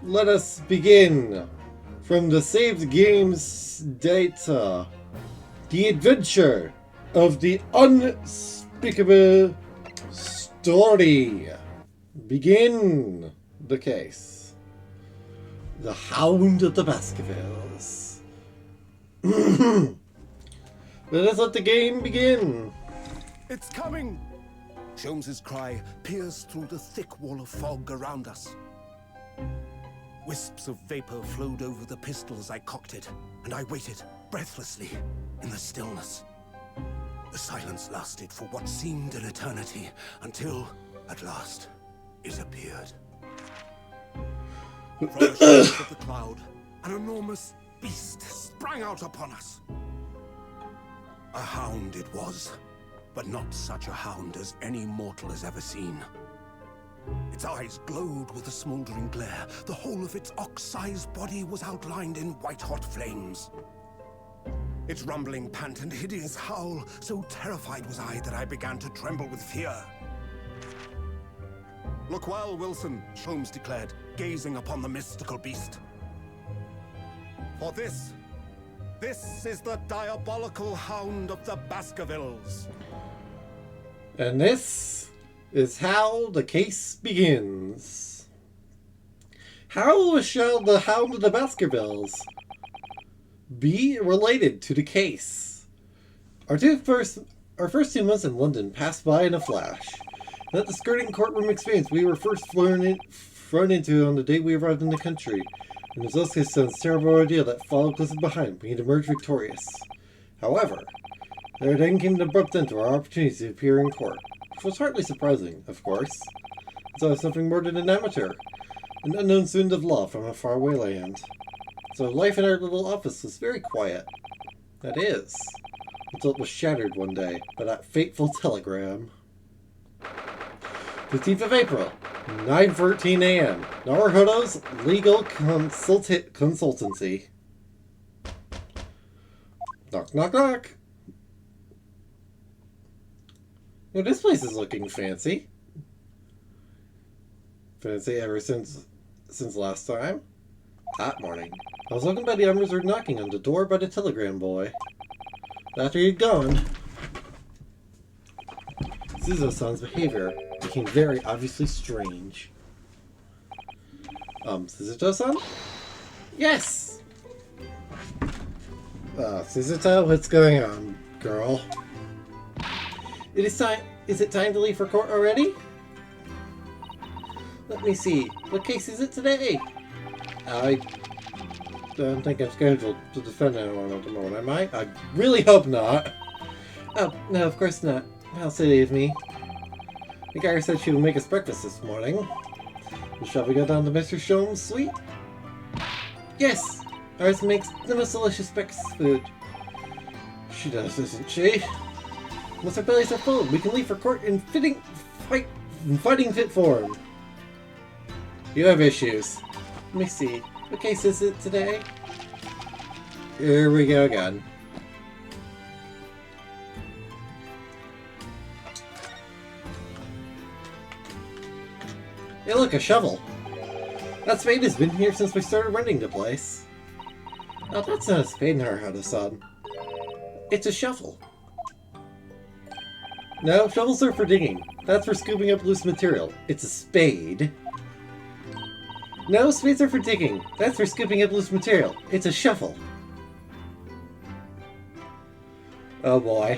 let us begin from the saved games data. The adventure of the Unspeakable Story. Begin the case. The Hound of the Baskervilles. Let us let the game begin. It's coming! Sholmes's cry pierced through the thick wall of fog around us. Wisps of vapor flowed over the pistol as I cocked it, and I waited, breathlessly, in the stillness. The silence lasted for what seemed an eternity, until, at last, it appeared. From the shadows of the cloud, an enormous beast sprang out upon us. A hound it was, but not such a hound as any mortal has ever seen. Its eyes glowed with a smoldering glare. The whole of its ox-sized body was outlined in white-hot flames. Its rumbling pant and hideous howl, so terrified was I that I began to tremble with fear. "Look well, Wilson," Sholmes declared, gazing upon the mystical beast. "For this is the diabolical hound of the Baskervilles." And this is how the case begins. How shall the Hound of the Baskervilles be related to the case? Our first 2 months in London passed by in a flash. And at the skirting courtroom experience we were first thrown into on the day we arrived in the country, and it was also Son's terrible ordeal that followed close behind, we had emerged victorious. However, there then came an abrupt end to our opportunity to appear in court, which was hardly surprising, of course, as I was something more than an amateur, an unknown student of law from a faraway land. So life in our little office was very quiet. That is, until it was shattered one day by that fateful telegram. 15th of April, 9:14 a.m. Naruhodo's Legal Consultancy. Knock, knock, knock. Well, this place is looking fancy. Fancy ever since last time. That morning, I was woken by the unreserved knocking on the door by the telegram boy. After he'd gone, Suzuo-san's behavior became very obviously strange. Suzuto-san? Yes! Suzuto, what's going on, girl? Is it time to leave for court already? Let me see. What case is it today? I don't think I'm scheduled to defend anyone at the moment, am I? I really hope not. Oh, no, of course not. How silly of me. The guy said she would make us breakfast this morning. Well, shall we go down to Mr. Sholmes' suite? Yes! Ours makes the most delicious breakfast food. She does, doesn't she? Once our bellies are full, we can leave for court in fighting fit form. You have issues. Let me see. What case is it today? Here we go again. Hey look, a shovel. That spade has been here since we started renting the place. Oh, that's not a spade, Naruhodo-san. It's a shovel. No, shovels are for digging. That's for scooping up loose material. It's a spade. No, spades are for digging. That's for scooping up loose material. It's a shovel. Oh boy.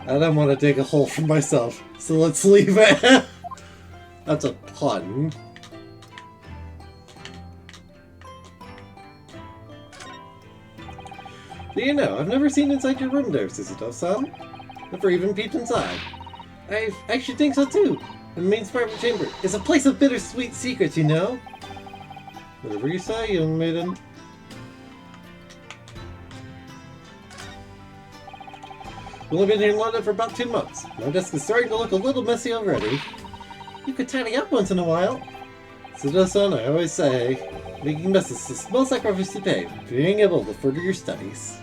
I don't want to dig a hole for myself, so let's leave it. That's a pun. Do you know, I've never seen inside your room there, Suzuto-san. Never even peeped inside. I should think so too. The main private chamber is a place of bittersweet secrets, you know? Whatever you say, young maiden. We've only been here in London for about 2 months. My desk is starting to look a little messy already. You could tidy up once in a while. Suzuto-san, I always say, making messes is a small sacrifice to pay for being able to further your studies.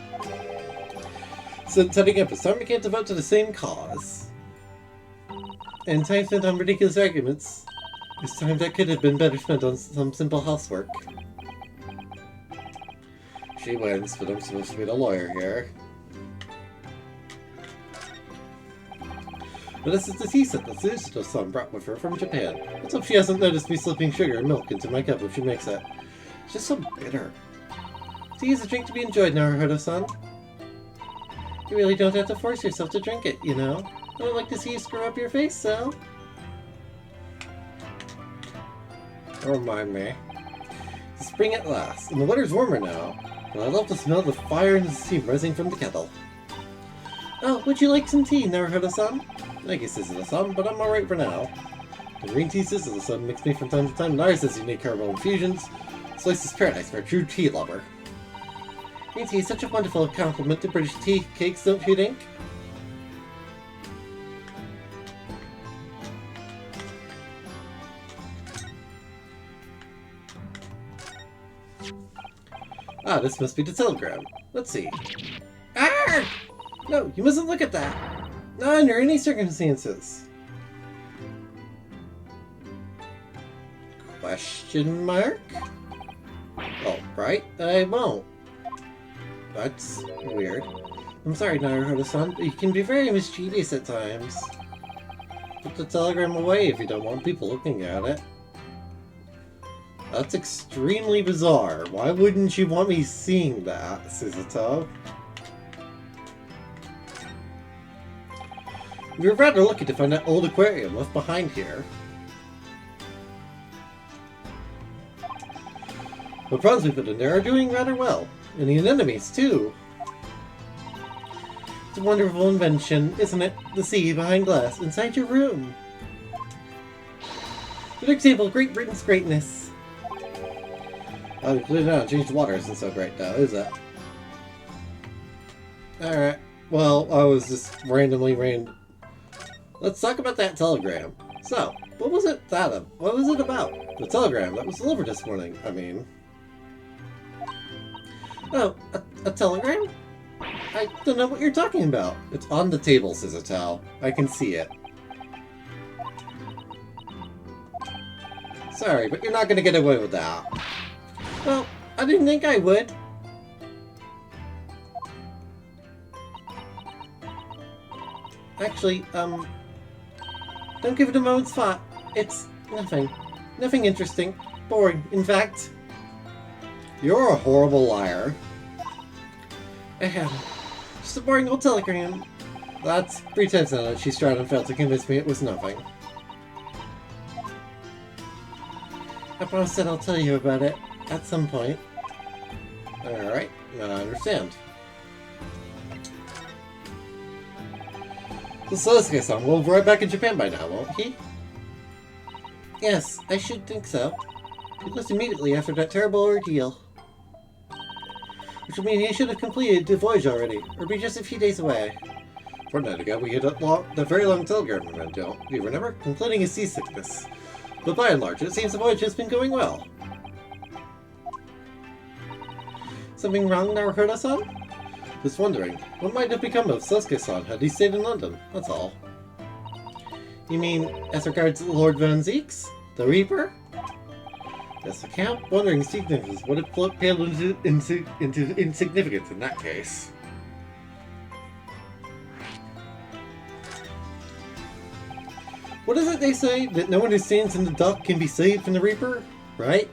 So tidying up is time we can't devote to the same cause. And time spent on ridiculous arguments This time that could have been better spent on some simple housework. She wins, but I'm supposed to be the lawyer here. But this is the tea set that Suzuto-san brought with her from Japan. Let's hope she hasn't noticed me slipping sugar and milk into my cup if she makes it. It's just so bitter. Tea is a drink to be enjoyed, Naruhodo-san. You really don't have to force yourself to drink it, you know? I don't like to see you screw up your face, so... Don't remind me. It's spring at last, and the weather's warmer now. But I love to smell the fire and the steam rising from the kettle. Oh, would you like some tea, Naruhodo-san? I guess Suzuto-san, but I'm alright for now. The green tea Suzuto-san makes me from time to time, and ours has unique herbal infusions. Slice is paradise for a true tea lover. Green tea is such a wonderful compliment to British tea cakes, don't you think? Ah, this must be the telegram. Let's see. Ah! No, you mustn't look at that. Not under any circumstances. Question mark? Oh, right, I won't. That's weird. I'm sorry, Naruhodo-san, but you can be very mischievous at times. Put the telegram away if you don't want people looking at it. That's extremely bizarre. Why wouldn't you want me seeing that, Suzuto? We were rather lucky to find that old aquarium left behind here. The prawns we put in there are doing rather well. And the anemones, too. It's a wonderful invention, isn't it? The sea behind glass, inside your room. Good example of Great Britain's greatness. Oh, clean it out and change the water isn't so great, though, is it? Alright. Well, I was just randomly Let's talk about that telegram. So, what was it about? The telegram that was delivered this morning, I mean. Oh, a telegram? I don't know what you're talking about. It's on the table, Suzuto. I can see it. Sorry, but you're not gonna get away with that. Well, I didn't think I would. Actually, don't give it a moment's thought. It's nothing. Nothing interesting. Boring, in fact. You're a horrible liar. Ahem. Just a boring old telegram. That's 3 times now that she's tried and failed to convince me it was nothing. I promise that I'll tell you about it at some point. Alright, I understand. The Sosuke-san will be right back in Japan by now, won't he? Yes, I should think so. He left immediately after that terrible ordeal. Which would mean he should have completed the voyage already, or be just a few days away. A fortnight ago, we had a very long telegram event, do you remember? Including his seasickness. But by and large, it seems the voyage has been going well. Something wrong, Naruhodo-san? Just wondering, what might have become of Sosuke-san had he stayed in London, that's all. You mean, as regards Lord Van Zeeks? The Reaper? Yes, I can't wondering significance would have paled into insignificance in that case. What is it they say? That no one who stands in the dock can be saved from the Reaper? Right?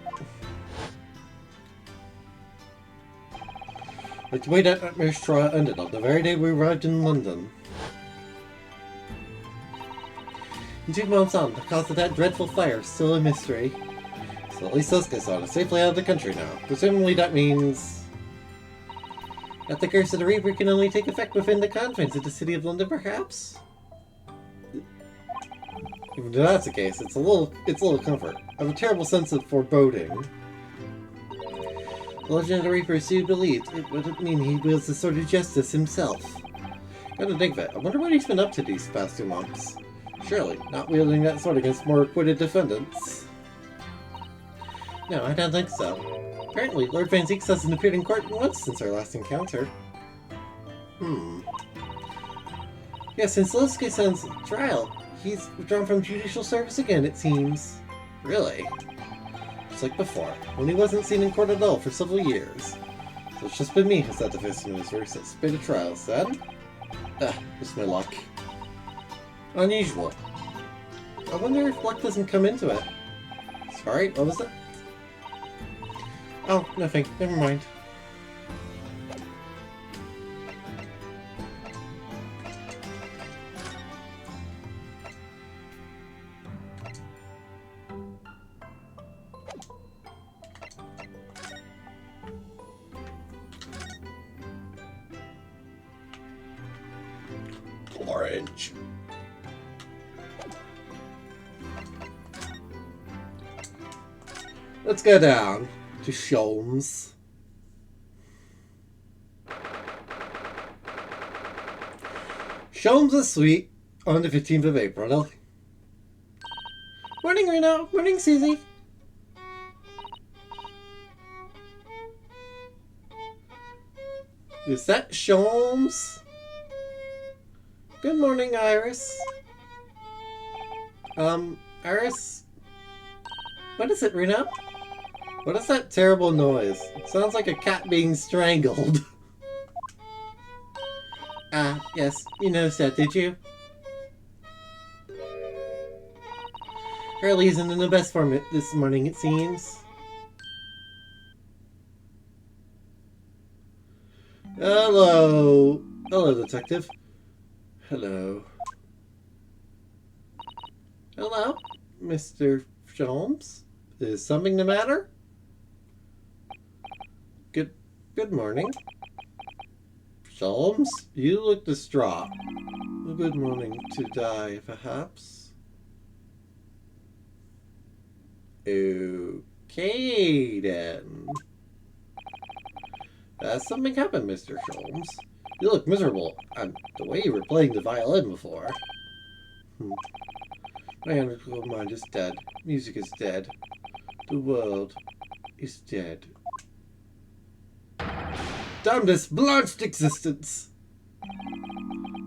Like the way that nightmare's trial ended on the very day we arrived in London. And 2 months on, the cause of that dreadful fire is still a mystery. So at least Sosuke-san is safely out of the country now. Presumably that means that the curse of the Reaper can only take effect within the confines of the city of London, perhaps? Even if that's the case, it's a little comfort. I have a terrible sense of foreboding. The legend of the Reaper is to believed. It would mean he wields the sword of justice himself. Gotta think of it. I wonder what he's been up to these past 2 months. Surely, not wielding that sword against more acquitted defendants. No, I don't think so. Apparently, Lord Van Zeeks hasn't appeared in court once since our last encounter. Yeah, since Sosuke-san's trial, he's withdrawn from judicial service again, it seems. Really? Just like before, when he wasn't seen in court at all for several years. So it's just been me who's had to face him in his first spate of trials, then? Just my luck. Unusual. I wonder if luck doesn't come into it. Sorry, what was it? Oh, nothing. Never mind. Orange. Let's go down to Sholmes. Sholmes' suite on the 15th of April. Morning, Reno. Morning, Susie. Is that Sholmes? Good morning, Iris. Iris? What is it, Reno? What is that terrible noise? It sounds like a cat being strangled. Yes. You noticed that, did you? Hurley isn't in the best form this morning, it seems. Hello. Hello, Detective. Hello. Hello, Mr. Sholmes? Is something the matter? Good morning. Sholmes, you look distraught. A good morning to die, perhaps. Okay, then. Has something happened, Mr. Sholmes? You look miserable. And the way you were playing the violin before. My analytical mind is dead. Music is dead. The world is dead. Damn this blanched existence!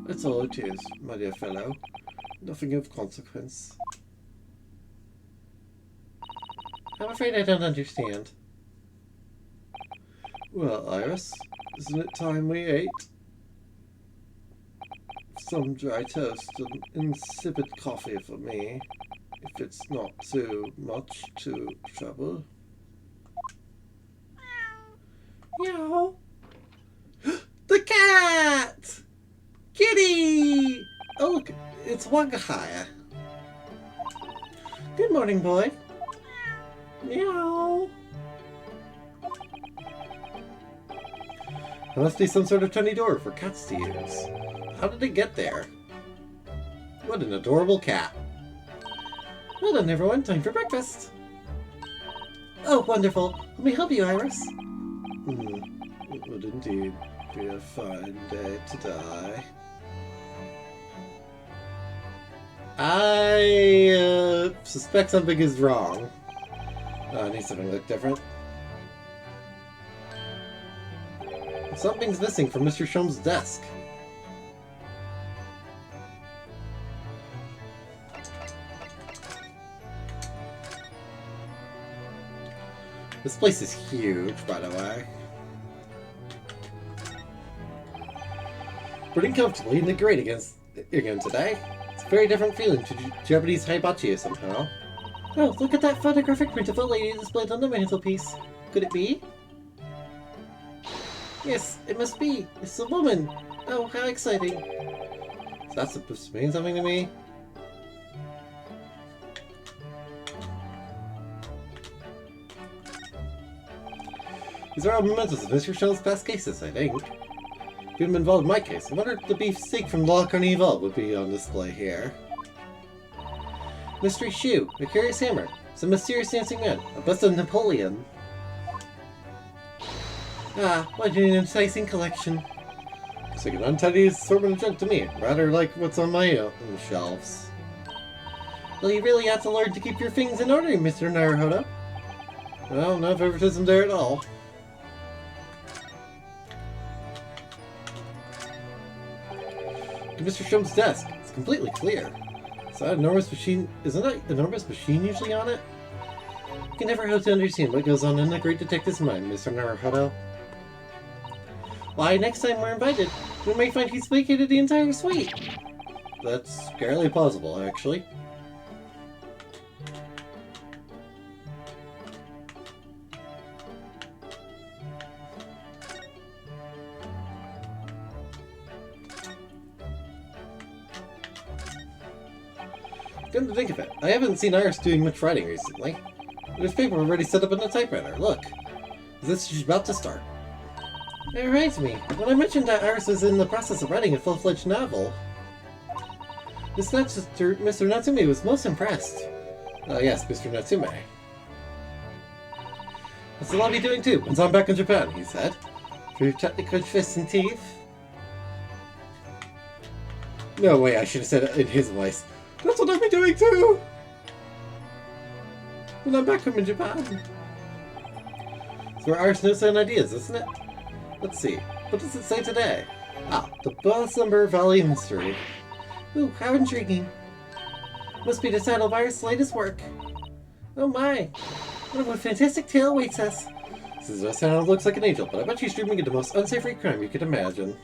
That's all it is, my dear fellow. Nothing of consequence. I'm afraid I don't understand. Well, Iris, isn't it time we ate? Some dry toast and insipid coffee for me, if it's not too much to trouble. Meow. The cat! Kitty! Oh, look, it's Wagahaya. Good morning, boy. Meow. There must be some sort of tiny door for cats to use. How did it get there? What an adorable cat. Well done, everyone. Time for breakfast. Oh, wonderful. Let me help you, Iris. It would indeed be a fine day to die. I suspect something is wrong. I need something to look different. Something's missing from Mr. Sholmes' desk. This place is huge, by the way. Putting comfortably in the grate again today. It's a very different feeling to Japanese hibachi somehow. Oh, look at that photographic print of a lady displayed on the mantelpiece. Could it be? Yes, it must be. It's a woman. Oh, how exciting. Is that supposed to mean something to me? These are all mementos of Mr. Sholmes' past cases, I think. If you'd been involved in my case, I wonder if the beefsteak from La Carnival would be on display here. Mystery shoe, a curious hammer, some mysterious dancing man, a bust of Napoleon. Ah, what an enticing collection. Looks like an untidy assortment of junk to me, rather like what's on my own shelves. Well, you really have to learn to keep your things in order, Mr. Naruhodo. Well, no favoritism there at all. Mr. Sholmes' desk. It's completely clear. Is that an enormous machine? Isn't that an enormous machine usually on it? You can never hope to understand what goes on in the great detective's mind, Mr. Naruhodo. Why, next time we're invited, we may find he's vacated the entire suite. That's barely possible, actually. Come to think of it, I haven't seen Iris doing much writing recently. There's paper already set up in the typewriter. Look, this is about to start. It reminds me, when I mentioned that Iris was in the process of writing a full-fledged novel, Mr. Natsume was most impressed. Oh yes, Mr. Natsume. What's the lobby doing too? Once I'm back in Japan, he said. For your technical fists and teeth? No way, I should have said it in his voice. That's what I'll be doing too! When I'm back home in Japan. It's where Iris knows and ideas, isn't it? Let's see. What does it say today? Ah, the Bosumber Valley Mystery. Ooh, how intriguing. Must be the title of Iris' latest work. Oh my. What a fantastic tale awaits us. Suzuha looks like an angel, but I bet she's dreaming of the most unsavory crime you could imagine.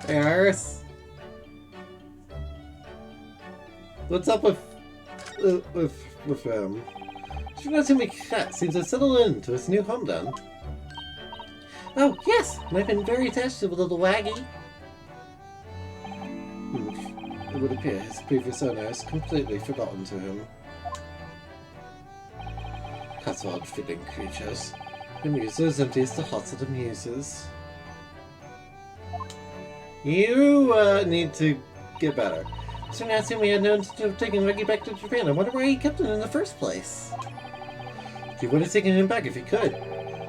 Hey Iris. What's up with him? Natsume Cat seems to settle into his new home then. Oh, yes! And I've been very attached to the little waggy. It would appear his previous owner has completely forgotten to him. Cats are odd-fitting creatures. The muse is empty as the hearts of the muses. You need to get better. Mr. Natsume had known to have taken Reggie back to Japan. I wonder why he kept him in the first place. He would have taken him back if he could.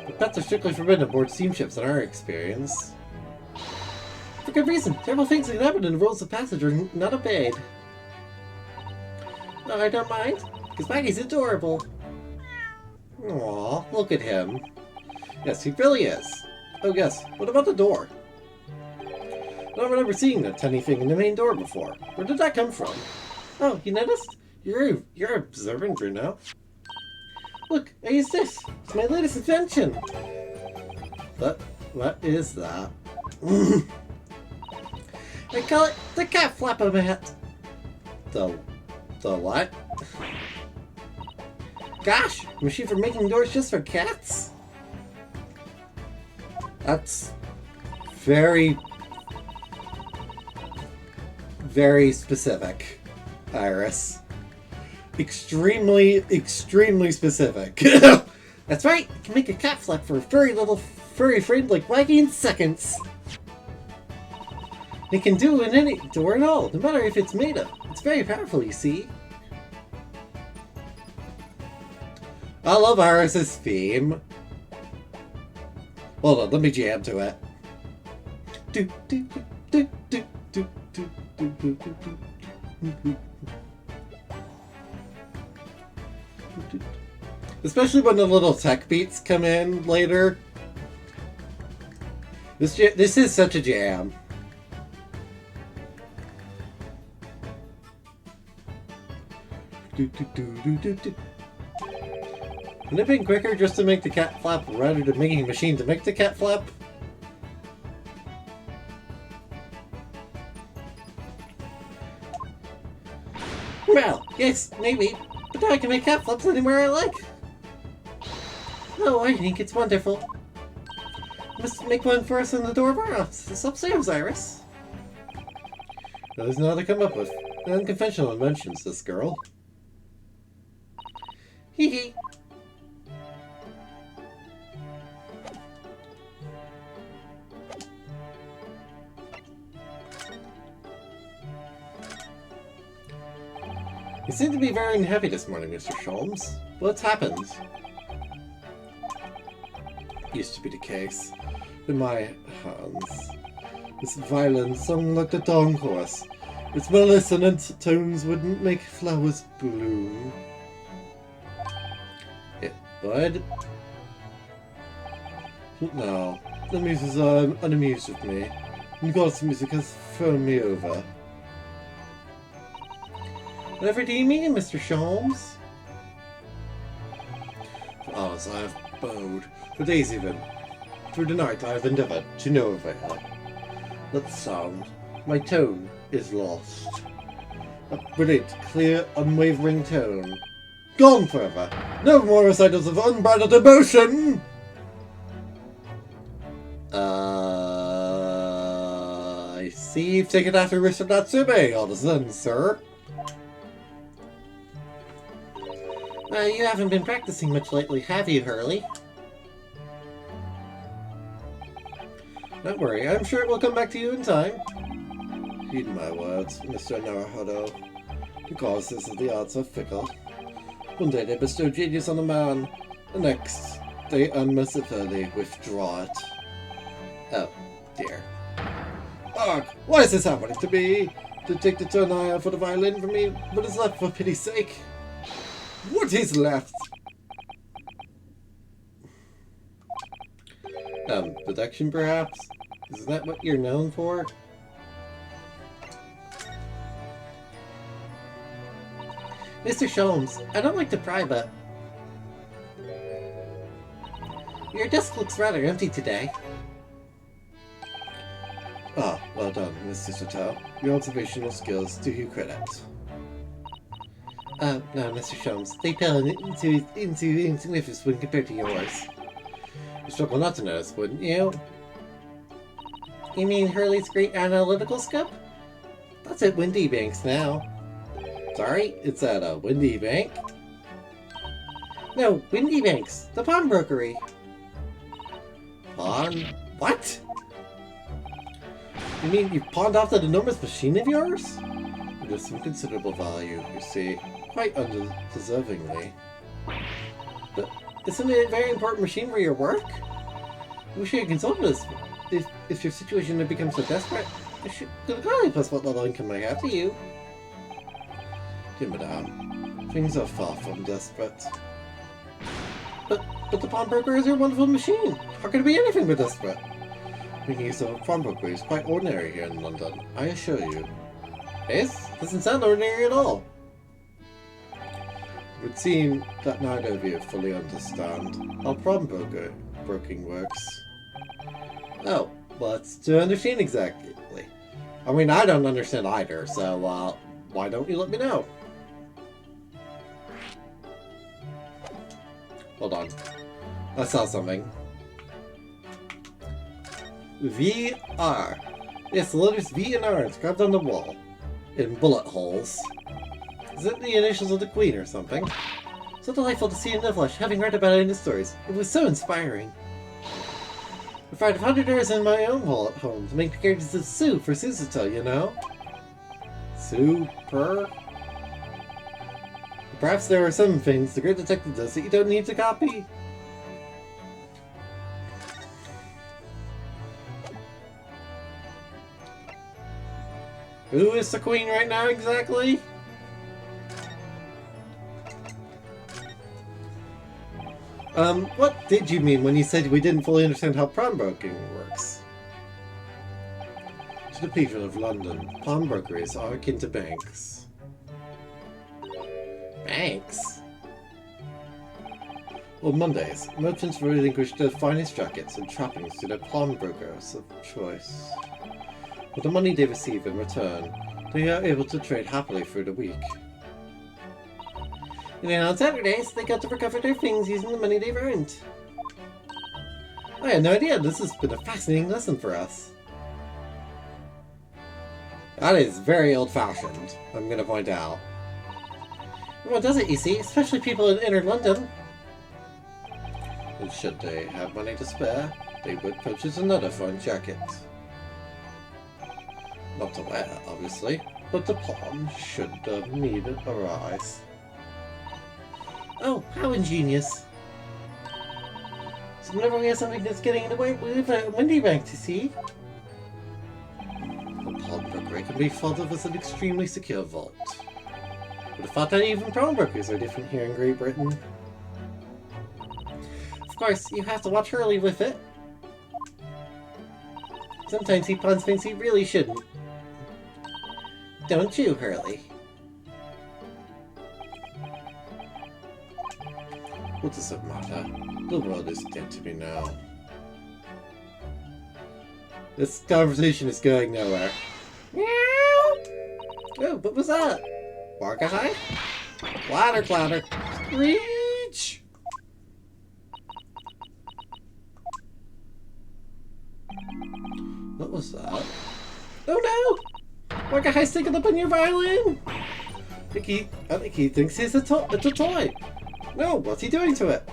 But pets are strictly forbidden aboard steamships in our experience. For good reason. Terrible things can happen and the rules of passage are not obeyed. No, I don't mind, because Maggie's adorable. Aww, look at him. Yes, he really is. Oh yes, what about the door? I don't remember seeing that tiny thing in the main door before. Where did that come from? Oh, you noticed? You're observant, Bruno. Look, I used this. It's my latest invention. What is that? I call it the cat flap-o-mat. The what? Gosh, a machine for making doors just for cats? That's very specific, Iris. Extremely specific. That's right, I can make a cat flap for a furry little furry friend like Waggy in seconds. It can do in any door at all, no matter if it's made of. It's very powerful, you see. I love Iris's theme. Hold on, let me jam to it. Do do do do do do do do do. Especially when the little tech beats come in later. This is such a jam. Wouldn't it have been quicker just to make the cat flap rather than making a machine to make the cat flap? Well, yes, maybe. But now I can make cat flaps anywhere I like. Oh, I think it's wonderful. Must make one for us in the door of our office. It's upstairs, Iris. Knows how to come up with unconventional inventions, this girl. Hee hee. You seem to be very unhappy this morning, Mr. Sholmes. What's happened? Used to be the case. In my hands. This violin sung like the dawn chorus. Its mellifluent tones wouldn't make flowers bloom. It would. No, the muses are unamused with me, and God's music has thrown me over. Whatever do you mean, Mr. Sholmes? For hours I have bowed, for days even. Through the night I have endeavoured to no avail. That sound, my tone, is lost. That brilliant, clear, unwavering tone. Gone forever! No more recitals of unbridled emotion! I see you've taken after Mr. Natsume all of a sudden, sir. You haven't been practicing much lately, have you, Hurley? Don't worry, I'm sure it will come back to you in time. Heed my words, Mr. Naruhodo. The causes of the arts are fickle. One day they bestow genius on a man, the next they unmercifully withdraw it. Oh, dear. Ugh, why is this happening to me? To take the turn I have for the violin from me, what is left for pity's sake? What is left? Production perhaps? Is that what you're known for? Mr. Sholmes, I don't like to pry, but your desk looks rather empty today. Ah, well done, Mr. Satel. Your observational skills do you credit. No, Mr. Sholmes, they pale into insignificance when compared to yours. You struggle not to notice, wouldn't you? You mean Hurley's great analytical scope? That's at Windy Banks now. Sorry, it's at a Windy Bank? No, Windy Banks, the pawnbrokery. Pawn? What? You mean you pawned off that enormous machine of yours? It is some considerable value, you see. Quite undeservingly. But isn't it a very important machine for your work? I wish you had consulted us. If your situation had become so desperate, I should gladly plus what little income I have to you. Dear madame, things are far from desperate. But the pawnbroker is your wonderful machine. How can it be anything but desperate? Making use of a pawnbroker is quite ordinary here in London, I assure you. Yes? Doesn't sound ordinary at all. It would seem that neither of you fully understand how pawnbroking works. Oh, what's to understand exactly? I mean, I don't understand either, so, why don't you let me know? Hold on. I saw something. VR. Yes, the letters V and R inscribed on the wall. In bullet holes. Is it the initials of the Queen or something? So delightful to see in the flesh, having read about it in the stories. It was so inspiring. I fired 100 arrows in my own wall at home to make the characters of Sue for Susato, you know? Super? Perhaps there are some things the great detective does that you don't need to copy? Who is the Queen right now exactly? What did you mean when you said we didn't fully understand how pawnbroking works? To the people of London, pawnbrokeries are akin to banks. Banks? On Mondays, merchants relinquish their finest jackets and trappings to their pawnbrokers of choice. With the money they receive in return, they are able to trade happily through the week. And then on Saturdays, they got to recover their things using the money they've earned. I had no idea. This has been a fascinating lesson for us. That is very old-fashioned, I'm going to point out. Everyone does it, you see, especially people in inner London. And should they have money to spare, they would purchase another fine jacket. Not to wear, obviously, but to pawn should the need arise. Oh, how ingenious. So whenever we have something that's getting in the way, we leave a Windy Bank to see. The pawnbroker can be thought of as an extremely secure vault. But I thought that even pawnbrokers are different here in Great Britain. Of course, you have to watch Hurley with it. Sometimes he pawns things he really shouldn't. Don't you, Hurley? What does it matter? The world is dead to me now. This conversation is going nowhere. Meow! Oh, what was that? Bark a high? Clatter, clatter. Screech! What was that? Oh no! Bark a high's taking up on your violin! I think he thinks it's a toy. No, what's he doing to it?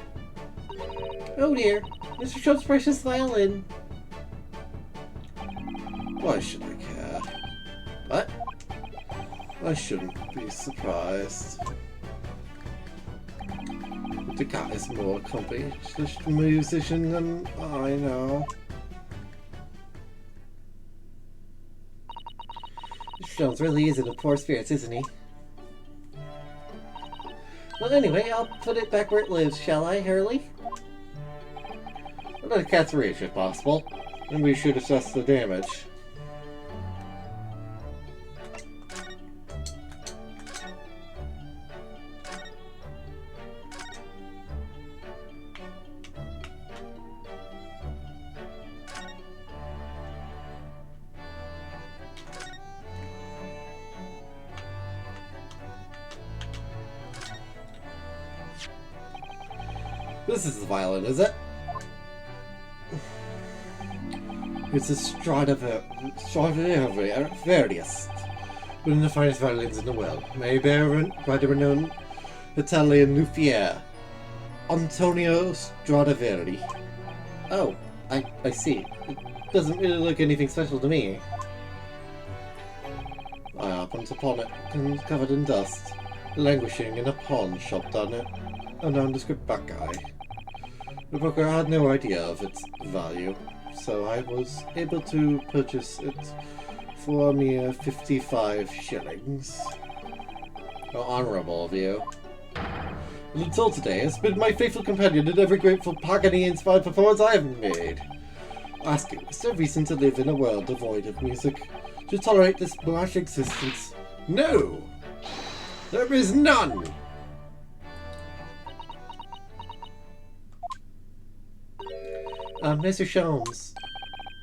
Oh dear, Mr. Trump's precious violin. Why should I care? What? I shouldn't be surprised. The cat is more accomplished musician than I know. Mr. Jones really is in a poor spirits, isn't he? Well, anyway, I'll put it back where it lives, shall I, Hurley? Let the cat's reach, if possible, and we should assess the damage. This is the violin, is it? It's a Stradivarius, one of the finest violins in the world, made by the renowned Italian luthier, Antonio Stradivari. Oh, I see. It doesn't really look anything special to me. I happened upon it, covered in dust, languishing in a pawn shop down a nondescript back guy. The broker had no idea of its value, so I was able to purchase it for a mere 55 shillings. How honourable of you. And until today, has been my faithful companion in every grateful Paganini-inspired performance I have made. Ask you, is there reason to live in a world devoid of music? To tolerate this brash existence? No! There is none! Mr. Sholmes.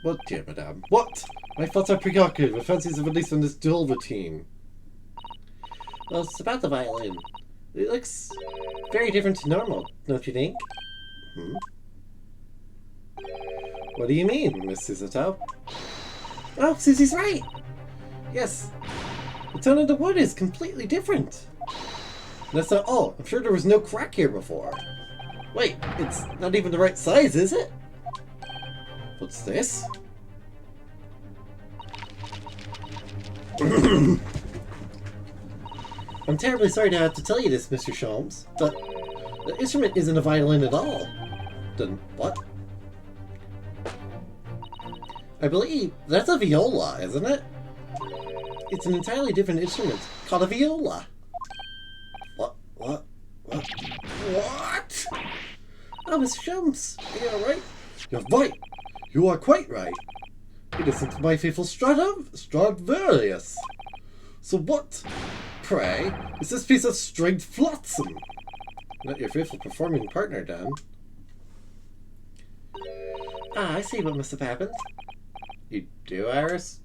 What, dear madame? What? My thoughts are preoccupied with fancies of release from this dull routine. Well, it's about the violin. It looks very different to normal, don't you think? What do you mean, Miss Susato? Oh, Susie's right! Yes, the tone of the wood is completely different. That's not all. I'm sure there was no crack here before. Wait, it's not even the right size, is it? What's this? I'm terribly sorry to have to tell you this, Mr. Sholmes, but the instrument isn't a violin at all. Then what? I believe that's a viola, isn't it? It's an entirely different instrument called a viola. What? Oh, Mr. Sholmes, are you alright? You're right. You are quite right. It isn't my faithful Stradivarius. So what, pray, is this piece of stringed flotsam? Not your faithful performing partner, Dan. Ah, I see what must have happened. You do, Iris?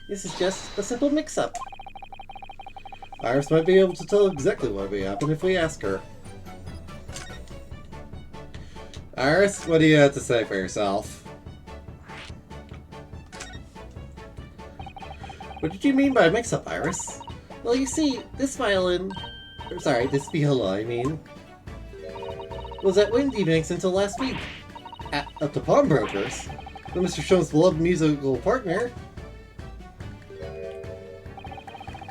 This is just a simple mix-up. Iris might be able to tell exactly what will happen if we ask her. Iris, what do you have to say for yourself? What did you mean by mix-up, Iris? Well, you see, this viola, I mean, was at Windy Mix until last week. At the pawnbroker's. But Mr. Sholmes' beloved musical partner.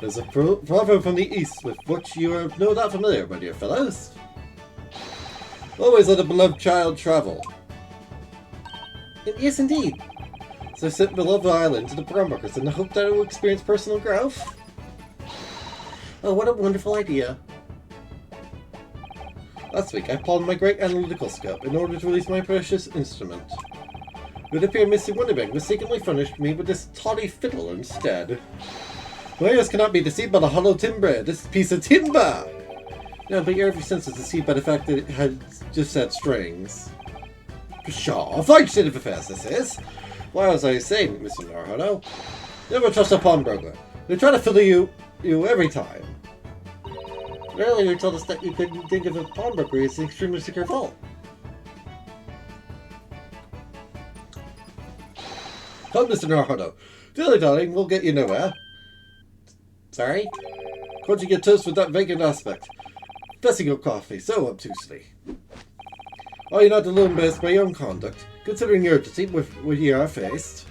There's a proverb from the East with which you are no doubt familiar, my dear fellows. Always let a beloved child travel. Yes, indeed. So I sent beloved island to the pawnbrokers in the hope that it will experience personal growth. Oh, what a wonderful idea. Last week I pawned my great analytical scope in order to release my precious instrument. It would appear Mr. Winnebank mistakenly furnished me with this tawdry fiddle instead. My ears cannot be deceived by the hollow timbre, this piece of timber! No, but your every sense is deceived by the fact that it had just had strings. Pshaw, a fine state of affairs this is. Why was I saying, Mr. Naruhodo? Never trust a pawnbroker. They try to fiddle you every time. Earlier you told us that you couldn't think of a pawnbroker as an extremely secure vault. Come, Mr. Naruhodo. Dilly-dallying will get you nowhere. Sorry? Can't you get toast with that vacant aspect? Fessing your coffee so obtusely. Are you not a little embarrassed by your own conduct, considering the urgency with you are faced?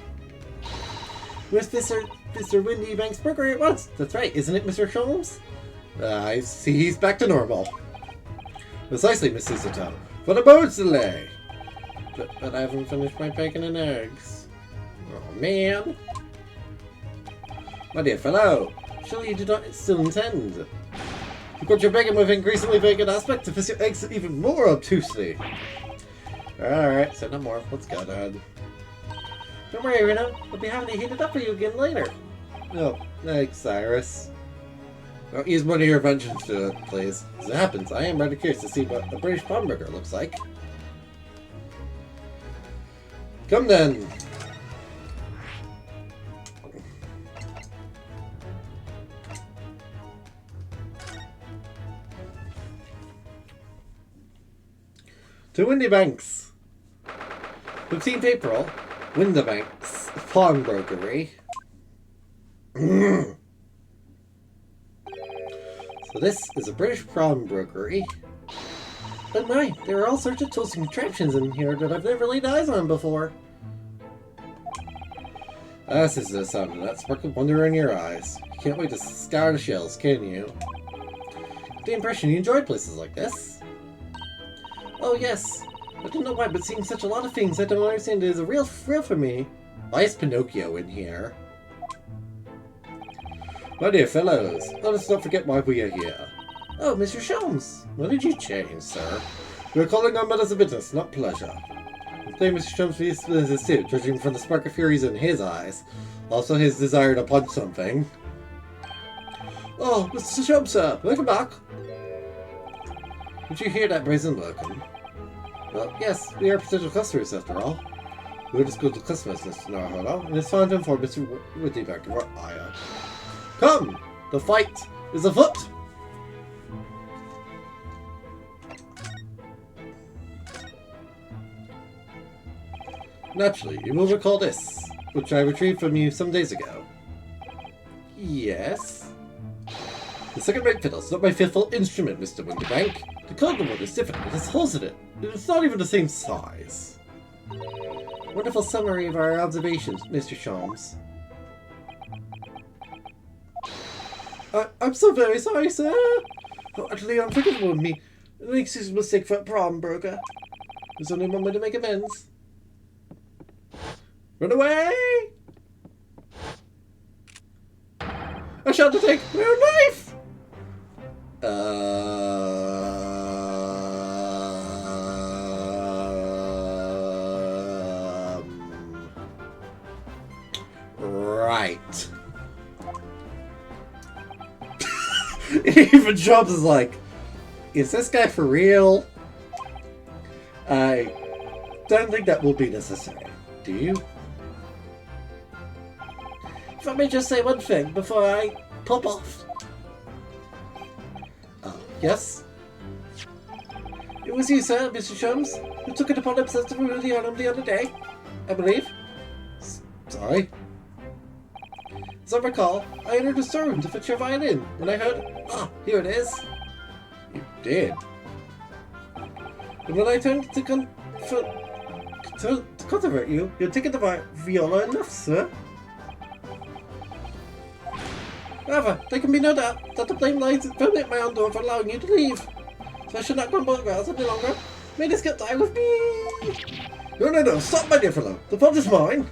Where's Mr. Windy Bank's burger at once? That's right, isn't it, Mr. Holmes? I see he's back to normal. Precisely, Miss Susato. For the moment's delay. But I haven't finished my bacon and eggs. Oh, man. My dear fellow, surely you do not still intend. You got your bacon with increasingly vacant aspect to fix your eggs even more obtusely. Alright, say no more. Let's go, Dad. Don't worry, Reno. We'll be having to heat it up for you again later. Oh, thanks, Cyrus. Don't use one of your inventions to it, please. As it happens, I am rather curious to see what a British pawnbroker looks like. Come then. To Windybank's. 15th April, Windybank's pawnbrokery. So this is a British pawnbrokery. But my, there are all sorts of tools and contraptions in here that I've never laid eyes on before. This is the sound of that spark of wonder in your eyes. You can't wait to scour the shelves, can you? Get the impression you enjoy places like this. Oh yes. I don't know why, but seeing such a lot of things I don't understand is a real thrill for me. Why is Pinocchio in here? My dear fellows, let us not forget why we are here. Oh, Mr. Sholmes, what did you change, sir? We are calling on matters of business, not pleasure. I think Mr. Sholmes is business too, judging from the spark of furies in his eyes. Also his desire to punch something. Oh, Mr. Sholmes, sir, welcome back. Did you hear that brazen welcome? Well, yes, we are potential customers after all. We're just good customers, Mr. Naruhodo, and it's fine to inform Mr. Windybank of our ire. Come! The fight is afoot! Naturally, you will recall this, which I retrieved from you some days ago. Yes? The second-rate fiddle is not my faithful instrument, Mr. Windybank. The cardinal one is different. It has holes in it. It's not even the same size. Wonderful summary of our observations, Mr. Sholmes. I'm so very sorry, sir. How utterly unforgivable of me. An excuse mistake for a pawnbroker. There's only one way to make amends. Run away! I shall take my own life! Right. Even Jobs is like, is this guy for real? I don't think that will be necessary. Do you? If I may just say one thing before I pop off. Yes? It was you, sir, Mr. Sholmes, who took it upon himself to ruin the autumn the other day, I believe. Sorry? As I recall, I entered a storeroom to fetch your violin, when I heard, here it is. You did. And when I turned to controvert you, you'd taken the viola enough, sir. However, there can be no doubt that the blame lies firmly at my own door for allowing you to leave. So I should not grumble at girls any longer. May this guilt die with me! No, stop, my dear fellow. The fault is mine.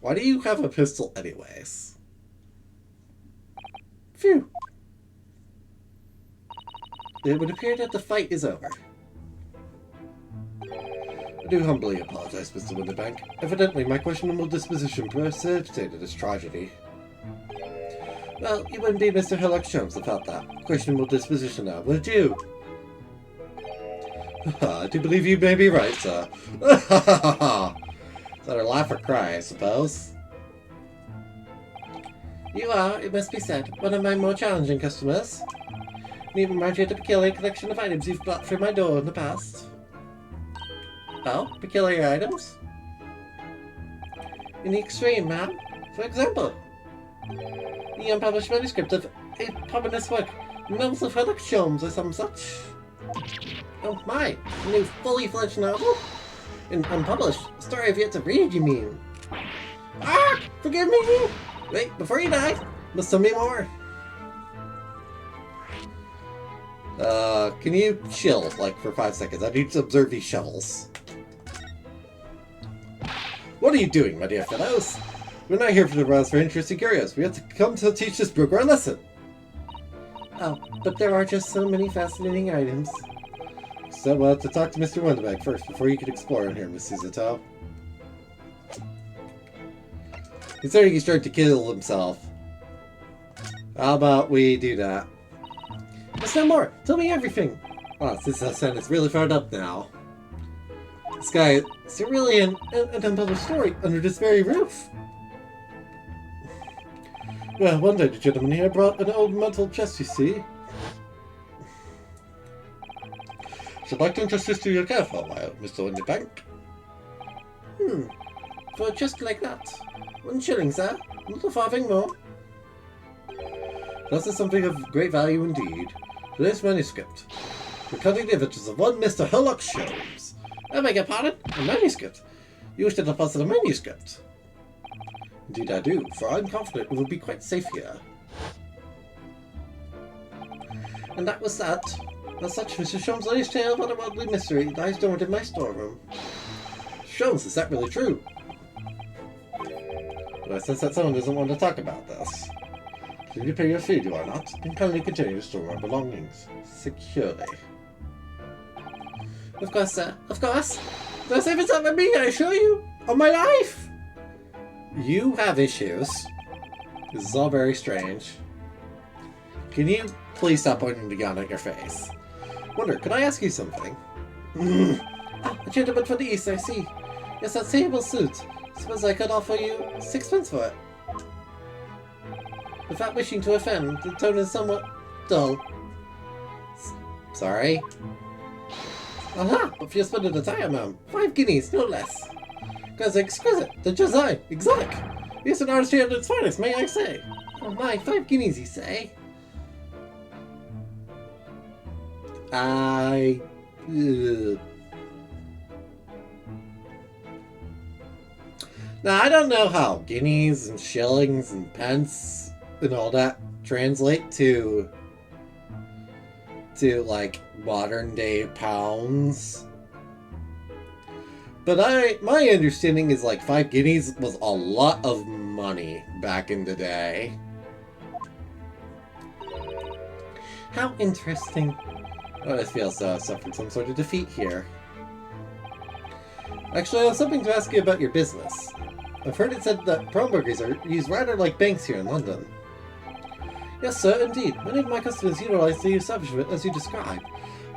Why do you have a pistol anyways? Phew. It would appear that the fight is over. I do humbly apologize, Mr. Windybank. Evidently, my questionable disposition precipitated this tragedy. Well, you wouldn't be Mr. Hillock Sholmes without that questionable disposition now, would you? I do believe you may be right, sir. Is that a laugh or cry, I suppose? You are, it must be said, one of my more challenging customers. And even appreciate the peculiar collection of items you've brought through my door in the past. Oh, peculiar items? In the extreme, ma'am. For example, the unpublished manuscript of a pompous work, Novels of Hillock Sholmes or some such. Oh my, a new fully fledged novel? Unpublished? A story I've yet to read, you mean? Ah! Forgive me! Wait, before you die, must tell me more. Can you chill, like, for 5 seconds? I need to observe these shovels. What are you doing, my dear fellows? We're not here for the browse for interest and curious. We have to come to teach this brook our lesson. Oh, but there are just so many fascinating items. So we'll have to talk to Mr. Wonderback first before you can explore in here, Miss Suzato. Considering he's trying to kill himself, how about we do that? Let's know more! Tell me everything! Oh, this is really fired up now. This guy, is there really an unpublished story under this very roof? Well, one day the gentleman here brought an old metal chest, you see. Should like to interest this to your care for a while, Mr. Wonderbank. For a chest like that. 1 shilling, sir. Not a farthing more. This is something of great value indeed. Today's manuscript. Recording the adventures of one Mr. Hillock Sholmes. I beg your pardon? A manuscript? You wish to deposit a manuscript? Indeed I do, for I'm confident it will be quite safe here. And that was that. As such, Mr. Sholmes' latest tale about a worldly mystery lies dormant in my storeroom. Sholmes, is that really true? Well, I sense that someone doesn't want to talk about this. Should you pay your fee, do I not? Then kindly continue to store our belongings securely. Of course, sir. Of course. Don't say it's up with me, I assure you. On my life. You have issues. This is all very strange. Can you please stop pointing the gun at your face? Wonder, could I ask you something? Ah, a gentleman from the east, I see. Yes, that sable suit. Suppose I could offer you 6pence for it. Without wishing to offend, the tone is somewhat dull. Sorry? Aha! But for your splendid attire, ma'am. 5 guineas, no less. Guys, exquisite. The design, exotic. Yes, an artist here at its finest, may I say. Oh my, 5 guineas, you say? Now, I don't know how guineas and shillings and pence and all that translate to like modern day pounds. But my understanding is like 5 guineas was a lot of money back in the day. How interesting. Oh, I feel so I've suffered some sort of defeat here. Actually, I have something to ask you about your business. I've heard it said that pawnbrokers are used rather like banks here in London. Yes, sir, indeed. Many of my customers utilize the establishment as you described.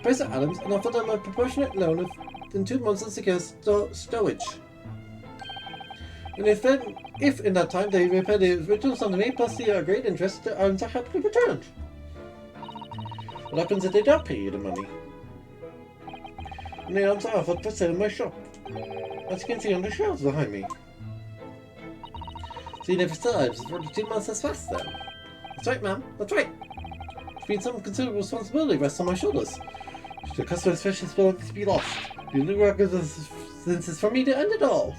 Price their items and offer them a proportionate loan of in 2 months of secure stowage. And if in that time they repay the original sum to me, plus the great interest, the items are happily returned. What happens if they don't pay you the money? And the items are offered for sale in my shop, as you can see on the shelves behind me. So you never survives for the 2 months has passed then. That's right, ma'am. That's right. Which means some considerable responsibility rests on my shoulders. Should the customer's precious belongings to be lost, the only recompense is for me to end it all.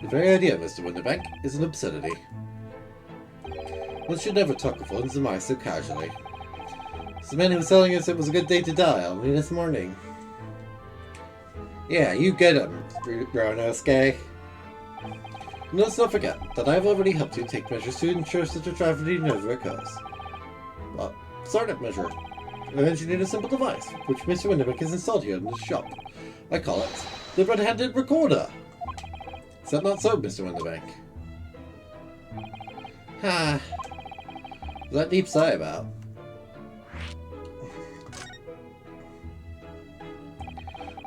The very idea, Mr. Wonderbank, is an absurdity. One should never talk of one's demise so casually. The man who was telling us it was a good day to die only this morning. Yeah, you get him, Roanoke. Let's not forget that I've already helped you take measures to ensure such a tragedy never occurs. Well, startup measure. I've engineered a simple device, which Mr. Wonderbank has installed here in his shop. I call it the Red-Handed Recorder. Is that not so, Mr. Wonderbank? Ha! What's that deep sigh about?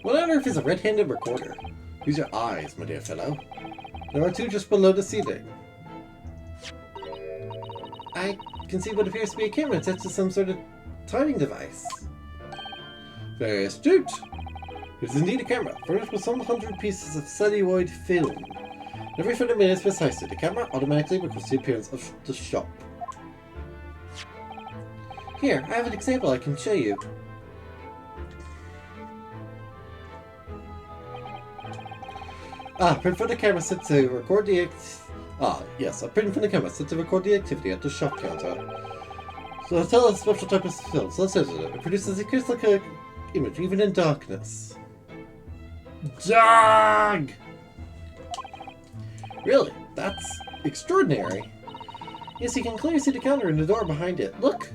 What on earth is a red-handed recorder? Use your eyes, my dear fellow. There are two just below the ceiling. I can see what appears to be a camera attached to some sort of timing device. Very astute. It is indeed a camera, furnished with some 100 pieces of celluloid film. Every 30 minutes precisely, the camera automatically records the appearance of the shop. Here, I have an example I can show you. Print from the camera set to record the yes, a print from the camera set to record the activity at the shop counter. So tell us a special type of film, so let's visit it. It produces a crystal clear image, even in darkness. Dog! Really? That's extraordinary. Yes, you can clearly see the counter and the door behind it. Look!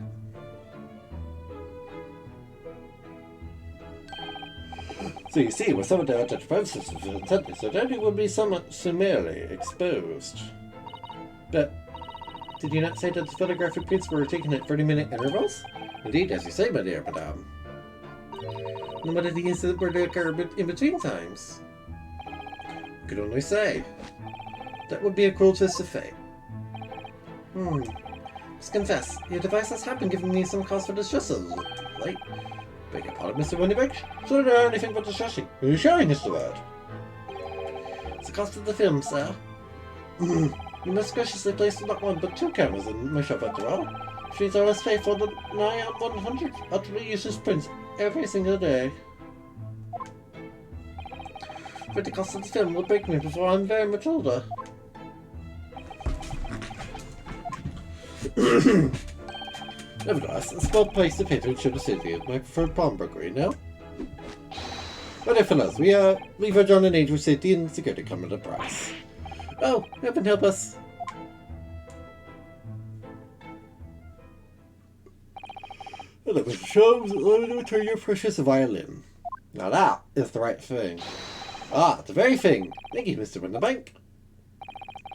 So you see, with some of the identified systems intended, so that it would be somewhat summarily exposed. But did you not say that the photographic prints were taken at 30-minute intervals? Indeed, as you say, my dear madame. And what did the incident were to occur in between times? I could only say. That would be a cruel twist of fate. Must confess, your devices have been giving me some cause for distress as of late. Beg your pardon, Mr. Windybank? Should I know anything but distressing? Are you showing us the word? It's the cost of the film, sir. You must graciously place not one but 2 cameras in my shop after all. Which means I must pay for the nigh 100 utterly useless prints every single day. But the cost of the film will break me before I'm very much older. Nevertheless, a small price to pay to ensure the safety of my preferred pawnbroker, no? But if fellows, we verge on an age where safety and security come at a price. Oh, heaven help us! Hello, Mr. Sholmes, let me return your precious violin. Now that is the right thing. Ah, the very thing! Thank you, Mr. Windybank.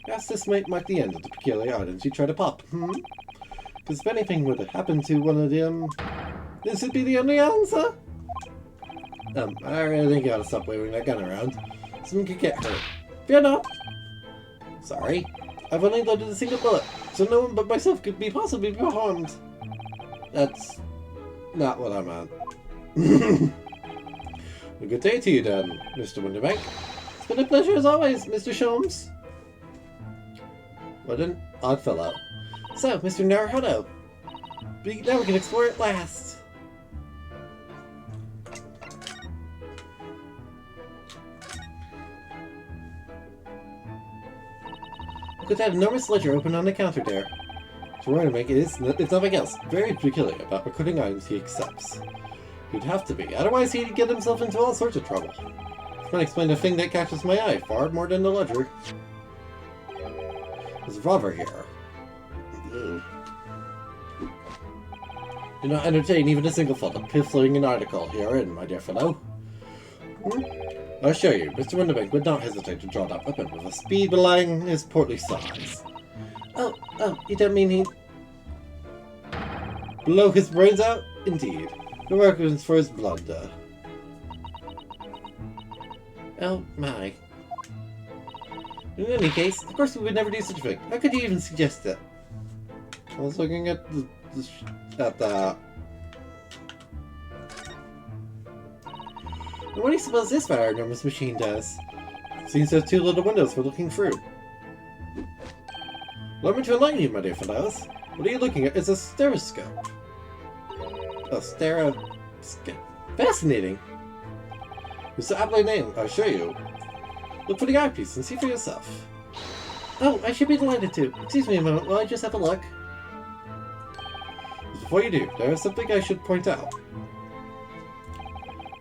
Perhaps this might mark the end of the peculiar items you try to pop, Because if anything would have happened to one of them, this would be the only answer. I really think you ought to stop waving that gun around. Someone could get hurt. Fear not. Sorry. I've only loaded a single bullet, so no one but myself could possibly be harmed. That's not what I meant. A good day to you then, Mr. Windybank. It's been a pleasure as always, Mr. Sholmes. What an odd fellow. So, Mr. Naruhodo, now we can explore at last. Look at that enormous ledger open on the counter there. It's nothing else. Very peculiar about recording items he accepts. He'd have to be, otherwise he'd get himself into all sorts of trouble. This might explain the thing that catches my eye far more than the ledger. There's a revolver here. Do not entertain even a single thought of piffling an article herein, my dear fellow. I assure you, Mr. Windybank would not hesitate to draw that weapon with a speed belying his portly size. Oh, you don't mean he... Blow his brains out? Indeed. No arguments for his blunder. Oh my. In any case, of course we would never do such a thing. How could you even suggest it? I was looking at that. And what do you suppose this very enormous machine does? Seems to have 2 little windows for looking through. Allow me to enlighten you, my dear fellows. What are you looking at? It's a stereoscope. A stereoscope. Fascinating. It's the aptly name, I'll show you. Look for the eyepiece and see for yourself. Oh, I should be delighted to. Excuse me a moment while I just have a look. Before you do, there is something I should point out.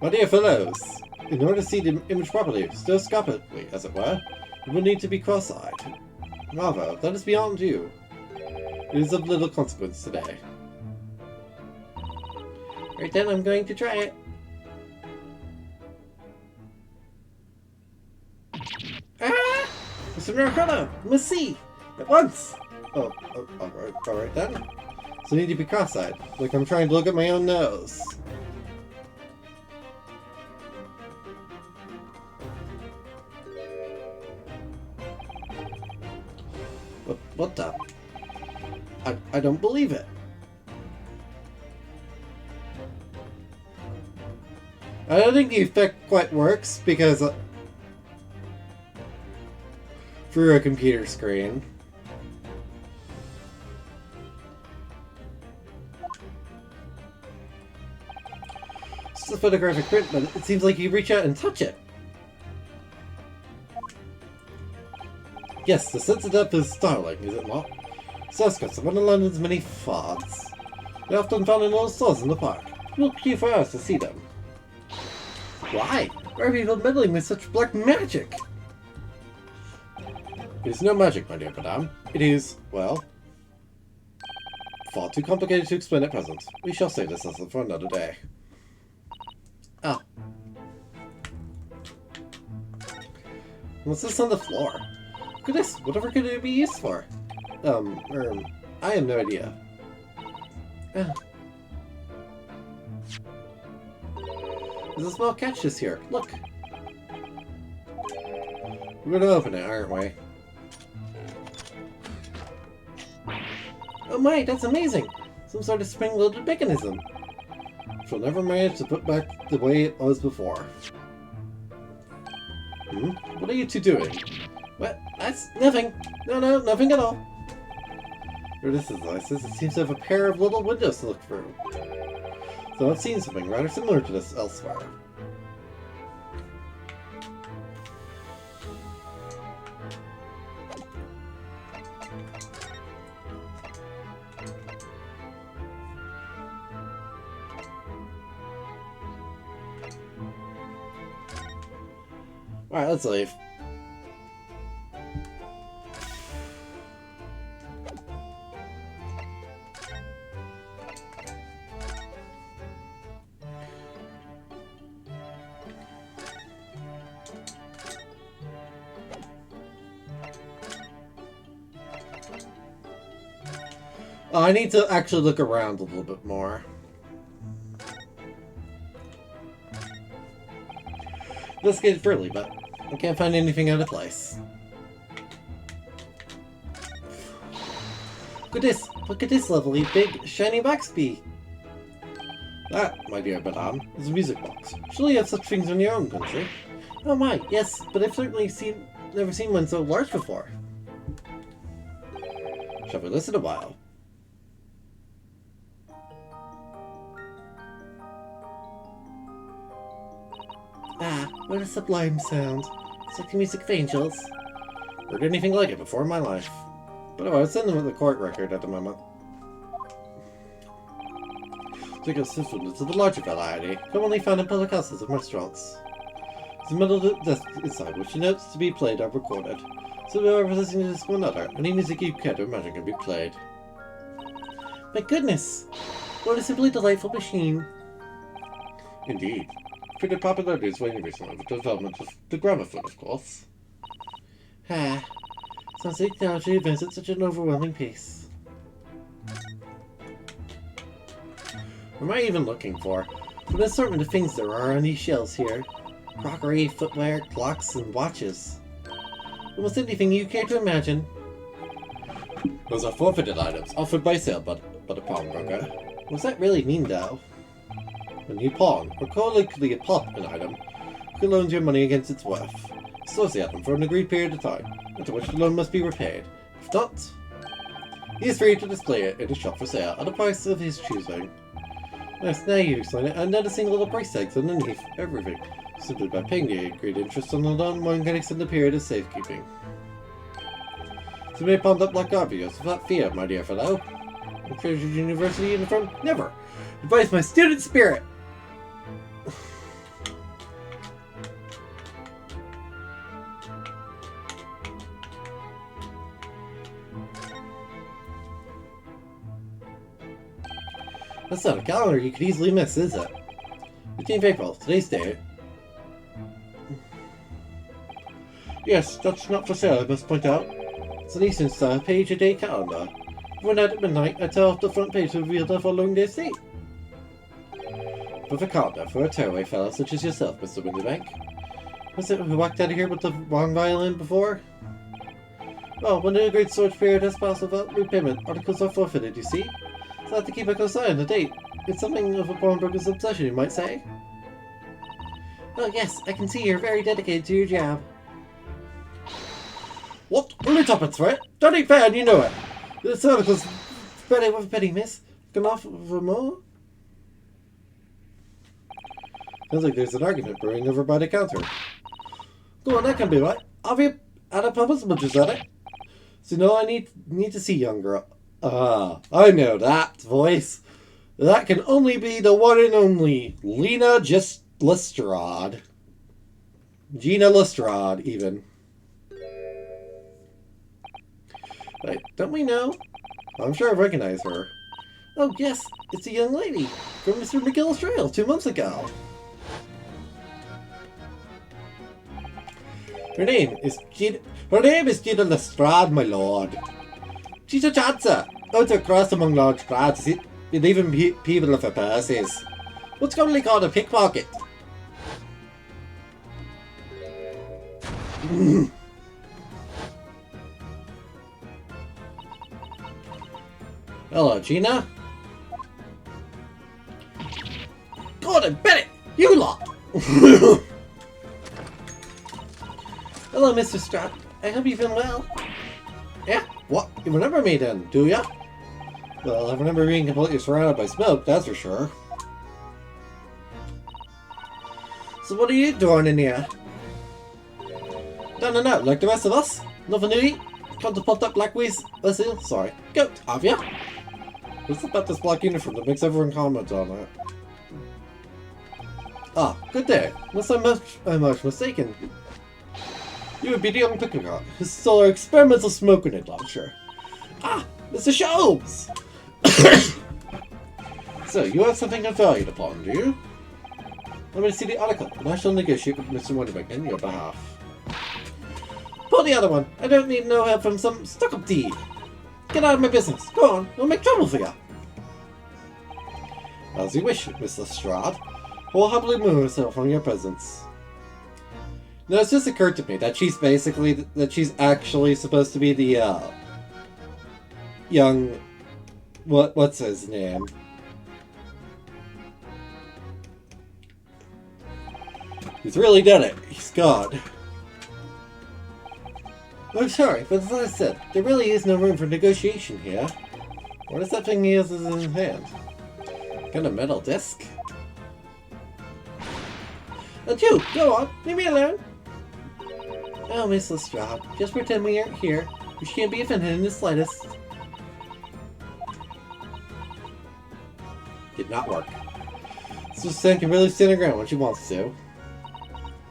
My dear fellows, in order to see the image properly, stereoscopically, as it were, you will need to be cross-eyed. However, that is beyond you. It is of little consequence today. Right then, I'm going to try it. Ah! Mr. Naruhodo, you must see! At once! alright then. So I need to be cross-eyed, like I'm trying to look at my own nose. What the? I don't believe it. I don't think the effect quite works because through a computer screen. It's a photographic print, but it seems like you reach out and touch it. Yes, the sense of depth is startling, is it not? Saskats are one of London's many fads. They're often found in little stores in the park. Look here for us to see them. Why? Why are people meddling with such black magic? It is no magic, my dear madame. It is, well, far too complicated to explain at present. We shall save this lesson for another day. Ah. What's this on the floor? Goodness, whatever could it be used for? I have no idea. There's a small catch this here. Look. We're gonna open it, aren't we? Oh my, that's amazing! Some sort of spring-loaded mechanism. She'll never manage to put back the way it was before. What are you two doing? What? That's nothing. No, nothing at all. Or this is nice. It seems to have a pair of little windows to look through. So I've seen something rather similar to this elsewhere. Alright, let's leave. I need to actually look around a little bit more. Let's get it early, but I can't find anything out of place. Look at this lovely big shiny box bee. That, my dear madame, is a music box. Surely you have such things in your own country. Oh my, yes, but I've certainly never seen one so large before. Shall we listen a while? Ah, what a sublime sound. It's like the music of angels. Heard anything like it before in my life. But I was sending with the court record at the moment. Take a system to the larger variety, commonly found in public houses and restaurants. There's a middle desk inside which the notes to be played are recorded. So whoever listening to this one another, any music you care to imagine can be played. My goodness! What a simply delightful machine. Indeed. Pretty popular news way recently with the development of the gramophone, of course. Ah, sounds like technology advances at such an overwhelming pace. What am I even looking for? What an assortment of things there are on these shelves here. Crockery, footwear, clocks, and watches. Almost anything you care to imagine. Those are forfeited items, offered by sale but a pawnbroker. What does that really mean, though? When you pawn, or colloquially pop an item, you loans your money against its worth. Stores the item for an agreed period of time, after which the loan must be repaid. If not, he is free to display it in a shop for sale at a price of his choosing. Yes, now you sign it, and noticing little price tags underneath everything. Simply by paying the agreed interest on the loan, one can extend the period of safekeeping. So you may pawn up like obvious without fear, my dear fellow. Treasure University in the front? Never! Advise my student spirit! That's not a calendar you could easily miss, is it? 15th April, today's date. Yes, that's not for sale, I must point out. It's an Eastern-style page-a-day calendar. When at midnight, I tear off the front page to reveal the following day's date. With a calendar for a tearaway fellow such as yourself, Mr. Windybank. Was it who walked out of here with the wrong violin before? Well, when a great storage period has passed without repayment, articles are forfeited, you see? So I have to keep a close eye on the date. It's something of a pawnbroker's obsession, you might say. Oh yes, I can see you're very dedicated to your job. What? Only tuppence for it? That ain't fair, and you know it. This article's better with a penny, miss. Can offer for more? Sounds like there's an argument brewing over by the counter. Go on, that can be right. Have you had a pub as much as that, eh? So no, I need to see younger. I know that voice. That can only be the one and only Lena Lestrade. Gina Lestrade, even. Wait, don't we know? I'm sure I recognize her. Oh yes, it's a young lady from Mr. McGill's trail 2 months ago. Her name is Gina Lestrade, my lord. She's a chancer. Out across among large crowds, and even people of her purses. What's commonly called a pickpocket. Hello, Gina. Gordon, Bennett, you lot! Hello, Mr. Strap. I hope you've been well. Yeah? What? You remember me then, do ya? Well, I remember being completely surrounded by smoke, that's for sure. So what are you doing in here? Down and out, like the rest of us? Nothing to eat? Come to put that black whistle? Sorry. Goat, have ya? What's about this black uniform that makes everyone comment on it? Ah, good day. Unless I'm much mistaken. You would be the young pickpocket who stole our experimental smoke grenade launcher. Ah, Mr. Sholmes! So, you have something of value upon, do you? Let me see the article, and I shall negotiate with Mr. Wonderbank on your behalf. Pull the other one. I don't need no help from some stuck-up D. Get out of my business. Go on, I'll make trouble for you. As you wish, Miss Lestrade. I will happily move myself from your presence. Now, it's just occurred to me that she's actually supposed to be the, young... What's his name? He's really done it. He's gone. I'm sorry, but as I said, there really is no room for negotiation here. What is that thing he has in his hand? Kind of metal disc? And you, go on, leave me alone. Oh, Miss Lestrade, just pretend we aren't here. We can't be offended in the slightest. Did not work. So Sam can really stand her ground when she wants to.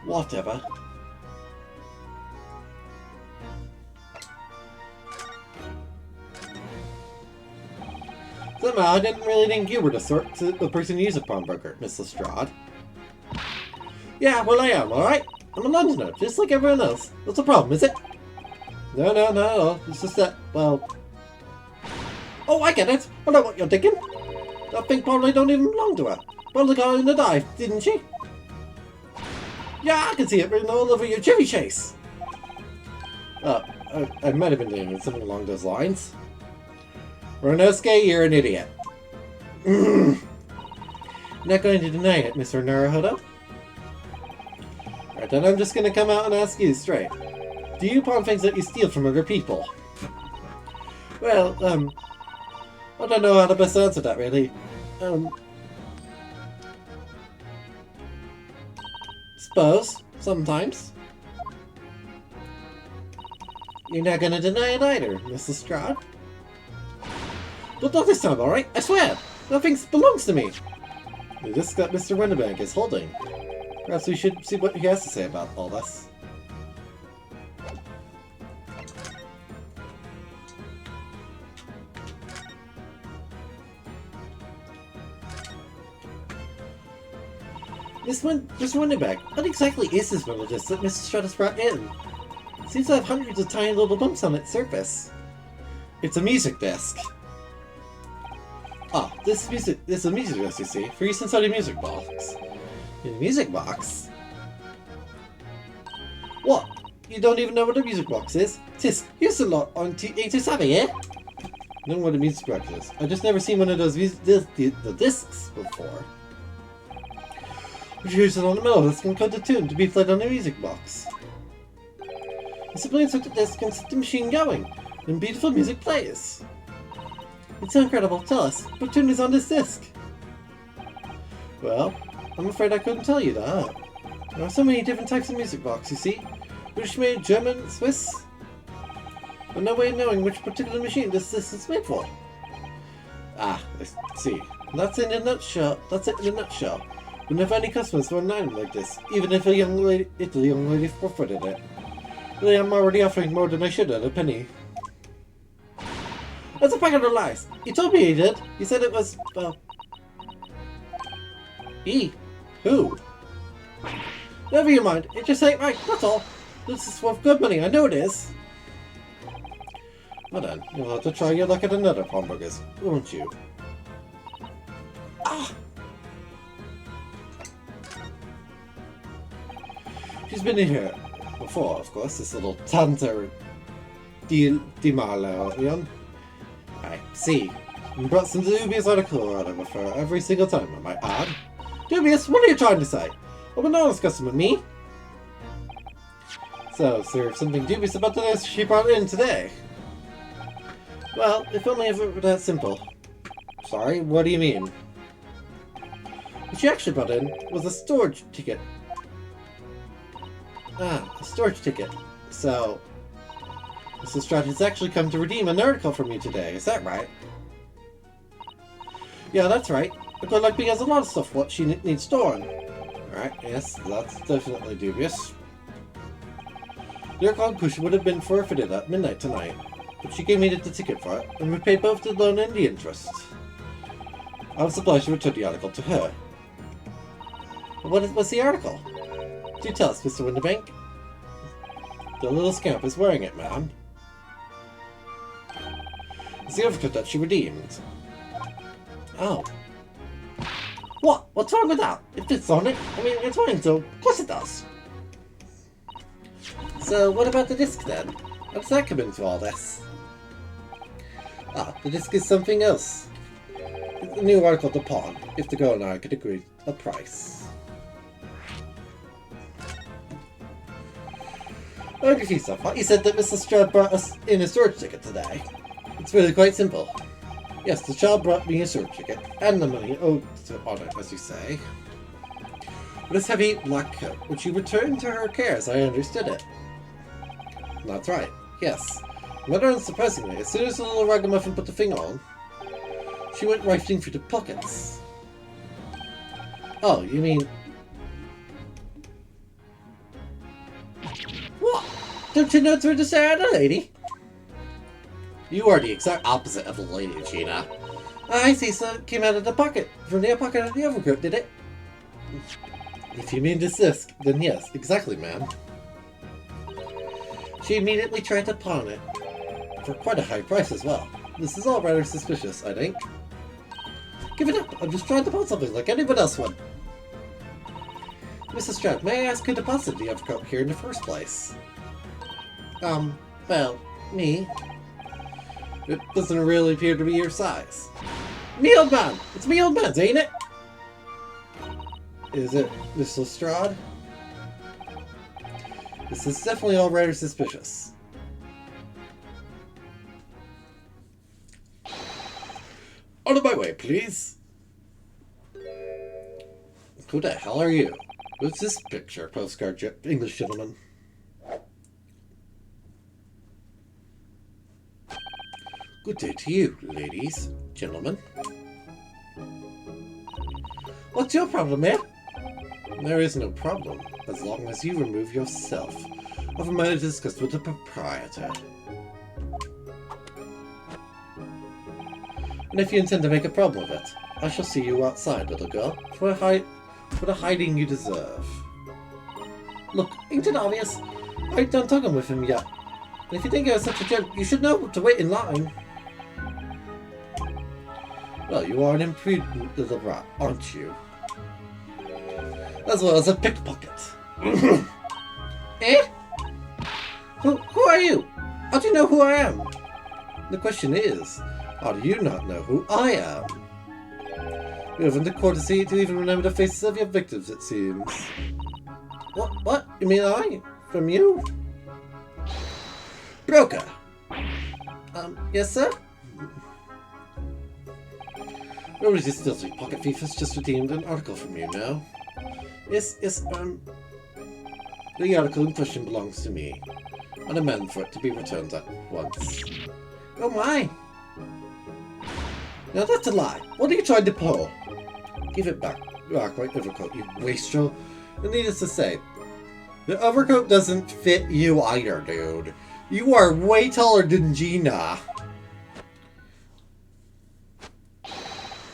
Whatever. Somehow, I didn't really think you were the person to use a pawnbroker, Miss Lestrade. Yeah, well I am, alright? I'm a Londoner, just like everyone else. What's the problem, is it? No, not at all. It's just that, well... Oh, I get it! I know what you're thinking! That thing probably don't even belong to her. Probably got in the dive, didn't she? Yeah, I can see it written all over your chivy chase! I might have been thinking something along those lines. Ronosuke, you're an idiot. Not going to deny it, Mr. Naruhodo? Alright, then I'm just gonna come out and ask you straight. Do you pawn things that you steal from other people? Well, I don't know how to best answer that, really. Suppose, sometimes. You're not gonna deny it either, Miss Lestrade. But not this time, alright? I swear! Nothing belongs to me! The disc that Mr. Windybank is holding. Perhaps we should see what he has to say about all this. Mr. Windybank, what exactly is this metal disc that Mr. Strut has brought in? Seems to have hundreds of tiny little bumps on its surface. It's a music disc. Ah, this is a music disc, you see, for use inside a music box. In a music box? What? You don't even know what a music box is? Tisk, here's a lot on TGAAC, eh? I don't know what a music box is. I've just never seen one of those the discs before. Which use it on the melody can cut the tune to be played on the music box. You simply insert the disc and set the machine going, and beautiful music plays. It's so incredible. Tell us, what tune is on this disc? Well, I'm afraid I couldn't tell you that. There are so many different types of music box, you see. British made, German, Swiss. But no way of knowing which particular machine this disc is made for. Ah, I see. That's it in a nutshell. Whenever any customers want an item like this, even if a young lady forfeited it, really I'm already offering more than I should at a penny. That's a packet of lies. You told me you did. You said it was, well... Who? Never you mind. It just ain't right, that's all. This is worth good money, I know it is. Well then, you'll have to try your luck at another pawnbrokers, won't you? Ah! She's been in here before, of course, this little Tante Di Marleon. I see. You brought some dubious article out of her every single time, I might add. Dubious? What are you trying to say? I'm an honest customer, me. So, is there something dubious about the list she brought in today? Well, if only if it were that simple. Sorry, what do you mean? What she actually brought in was a storage ticket. Ah, a storage ticket. So, Mrs. Stroud has actually come to redeem an article from you today, is that right? Yeah, that's right. But good luck because a lot of stuff what she needs storing. Alright, yes, that's definitely dubious. The article would have been forfeited at midnight tonight, but she gave me the ticket for it, and we paid both the loan and the interest. I was obliged to return the article to her. But what was the article? Do tell us, Mr. Winterbank. The little scamp is wearing it, ma'am. It's the overcoat that she redeemed. Oh. What? What's wrong with that? It fits on it. I mean, it's mine, so of course it does. So, what about the disc then? How does that come into all this? Ah, the disc is something else. It's a new article to pawn, if the girl and I could agree a price. I'm confused so far. You said that Mrs. Stroud brought us in a storage ticket today. It's really quite simple. Yes, the child brought me a storage ticket, and the money owed on it, as you say. With this heavy black coat, which you returned to her care, as I understood it. That's right, yes. Rather unsurprisingly, as soon as the little ragamuffin put the thing on, she went rifling through the pockets. Oh, you mean... What? Don't you know through the Sarah, lady? You are the exact opposite of a lady, Gina. I see, so it came out of the pocket, from the pocket of the overcoat, did it? If you mean this disc, then yes, exactly, ma'am. She immediately tried to pawn it, for quite a high price as well. This is all rather suspicious, I think. Give it up, I'm just trying to pawn something like anyone else would. Mrs. Stroud, may I ask who deposited the overcoat here in the first place? Well, me. It doesn't really appear to be your size. Me old man! It's me old man's, ain't it? Is it Miss Lestrade? This is definitely all rather suspicious. Out of my way, please! Who the hell are you? What's this picture, postcard English gentleman? Good day to you, ladies, gentlemen. What's your problem, man? There is no problem, as long as you remove yourself. Of a matter discussed with the proprietor. And if you intend to make a problem of it, I shall see you outside, little girl, for the hiding you deserve. Look, ain't it obvious? I ain't done talking with him yet. And if you think I was such a jerk, you should know to wait in line. Well, you are an imprudent little brat, aren't you? As well as a pickpocket. Eh? Who are you? How do you know who I am? The question is, how do you not know who I am? You haven't the courtesy to even remember the faces of your victims, it seems. What? You mean I? From you? Broker! Yes, sir? Nobody's just still pocket thief has just redeemed an article from you now. Yes, the article in question belongs to me. I demand for it to be returned at once. Oh my! Now that's a lie. What are you trying to pull? Give it back. Rock my overcoat, you wastrel. And needless to say, the overcoat doesn't fit you either, dude. You are way taller than Gina.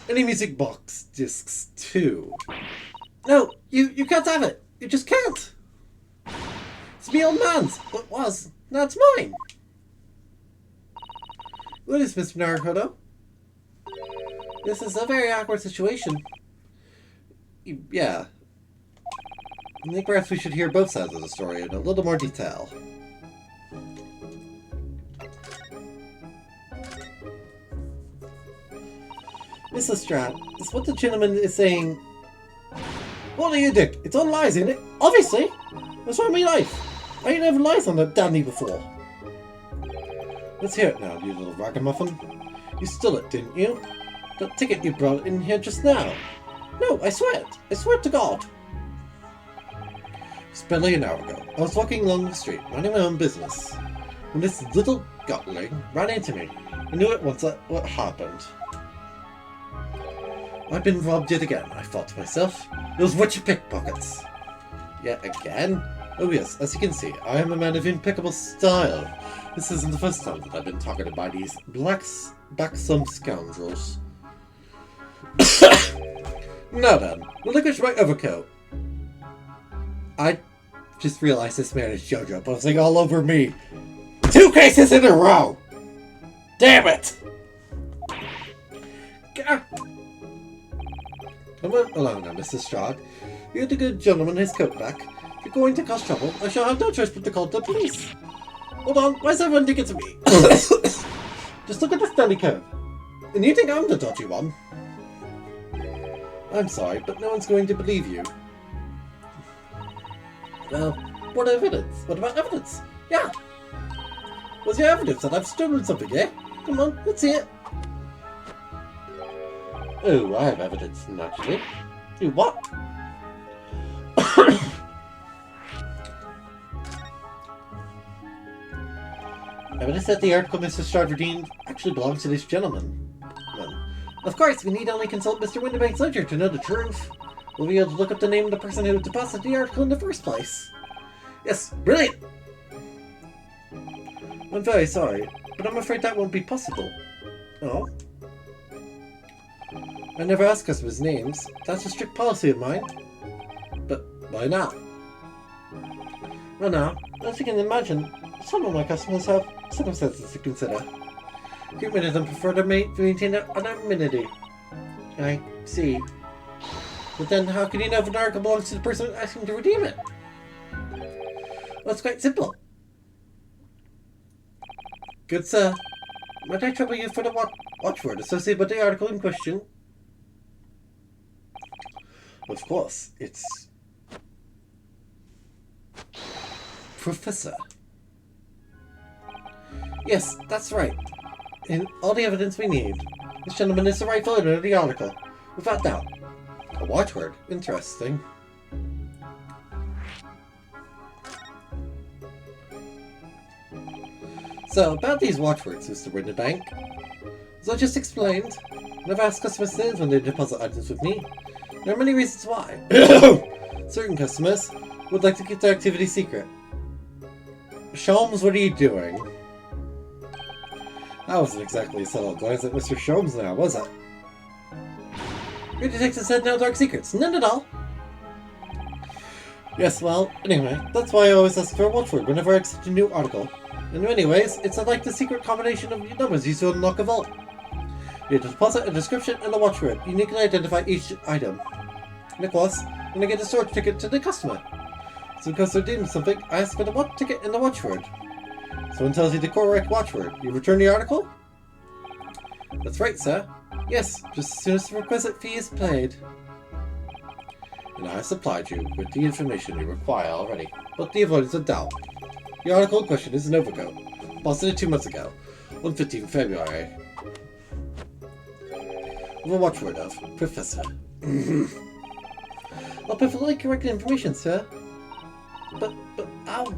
Any music box discs too. No, you can't have it. You just can't. It's me old man's. What was? Now it's mine. What is Mr. Naruhodo? This is a very awkward situation. Yeah. I think perhaps we should hear both sides of the story in a little more detail. Mrs. Strad, is what the gentleman is saying... What are you, Dick? It's all lies, isn't it? Obviously! What's wrong with my life? I ain't never lies on that dandy before. Let's hear it now, you little ragamuffin. You stole it, didn't you? The ticket you brought in here just now. No, I swear it. I swear to God. It's barely an hour ago. I was walking along the street, minding my own business, when this little gutling ran into me. I knew at once what happened. I've been robbed yet again, I thought to myself. Those witchy pickpockets. Yet again? Oh yes, as you can see, I am a man of impeccable style. This isn't the first time that I've been targeted by these backsome scoundrels. Now then, relinquish my overcoat. I just realized this man is JoJo posting all over me. 2 cases in a row! Damn it! Come along now, Mr. Strad. Give the good gentleman his coat back. If you're going to cause trouble, I shall have no choice but to call the police. Hold on, why is everyone digging to me? Just look at this deli curve. And you think I'm the dodgy one? I'm sorry, but no one's going to believe you. Well, what evidence? What about evidence? Yeah! What's your evidence that I've stolen something, eh? Come on, let's see it. Oh, I have evidence, naturally. You what? Evidence that the article Mr. Strad redeemed actually belongs to this gentleman. Of course, we need only consult Mr. Winterbank's ledger to know the truth. We'll be able to look up the name of the person who deposited the article in the first place. Yes, brilliant! I'm very sorry, but I'm afraid that won't be possible. Oh? I never ask customers' names. That's a strict policy of mine. But why not? Well now, as you can imagine, some of my customers have circumstances to consider. Get rid of them prefer to maintain anonymity. I see. But then how can you know if an article belongs to the person asking to redeem it? Well, it's quite simple. Good sir, might I trouble you for the watchword associated with the article in question? Of course, it's... Professor. Yes, that's right. And all the evidence we need. This gentleman is the rightful owner of the article. Without doubt. A watchword. Interesting. So, about these watchwords, Mr. Winterbank. As I just explained, I never ask customers' names when they deposit items with me. There are many reasons why. Certain customers would like to keep their activity secret. Sholmes, what are you doing? That wasn't exactly a subtle glance at Mr. Sholmes now, was it? Your detective said no dark secrets. None at all. Yes, well, anyway, that's why I always ask for a watchword whenever I accept a new article. In many ways, it's like the secret combination of numbers used to unlock a vault. You deposit a description and a watchword. You can identify each item. And of course, when I get a storage ticket to the customer. So because they're doing something, I ask for the ticket and the watchword. Someone tells you the correct watchword. You return the article? That's right, sir. Yes, just as soon as the requisite fee is paid. And I supplied you with the information you require already. But the avoidance of doubt. The article in question is an overcoat. Posted 2 months ago, on 15 February. With a watchword of Professor. I'll perfectly correct information, sir. But, ow.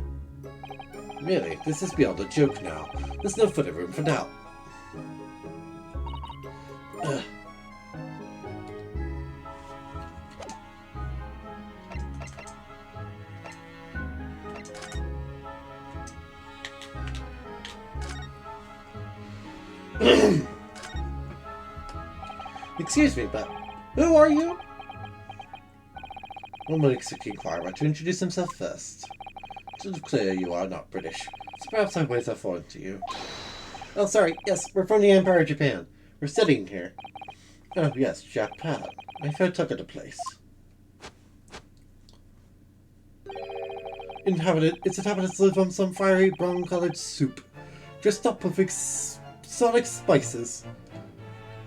Really, this is beyond a joke now. There's no further room for doubt. Excuse me, but who are you? One would inquire to introduce himself first. To be clear, you are not British, so perhaps my ways are foreign to you. Oh, sorry, yes, we're from the Empire of Japan. We're studying here. Oh, yes, Japan. My friend took it a place. Its inhabitants live on some fiery brown-colored soup, dressed up with exotic spices.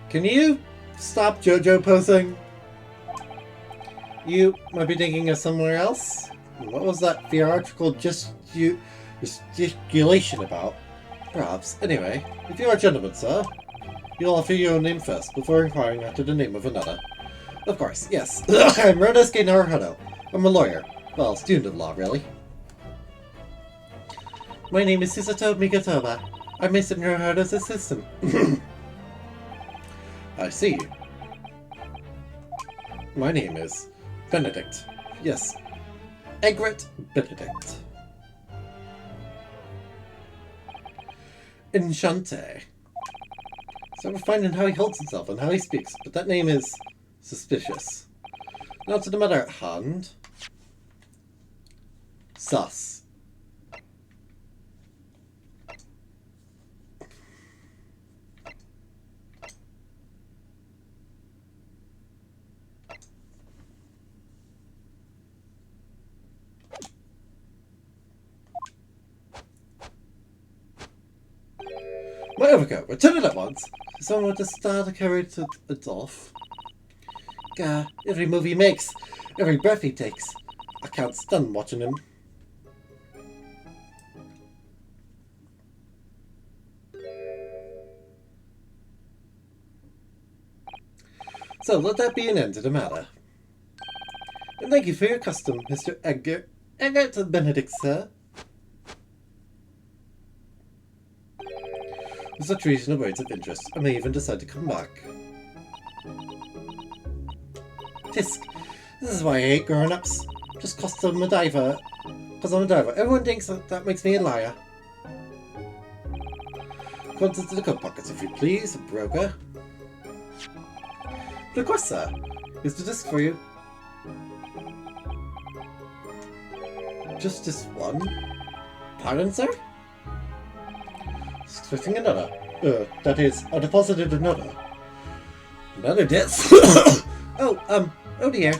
Can you stop JoJo posing? You might be thinking of somewhere else? What was that theatrical gesticulation about? Perhaps. Anyway, if you are a gentleman, sir, you'll offer your own name first, before inquiring after the name of another. Of course, yes. I'm Rodesuke Naruhodo. I'm a lawyer. Well, student of law, really. My name is Susato Migatoba. I'm Mr. Naruhodo's assistant. I see. My name is Benedict. Yes, Egret Benedict. Enchante. So we're finding how he holds himself and how he speaks, but that name is suspicious. Now to the matter at hand. Sus. My overcoat, return it at once. Someone with a star to carry it off. Gah, every move he makes, every breath he takes. I can't stand watching him. So let that be an end to the matter. And thank you for your custom, Mr. Egret Benedict, sir. With such reasonable rates of interest, I may even decide to come back. Tisk. This is why I hate grown-ups. Just cause I'm a diver. Everyone thinks that makes me a liar. Contents of the coat pockets, if you please, broker. But of course, sir. Here's the disc for you. Just this one? Pardon, sir? Expecting another. That is, I deposited another. Another disc? Oh dear.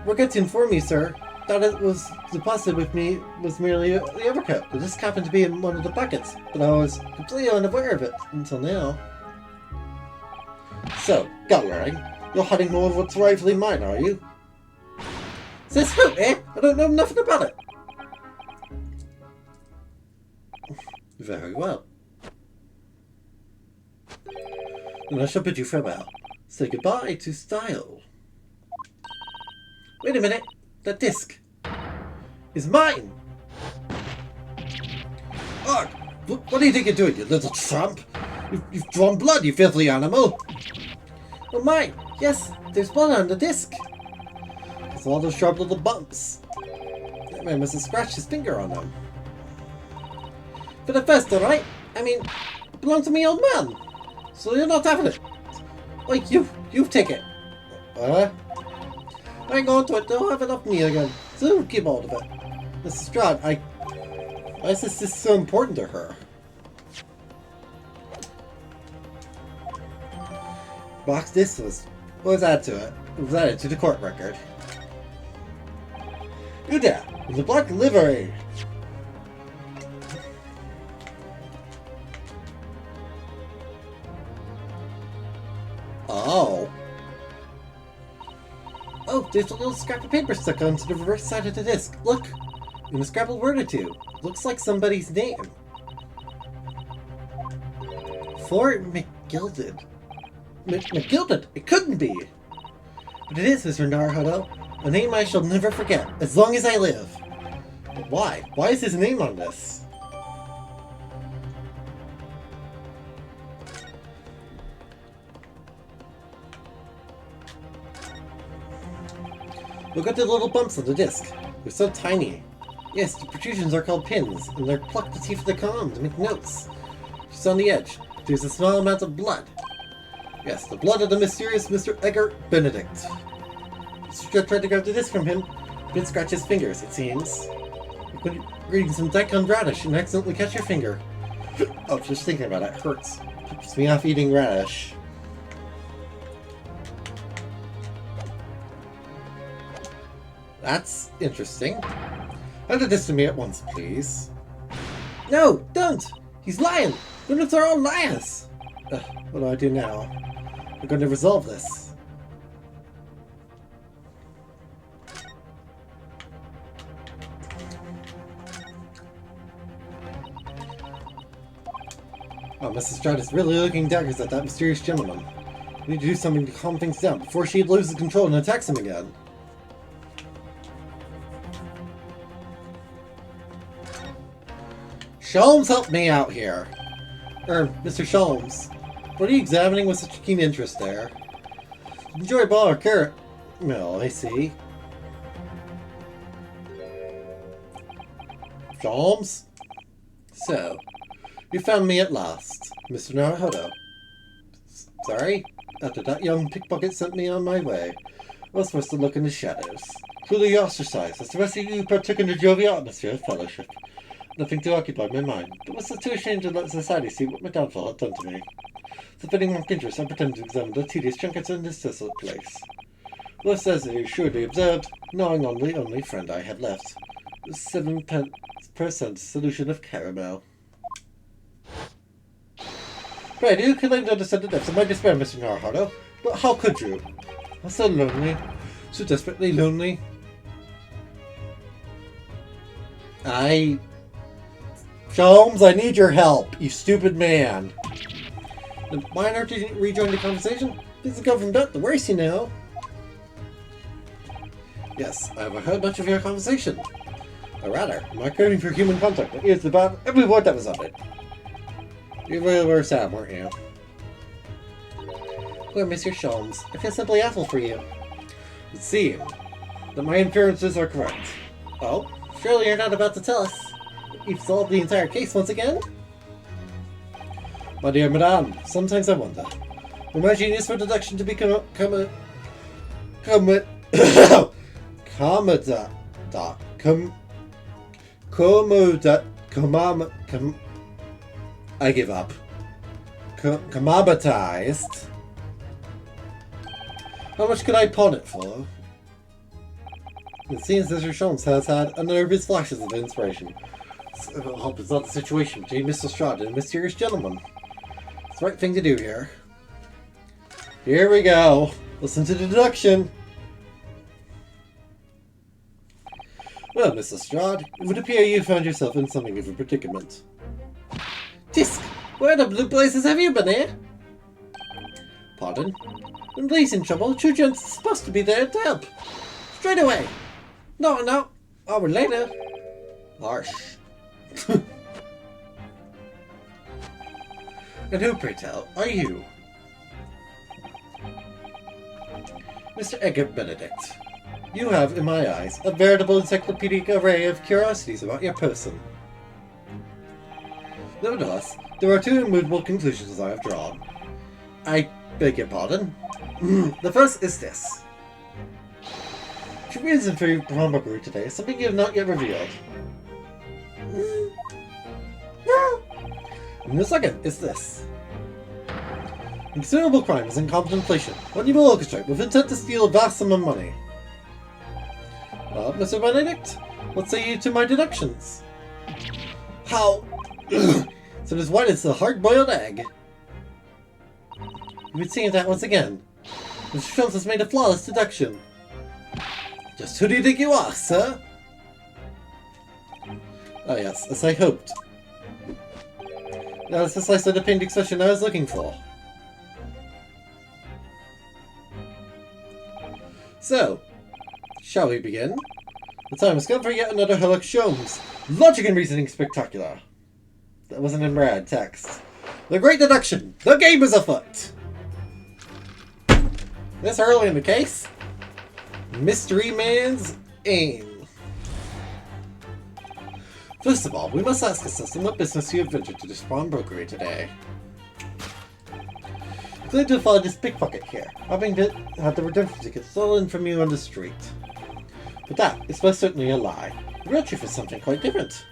Regret to inform you, sir, that it was deposited with me was merely the overcoat. The disc happened to be in one of the buckets, but I was completely unaware of it until now. So, Gallery, you're hiding more of what's rightfully mine, are you? Says who, eh? I don't know nothing about it. Very well. Then I shall bid you farewell. Say goodbye to style. Wait a minute. That disc is mine. Ugh! What do you think you're doing, you little tramp? You've drawn blood, you filthy animal. Oh my! Yes, there's blood on the disc. It's all those sharp little bumps. That man must have scratched his finger on them. For the first, alright? I mean, it belongs to me old man. So you're not having it. Like, you take it. I ain't going to it. They'll have it off me again. So keep hold of it. Mrs. Strahd, why is this so important to her? Box this was added to it. It was added to the court record. Uda, in the black livery. Oh. Oh, there's a little scrap of paper stuck onto the reverse side of the disc. Look, in a scrabbled word or two. Looks like somebody's name. Fort McGilded. McGilded? It couldn't be! But it is, Mr. Naruhodo. A name I shall never forget, as long as I live. But why? Why is his name on this? Look at the little bumps on the disc. They're so tiny. Yes, the protrusions are called pins, and they're plucked the teeth of the column to make notes. Just on the edge, there's a small amount of blood. Yes, the blood of the mysterious Mr. Edgar Benedict. Mr. tried to grab the disc from him, but scratch his fingers, it seems. You've been reading some daikon radish and accidentally catch your finger. Oh, just thinking about it hurts. Keeps me off eating radish. That's interesting. Hand this to me at once, please. No, don't! He's lying! What if they're all liars? What do I do now? I'm going to resolve this. Oh, Mrs. Strahd is really looking daggers at that mysterious gentleman. We need to do something to calm things down before she loses control and attacks him again. Sholmes, help me out here. Mr. Sholmes. What are you examining with such keen interest there? Enjoy ball or carrot mill, I see. Sholmes? So, you found me at last, Mr. Naruhodo. Sorry? After that young pickpocket sent me on my way, I was forced to look in the shadows. Truly ostracized, as the rest of you partook in the jovial atmosphere of fellowship. Nothing to occupy my mind, but was too ashamed to let society see what my downfall had done to me. So fitting mock interest, I pretended to examine the tedious trinkets in this desolate place. Thus, as you surely observed, gnawing on the only friend I had left, the 7% solution of caramel. Right, you claimed to understand the depths of my despair, Mr. Naruhodo, but how could you? I'm so lonely, so desperately lonely. Sholmes, I need your help, you stupid man. Then why on earth did you rejoin the conversation? Things have come from that, the worse you know. Yes, I have heard much of your conversation. Or rather, my craving for human contact is about every word that was of it. You really were sad, weren't you? Poor Mr. Sholmes, I feel simply awful for you. It seems that my inferences are correct. Oh, surely you're not about to tell us you've solved the entire case once again? My dear madame, sometimes I wonder. Were my genius for deduction to become I give up. Commoditized. How much could I pawn it for? It seems Mr. Sholmes has had nervous flashes of inspiration. I hope it's not the situation between Mr. Strahd and a mysterious gentleman. It's the right thing to do here. Here we go. Listen to the deduction. Well, Mr. Strahd, it would appear you found yourself in something of a predicament. Disc! Where the blue blazes have you been, eh? Pardon? When police in trouble, two gents are supposed to be there to help. Straight away! No, or later. Harsh. And who, pray tell, are you? Mr. Edgar Benedict. You have, in my eyes, a veritable encyclopedic array of curiosities about your person. Nevertheless, there are two immutable conclusions I have drawn. I beg your pardon. The first is this. Your reason for your robbery today is something you have not yet revealed. In a second, it's this. Considerable crime is incompetent inflation. One you will orchestrate with intent to steal a vast sum of money. Well, Mr. Benedict, what say you to my deductions? How? So as white as a hard-boiled egg. You've been seeing that once again. Mr. Schultz has made a flawless deduction. Just who do you think you are, sir? Oh yes, as I hoped. That was precisely the pained expression I was looking for. So, shall we begin? The time has come for yet another Herlock Sholmes. Logic and reasoning spectacular. That wasn't in red text. The great deduction! The game is afoot! This early in the case? Mystery Man's aim. First of all, we must ask ourselves on what business you have ventured to this pawnbrokery today. Clearly to follow this pickpocket here, having had the redemption ticket stolen from you on the street. But that is most certainly a lie. The real truth is something quite different.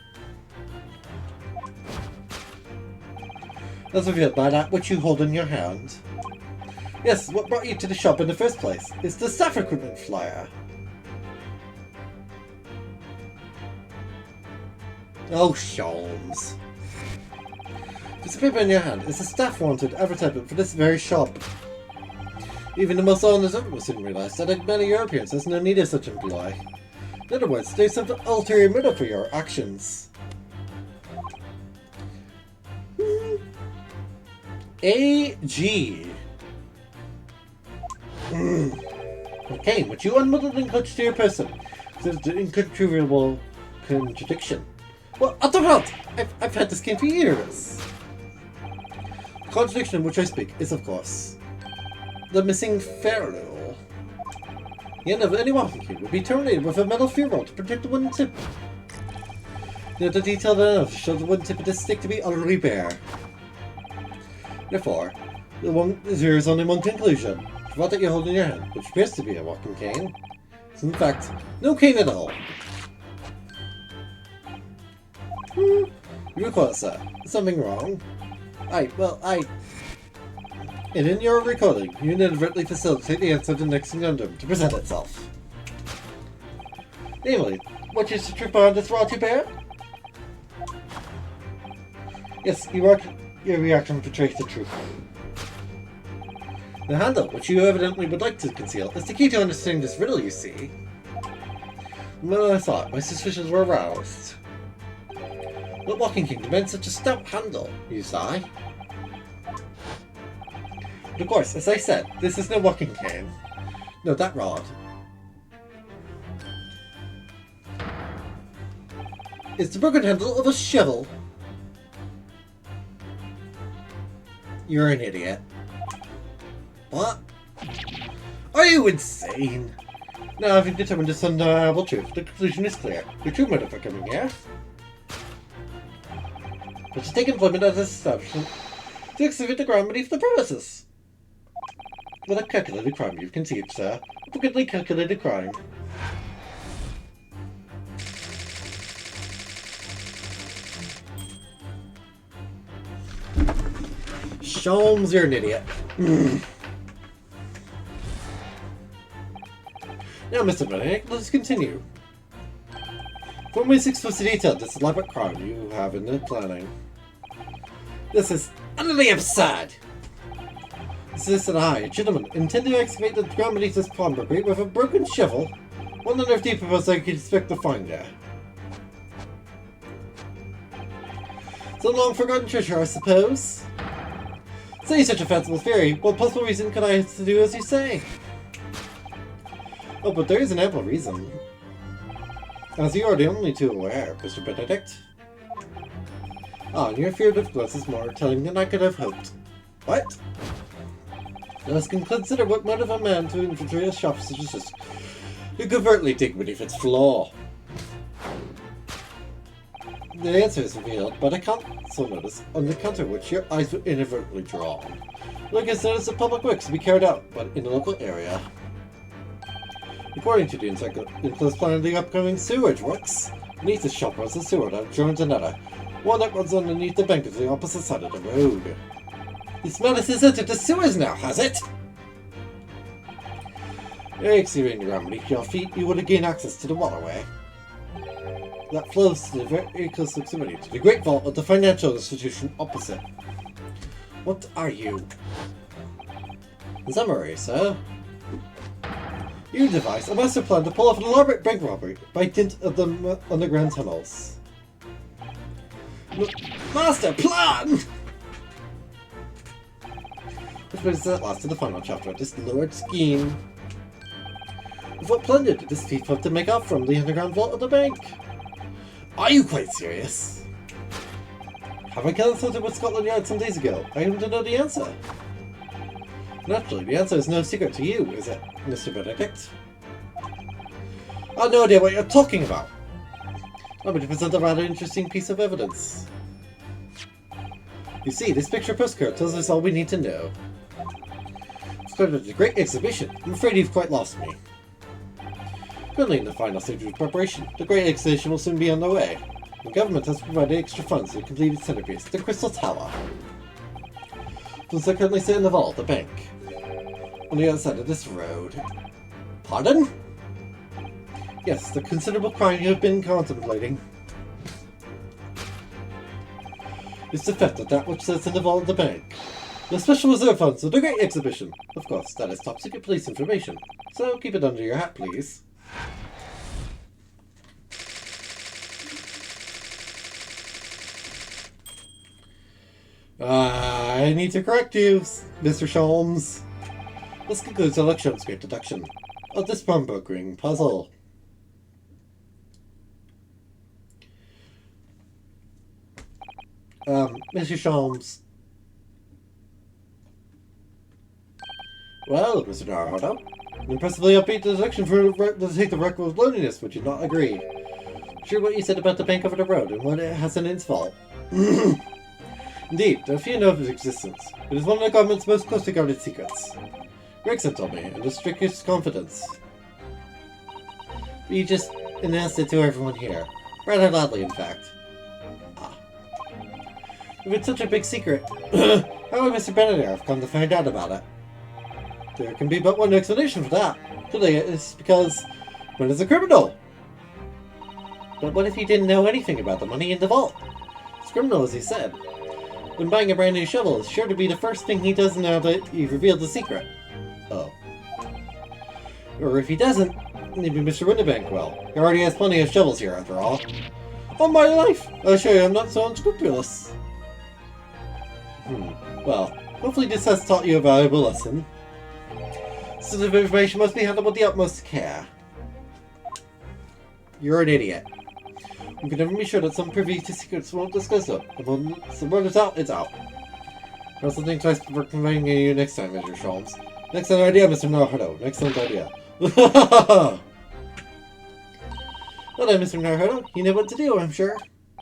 As revealed by that which you hold in your hand. Yes, what brought you to the shop in the first place is the staff recruitment flyer. Oh, Sholmes. This paper in your hand is a staff wanted advertisement for this very shop. Even the most honest of us didn't realize that many Europeans has no need of such employ. In other words, there's some ulterior motive for your actions. AG. Okay, but you unmuddled clutch to your person. There's an incontrovertible contradiction. Well, at the front! I've had this game for years. The contradiction of which I speak is, of course, the missing ferrule. The end of any walking cube would be terminated with a metal ferrule to protect the wooden tip. The detailed enough shows the wooden tip of this stick to be utterly bare. Therefore, there is only one conclusion. The rod that you hold in your hand, which appears to be a walking cane, is in fact no cane at all. You recall it, sir. Is something wrong? And in your recording, you inadvertently facilitate the answer to the next conundrum to present itself. Namely, what is the truth behind this rod you bear? Yes, your reaction betrays the truth. The handle, which you evidently would like to conceal, is the key to understanding this riddle, you see. When I saw it, my suspicions were aroused. What walking king demands such a stout handle, mused I. But of course, as I said, this is no walking cane. No, that rod is the broken handle of a shovel. You're an idiot. What? Are you insane? Now, having determined this undeniable truth, the conclusion is clear. Your true motive for coming here was to take employment at this establishment to exhibit the ground beneath the premises. What a calculated crime you've conceived, sir. A wickedly calculated crime. Sholmes, you're an idiot. Now, Mr. Benedict, let's continue. For me, explicit detail this elaborate crime you have in the planning. This is utterly absurd! This that I, a gentleman, intend to excavate the ground beneath this pawnbrokery with a broken shovel, 100 deep as I could expect to find there. Some long forgotten treasure, I suppose? Say such a fanciful theory, what possible reason could I have to do as you say? Oh, but there is an ample reason. As you are the only too aware, Mr. Benedict. Ah, your fear of difficulties is more telling than I could have hoped. What? Let us consider what motive a man to infiltrate a shop such as this. You covertly dig beneath its floor. The answer is revealed by the council notice on the counter which your eyes were inadvertently drawn. Look as notice of public works to be carried out, but in the local area. According to the Intelligence plan of the upcoming sewage works, beneath the shop was a sewer that joins another, one that runs underneath the bank to the opposite side of the road. This madness has entered the sewers now, has it? Excavating the ground beneath your feet, you would gain access to the waterway that flows to the very close proximity to the Great Vault of the financial institution opposite. What are you? In summary, sir, you devise a master plan to pull off an elaborate bank robbery by dint of the underground tunnels. Master plan! Which brings us at last to the final chapter of this lurid scheme. With what plan did this thief hope to make off from the underground vault of the bank? Are you quite serious? Have I consulted with Scotland Yard some days ago? I happen to know the answer. Naturally, the answer is no secret to you, is it, Mr. Benedict? I have no idea what you're talking about. I'm going to present a rather interesting piece of evidence. You see, this picture postcard tells us all we need to know. It's part of the Great Exhibition. I'm afraid you've quite lost me. Currently in the final stage of preparation, the Great Exhibition will soon be underway. The government has provided extra funds to complete its centerpiece, the Crystal Tower. Funds are currently sit in the vault, the bank, on the other side of this road. Pardon? Yes, the considerable crime you have been contemplating is the theft of that which sits in the vault of the bank. The special reserve funds of the Great Exhibition. Of course, that is top secret police information, so keep it under your hat, please. I need to correct you, Mr. Sholmes. This concludes the Sholmes' great deduction of this pawnbrokering puzzle. Mr. Sholmes. Well, Mr. Naruhodo, an impressively upbeat deduction for to take the record of loneliness, would you not agree? Sure what you said about the bank over the road and what it has in its vault. Indeed, there are few know of its existence. It is one of the government's most closely guarded secrets. Gregson told me, in the strictest confidence. He just announced it to everyone here. Rather loudly, in fact. Ah. If it's such a big secret, how would Mr. Benedict have come to find out about it? There can be but one explanation for that. Clearly, it's because Ben is a criminal. But what if he didn't know anything about the money in the vault? It's criminal, as he said. When buying a brand new shovel is sure to be the first thing he does now that you've revealed the secret. Oh. Or if he doesn't, maybe Mr. Winterbank will. He already has plenty of shovels here, after all. On my life! I assure you I'm not so unscrupulous. Well, hopefully this has taught you a valuable lesson. Sensitive information must be handled with the utmost care. You're an idiot. You can never be sure that some privy to secrets won't discuss them. And once the word is out, it's out. I also think twice before conveying you next time, Mr. Sholmes. Excellent idea, Mr. Naruhodo. Excellent idea. Well then, Mr. Naruhodo, you know what to do, I'm sure.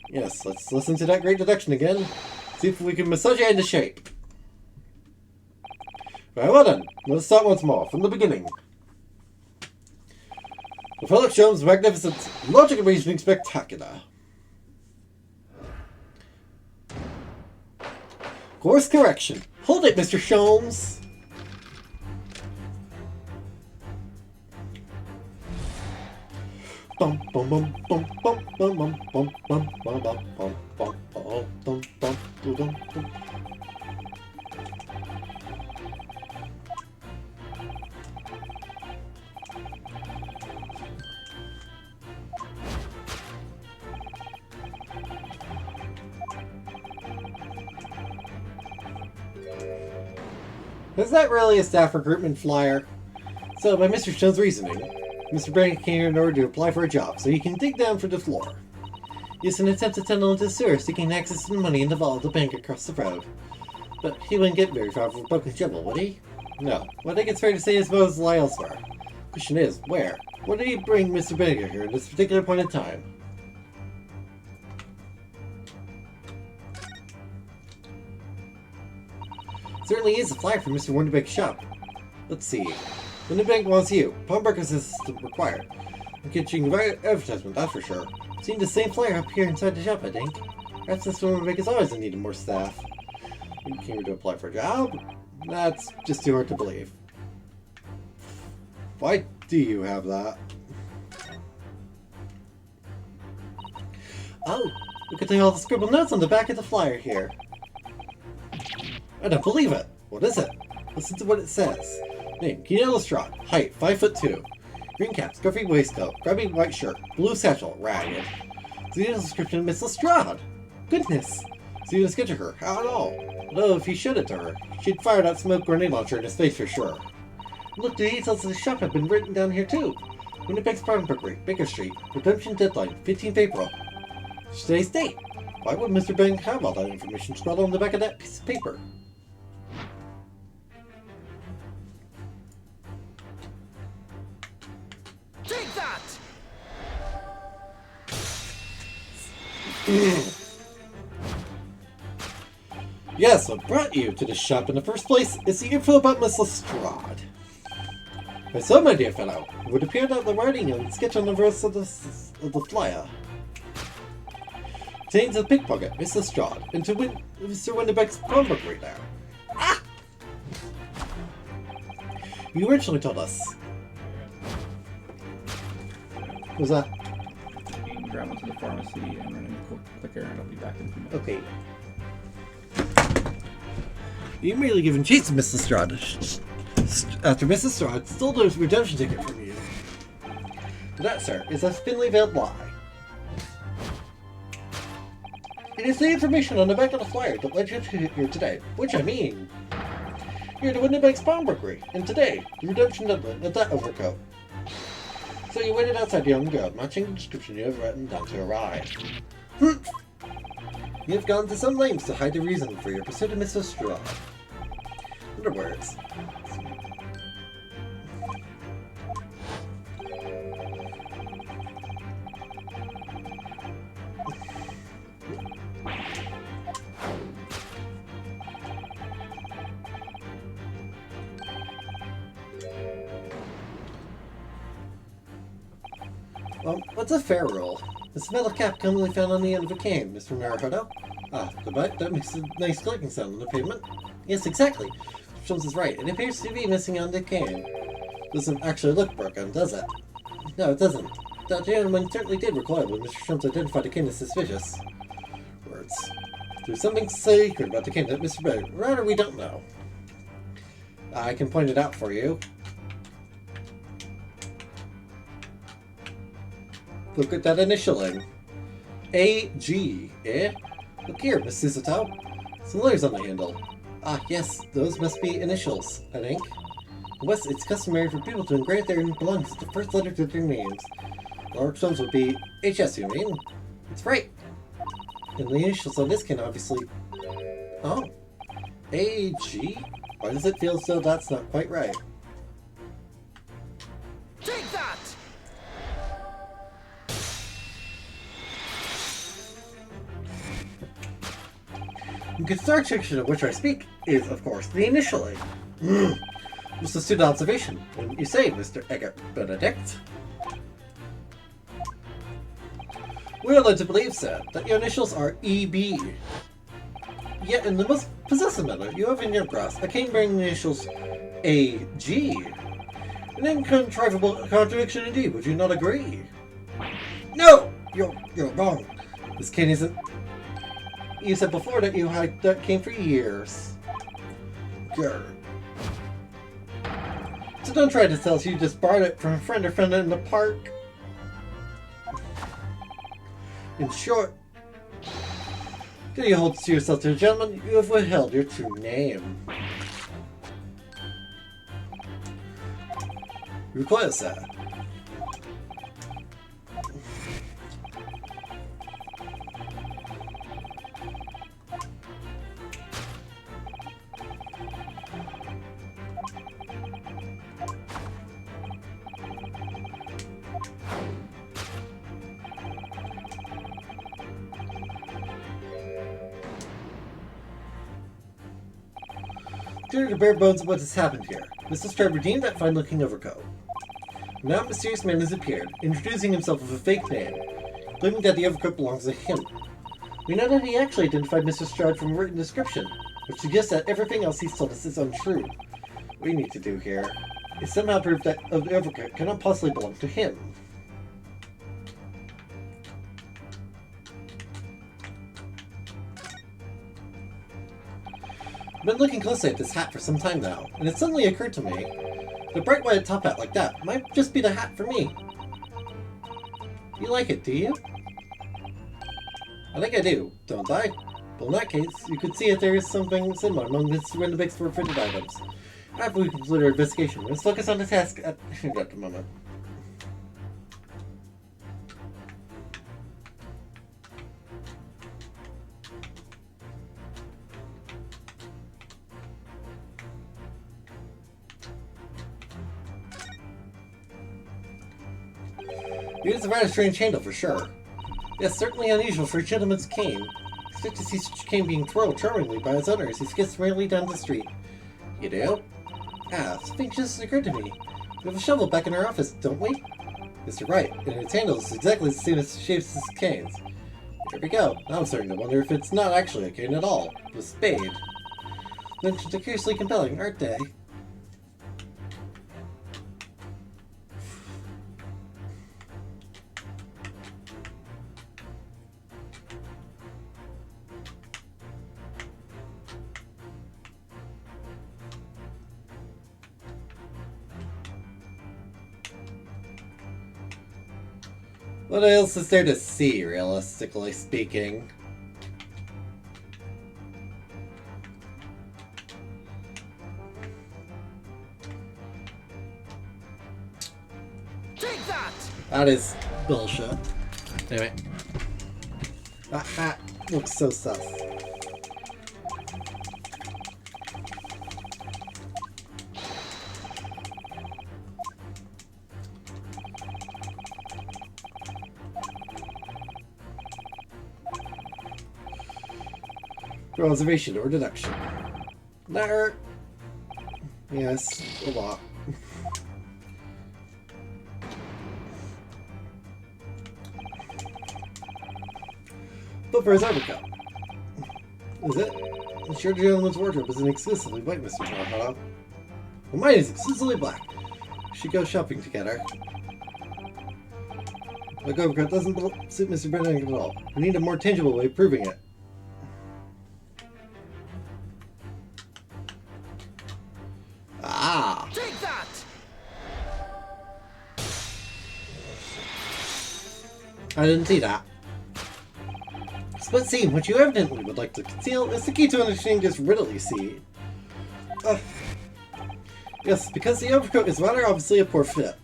Yes, let's listen to that great deduction again. See if we can massage it into shape. Very well then, let's start once more, from the beginning. The Felix Sholmes' magnificent logic and reasoning spectacular. Course correction. Hold it, Mr. Sholmes. Bum bum bum bum bum bum bum bum bum bum bum bum bum bum bum bum bum. Is that really a staff recruitment flyer? So, by Mr. Stone's reasoning, Mr. Brannigan came here in order to apply for a job, so he can dig down for the floor. Use an attempt to tunnel into the sewer, seeking access to the money in the vault of the bank across the road. But he wouldn't get very far with a broken shovel, would he? No. What I think it's fair to say is Moses lie elsewhere. Question is, where? What did he bring Mr. Brannigan here at this particular point in time? Certainly is a flyer from Mr. Winterbeck's shop. Let's see. When the bank wants you, pawnbrokers is required. I'm catching right advertisement, that's for sure. Seen the same flyer up here inside the shop, I think. Perhaps this one bank is always in need of more staff. You came here to apply for a job? That's just too hard to believe. Why do you have that? Oh, look at all the scribbled notes on the back of the flyer here. I don't believe it. What is it? Listen to what it says. Name, Keenan Lestrade. Height, 5'2". Green cap, scruffy waistcoat, grubby white shirt, blue satchel, ragged. See the description of Miss Lestrade. Goodness. So you didn't sketch her. How at all? Although if you showed it to her, she'd fire that smoke grenade launcher in his face for sure. Look, the details of the shop have been written down here too. Winnipeg's Pawnbrokery, Baker Street, redemption deadline, 15th April. Today's date. Why would Mr. Bank have all that information scrawled on the back of that piece of paper? Take that! Yes, what brought you to the shop in the first place is the info about Miss Lestrade. Why so, my dear fellow? It would appear that the writing and sketch on the reverse of the flyer contains a pickpocket, Miss Lestrade, into Mr. Winterbeck's pawnbrokery now. Ah! You originally told us. What was that? You can grab into the pharmacy and run in the clicker, and I'll be back in a few minutes. Okay. You immediately given chase to Miss Lestrade. After Miss Lestrade stole the redemption ticket from you. That, sir, is a thinly veiled lie. It is the information on the back of the flyer that led you here today. Which I mean, you're the Winterbank's pawnbrokery, and today, the redemption deadline of that overcoat. So you waited outside the young girl, matching the description you have written down to arrive. You have gone to some lengths to hide the reason for your pursuit of Miss Lestrade. In other words, well, what's a fair rule? This metal cap commonly found on the end of a cane, Mr. Naruhodo. Ah, goodbye. That makes a nice clicking sound on the pavement. Yes, exactly. Jones is right. It appears to be missing on the cane. Doesn't actually look broken, does it? No, it doesn't. That gentleman certainly did recoil when Mr. Jones identified the cane as suspicious. Words. There's something sacred about the cane that Mr. Bennett, rather we don't know. I can point it out for you. Look at that initialing. A.G., eh? Look here, Miss Susato. Some letters on the handle. Ah, yes, those must be initials, I think. In West, it's customary for people to engrave their belongings with the first letter to their names. Large sums would be H.S., you mean? That's right. And the initials on this can obviously... Oh. A.G.? Why does it feel as though that's not quite right? Take that! The construction of which I speak is, of course, the initialing. Just a astute observation, wouldn't you say, Mr. Eggert Benedict? We are led to believe, sir, that your initials are E.B. Yet in the most possessive manner, you have in your grasp a cane bearing the initials A.G. An incontrivable contradiction indeed, would you not agree? No! You're wrong. This cane isn't... You said before that you had that cane for years. Grr. So don't try to tell us you just borrowed it from a friend or friend in the park. In short, do you hold to yourself to a gentleman, you have withheld your true name. Recoil, sir. Here are the bare bones of what has happened here. Mr. Stride redeemed that fine-looking overcoat. Now a mysterious man has appeared, introducing himself with a fake name, claiming that the overcoat belongs to him. We know that he actually identified Mr. Stride from a written description, which suggests that everything else he's told us is untrue. What we need to do here is somehow prove that the overcoat cannot possibly belong to him. I've been looking closely at this hat for some time now, and it suddenly occurred to me that a bright white top hat like that might just be the hat for me. You like it, do you? I think I do, don't I? Well, in that case, you could see if there is something similar among this random big store fitted items. After we complete our investigation, let's focus on the task at the moment. It is a rather strange handle for sure. Yes, certainly unusual for a gentleman's cane. Expect to see such a cane being twirled charmingly by its owner as he skips merrily down the street. You do? Ah, something just occurred to me. We have a shovel back in our office, don't we? Yes, you're right, and its handle is exactly the same as shapes as canes. Here we go. Now I'm starting to wonder if it's not actually a cane at all. It's a spade. They're curiously compelling, aren't they? What else is there to see, realistically speaking? Take that! That is bullshit. Anyway. That hat looks so sus. Observation or deduction. There. Yes, a lot. But for his overcoat. Is it? I'm sure the gentleman's wardrobe isn't exclusively white, Mr. Tornado. Well, mine is exclusively black. We should go shopping together. The overcoat doesn't suit Mr. Benedict at all. We need a more tangible way of proving it. Ah! Take that! I didn't see that. Split seam, which you evidently would like to conceal, is the key to understanding this riddle you see. Yes, because the overcoat is rather obviously a poor fit.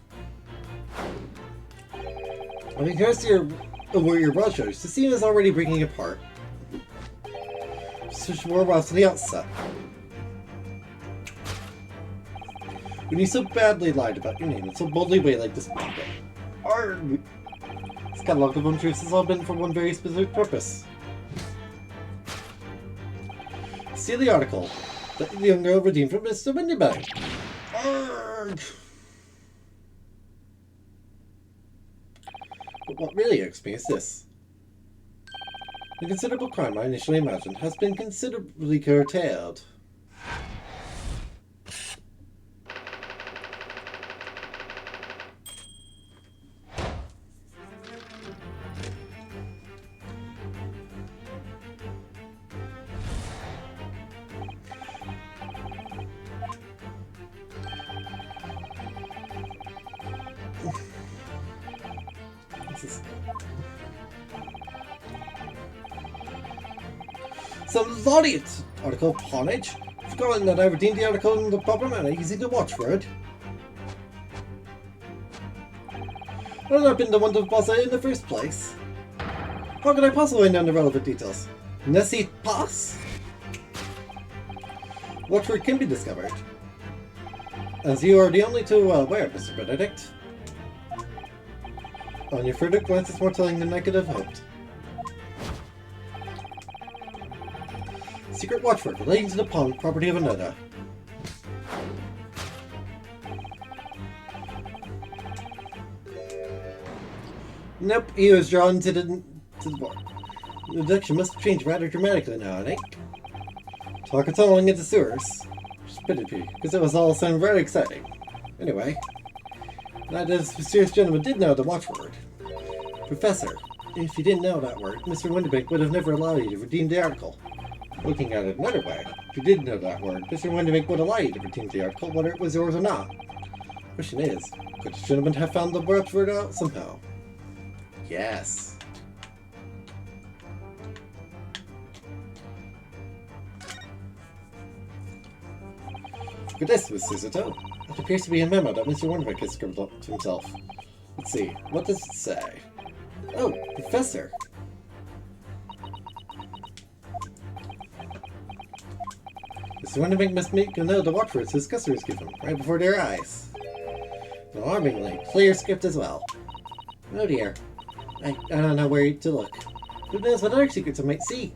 I mean, here's where your broad shows. The seam is already breaking apart. Switch more about to the outset. When you so badly lied about your name and so boldly waylaid this pocket. This catalog of untruths has all been for one very specific purpose. See the article that the young girl redeemed from Mr. Windybank. But what really irks me is this. The considerable crime I initially imagined has been considerably curtailed. Some laureate article pawnage. Forgotten that I redeemed the article in the proper manner, easy to watch for it. I've not been the one to deposit it in the first place. How could I possibly know the relevant details? Nessie pass? Watchword can be discovered. As you are the only too well aware, Mr. Benedict. On your further glance, it's more telling than I could have hoped. Secret watchword relating to the pawn property of another. Nope, he was drawn to the board. The deduction must have changed rather dramatically now, I think. Talk of tunneling into sewers. Stupidity, because it was all sound very exciting. Anyway, now this mysterious gentleman did know the watchword. Professor, if you didn't know that word, Mr. Windybank would have never allowed you to redeem the article. Looking at it another way, if you did know that word, Mr. Windybank would allow you to redeem the article, whether it was yours or not. Question is, could this gentleman have found the watchword out somehow? Yes. Look at this, Miss Scissortoe. It appears to be a memo that Mr. Windybank has scribbled up to himself. Let's see, what does it say? Oh, Professor! Mr. Windybank must make him know the watchwords his customers give him, right before their eyes. An alarmingly clear script as well. Oh dear. I don't know where to look. Who knows what other secrets I might see?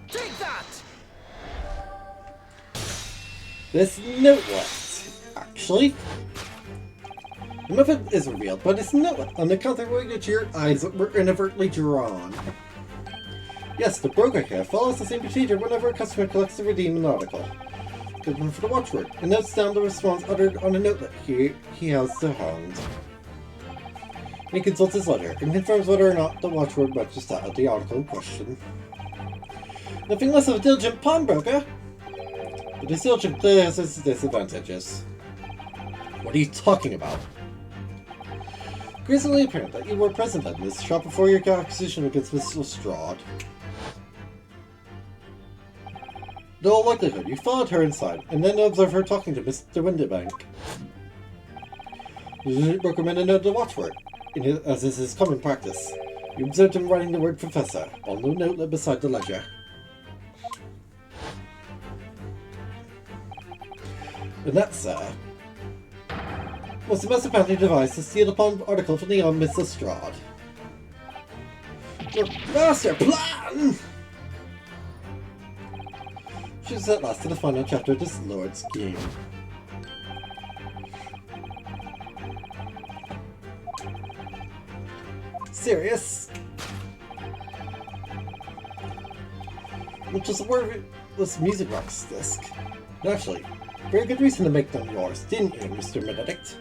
Take that! This notelet, actually. Nothing is revealed, but it's notelet on the counterweight that your eyes were inadvertently drawn. Yes, the broker here follows the same procedure whenever a customer collects to redeem an article. Good one for the watchword, and notes down the response uttered on a notelet he has to hand. He consults his ledger and confirms whether or not the watchword matches that of the article in question. Nothing less of a diligent pawnbroker, but this diligent clearly has its disadvantages. What are you talking about? Recently apparent that you were present at this shop before your accusation against Mrs. Lestrade. In all likelihood, you followed her inside, and then observed her talking to Mr. Windybank. You recommended note the watchword, as is his common practice. You observed him writing the word Professor on the notelet beside the ledger. And that, sir, was the most apparently devised to steal upon article from the young Miss Lestrade. Your master plan! She's at last to the final chapter of this Lord's scheme. Serious? Which is a wordless music box disc. Actually, very good reason to make them yours, didn't you, Mr. Benedict?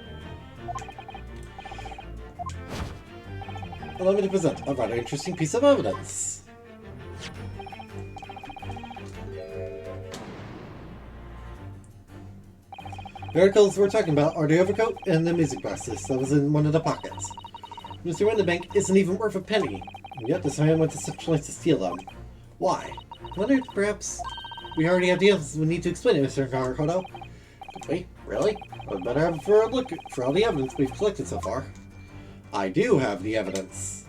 Allow me to present a rather interesting piece of evidence. The articles we're talking about are the overcoat and the music box disc that was in one of the pockets. Mr. Windybank isn't even worth a penny, and yet this man went to such lengths to steal them. Why? Wonder perhaps we already have the evidence we need to explain it, Mr. Karakoto. Wait, really? I'd better have a look for all the evidence we've collected so far. I do have the evidence.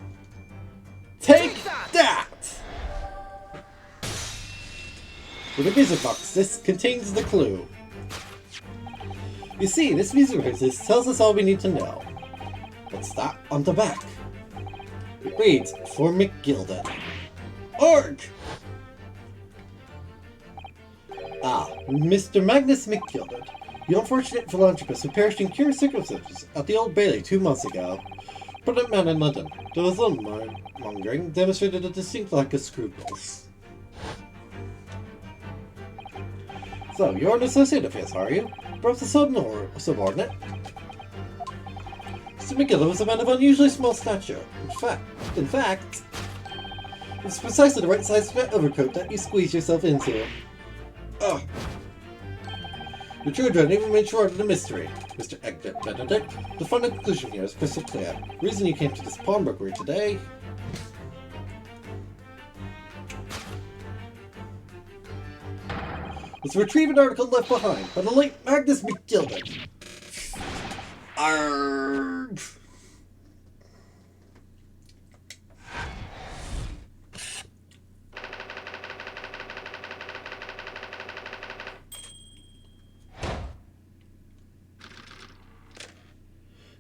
Take that! For the music box, this contains the clue. You see, this music box tells us all we need to know. What's that on the back? It reads, for McGilded. Arg! Ah, Mr. Magnus McGilded, the unfortunate philanthropist who perished in curious circumstances at the Old Bailey 2 months ago. Prominent man in London, though his mongering demonstrated a distinct lack of scruples. So, you're an associate of his, are you? Perhaps a subordinate? Mr. McGillard was a man of unusually small stature. In fact, it's precisely the right size fit overcoat that you squeeze yourself into. Ugh. The children remain shrouded in mystery, Mr. Egbert Benedict. The final conclusion here is crystal clear. The reason you came to this pawnbrokery today was to retrieve an article left behind by the late Magnus McGilded. Arrgh!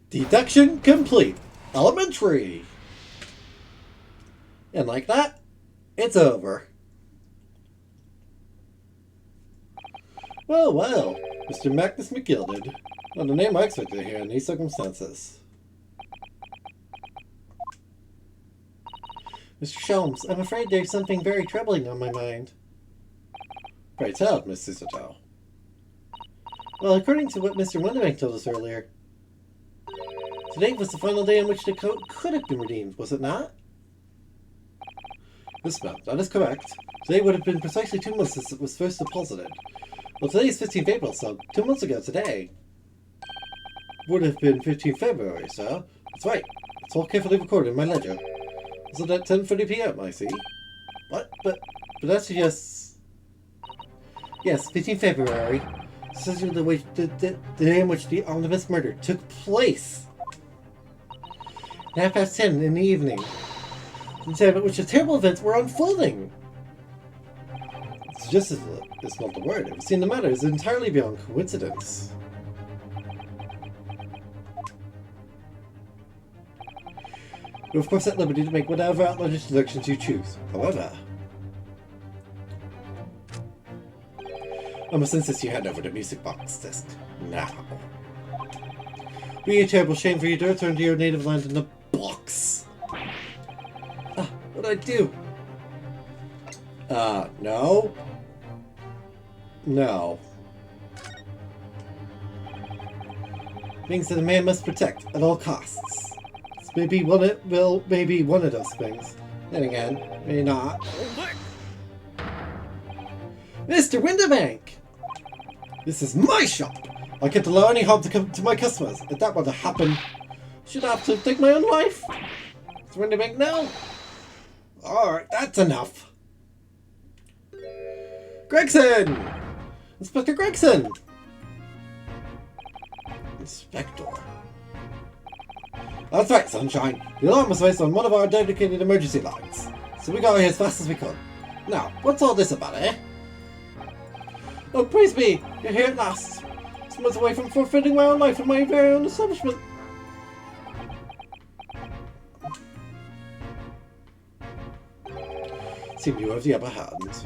Deduction complete. Elementary. And like that, it's over. Well, Mr. Magnus McGilded. Well, the name I expected to hear in these circumstances. Mr. Sholmes, I'm afraid there's something very troubling on my mind. Pray tell, Miss Sisseltoe. Well, according to what Mr. Wonderbank told us earlier, today was the final day on which the code could have been redeemed, was it not? Miss Mount, that is correct. Today would have been precisely 2 months since it was first deposited. Well, today is 15th April, so 2 months ago today would have been 15th February, sir. That's right. It's all carefully recorded in my ledger. Was it at 10:30 p.m., I see? What? But that suggests... Yes, 15th February. This is the day in which the omnibus murder took place. At 10:30 in the evening. The time at which the terrible events were unfolding. It's just as it's not the word. I've seen the matter is entirely beyond coincidence. You're of course at liberty to make whatever outlandish deductions you choose. However, I must insist you hand over the music box disc now. Be a terrible shame for you to return to your native land in the box. What'd I do? No. No. Things that a man must protect at all costs. It's maybe one of those things. Then again, maybe not. Mr. Winterbank! This is my shop! I can't allow any harm to come to my customers. If that were to happen, should I have to take my own life? Mr. Winterbank, no! Alright, that's enough. Gregson! Inspector Gregson! Inspector? That's right, Sunshine. The alarm was raised on one of our dedicated emergency lines. So we got here as fast as we could. Now, what's all this about, eh? Oh, praise be! You're here at last. 6 months away from forfeiting my own life in my very own establishment. Seem you have the upper hand.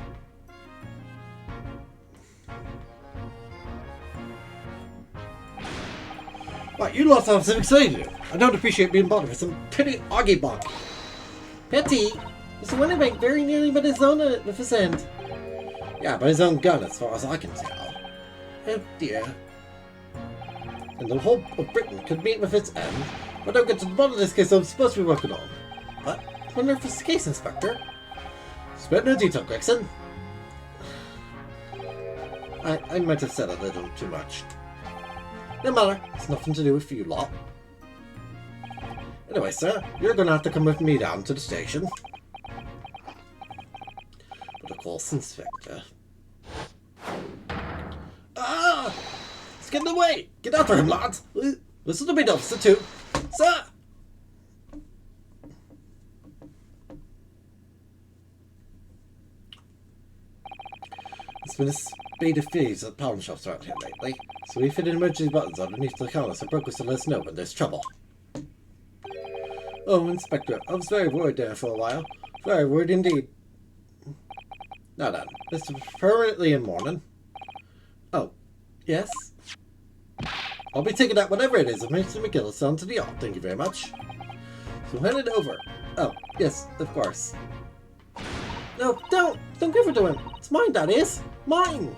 Right, you lots have some exciting to do. I don't appreciate being bothered with some petty oggy-boggy. Petty? Mr. Winterbank very nearly met his own with his end. Yeah, by his own gun as far as I can tell. Oh dear. And the whole of Britain could meet with its end. But I'll get to the bottom of this case I'm supposed to be working on. What? I wonder if it's the case, Inspector. Spare no detail, Gregson. I might have said a little too much. No matter, it's nothing to do with you lot. Anyway, sir, you're gonna have to come with me down to the station. But of course, Inspector. Ah! It's getting away! Get after him, lads! This is the big officer too. Sir! It's been a spate of thieves at pawn shops around here lately, so we fitted emergency buttons underneath the counter so brokers to let us know when there's trouble. Oh, Inspector, I was very worried there for a while. Very worried indeed. Now then, Mr. Permanently in mourning. Oh, yes? I'll be taking out whatever it is of Mr. McGillis down to the yacht, thank you very much. So hand it over. Oh, yes, of course. No, don't give it to him. It's mine, that is. Mine!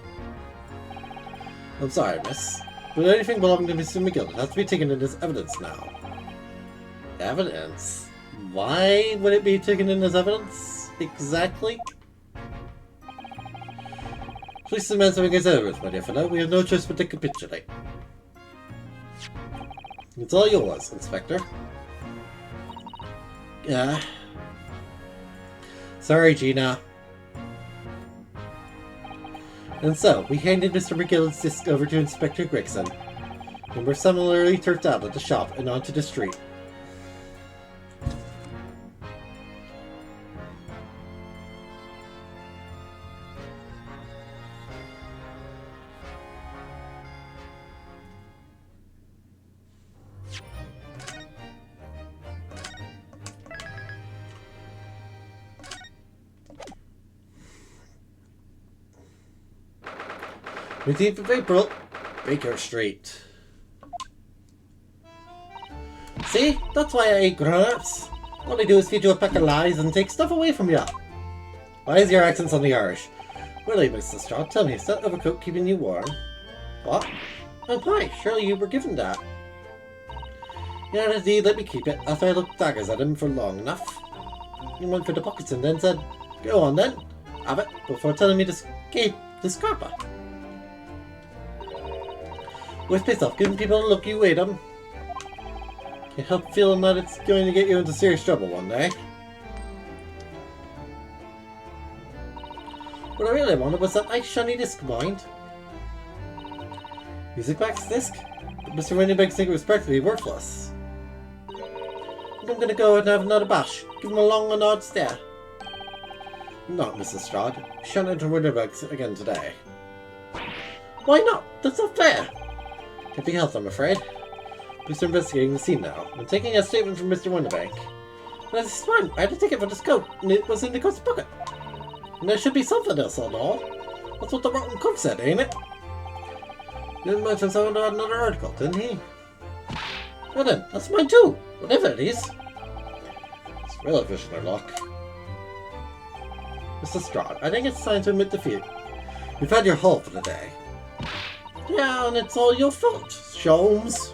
I'm sorry, miss, but anything belonging to Mr. McGill has to be taken in as evidence now. Evidence? Why would it be taken in as evidence? Exactly? Please demand something as evidence, my dear fellow. We have no choice but to capitulate. It's all yours, Inspector. Yeah. Sorry, Gina. And so, we handed Mr. McGill's disc over to Inspector Gregson, and were similarly turfed out of the shop and onto the street. '15th of April, Baker Street. See? That's why I hate grown-ups. All they do is feed you a pack of lies and take stuff away from you. Why is your accent suddenly Irish? Really, Mr. Straw, tell me, is that overcoat keeping you warm? What? Oh, why? Surely you were given that. Yeah, indeed, let me keep it, after I looked daggers at him for long enough. He went for the pockets and then said, go on then, have it, before telling me to escape the scrapper. Always pissed off giving people a look you ate them. Can't help feeling that it's going to get you into serious trouble one day. What I really wanted was that nice shiny disc of mine. Music box disc? But Mr. Winnibeg's think it was practically worthless. I'm gonna go and have another bash. Give him a long and odd stare. Not, Mrs. Strahd. Shan't enter Winnibeg's again today. Why not? That's not fair. Can't be helped, I'm afraid. Police are investigating the scene now. I'm taking a statement from Mr. Winnibeg. But this is fine. I had a ticket for this coat, and it was in the coat's pocket. And there should be something else on all. That's what the rotten cook said, ain't it? He didn't mention someone about another article, didn't he? Well then, that's mine too. Whatever it is. It's really fishing their luck. Mr. Strahd, I think it's time to admit defeat. You've had your haul for the day. Yeah, and it's all your fault, Sholmes.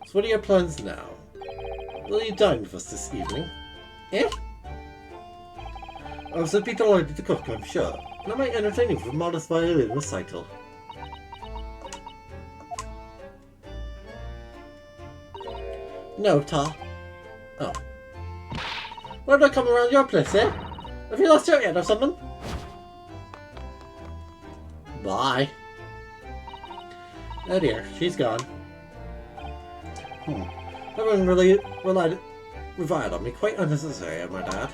So what are your plans now? Will you dine with us this evening? Eh? I was a bit delighted to cook, I'm sure. And I might entertain you with a modest violin recital. No, Ta. Oh. Why did I come around your place, eh? Have you lost your head or something? Bye. Oh dear, she's gone. Everyone really reviled on me, quite unnecessary, am I, Dad?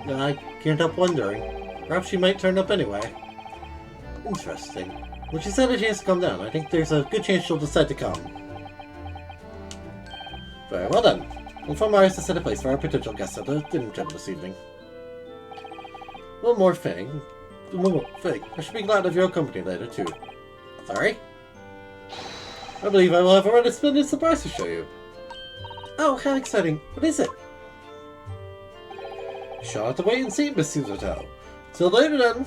I can't help wondering. Perhaps she might turn up anyway. Interesting. When she said a chance to come down, I think there's a good chance she'll decide to come. Very well then. Inform Iris to set a place for our potential guests at the dinner table this evening. One more thing. I should be glad of your company later too. Sorry? I believe I will have a rather splendid surprise to show you. Oh, how exciting. What is it? You shall have to wait and see, Miss Hotel. Till later then.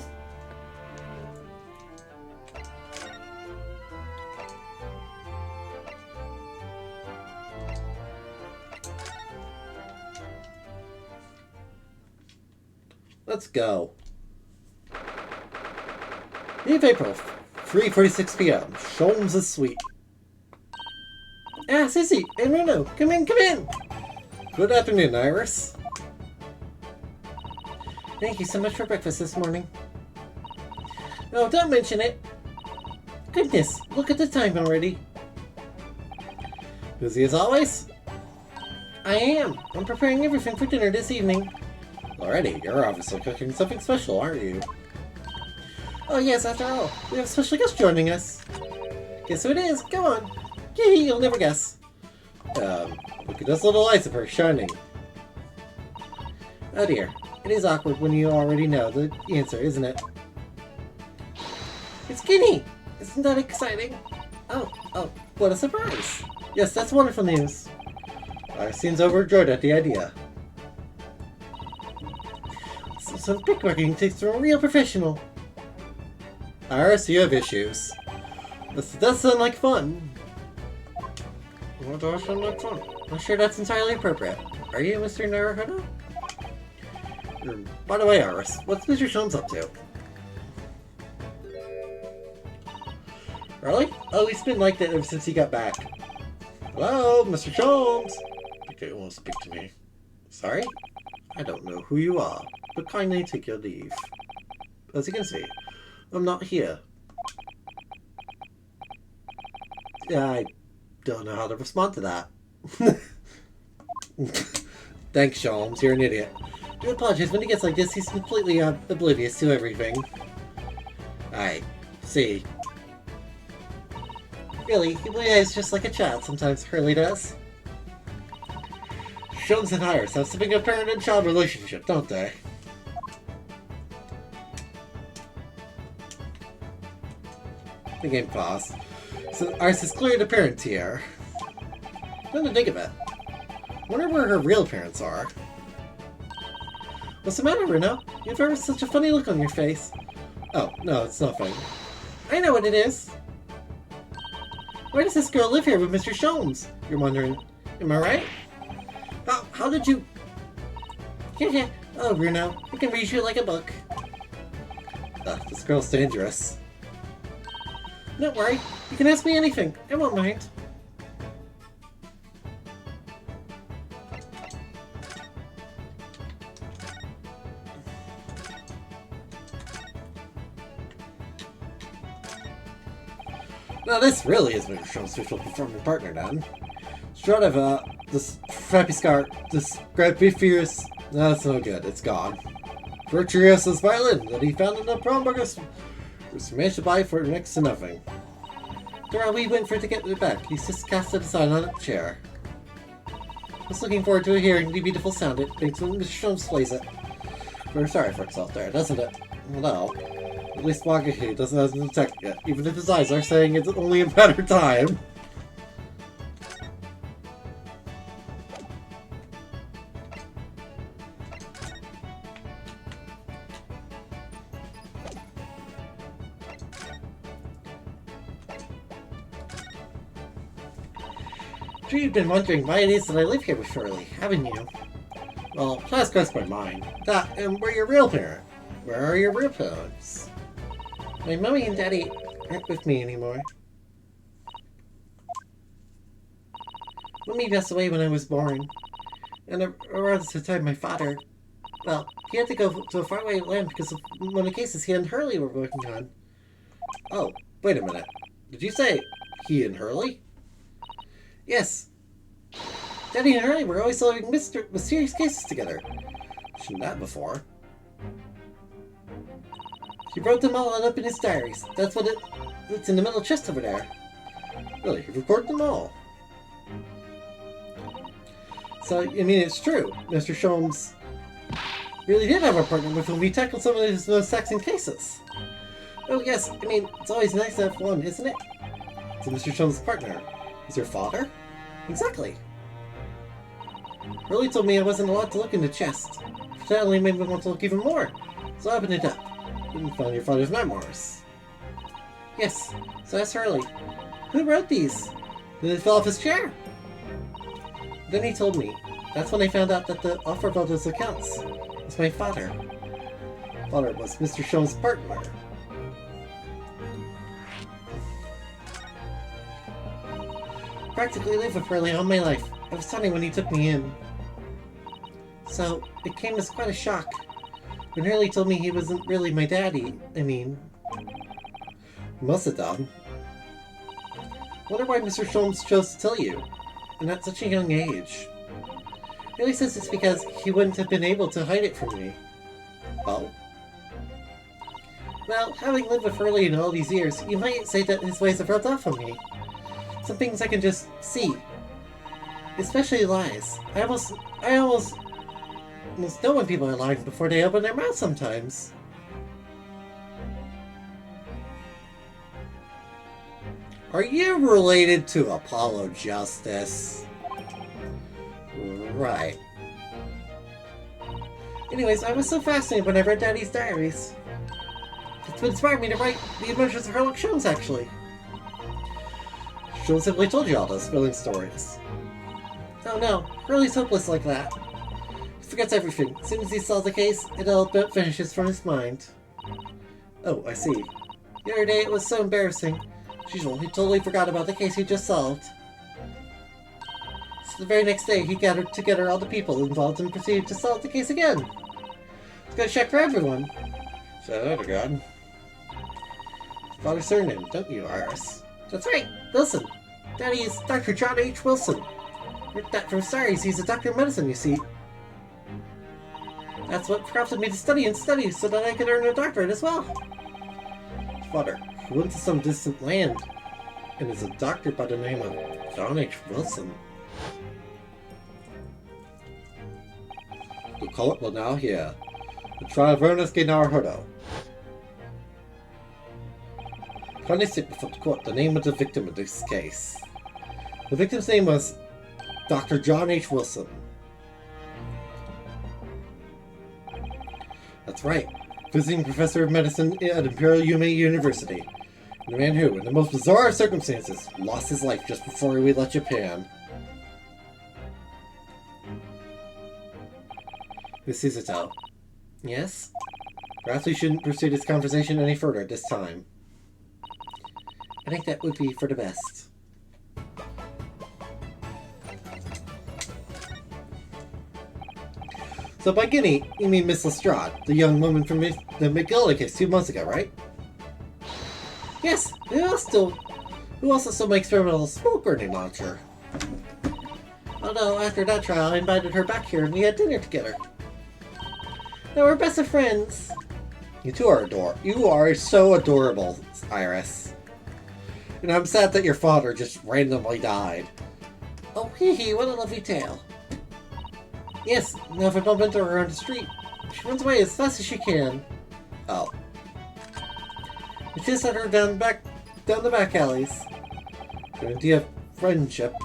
Let's go. Eve April, 3:46 p.m. Sholmes' suite. Ah, Sissy and Runo, come in, come in! Good afternoon, Iris. Thank you so much for breakfast this morning. Oh, don't mention it. Goodness, look at the time already. Busy as always? I am. I'm preparing everything for dinner this evening. Already, you're obviously cooking something special, aren't you? Oh yes, after all, we have a special guest joining us. Guess who it is? Go on. Yee, you'll never guess. Look at those little eyes of hers shining. Oh dear, it is awkward when you already know the answer, isn't it? It's Ginny! Isn't that exciting? Oh, what a surprise! Yes, that's wonderful news. Iris seems overjoyed at the idea. Some pickpocketing takes from a real professional. Iris, you have issues. This does sound like fun. What does sound like fun? I'm sure that's entirely appropriate. Are you Mr. Naruhodo? By the way, Iris, what's Mr. Sholmes up to? Really? Oh, he's been like that ever since he got back. Hello, Mr. Sholmes! Okay, you won't speak to me. Sorry? I don't know who you are, but kindly take your leave. As you can see, I'm not here. I don't know how to respond to that. Thanks, Sholmes. You're an idiot. I do apologize. When he gets like this, he's completely oblivious to everything. I see. Really, he behaves just like a child sometimes. Hurley does. Sholmes and Iris have something of a parent and child relationship, don't they? The game paused. So Iris is clearly the parent here. Come to think of it, wonder where her real parents are. What's the matter, Bruno? You have ever such a funny look on your face. Oh, no, it's not funny. I know what it is. Why does this girl live here with Mr. Sholmes? You're wondering. Am I right? How did you... Oh, Bruno, I can read you like a book. This girl's dangerous. Don't worry, you can ask me anything. I won't mind. Now this really is Mr. Sholmes' official performing partner then. Short of this crappy scar, this crappy fierce. No, that's no good. It's gone. Virtuoso's violin that he found in the prom book was smashed to buy for next to nothing. Dora, we went for it to get it back. He's just cast it aside on a chair. I was looking forward to hearing the beautiful sound it makes when Mr. Sholmes plays it. We're sorry for itself there, doesn't it? Well, at least Wagahi doesn't have an attack yet, even if his eyes are saying it's only a matter of time. I'm sure you've been wondering why it is that I live here with Shirley, haven't you? Well, that's crossed my mind. That, and we're your real parent. Where are your real parents? My mommy and daddy aren't with me anymore. Mommy passed away when I was born. And around the time my father... Well, he had to go to a faraway land because of one of the cases he and Hurley were working on. Oh, wait a minute. Did you say he and Hurley? Yes. Daddy and Hurley were always solving mysterious cases together. Shouldn't that before. He wrote them all up in his diaries. That's what it's in the middle chest over there. Really, he recorded them all. So, I mean, it's true. Mr. Sholmes really did have a partner with whom he tackled some of his most taxing cases. Oh yes, I mean, it's always nice to have one, isn't it? So Mr. Sholmes' partner is your father? Exactly. Hurley told me I wasn't allowed to look in the chest. That only made me want to look even more. So I opened it up. And found your father's memoirs. Yes, so that's Hurley. Who wrote these? Then it fell off his chair. Then he told me. That's when I found out that the author of all those accounts was my father. Father was Mr. Sholmes' partner. Practically lived with Hurley all my life. I was tiny when he took me in. So, it came as quite a shock. When Hurley told me he wasn't really my daddy, I mean... Must have done. Wonder why Mr. Sholmes chose to tell you, and at such a young age. Hurley says it's because he wouldn't have been able to hide it from me. Oh? Well, having lived with Hurley in all these years, you might say that his ways have rubbed off on me. Some things I can just see. Especially lies. I almost know when people are lying before they open their mouth sometimes. Are you related to Apollo Justice? Right. Anyways, I was so fascinated when I read Daddy's diaries. It's what inspired me to write The Adventures of Sherlock Holmes, actually. Sholmes simply told you all those thrilling stories. Oh no, Hurley's hopeless like that. He forgets everything. As soon as he solves the case, it all but vanishes from his mind. Oh, I see. The other day it was so embarrassing. As usual, he totally forgot about the case he just solved. So the very next day, he gathered together all the people involved and proceeded to solve the case again. He's got a check for everyone. Say that again. Father's surname, don't you, Iris? That's right, Wilson. Daddy is Dr. John H. Wilson. Heard that from Saris, he's a doctor of medicine, you see. That's what prompted me to study and study so that I could earn a doctorate as well. Father, he went to some distant land and is a doctor by the name of John H. Wilson. The court will now hear the trial of Ernest Naruhodo. Kindly sit before the court the name of the victim of this case. The victim's name was Dr. John H. Wilson. That's right. Visiting professor of medicine at Imperial Yume University. The man who, in the most bizarre of circumstances, lost his life just before we left Japan. Miss Suzuto. Yes? Perhaps we shouldn't pursue this conversation any further at this time. I think that would be for the best. So by Guinea, you mean Miss Lestrade, the young woman from the McGilligan case 2 months ago, right? Yes, who also still makes experimental smoke grenade launcher. Although after that trial I invited her back here and we had dinner together. Now we're best of friends. You two are adorable. You are so adorable, Iris. And I'm sad that your father just randomly died. Oh, hee hee, what a lovely tale. Yes, now if I bump into her on the street, she runs away as fast as she can. Oh. I just set her down the back alleys. An idea of friendship.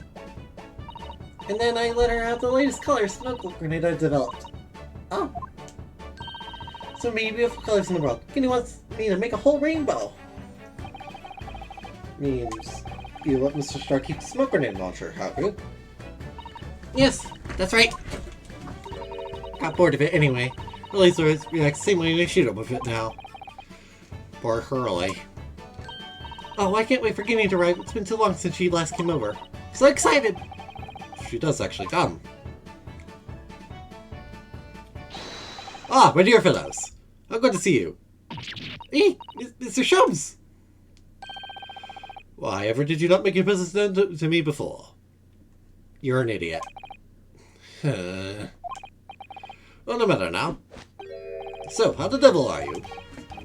And then I let her have the latest color smoke grenade I developed. Oh. So many beautiful colors in the world. Guinea wants me to make a whole rainbow. Means you let Mr. Star keep the smoke grenade launcher, have you? Yes, that's right. Got bored of it anyway. Hurley's reacts the same way they shoot him with it now. Poor Hurley. Oh, I can't wait for Guinea to arrive. It's been too long since she last came over. So excited! She does actually come. Ah, my dear fellows. I'm glad to see you. Hey, Mr. Shums! Why ever did you not make your business known to me before? You're an idiot. Well, no matter now. So, how the devil are you?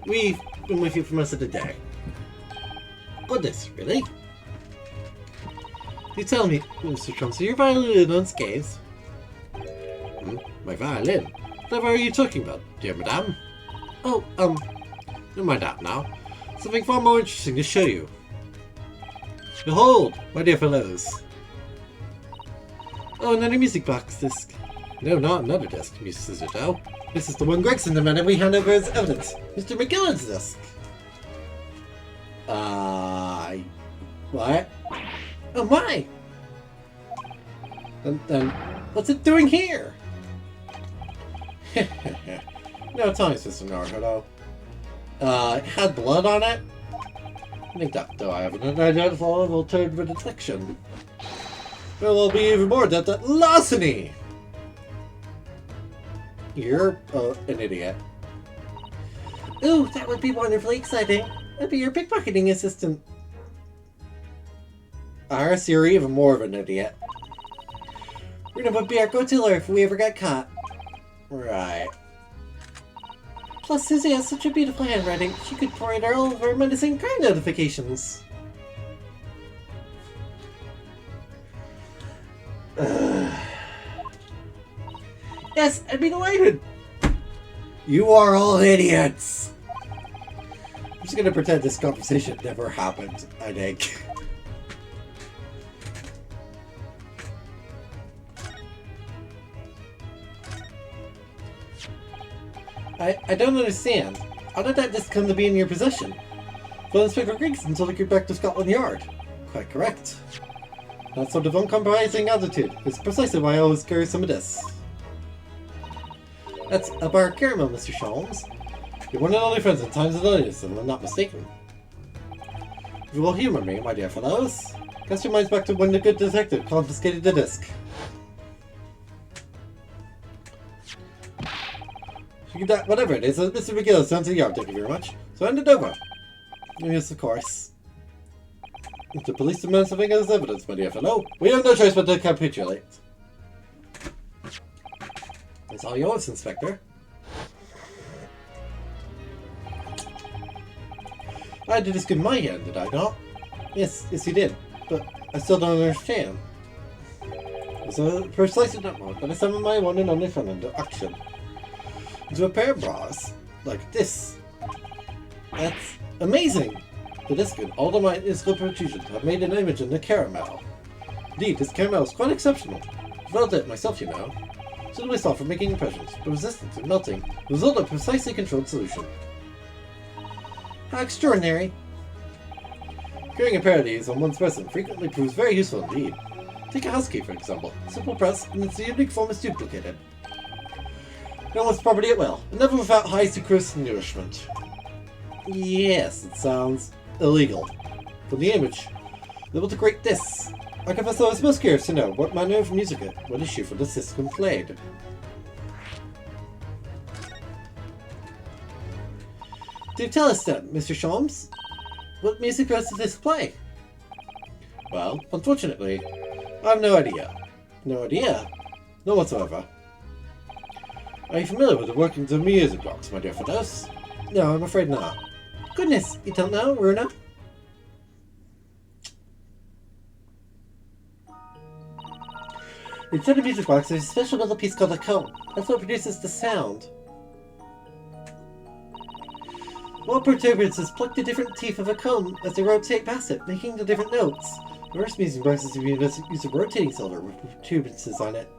We've been with you for most of the day. Goodness, really? You tell me, Mr. Trump, so your violin unscathed? My violin? What are you talking about, dear madame? Oh, never mind that now. Something far more interesting to show you. Behold, my dear fellows. Oh, another music box disc. No, not another disc, Mrs. Suzuto. This is the one Gregson demanded we hand over as evidence. Mr. McGillen's disc. What? Oh my! Then, what's it doing here? No, tell me, Sister Naruto. It had blood on it? I think that, though I have an identifiable turn for detection. There will be even more death at larceny! You're, an idiot. Ooh, that would be wonderfully exciting. I'd be your pickpocketing assistant. Iris, you're even more of an idiot. Rita would be our go-to if we ever got caught. Right. Plus, Susie has such a beautiful handwriting, she could write all of our menacing crime notifications. Yes, I'd be delighted! You are all idiots! I'm just gonna pretend this conversation never happened, I think. I don't understand. How did that disc come to be in your possession? Well, Inspector Gregson told you back to Scotland Yard. Quite correct. That sort of uncompromising attitude is precisely why I always carry some of this. That's a bar of caramel, Mr. Sholmes. You're one and only friends in times of illness, and I'm not mistaken. If you will humor me, my dear fellows, cast your minds back to when the good detective confiscated the disc. Whatever it is, Mr. McGill sounds a yard, thank you very much. So hand it over. Yes, of course. If the police demand something as evidence, my dear fellow, we have no choice but to capitulate. It's all yours, Inspector. I did this in my hand, did I not? Yes, you did. But I still don't understand. So precisely that moment that I summoned my one and only friend into action. Into a pair of bras like this. That's amazing! The disc and all the minuscule protrusions have made an image in the caramel. Indeed, this caramel is quite exceptional. Developed it myself, you know. Suitably soft for making impressions, but resistant to melting. The result of a precisely controlled solution. How extraordinary! Carrying a pair of these on one's person frequently proves very useful indeed. Take a house key, for example. Simple press, and its unique form is duplicated. No one's property at will, and never without high sucrose nourishment. Yes, it sounds illegal. From the image, able to create this. I confess I was most curious to know what manner of music it would issue for the system played. Do tell us then, Mr. Sholmes, what music does this play? Well, unfortunately, I have no idea. No idea? None whatsoever. Are you familiar with the workings of music box, my dear Fidos? No, I'm afraid not. Goodness, you don't know, Runa? Inside the music box, there's a special little piece called a cone. That's what produces the sound. What protuberances pluck the different teeth of a cone as they rotate past it, making the different notes. Most music boxes use a rotating cylinder with protuberances on it.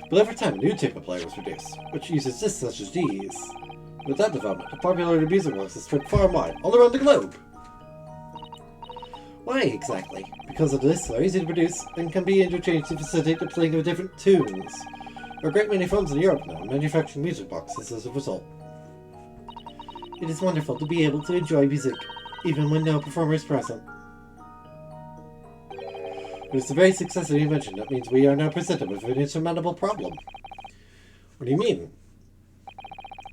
But over time, a new type of player was produced, which uses discs such as these. With that development, the popularity of music boxes spread far and wide, all around the globe. Why exactly? Because of this, they're easy to produce and can be interchanged to facilitate the playing of different tunes. There are a great many firms in Europe now manufacturing music boxes as a result. It is wonderful to be able to enjoy music, even when no performer is present. But it's the very success of the invention that means we are now presented with an insurmountable problem. What do you mean?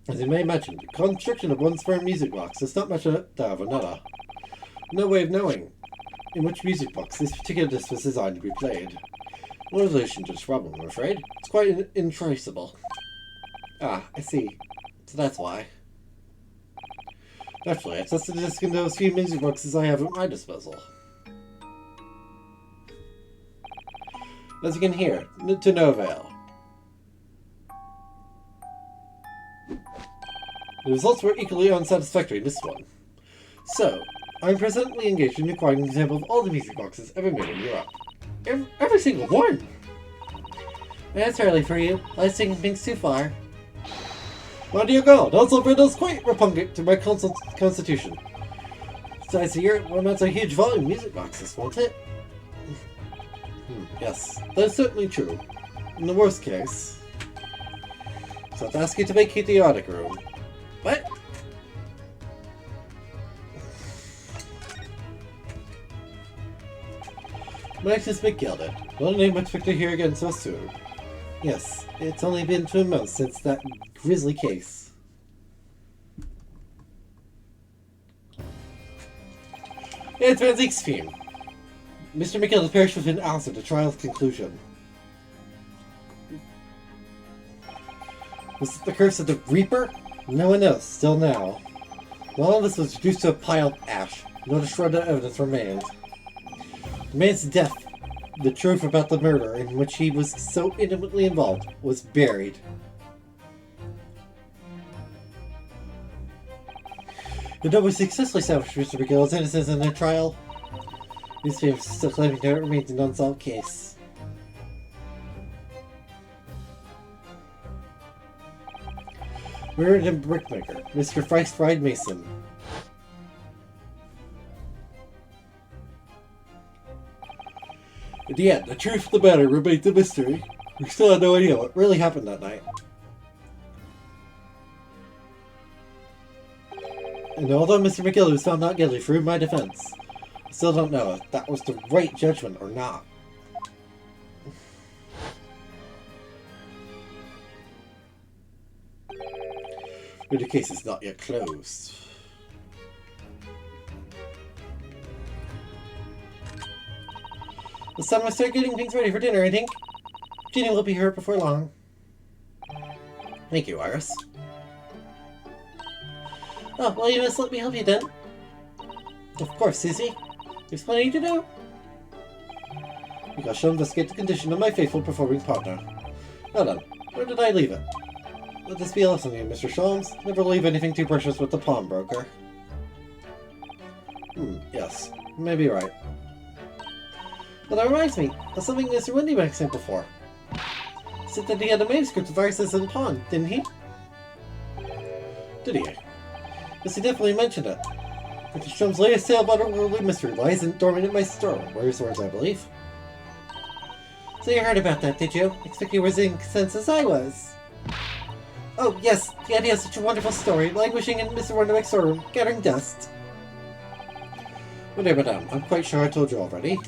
As you may imagine, the construction of one's firm music box is not much that of another. No way of knowing in which music box this particular disc was designed to be played. No resolution to this problem, I'm afraid. It's quite intraceable. Ah, I see. So that's why. Naturally, I tested the disc into as few music boxes I have at my disposal. As you can hear, to no avail. The results were equally unsatisfactory in this one. So, I'm presently engaged in acquiring an example of all the music boxes ever made in Europe. Every single one! That's early for you. I was taking things too far. My dear God, also Britta's quite repugnant to my constitution. Besides, Europe will not a huge volume of music boxes, won't it? Yes, that's certainly true. In the worst case, so I have to ask you to vacate the attic room. What? My action's been gilded. Not a name I expect to hear again so soon. Yes, it's only been 2 months since that grisly case. It's Van Zeke's theme. Mr. McGill perished within hours of the trial's conclusion. Was it the curse of the Reaper? No one knows, still now. All of this was reduced to a pile of ash. Not a shred of evidence remained. The man's death, the truth about the murder in which he was so intimately involved, was buried. The note was successfully established Mr. McGill's innocence in the trial. Newspapers still claiming that it remains an unsolved case. Murdered and brickmaker, Mr. Frice Fried Mason. And yet, the truth of the matter remains a mystery. We still have no idea what really happened that night. And although Mr. McGill was found not guilty through my defense, I still don't know if that was the right judgment or not. But the case is not yet closed. It's time I start getting things ready for dinner, I think. Ginny will be here before long. Thank you, Iris. Oh, well, you must let me help you then. Of course, Susie. There's plenty to do. I shall investigate the condition of my faithful performing partner. Now then, where did I leave it? Let this be a lesson to you, Mr. Sholmes. Never leave anything too precious with the pawnbroker. Yes, maybe you're right. But that reminds me of something Mr. Windybank said before. He said that he had a manuscript of viruses in the pond, didn't he? Did he? Yes, he definitely mentioned it. Mr. Strom's latest tale about a worldly mystery lies dormant in my store, where's yours, I believe. So you heard about that, did you? Expect you were as incensed as I was. Oh, yes, the idea of such a wonderful story, languishing in Mr. Windybank's storeroom, gathering dust. Whatever, madame, I'm quite sure I told you already.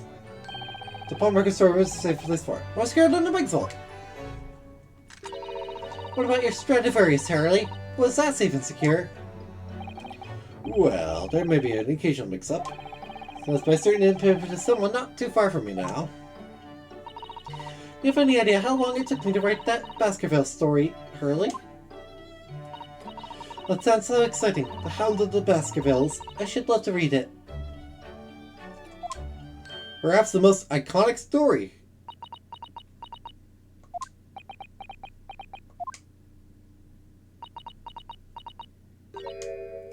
The pawnbroker's storeroom is a safe place for it. I was scared on the big vault. What about your Stradivarius, Harley? Was that safe and secure? Well, there may be an occasional mix-up. That's by certain input to someone not too far from me now. You have any idea how long it took me to write that Baskerville story, Hurley? That sounds so exciting. The Hound of the Baskervilles. I should love to read it. Perhaps the most iconic story.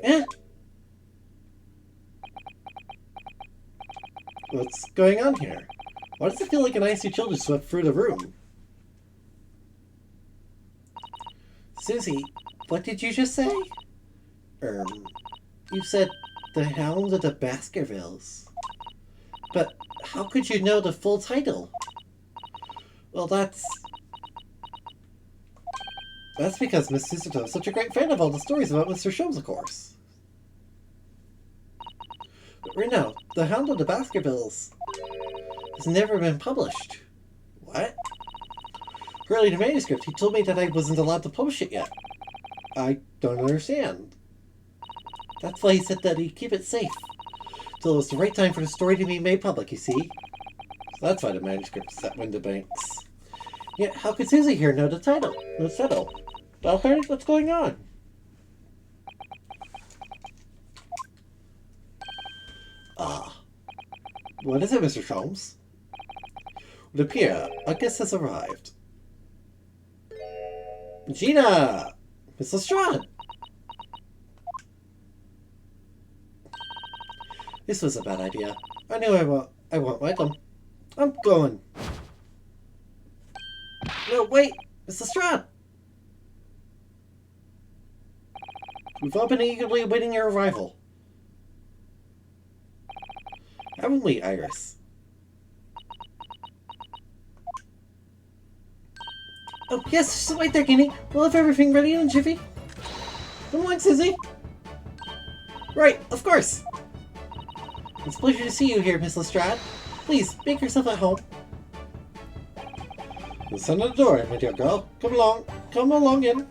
Eh? What's going on here? Why does it feel like an icy chill just swept through the room? Susie, what did you just say? You said the Hound of the Baskervilles. But how could you know the full title? Well, that's because Miss Susato is such a great fan of all the stories about Mr. Sholmes, of course. But right now, the Hound of the Baskervilles has never been published. What? Early in the manuscript, he told me that I wasn't allowed to publish it yet. I don't understand. That's why he said that he'd keep it safe till it was the right time for the story to be made public, you see. So that's why the manuscript is at Windybank's. Yet, how could Susie here know the title? No settle. Tell her what's going on. What is it, Mr. Sholmes? It appears a guest has arrived. Gina! Miss Lestrade! This was a bad idea. I knew I won't like them. I'm going. No, wait! Miss Lestrade! We've all been eagerly awaiting your arrival. Haven't we, Iris? Oh, yes, just wait there, Guinea. We'll have everything ready in a jiffy. Come along, Susie. Right, of course. It's a pleasure to see you here, Miss Lestrade. Please, make yourself at home. The son of the door, my dear girl. Come along in.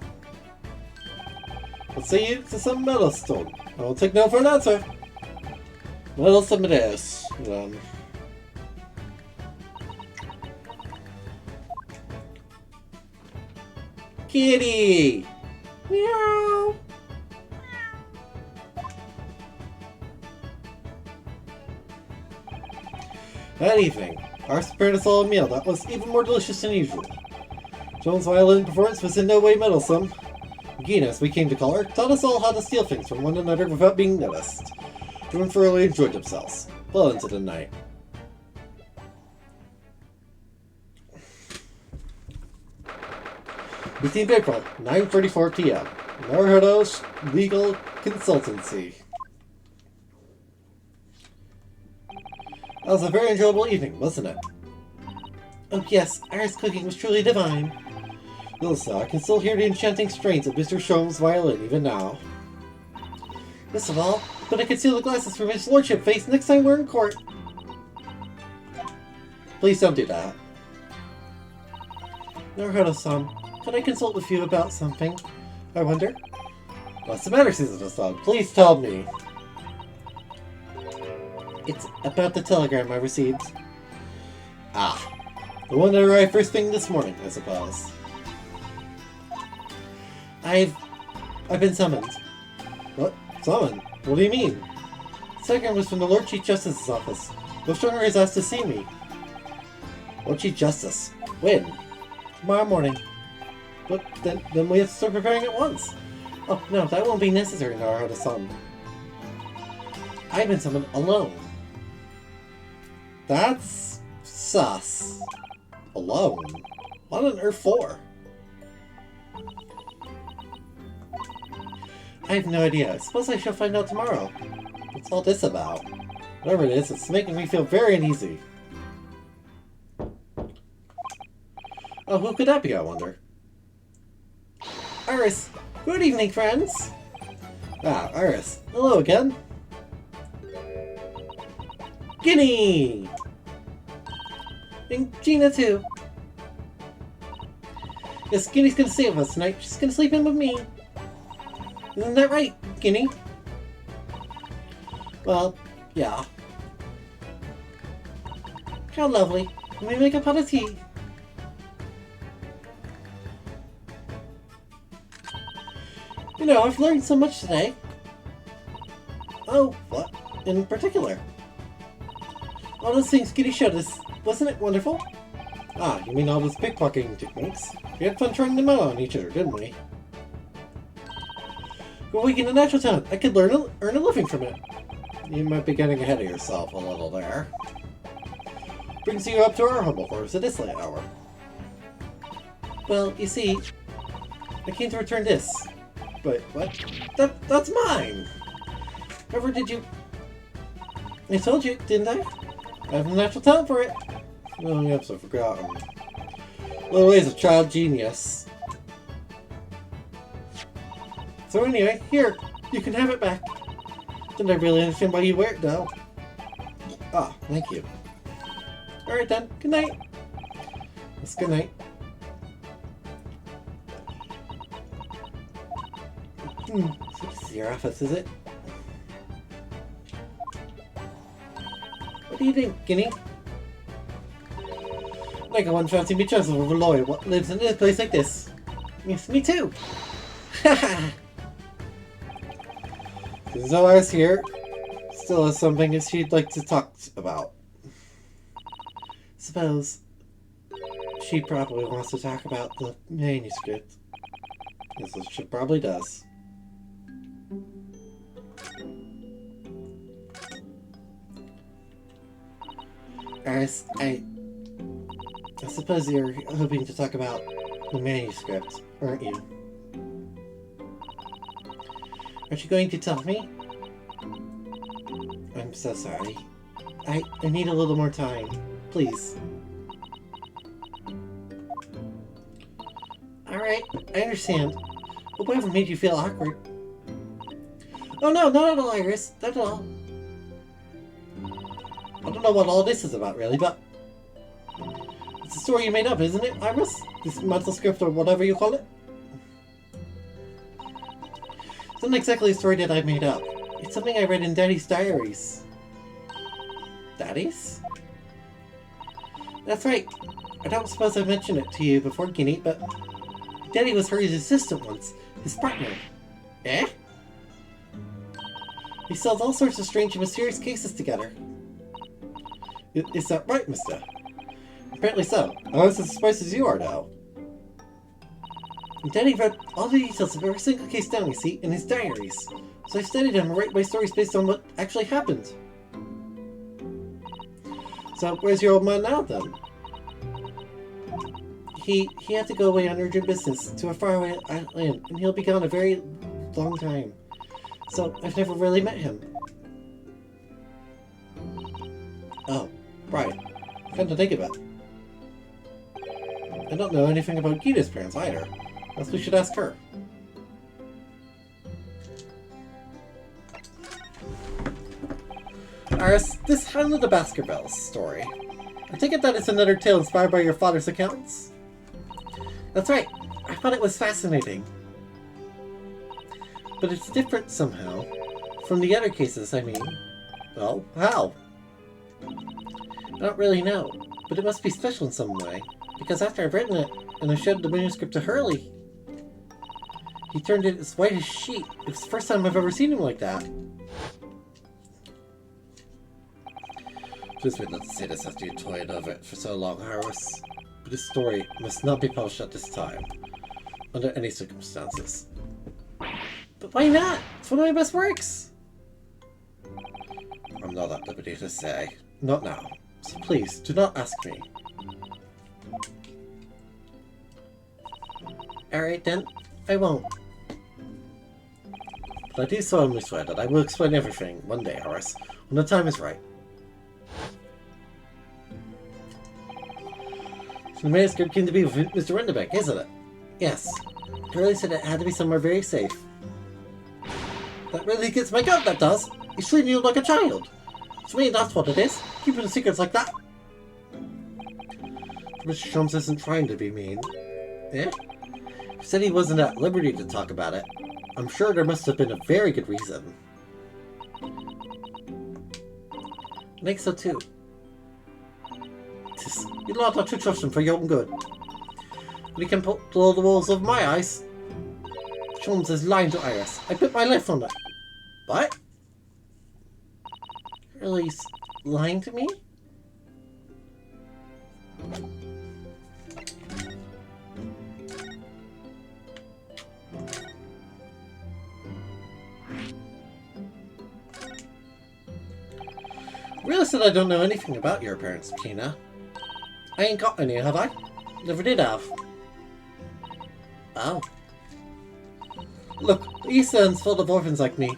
Let's say you to some Meadowstone. I will take no for an answer. Meadowstone it is. Kitty! Meow! That evening, our prepared us all a meal that was even more delicious than usual. Joan's violin performance was in no way meddlesome. Gina, as we came to call her, taught us all how to steal things from one another without being noticed. Everyone thoroughly enjoyed themselves, well into the night. 15th April, 9:34 p.m. Naruto's Legal Consultancy. That was a very enjoyable evening, wasn't it? Oh yes, Iris' cooking was truly divine. Melissa, I can still hear the enchanting strains of Mr. Sholmes' violin even now. Best of all, but I conceal the glasses from his lordship face next time we're in court. Please don't do that. Naruto-san, could I consult with you about something? I wonder. What's the matter, Susato-san? Please tell me. It's about the telegram I received. Ah, the one that arrived first thing this morning, I suppose. I've been summoned. What? Summoned? What do you mean? The telegram was from the Lord Chief Justice's office. Bushronger is asked to see me. Lord Chief Justice? When? Tomorrow morning. But then we have to start preparing at once. Oh, no, that won't be necessary, Naruto-san. I've been summoned alone. That's sus. Alone? What on earth for? I have no idea. I suppose I shall find out tomorrow. What's all this about? Whatever it is, it's making me feel very uneasy. Oh, who could that be, I wonder? Iris! Good evening, friends! Ah, Iris. Hello again. Guinea! And Gina, too. Yes, Guinea's gonna stay with us tonight. She's gonna sleep in with me. Isn't that right, Guinea? Well, yeah. How lovely. Let me make a pot of tea. You know, I've learned so much today. Oh, what? In particular? All those things Guinea showed us. Wasn't it wonderful? Ah, you mean all those pickpocketing techniques? We had fun trying them out on each other, didn't we? Go away in a natural town. I could earn a living from it. You might be getting ahead of yourself a little there. Brings you up to our humble quarters at this late hour. Well, you see, I came to return this. But what? That's mine! However, did you... I told you, didn't I? I have a natural talent for it. Oh, yes, I've forgotten. Little ways of child genius. So anyway, here, you can have it back. Didn't I really understand why you wear it, though? Ah, thank you. Alright then, good night. Yes, good night. So this is your office, is it? What do you think, Guinea? Like I once fancy me chance of a lawyer what lives in a place like this. Yes, me too. Haha. Zoa's here. Still has something that she'd like to talk about. Suppose she probably wants to talk about the manuscript. Yes, she probably does. I suppose you're hoping to talk about the manuscript, aren't you? Aren't you going to tell me? I'm so sorry. I need a little more time. Please. Alright, I understand. But whatever made you feel awkward? Oh no, not at all, Iris. Not at all. I don't know what all this is about, really, but... It's a story you made up, isn't it, Iris? This mental script or whatever you call it? It's not exactly a story that I made up. It's something I read in Daddy's diaries. Daddy's? That's right. I don't suppose I mentioned it to you before, Guinea, but... Daddy was Hurry's assistant once. His partner. Eh? He solved all sorts of strange and mysterious cases together. Is that right, mister? Apparently so. I was as surprised as you are now. Daddy wrote all the details of every single case down, you see, in his diaries. So I studied them and write my stories based on what actually happened. So, where's your old man now, then? He had to go away on urgent business to a faraway island, and he'll be gone a very long time. So, I've never really met him. Oh, right. Come to think of it. I don't know anything about Gita's parents either. Guess we should ask her. Iris, this Hound of the Baskervilles story. I take it that it's another tale inspired by your father's accounts? That's right. I thought it was fascinating. But it's different somehow. From the other cases, I mean. Well, how? I don't really know. But it must be special in some way. Because after I've written it, and I showed the manuscript to Hurley, he turned it as white as sheet. It's the first time I've ever seen him like that. Please wait not to say this after you toyed over it for so long, Iris. But this story must not be published at this time. Under any circumstances. But why not? It's one of my best works! not at liberty to say. Not now. So please, do not ask me. Alright then, I won't. But I do solemnly swear that I will explain everything one day, Horace, when the time is right. So the manuscript came to be with Mr. Renderbeck, isn't it? Yes. Curly said it had to be somewhere very safe. That really gets my goat, that does. He's treating you like a child. To me, that's what it is. Keeping secrets like that. Mr. Sholmes isn't trying to be mean. Eh? He said he wasn't at liberty to talk about it. I'm sure there must have been a very good reason. I think so too. You'd not have to trust him for your own good. But he can pull the walls of my eyes. Sholmes is lying to Iris. I put my life on it. What? Really, he's lying to me? Realize that I don't know anything about your parents, Kina. I ain't got any, have I? Never did have. Oh. Look, the East End's full of orphans like me.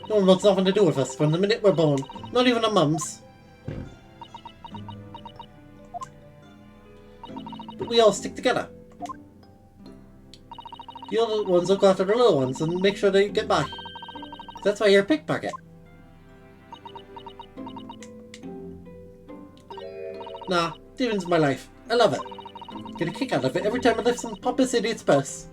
No one wants nothing to do with us from the minute we're born. Not even our mums. But we all stick together. The older ones look after the little ones and make sure they get by. That's why you're a pickpocket. Nah, Steven's my life. I love it. Get a kick out of it every time I lift some pompous idiot's purse.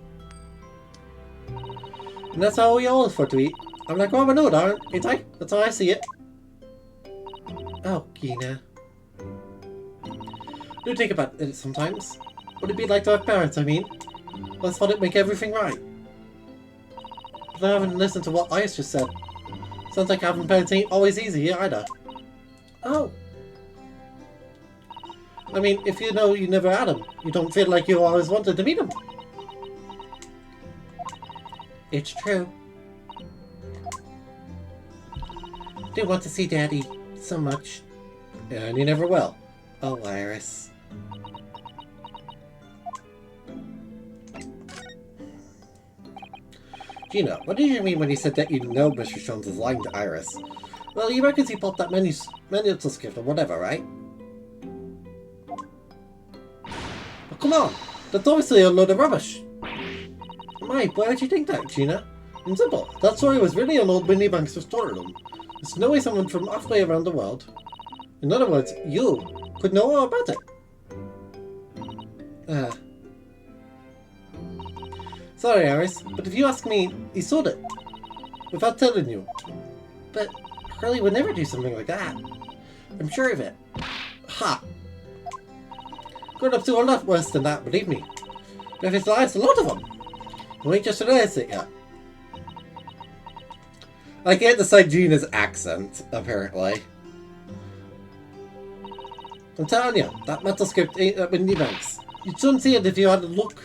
And that's how we all afford to eat. I'm like Robin Hood, ain't I? That's how I see it. Oh, Gina. Do think about it sometimes. What it'd be like to have parents, I mean. Let's thought it'd make everything right. But I haven't listened to what Iris just said. Sounds like having parents ain't always easy either. Oh. I mean, if you know you never had them, you don't feel like you always wanted to meet them. It's true. I do want to see Daddy so much. And you never will. Oh, Iris. Gina, what did you mean when you said that you know Mr. Sholmes is lying to Iris? Well, he reckons he popped that manuscript or whatever, right? Oh, come on! That's obviously a load of rubbish! Mike, why would you think that, Gina? It's simple. That story was really an old Winnie Banks restored them. There's no way someone from halfway around the world, in other words, you, could know all about it. Sorry, Iris, but if you ask me, he sold it. Without telling you. But Curly would never do something like that. I'm sure of it. Ha! Grown-ups do a lot worse than that, believe me. But if it's lies, a lot of them. You ain't just realized it yet. I can't decide Gina's accent, apparently. I'm telling you, that metal script ain't at Windy Banks. You shouldn't see it if you had a look.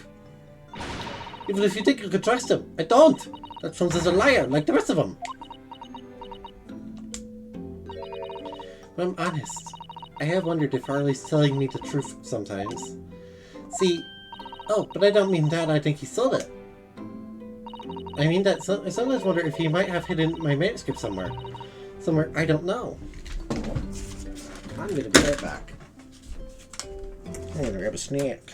Even if you think you could trust him. I don't! That Sholmes is a liar, like the rest of them. But I'm honest. I have wondered if Harley's telling me the truth sometimes. See, oh, but I don't mean that I think he sold it. I mean that I sometimes wonder if he might have hidden my manuscript somewhere. Somewhere I don't know. I'm gonna be right back. I'm gonna grab a snack.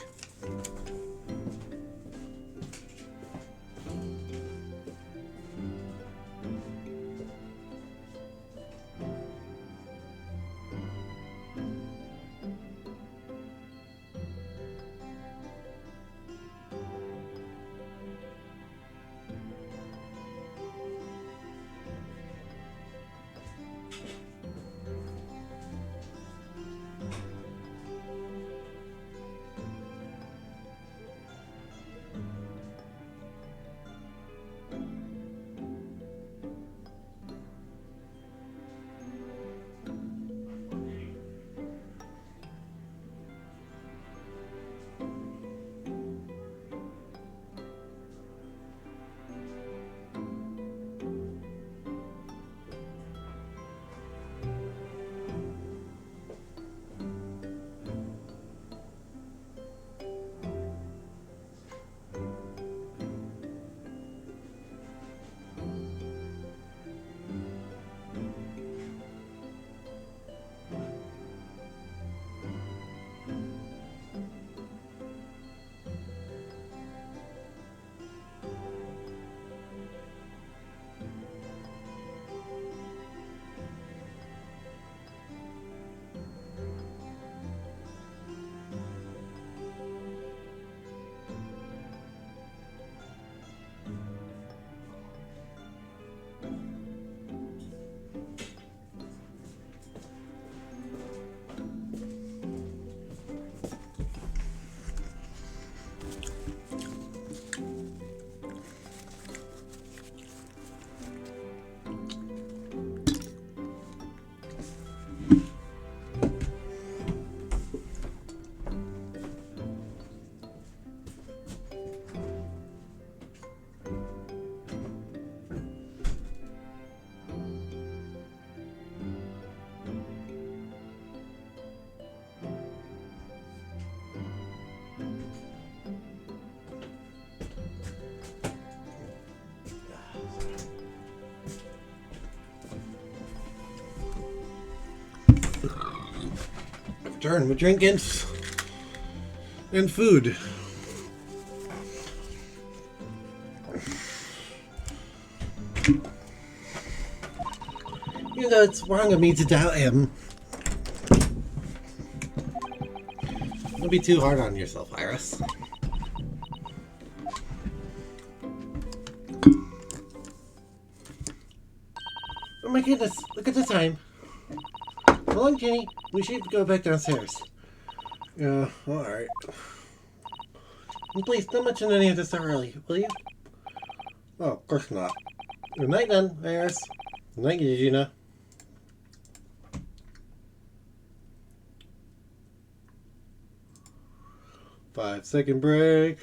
Turn with drink and food. You know, it's wrong of me to doubt him. Don't be too hard on yourself, Iris. Oh my goodness, look at the time. Come on, Jenny. We should go back downstairs. Yeah, alright. Please, don't mention any of this so early, will you? Oh, of course not. Good night then, Iris. Good night, Gina. Five-second break.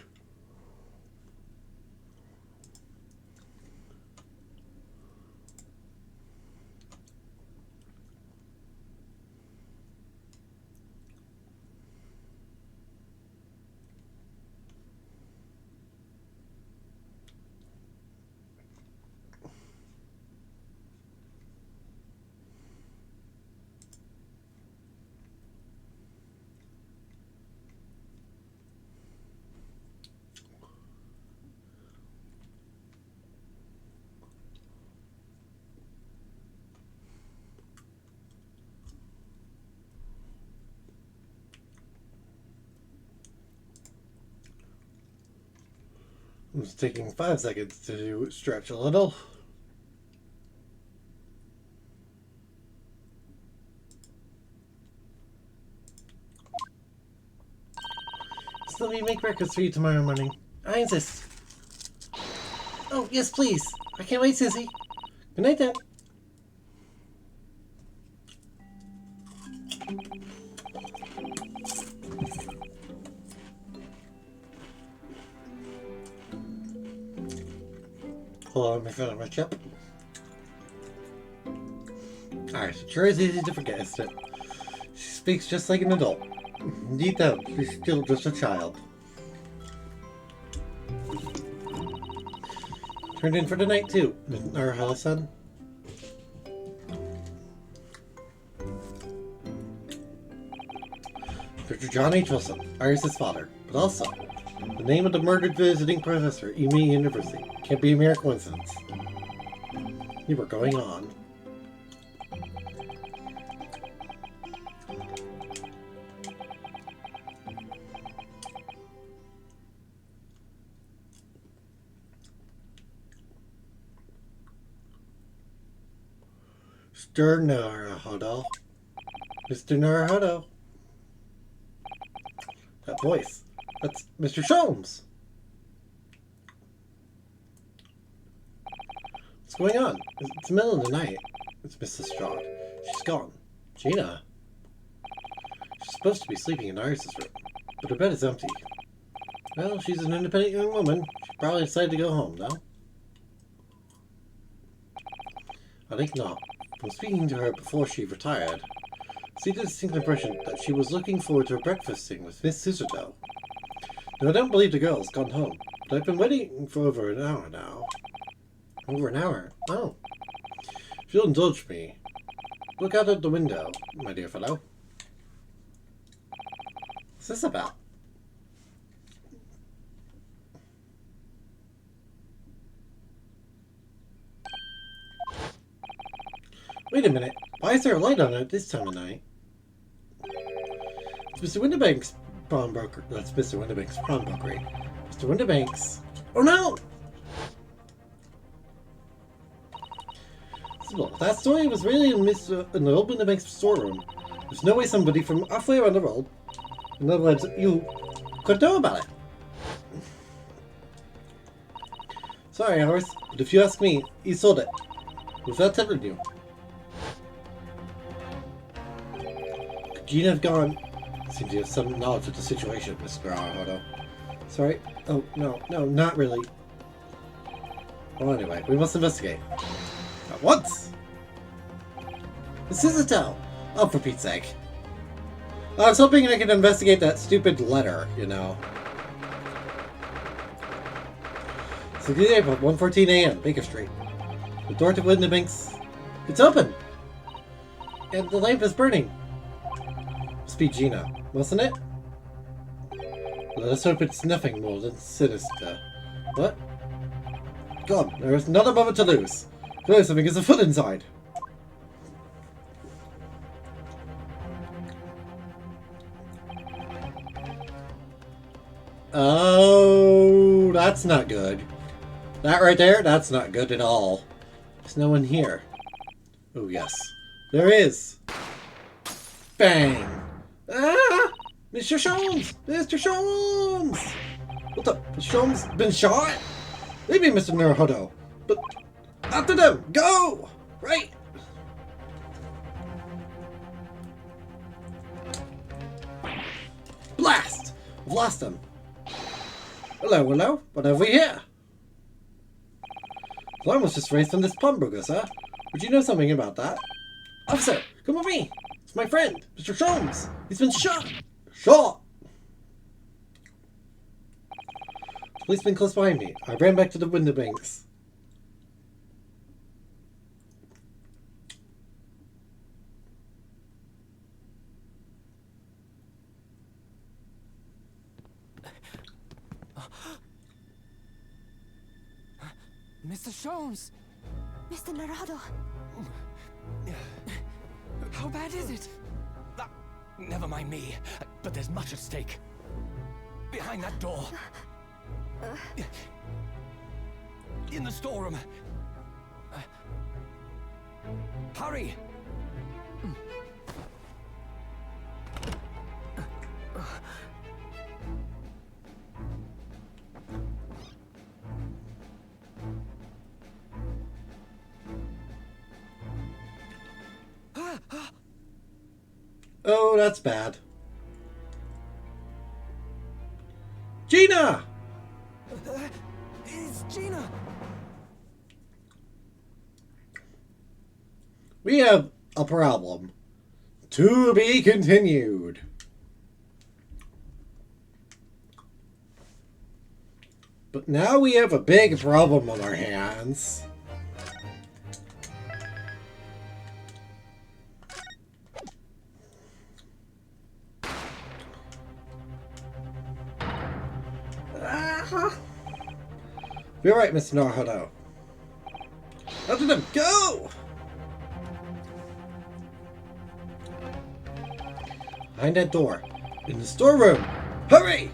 I'm just taking 5 seconds to stretch a little. So let me make breakfast for you tomorrow morning. I insist. Oh, yes, please. I can't wait, Sissy. Good night, then. Hold on, let me finish my chip. Alright, so sure is easy to forget, isn't it? She speaks just like an adult. Indeed, though, she's still just a child. Turned in for the night, too. Our son. Dr. John H. Wilson, Iris' father, but also the name of the murdered visiting professor at Umi University. Can't be a mere coincidence. You were going on. Mr. Naruhodo. Mr. Naruhodo. That voice. That's Mr. Sholmes. What's going on? It's the middle of the night. It's Mrs. Strong. She's gone. Gina. She's supposed to be sleeping in Iris' room, but her bed is empty. Well, she's an independent young woman. She probably decided to go home, no? I think not. From speaking to her before she retired, I see the distinct impression that she was looking forward to a breakfasting with Miss Scissordoe. Now, I don't believe the girl's gone home, but I've been waiting for over an hour now. Over an hour? Oh. If you'll indulge me, look out of the window, my dear fellow. What's this about? Wait a minute. Why is there a light on it this time of night? It's Mr. Winterbank's pawnbroker. That's Mr. Winterbank's pawnbrokery. Mr. Winterbank's. Oh no! Well, that story was really in the old Winterbank's storeroom. There's no way somebody from halfway around the world, in other words, you, could know about it. Sorry, Iris, but if you ask me, he sold it. Without telling you. Could Gina have gone? Seems you have some knowledge of the situation, Mr. Naruhodo. Sorry? Oh, no, not really. Well, anyway, we must investigate. At once! This is a tell. Oh, for Pete's sake. I was hoping I could investigate that stupid letter, you know. So good day, 1:14 a.m., Baker Street. The door to Winterbank's... It's open! And the lamp is burning. Must be Gina, wasn't it? Let us hope it's nothing more than sinister. What? God, there is not a moment to lose. Clearly something is afoot inside. Oh, that's not good. That right there, that's not good at all. There's no one here. Oh, yes. There is. Bang! Ah! Mr. Sholmes! Mr. Sholmes! What the? Sholmes been shot? Maybe Mr. Naruhodo. But after them! Go! Right! Blast! We've lost them. Hello, hello. What have we here? Alarm was just raised from this pawnbroker, sir. Would you know something about that? Officer, come with me. It's my friend, Mr. Sholmes. He's been shot. Shot! The policeman close behind me. I ran back to the window banks. Mr. Sholmes! Mr. Naruhodo! How bad is it? Never mind me, but there's much at stake. Behind that door. In the storeroom. Hurry! Oh, that's bad. Gina! It's Gina! We have a problem. To be continued. But now we have a big problem on our hands. You're right, Mr. Naruhodo. After them, go! Behind that door. In the storeroom. Hurry!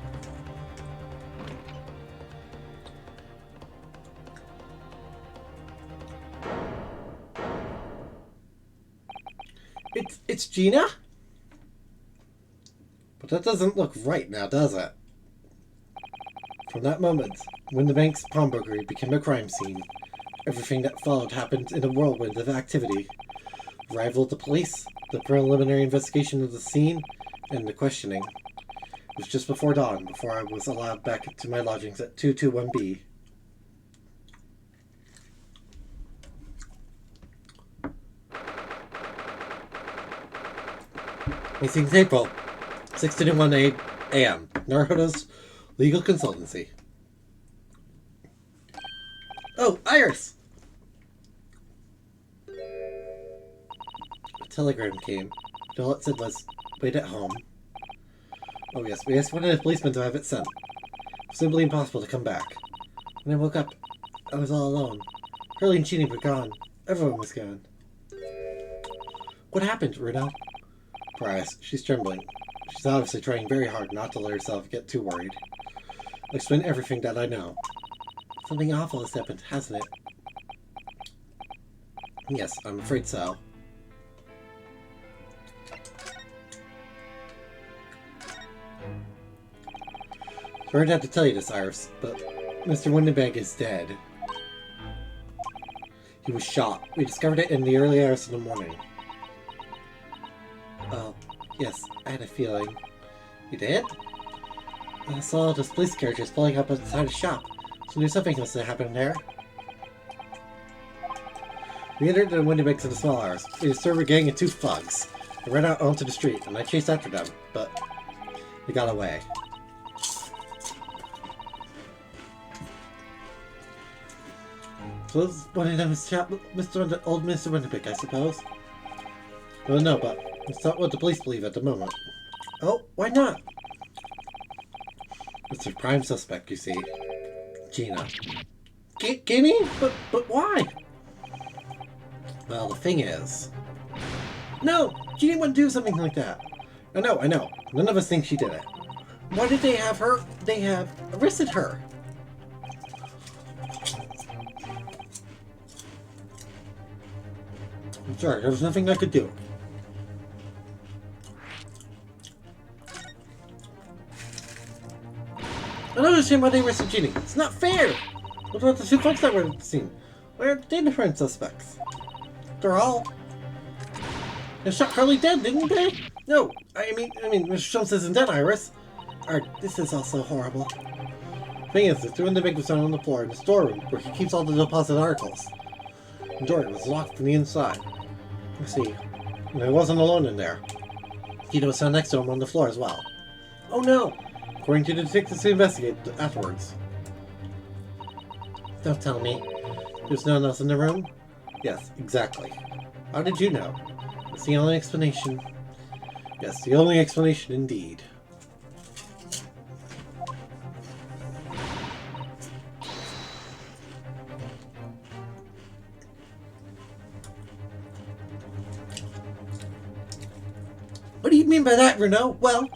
It's Gina? But that doesn't look right now, does it? From that moment, when the bank's pawnbrokery became a crime scene, everything that followed happened in a whirlwind of activity. Arrival of the police, the preliminary investigation of the scene, and the questioning. It was just before dawn, before I was allowed back to my lodgings at 221B. Missing April, 6:21 a.m. Naruhodo's Legal Consultancy. Oh, Iris! A telegram came. All it said was, wait at home. Oh yes, we asked one of the policemen to have it sent. It was simply impossible to come back. When I woke up, I was all alone. Hurley and Chini were gone. Everyone was gone. What happened, Runo? Price, she's trembling. She's obviously trying very hard not to let herself get too worried. I'll explain everything that I know. Something awful has happened, hasn't it? Yes, I'm afraid so. Sorry to have to tell you this, Iris, but Mr. Windenbag is dead. He was shot. We discovered it in the early hours of the morning. Oh, yes, I had a feeling. You did? I saw all those police carriages pulling up outside the shop, so I knew something must have happened there. We entered the Windenbags in the small hours. We disturbed a gang of 2 thugs. They ran out onto the street, and I chased after them, but they got away. So this one of them is old Mr. Windenbag, I suppose? Well, no, but it's not what the police believe at the moment. Oh, why not? It's a prime suspect, you see. Gina. Guinea? But why? Well, the thing is... No! She didn't want to do something like that. I know. None of us think she did it. Why did they have her? They have arrested her. I'm sorry, there was nothing I could do. I don't understand why they arrested Ginny. It's not fair! What about the two folks that were at the scene? Why aren't they different suspects? They're all... They shot Carly dead, didn't they? No, I mean, Mr. Schultz isn't dead, Iris. This is also horrible. Thing is, they're doing the victim down on the floor in the storeroom where he keeps all the deposit articles. The door was locked from the inside. Let's see. And I wasn't alone in there. Tito was found next to him on the floor as well. Oh no! According to the detectives who investigate afterwards. Don't tell me. There's no one else in the room? Yes, exactly. How did you know? That's the only explanation. Yes, the only explanation indeed. What do you mean by that, Renault? Well...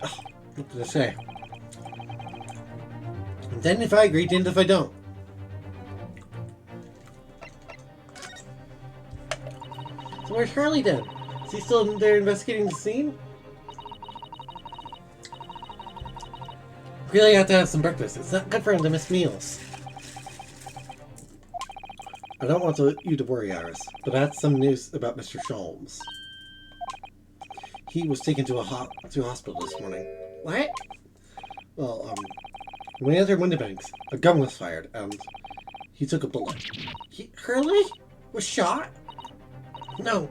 Oh, what did I say? And then if I agree, and if I don't. So where's Charlie then? Is he still in there investigating the scene? Really have to have some breakfast. It's not good for him to miss meals. I don't want you to worry, Iris, but I had some news about Mr. Sholmes. He was taken to a hospital this morning. What? Well, when he entered Windybanks, a gun was fired, and he took a bullet. Hurley? Was shot? No.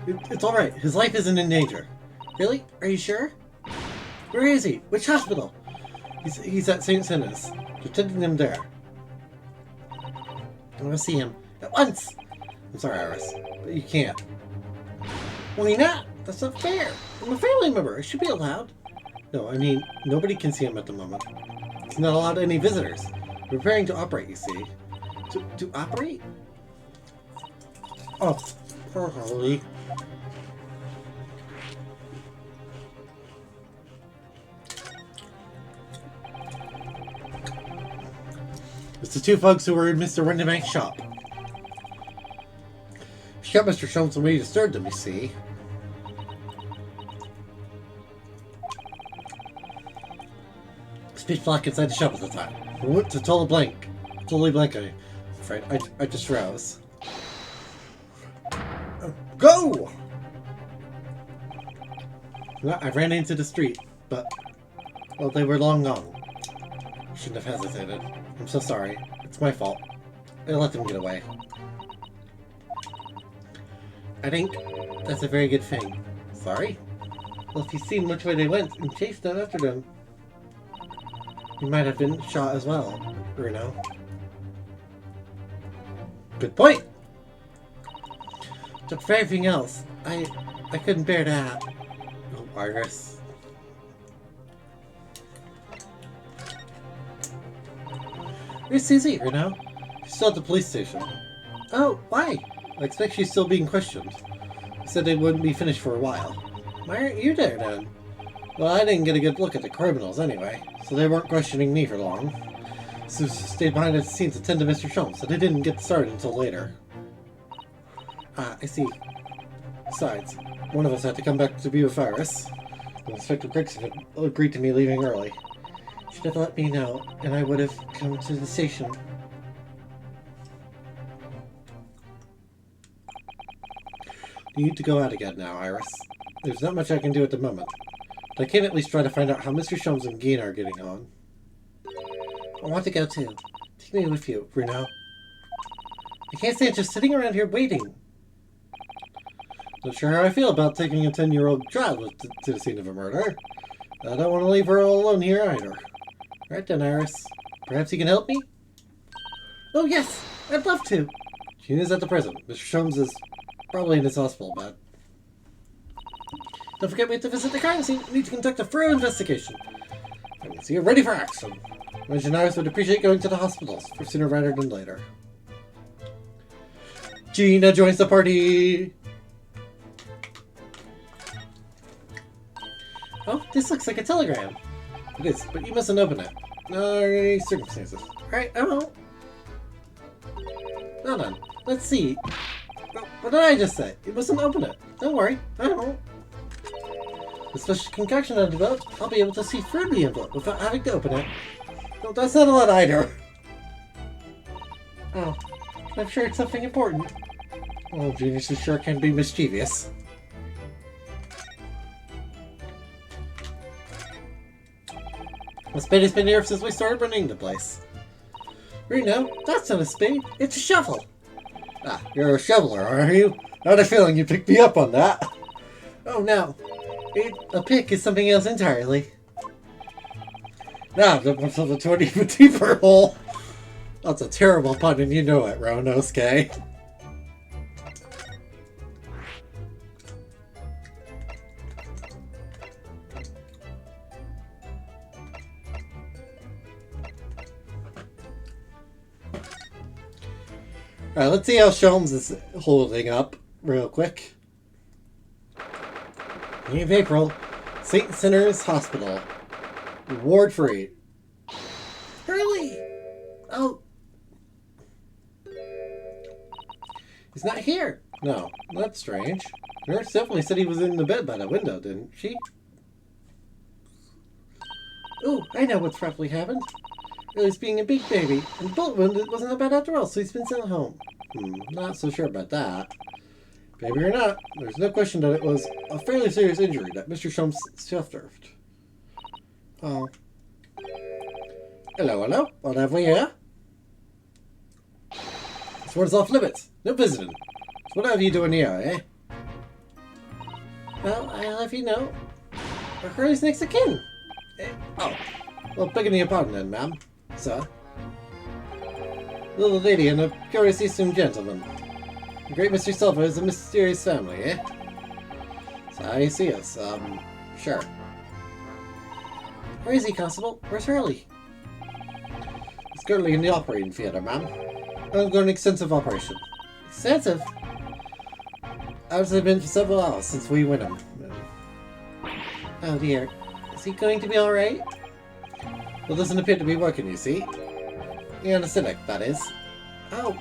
It's alright. His life isn't in danger. Really? Are you sure? Where is he? Which hospital? He's at St. Sinas. They're taking him there. I want to see him. At once! I'm sorry, Iris, but you can't. Why not? That's not fair. I'm a family member. I should be allowed. No, I mean, nobody can see him at the moment. He's not allowed any visitors. We're preparing to operate, you see. To operate? Oh, poor Harley. It's the two folks who were in Mr. Windybank's shop. She got Mr. Sholmes and we disturbed him, you see. Speech block inside the shop at the time. We went to totally blank, I'm afraid. I just froze. Go! Well, I ran into the street, but, well, they were long gone. Shouldn't have hesitated. I'm so sorry. It's my fault. I let them get away. I think that's a very good thing. Sorry? Well, if you'd seen which way they went and chased them after them, you might have been shot as well, Bruno. Good point! But for everything else, I couldn't bear that. Oh, Iris. Where's Susie, Bruno? She's still at the police station. Oh, why? I expect she's still being questioned. They said they wouldn't be finished for a while. Why aren't you there then? Well, I didn't get a good look at the criminals anyway, so they weren't questioning me for long. Susie stayed behind at the scene to tend to Mr. Sholmes, so they didn't get started until later. Ah, I see. Besides, one of us had to come back to be with Iris. And Inspector Gregson had agreed to me leaving early. Should have let me know, and I would have come to the station. You need to go out again now, Iris. There's not much I can do at the moment. But I can at least try to find out how Mr. Sholmes and Gina are getting on. I want to go too. Take me with you, Bruno. I can't stand just sitting around here waiting. Not sure how I feel about taking a 10-year-old child to the scene of a murder. I don't want to leave her all alone here either. Right then, Iris. Perhaps you can help me? Oh yes, I'd love to. Gina's at the prison. Mr. Sholmes is probably in his hospital bed. Don't forget we have to visit the crime scene. We need to conduct a thorough investigation. So you're ready for action. Legionnaires would appreciate going to the hospitals for sooner rather than later. Gina joins the party! Oh, this looks like a telegram. It is, but you mustn't open it. No any circumstances. Alright, I won't. Hold on. Let's see. What did I just say? You mustn't open it. Don't worry, I won't. With special concoction I developed, I'll be able to see through the envelope without having to open it. No, that's not a lot either. Oh, I'm sure it's something important. Oh, geniuses sure can be mischievous. The spade has been here since we started running the place. Reno, that's not a spade, it's a shovel. Ah, you're a shoveler, are you? I had a feeling you picked me up on that. Oh no, a pick is something else entirely. Now, the 20 foot deeper hole. That's a terrible pun and you know it, Ronosuke. Alright, let's see how Sholmes is holding up real quick. Beginning of April, St. Sinners Hospital. Reward free. Early! Oh. He's not here. No, that's strange. Nurse definitely said he was in the bed by the window, didn't she? Oh, I know what's probably happened. He's being a big baby, and the bullet wound wasn't that bad after all, so he's been sent home. Not so sure about that. Baby or not, there's no question that it was a fairly serious injury that Mr. Sholmes suffered. Oh. Hello, hello. What have we here? This one's off limits. No visiting. So what are you doing here, eh? Well, I'll have you know. Our Hurley's next of kin. Oh. Well, begging your pardon then, ma'am. Sir. Little lady and a curious Eastern gentleman. The great Mr. Silver is a mysterious family, eh? So how do you see us? Sure. Where is he, Constable? Where's Hurley? He's currently in the operating theatre, ma'am. Undergoing an extensive operation. Extensive? Obviously been for several hours since we went him. Oh dear. Is he going to be alright? Well, doesn't appear to be working, you see. The anesthetic, that is. Oh.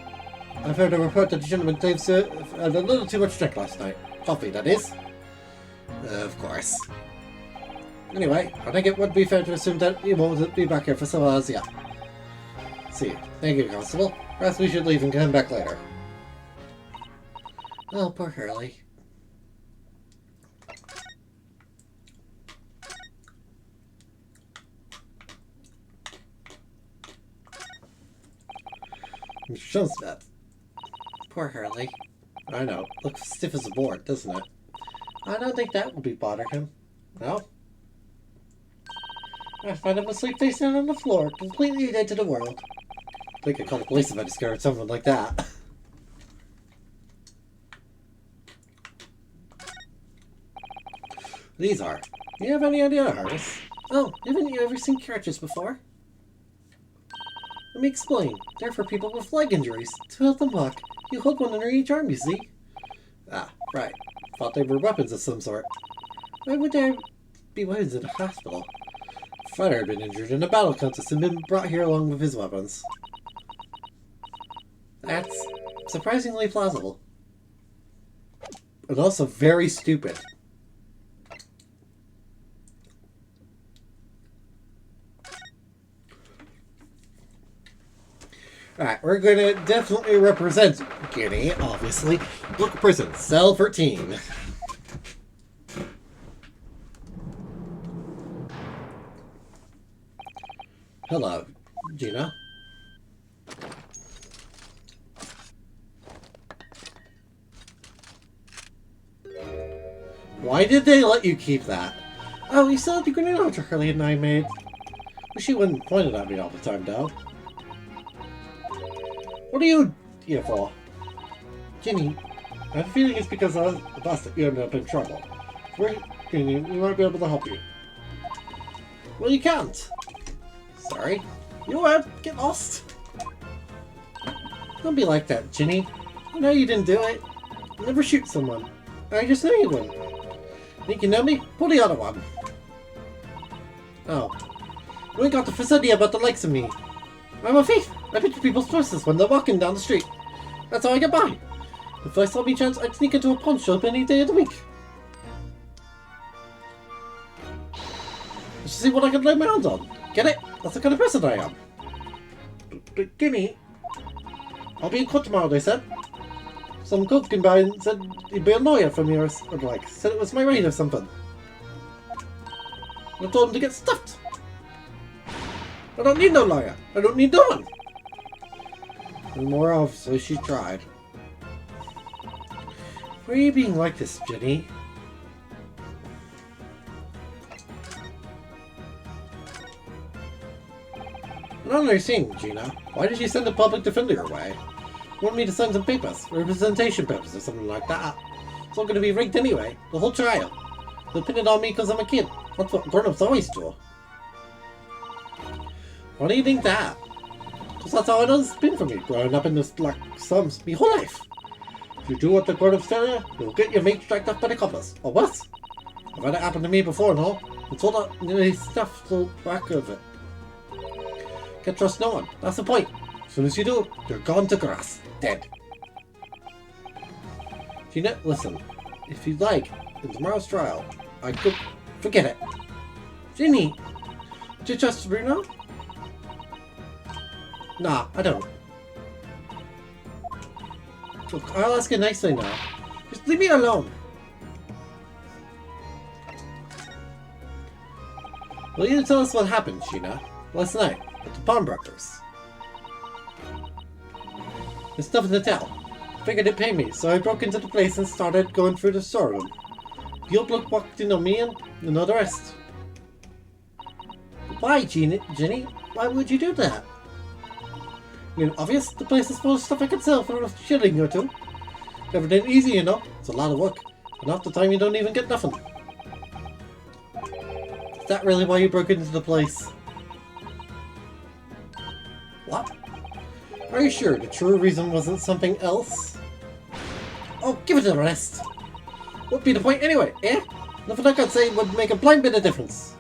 I've heard a report that the gentleman claims to have had a little too much drink last night. Coffee, that is. Of course. Anyway, I think it would be fair to assume that he won't be back here for some hours yet. See, thank you, Constable. Perhaps we should leave and come back later. Oh, poor Hurley. Mr. Shumsmith. Poor Hurley. I know. Looks stiff as a board, doesn't it? I don't think that would be bother him. No? I find him asleep face down on the floor, completely dead to the world. I think I'd call the police if I discovered someone like that. These are. Do you have any idea, Harris? Oh, haven't you ever seen carriages before? Let me explain. They're for people with leg injuries. To help them walk, you hold one under each arm, you see? Ah, right. Thought they were weapons of some sort. Why would there be weapons in a hospital? A fighter had been injured in a battle contest and been brought here along with his weapons. That's surprisingly plausible. And also very stupid. Alright, we're going to definitely represent Guinea, obviously. Local prison, cell 13. Hello, Gina. Why did they let you keep that? Oh, you still have the grenade launcher Hurley and I made. Wish you wouldn't point it at me all the time, though. What are you here for? Ginny, I have a feeling it's because I was the boss that you ended up in trouble. Ginny, we might be able to help you. Well, you can't. Sorry. You won't get lost. Don't be like that, Ginny. I know you didn't do it. You never shoot someone. I just knew you wouldn't. Think you know me? Pull the other one. Oh. You ain't got the first idea about the likes of me. I'm a thief. I picture people's purses when they're walking down the street. That's how I get by. If I saw me chance, I'd sneak into a pawn shop any day of the week. Let's see what I can lay my hands on. Get it? That's the kind of person I am. But Gimme. I'll be in court tomorrow, they said. Some cop came by and said he'd be a lawyer for me or like, said it was my right or something. I told him to get stuffed. I don't need no lawyer. I don't need no one. And more obviously, she tried. Why are you being like this, Jenny? I don't understand, Gina. Why did you send a public defender your way? You want me to sign some papers, representation papers or something like that? It's all going to be rigged anyway, the whole trial. They'll pin it on me because I'm a kid. That's what grown-ups always do. Why do you think that? Because that's how it has been for me, growing up in this black slums my whole life. If you do what the grown-ups tell you, you'll get your mate dragged up by the coppers, or worse. I've had it happen to me before, no? It's all that nice stuff to back of it. Can't trust no one, that's the point. As soon as you do, you're gone to grass. Dead. Gina, listen. If you'd like, in tomorrow's trial, I could... Forget it. Ginny! Do you trust Bruno? Nah, I don't. Look, I'll ask you nicely now. Just leave me alone. Will you tell us what happened, Gina? Last night, at the pawnbrokers. There's nothing to tell. Figured it'd pay me, so I broke into the place and started going through the storeroom. The old bloke walked in on me and all the rest. Why, Jenny? Why would you do that? I mean, obvious, the place is full of stuff I could sell for a shilling or two. Never did easy, you know. It's a lot of work. And half the time you don't even get nothing. Is that really why you broke into the place? What? Are you sure the true reason wasn't something else? Oh, give it a rest. What'd be the point anyway, eh? Nothing I could say would make a blind bit of difference.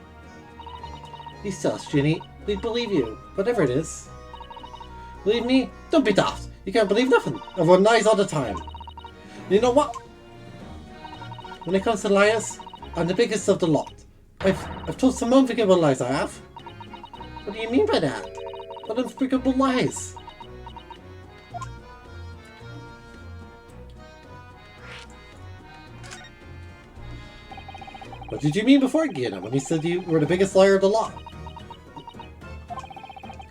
Please tell us, Ginny. We'd believe you, whatever it is. Believe me? Don't be daft. You can't believe nothing. Everyone lies all the time. You know what? When it comes to liars, I'm the biggest of the lot. I've told some unforgivable lies, I have. What do you mean by that? What unspeakable lies? What did you mean before, Gina, when you said you were the biggest liar of the lot?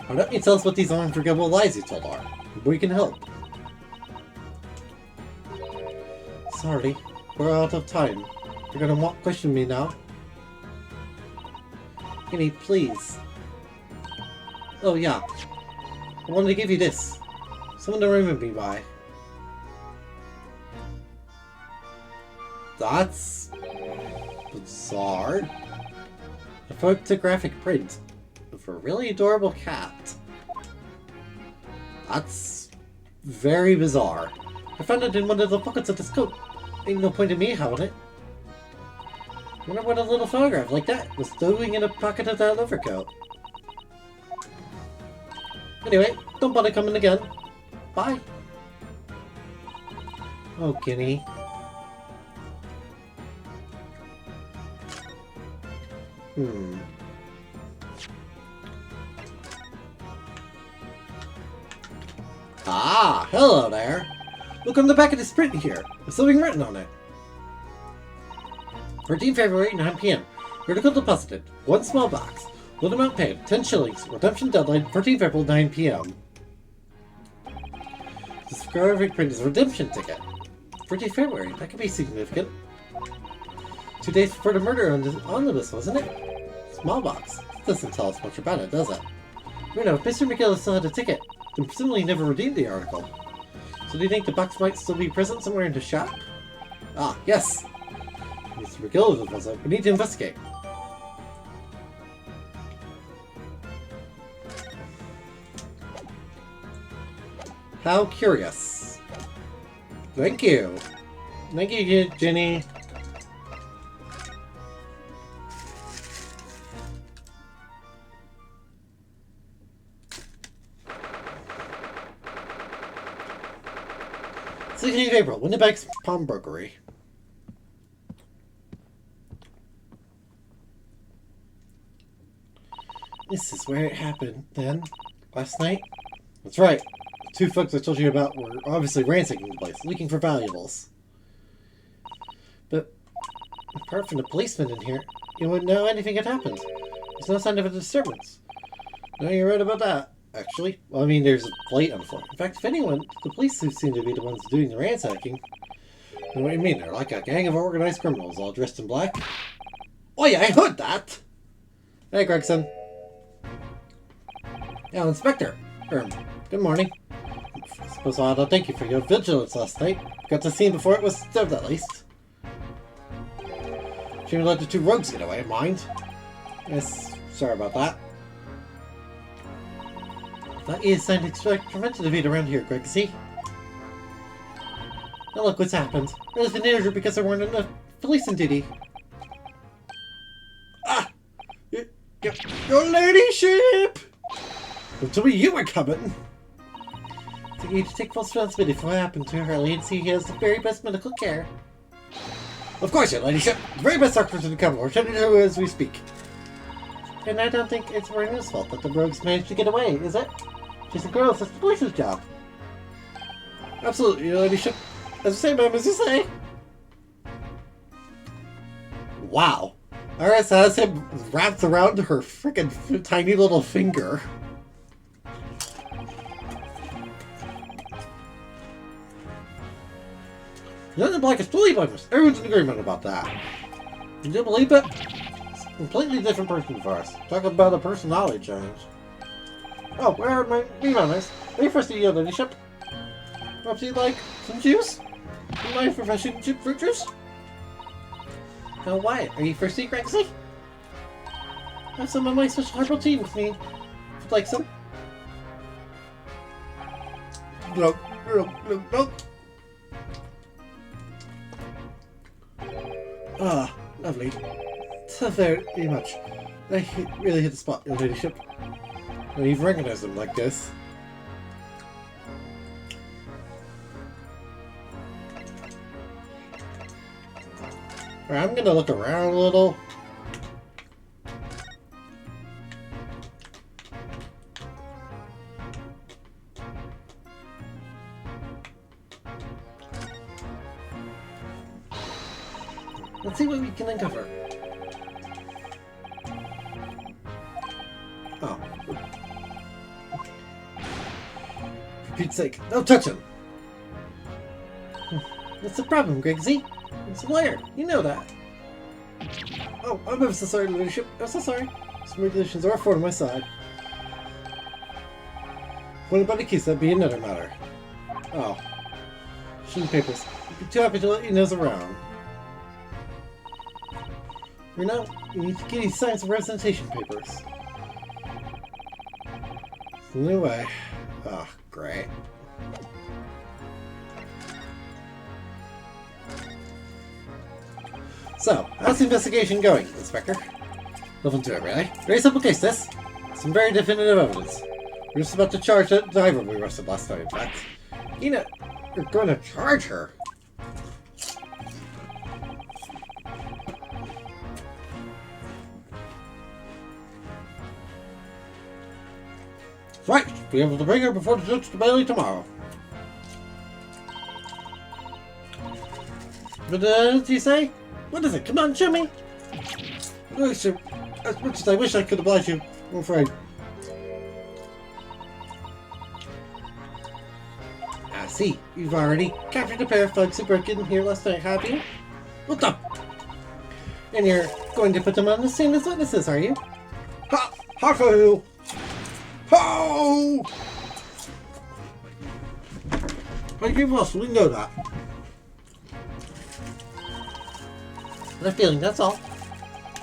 Why don't you tell us what these unforgivable lies you told are? We can help. Sorry, we're out of time. You're gonna question me now? Ginny, please. Oh yeah, I wanted to give you this. Someone to remember me by. That's... bizarre. A photographic print of a really adorable cat. That's very bizarre. I found it in one of the pockets of this coat. Ain't no point in me having it. I wonder what a little photograph like that was stowing in a pocket of that overcoat. Anyway, don't bother coming again. Bye. Oh, Ginny. Ah, hello there. Look on the back of this print here. There's something written on it. 13 February, 9 p.m. Vertical deposited. 1 small box. Loan amount paid. 10 shillings. Redemption deadline 14 February, 9 p.m. This photographic print is a redemption ticket. 14 February. That could be significant. 2 days before the murder on the omnibus, wasn't it? Small box. This doesn't tell us much about it, does it? Weird, if Mr. McGill still had a ticket, then presumably never redeemed the article. So do you think the box might still be present somewhere in the shop? Ah, yes! You Mr. McGillis was like, we need to investigate. How curious. Thank you. Thank you, Jenny. th April, Winnipegg's Pawnbrokery. This is where it happened, then. Last night? That's right. The two folks I told you about were obviously ransacking the place, looking for valuables. But, apart from the policeman in here, you wouldn't know anything had happened. There's no sign of a disturbance. No, you're right about that, actually. Well, I mean, there's a plate on the floor. In fact, if anyone, the police who seem to be the ones doing the ransacking. And what do you mean? They're like a gang of organized criminals, all dressed in black? Oh yeah, I heard that! Hey, Gregson. Yeah, Inspector. Good morning. I suppose I'll thank you for your vigilance last night. Got to see him before it was disturbed, at least. She let the two rogues get away, mind. Yes, sorry about that. That is scientific preventative aid around here, Greg, see? Now look what's happened. There's been injured because there weren't enough police on duty. Ah! Your ladyship! Don't tell me you were coming! So you need to take full responsibility for what happened to Harley and see he has the very best medical care. Of course, your ladyship! The very best doctors in the capital are tending to her as we speak. And I don't think it's Rena's fault that the rogues managed to get away, is it? She's a girl, that's the police's job. Absolutely, your ladyship. As you say, ma'am, as you say. Wow. RS has him wrapped around her frickin' tiny little finger. Nothing like is fully blameless. Everyone's in agreement about that. You do believe it? It's a completely different person for us. Talk about a personality change. Oh, where are my manners? Are you first to your ladyship? Perhaps you'd like some juice? You mind refreshing fruit juice? Oh, why? Are you thirsty, Grexy? I have some of my special herbal tea with me. Would you like some? No. Ah, lovely. So very much. They really hit the spot, your ladyship. When you've recognized them like this. Alright, I'm gonna look around a little. Let's see what we can uncover. Oh. For Pete's sake, don't touch him! What's the problem, Gregsy? It's a lawyer, you know that. Oh, I'm ever so sorry, ladyship. I'm so sorry. Some regulations are for my side. What about the keys? That'd be another matter. Oh. Shouldn't papers. I'd be too happy to let you nose around. For now, you need to get these signs of representation papers. No way. Oh, great. So, how's the investigation going, Inspector? Nothing to it, really. Very simple case, this. Some very definitive evidence. We're just about to charge that diver we arrested last night, in fact. You know, you're going to charge her. Right, be able to bring her before the judge to Bailey tomorrow. But, what do you say? What is it? Come on, show me! As much as I wish I could oblige you, I'm afraid. I see. You've already captured a pair of thugs who broke in here last night, have you? What the? And you're going to put them on the scene as witnesses, are you? Ha! Ha-ho! Ho! I give us, we know that. I had a feeling, that's all.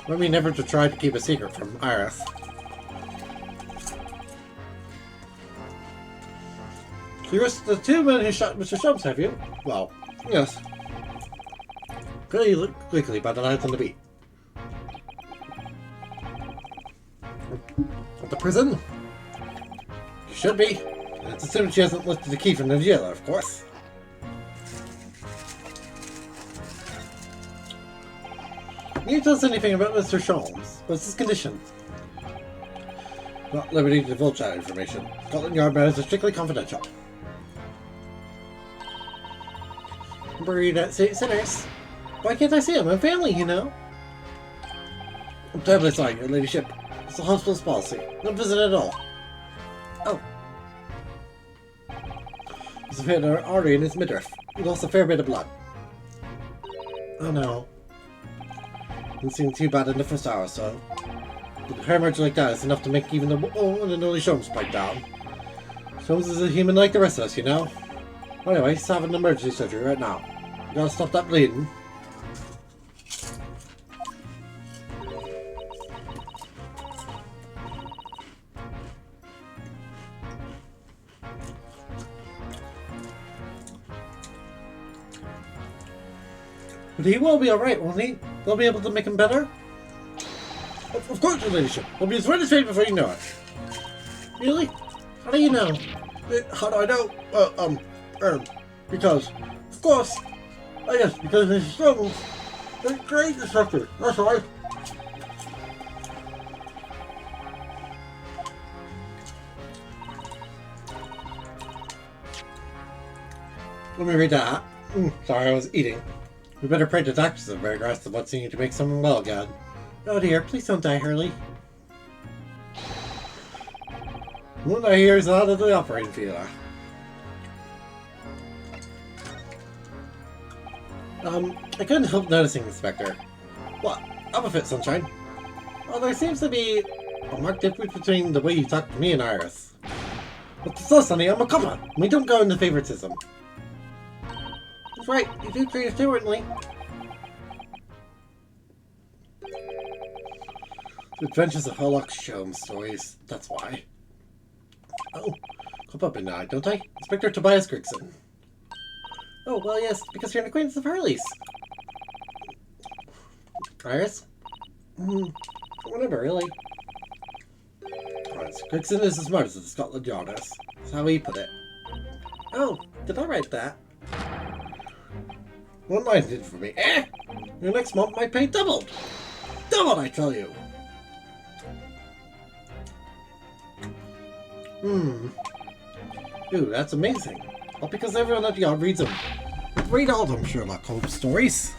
Let me never to try to keep a secret from Iris. You're the two men who shot Mr. Shums, have you? Well, yes. Pretty quickly by the lights on the beat. At the prison? She should be. Let's assume she hasn't lifted the key from the jailer, of course. Can you tell us anything about Mr. Sholmes? What's his condition? Not liberty to divulge that information. Scotland Yard matters are strictly confidential. Buried at St. Sinners. Why can't I see him? I'm family, you know. I'm terribly sorry, your ladyship. It's the hospital's policy. No visit at all. Oh. There's a fair artery in his midriff. He lost a fair bit of blood. Oh no. Didn't seem too bad in the first hour or so. But a hemorrhage like that is enough to make even the one and only Sholmes break down. Sholmes is a human like the rest of us, you know. Anyway, he's having an emergency surgery right now. You gotta stop that bleeding. But he will be alright, won't he? They'll be able to make him better? Of course, your ladyship. He'll be as red as paint before you know it. Really? How do you know? How do I know? Because, of course. Oh yes, because his struggles. They're great destructor. That's right. Let me read that. Sorry, I was eating. We better pray to doctors are very aggressive about seeing to make someone well again. Oh dear, please don't die, Hurley. What I hear is out of the operating theater. I couldn't help noticing, Inspector. What? Up a fit, Sunshine. Well, there seems to be a marked difference between the way you talk to me and Iris. But so, Sonny, I'm a copper. We don't go into favoritism. That's right, you do treat us differently. The Adventures of Sherlock Holmes stories, that's why. Oh, come up in now, don't I? Inspector Tobias Gregson. Oh, well, yes, because you're an acquaintance of Hurley's. Iris? Whatever, really. Alright, Gregson is as smart as the Scotland Yard is. That's how he put it. Oh, did I write that? One line did for me. Your next month my pay doubled! Doubled, I tell you! Ooh, that's amazing. All because everyone at the yard reads them. Read all them Sherlock Holmes stories.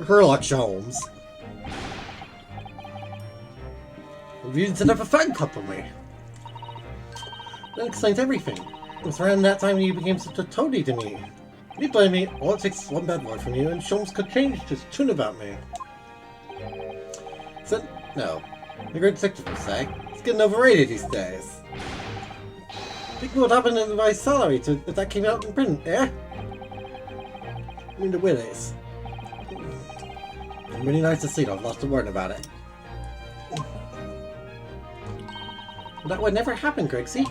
Sherlock Holmes. You didn't set up a fan club for me. That explains everything. It was around that time you became such a toady to me. You blame me, all it takes is one bad word from you and Sholmes could change his tune about me. So, no. The great detective would say. It's getting overrated these days. Think what happened in my salary if that came out in print, eh? I mean the Willies. It's really nice to see I've lost a word about it. That would never happen, Gregsy.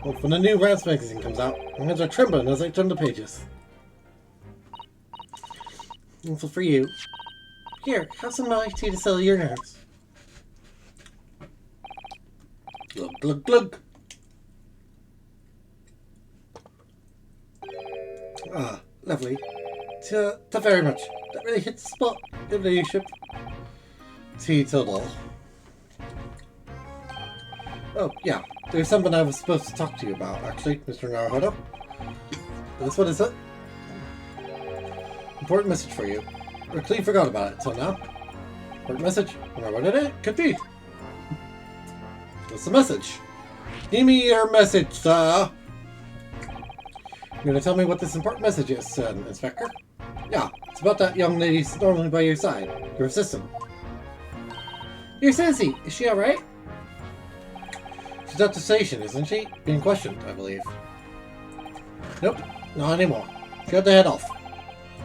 Well, when the new Rance magazine comes out, my hands are trembling as I turn the pages. And for you. Here, have some milk tea to settle your nerves. Glug, glug, glug. Ah, lovely. Thank you very much. That really hits the spot, your ladyship. Tea Tuddle. Oh, yeah. There's something I was supposed to talk to you about, actually, Mr. Naruhodo. This one is it. Important message for you. I clean forgot about it till now. Important message? I wonder what it could be. What's the message? Give me your message, sir. You're gonna tell me what this important message is, Inspector? Yeah, it's about that young lady normally by your side, your assistant. Your Sassy, is she alright? She's at the station, isn't she? Being questioned, I believe. Nope, not anymore. She had to head off.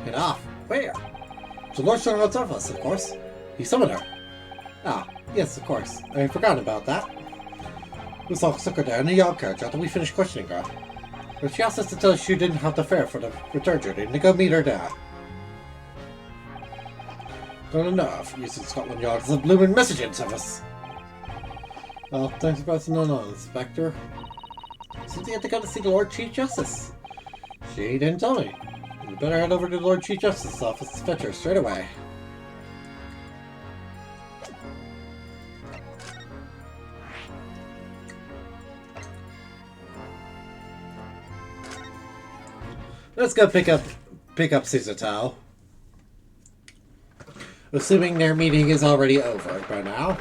Head off? Where? To Lord Strongheart's office, of course. He summoned her. Ah, yes, of course. I had forgotten about that. We saw her there in the yard carriage after we finished questioning her. But she asked us to tell us she didn't have the fare for the return journey and to go meet her there. Good enough. Using Scotland Yard as a blooming messaging service. Well, thanks for passing on, Inspector. Since you had to go to see the Lord Chief Justice. She didn't tell me. You better head over to the Lord Chief Justice's office to fetch her straight away. Let's go pick up Caesar Tao. Assuming their meeting is already over by now.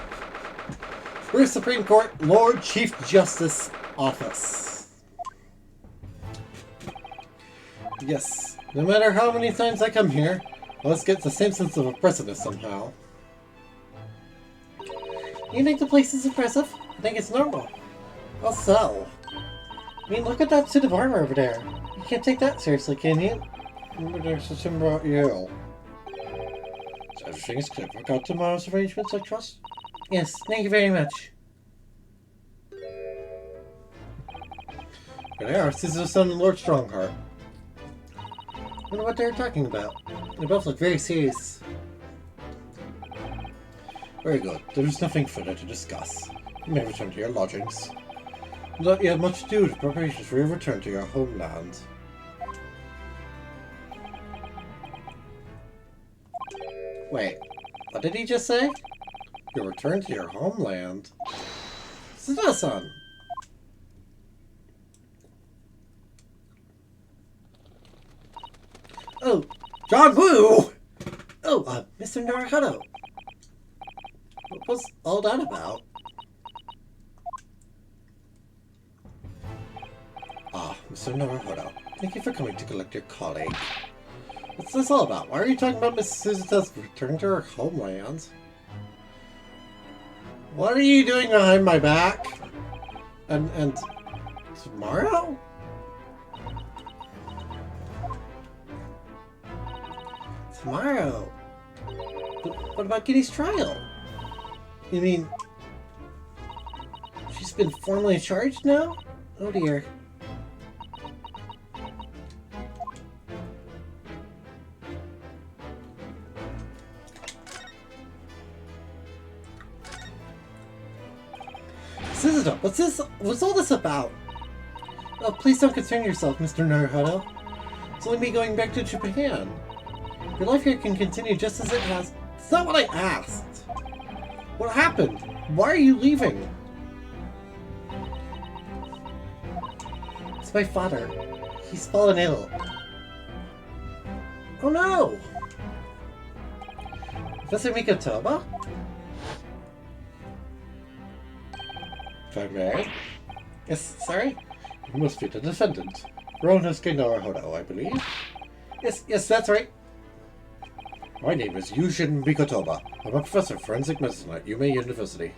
Where's Supreme Court Lord Chief Justice Office? Yes, no matter how many times I come here, I always get the same sense of oppressiveness somehow. You think the place is impressive? I think it's normal. I'll sell. I mean, look at that suit of armor over there. You can't take that seriously, can you? Remember there's something about you. So everything is clear. Got tomorrow's arrangements, I trust? Yes, thank you very much. Here they are, Caesar's son and Lord Strongheart. I wonder what they're talking about. They both look very serious. Very good. There's nothing further to discuss. You may return to your lodgings. Not yet much to do with preparations for your return to your homeland. Wait, what did he just say? Your return to your homeland? Suda-san! Oh, John Woo! Oh, Mr. Naruhodo. What was all that about? Ah, Mr. Naruhodo. Thank you for coming to collect your colleague. What's this all about? Why are you talking about Miss Suzuka's return to her homeland? What are you doing behind my back? And tomorrow? Tomorrow? But what about Kitty's trial? You mean she's been formally charged now? Oh dear. Suzuka, what's all this about? Oh, please don't concern yourself, Mr. Naruhodo. It's only me going back to Japan. Your life here can continue just as it has. It's not what I asked. What happened? Why are you leaving? It's my father. He's fallen ill. Oh no! Professor Mikotoba? If I may? Yes, sorry? You must be the defendant. Ronosuke Naruhodo, I believe. Yes, that's right. My name is Yushin Mikotoba. I'm a professor of forensic medicine at Yume University.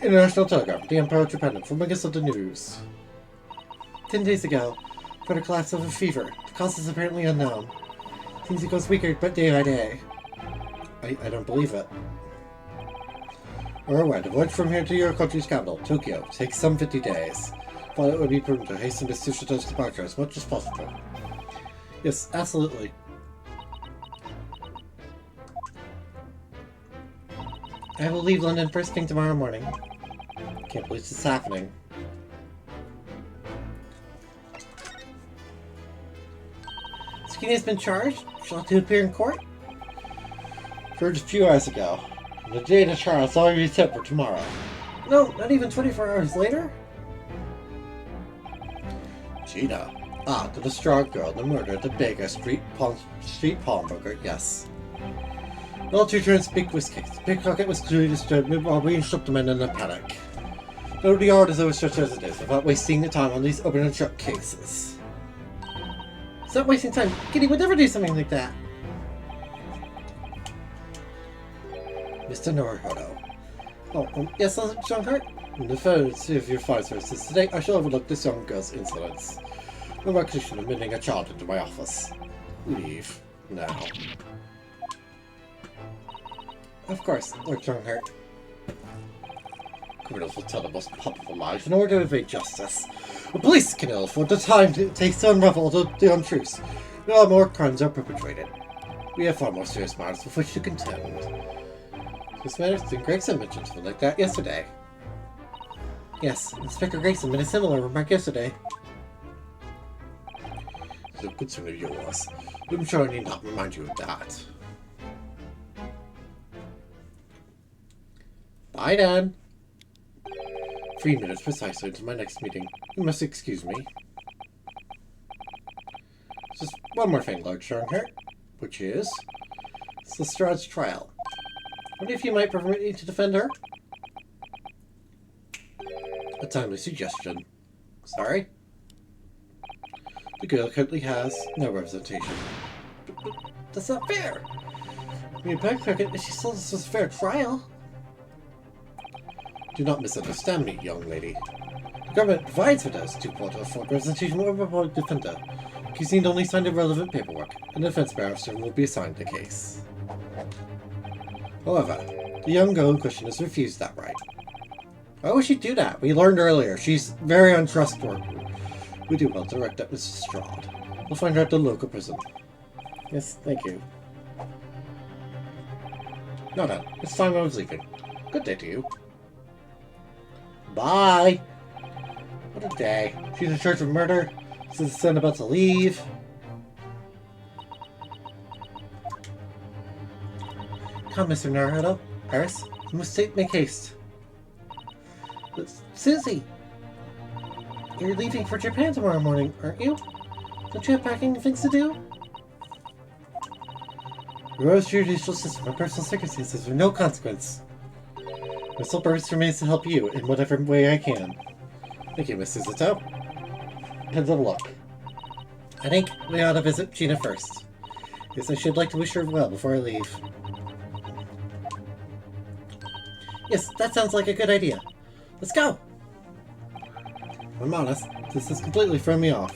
International Telegram, the Emperor of Japan informing us of the news. 10 days ago, got a collapse of a fever. The cause is apparently unknown. Seems it goes weaker but day by day. I don't believe it. We're aware the voyage from here to your country's capital, Tokyo, takes some 50 days. Thought it would be prudent to hasten Miss Tsuchito's departure as much as possible. Yes, absolutely. I will leave London first thing tomorrow morning. Can't believe this is happening. Skinny has been charged? Shall to appear in court? Charged a few hours ago. And the date of trial is already set for tomorrow. No, not even 24 hours later? Gina. Ah, to the strong girl, the murder of the baker, street pawnbroker, yes. All two turns speak with case. Pickpocket was clearly disturbed while we instruct the men in a panic. Though the yard is overstretched as it is, without wasting the time on these open and shut cases. Stop wasting time. Kitty would never do something like that. Mr. Naruhodo. Oh, yes, Strongheart? In the first of your fine services today, I shall overlook this young girl's insolence. No recognition of admitting a child into my office. leave now. Of course, Lord Strongheart. Criminals will tell the most popular lies in order to evade justice. The police can ill afford the time it takes to unravel the untruths. No more crimes are perpetrated. We have far more serious matters with which to contend. This matters to Gregson mentioned something like that yesterday. Yes, Inspector Gregson made a similar remark yesterday. It's a concern of yours. I'm sure I need not remind you of that. Bye, Dan. 3 minutes precisely into my next meeting. You must excuse me. Just one more thing, Lord Strongheart, which is it's Lestrade's trial. What if you might permit me to defend her? A timely suggestion. Sorry? The girl currently has no representation. But that's not fair! I mean, backtrack it, she saw this was a fair trial. Do not misunderstand me, young lady. The government provides for those two parties for representation of a public defender. You need only sign the relevant paperwork, and the defense barrister will be assigned the case. However, the young girl in question has refused that right. Why would she do that? We learned earlier. She's very untrustworthy. We do well to direct that Mrs. Strahd. We'll find her at the local prison. Yes, thank you. No, no. It's time I was leaving. Good day to you. Bye! What a day. She's in charge of murder. This is the son about to leave. Come, Mr. Naruto. Paris, you must make haste. But Susie! You're leaving for Japan tomorrow morning, aren't you? Don't you have packing things to do? Rose judicial system and personal circumstances are no consequence. My sole purpose remains to help you in whatever way I can. Thank you, Miss Suzuto. Heads of luck. I think we ought to visit Gina first. Yes, I should like to wish her well before I leave. Yes, that sounds like a good idea. Let's go! I'm honest, this has completely thrown me off.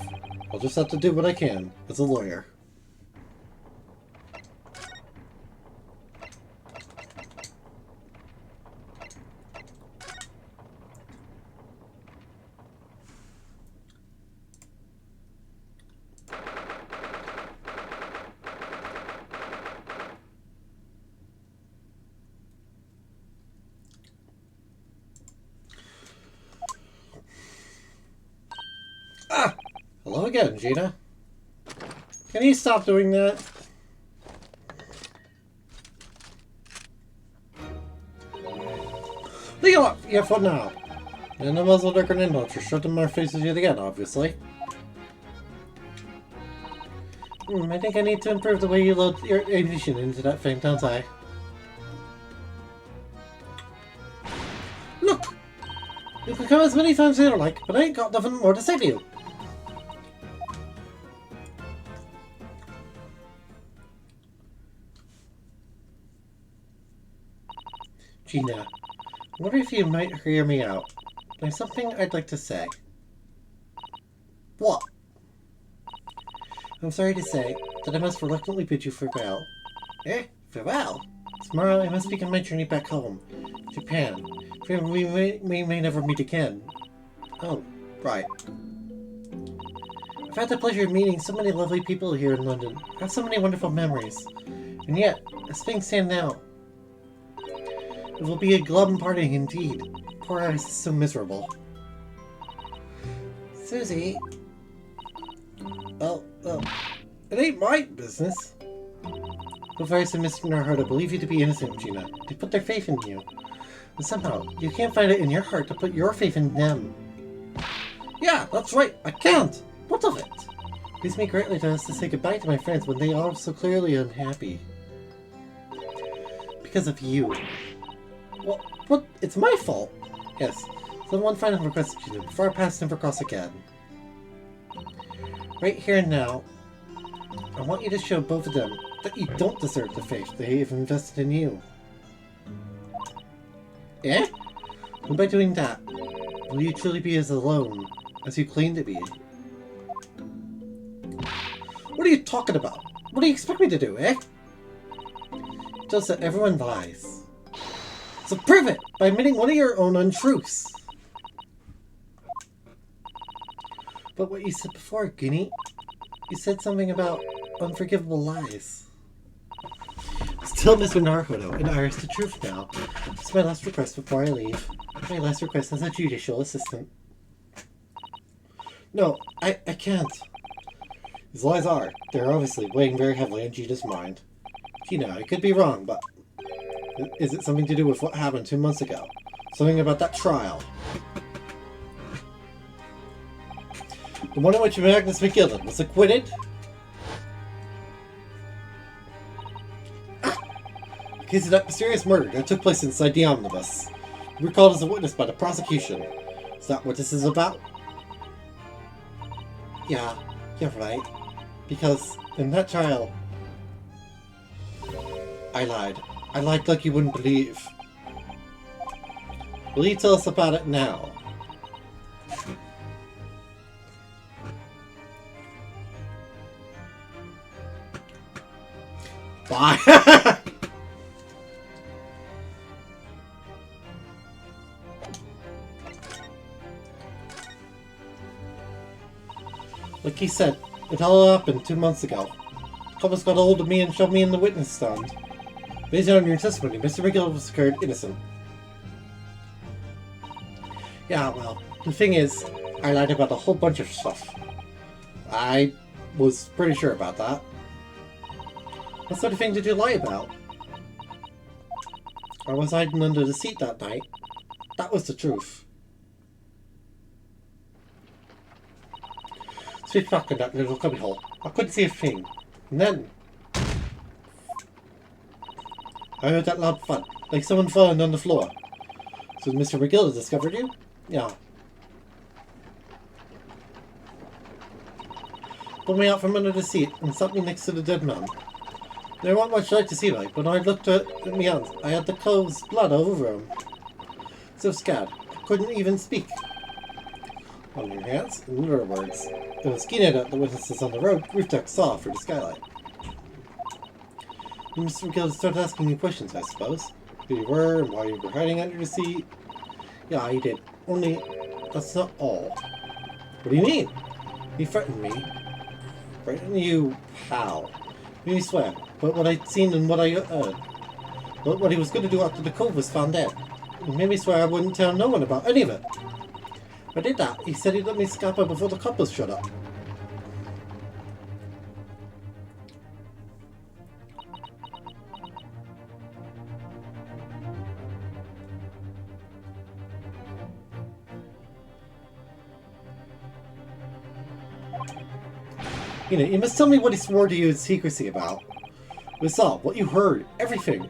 I'll just have to do what I can as a lawyer. Ah! Hello again, Gina. Can you stop doing that? Leave off here for now. And the muzzle darker than not, you're shutting my faces yet again, obviously. I think I need to improve the way you load your ammunition into that thing, don't I? Look! You can come as many times as you like, but I ain't got nothing more to say to you. Gina, I wonder if you might hear me out. There's something I'd like to say. What? I'm sorry to say that I must reluctantly bid you farewell. Eh? Farewell? Tomorrow I must begin my journey back home, Japan. We may never meet again. Oh, right. I've had the pleasure of meeting so many lovely people here in London. I have so many wonderful memories. And yet, as things stand now, it will be a glum parting indeed. Poor Iris is so miserable. Susie. Well, it ain't my business. Both Iris and Mr. Naruto believe you to be innocent, Gina. They put their faith in you. And somehow, you can't find it in your heart to put your faith in them. Yeah, that's right, I can't! What of it? It pleases me greatly to us to say goodbye to my friends when they are so clearly unhappy. Because of you. Well, what? It's my fault! Yes, so one final request, Gina, before I pass Nimbercross again. Right here and now, I want you to show both of them that you don't deserve the faith they have invested in you. Eh? And by doing that, will you truly be as alone as you claim to be? What are you talking about? What do you expect me to do, eh? Just that everyone lies. So prove it by admitting one of your own untruths. But what you said before, Ginny, you said something about unforgivable lies. Still, Mr. Naruto, and Iris the truth now. It's my last request before I leave. My last request as a judicial assistant. No, I can't. These lies are. They're obviously weighing very heavily on Gina's mind. Gina, I could be wrong, but... Is it something to do with what happened 2 months ago? Something about that trial? The one in which Magnus McGillen was acquitted? The case of that mysterious murder that took place inside the omnibus. You were called as a witness by the prosecution. Is that what this is about? Yeah, you're right. Because in that trial, I lied. I lied like you wouldn't believe. Will you tell us about it now? Bye! Like he said, it all happened 2 months ago. The cops got a hold of me and shoved me in the witness stand. Based on your testimony, Mr. McGill was declared innocent. Yeah, well, the thing is, I lied about a whole bunch of stuff. I was pretty sure about that. What sort of thing did you lie about? I was hiding under the seat that night. That was the truth. Switch back in that little cubbyhole. I couldn't see a thing. And then... I heard that loud thud, like someone falling on the floor. So Mr. McGill discovered you? Yeah. Pulled me out from under the seat and sat me next to the dead man. There wasn't much light to see like, but when I looked at me hands, I had the clothes blood all over them. So scared, I couldn't even speak. On your hands, in other words, it was keen out the witnesses on the road, roof deck saw through the skylight. And Mr. McGill started asking you questions, I suppose. Who you were, and why you were hiding under the seat. Yeah, he did. Only, that's not all. What do you mean? He threatened me. Threatened you? How? Made me swear. But what I'd seen and what I heard. But what he was going to do after the cove was found dead. He made me swear I wouldn't tell no one about any of it. If I did that, he said he'd let me scupper before the coppers showed up. You know, you must tell me what he swore to you in secrecy about. We saw what you heard, everything.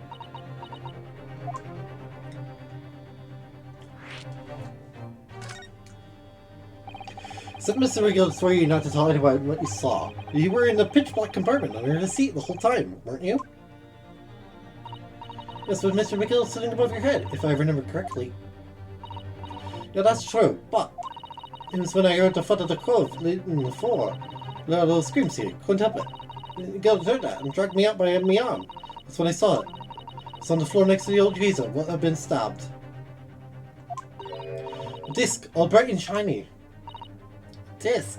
Except Mr. McGill swore you not to tell anyone what you saw. You were in the pitch black compartment under the seat the whole time, weren't you? Yes, with Mr. McGill sitting above your head, if I remember correctly. Yeah, that's true, but it was when I heard the foot of the cove leading the floor. A little scream, see, couldn't help it. The girl heard that and dragged me out by my arm. That's when I saw it. It's on the floor next to the old geezer, what had been stabbed. A disc, all bright and shiny. Disc?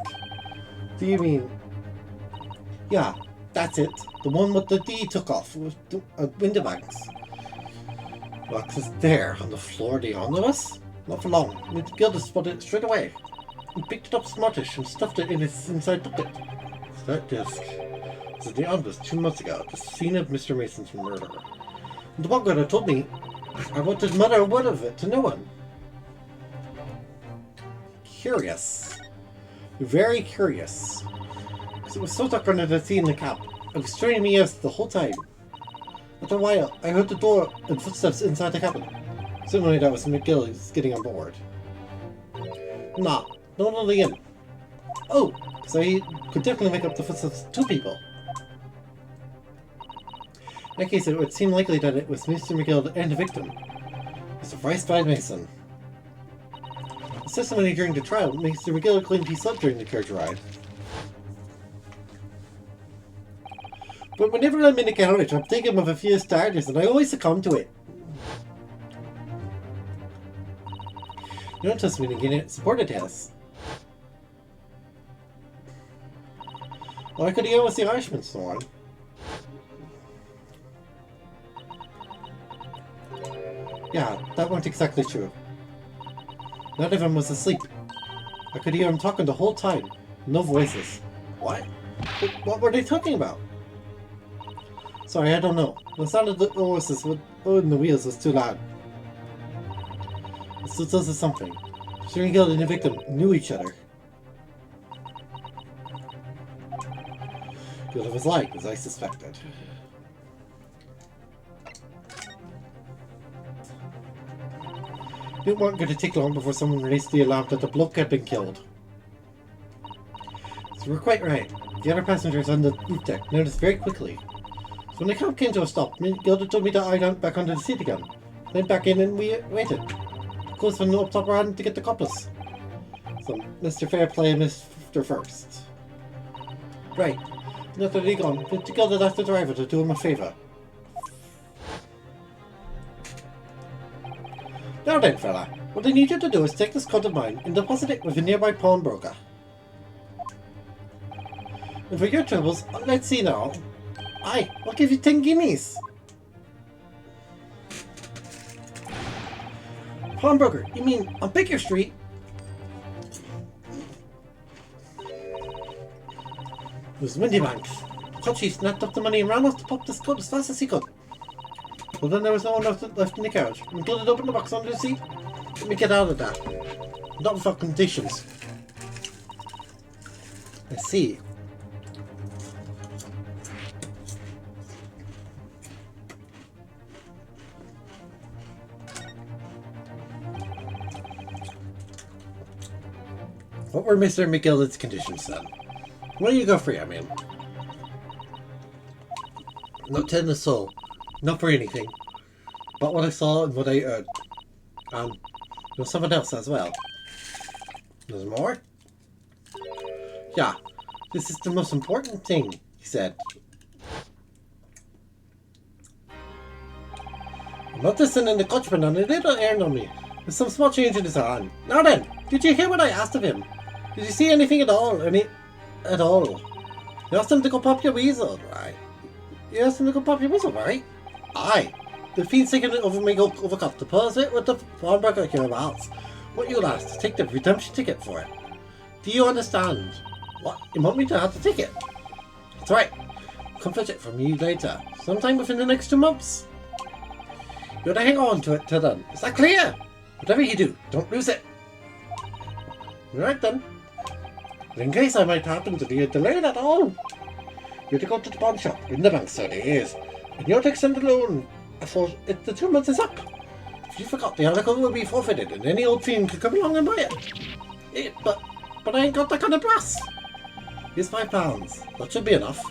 Do you mean... Yeah, that's it. The one with the D took off with the window bags. Well, it's there, on the floor of the omnibus? Not for long. The Gilda spotted it straight away. He picked it up smartish and stuffed it in its inside bucket. So that disc was the omnibus 2 months ago, the scene of Mr. Mason's murder. And the bookkeeper told me I wanted to mutter a word of it to no one. Curious. Very curious. Because it was so dark under the sea in the cab. It was straining me out the whole time. After a while, I heard the door and footsteps inside the cabin. Suddenly that was McGill getting on board. Nah, no one only in. Oh, so he could definitely make up the footsteps of 2 people. In that case, it would seem likely that it was Mr. McGill and the victim. Mr. Bryce Van Mason. His testimony during the trial, Mr. McGill claimed he slept during the carriage ride. But whenever I'm in a carriage, I'm thinking of a few starters and I always succumb to it. You don't trust me to get it supported test. Well, I could have gone with the Irishman storm. Yeah, that wasn't exactly true. None of them was asleep. I could hear them talking the whole time. No voices. What? What were they talking about? Sorry, I don't know. The sound of the horses in the wheels was too loud. It still tells us something. Stringfield and the victim knew each other. Good, it was like, as I suspected. It wasn't going to take long before someone raised the alarm that the bloke had been killed. So we're quite right. The other passengers on the roof deck noticed very quickly. So when the cab came to a stop, Gilda told me to eye down back under the seat again. Went back in and we waited. Of course, when up top ran to get the compass. So Mr. Fairplay and Mr. First. Right. Now that they're gone, Gilda asked the driver to do him a favour. Now then, fella, what I need you to do is take this coat of mine and deposit it with a nearby pawnbroker. And for your troubles, let's see now. Aye, I'll give you 10 guineas. Pawnbroker, you mean on Baker Street? It was Windy Banks. Cutchy snapped up the money and ran off to pop this coat as fast as he could. Well, then there was no one left in the carriage. We gilded open the box under the seat. Let me get out of that. Not without conditions. I see. What were Mr. McGillicud's conditions then? What do you go for, I mean? Not telling a soul. Not for anything. But what I saw and what I heard. There's someone else as well. There's more? Yeah. This is the most important thing, he said. I'm not listening to the coachman on a little errand on me. There's some small change in his hand. Now then, did you hear what I asked of him? Did you see anything at all? At all? You asked him to go pop your weasel, right? You asked him to go pop your weasel, right? Aye. The fiend's taking it over me overcut. Deposit with the pawnbroker hereabouts. What you'll ask to take the redemption ticket for it. Do you understand? What? You want me to have the ticket? That's right. Come fetch it from you later. Sometime within the next 2 months. You gotta hang on to it till then. Is that clear? Whatever you do, don't lose it. Right then. But in case I might happen to be delayed at all, you're to go to the pawn shop in the bank, so it is. And you're to extend the loan before the 2 months is up. If you forgot, the article will be forfeited, and any old fiend could come along and buy it. But I ain't got that kind of brass. Here's £5. That should be enough.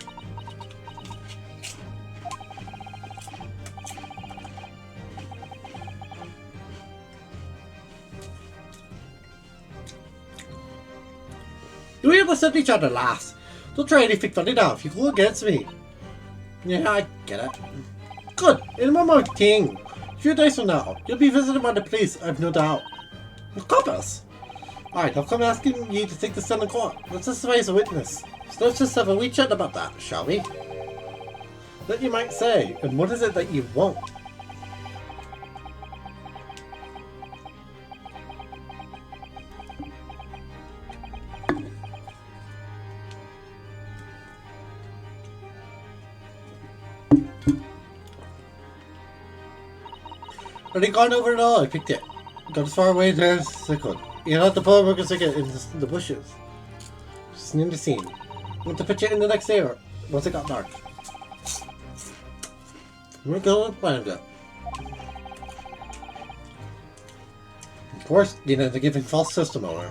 We understand each other, lass. Don't try anything funny now if you go against me. Yeah, I get it. Good. And one more thing. A few days from now, you'll be visited by the police, I've no doubt. Compass? Alright, I'll come asking you to take the stand in court. Let's just raise a witness. So let's just have a wee chat about that, shall we? That you might say, and what is it that you want? Already gone over it all, I picked it. Got as far away there as I could. You had the pawnbroker's ticket in the bushes. Just near the scene. Want to pitch it in the next day once it got dark. We're going to find it. Of course, you know, they're giving false testimony.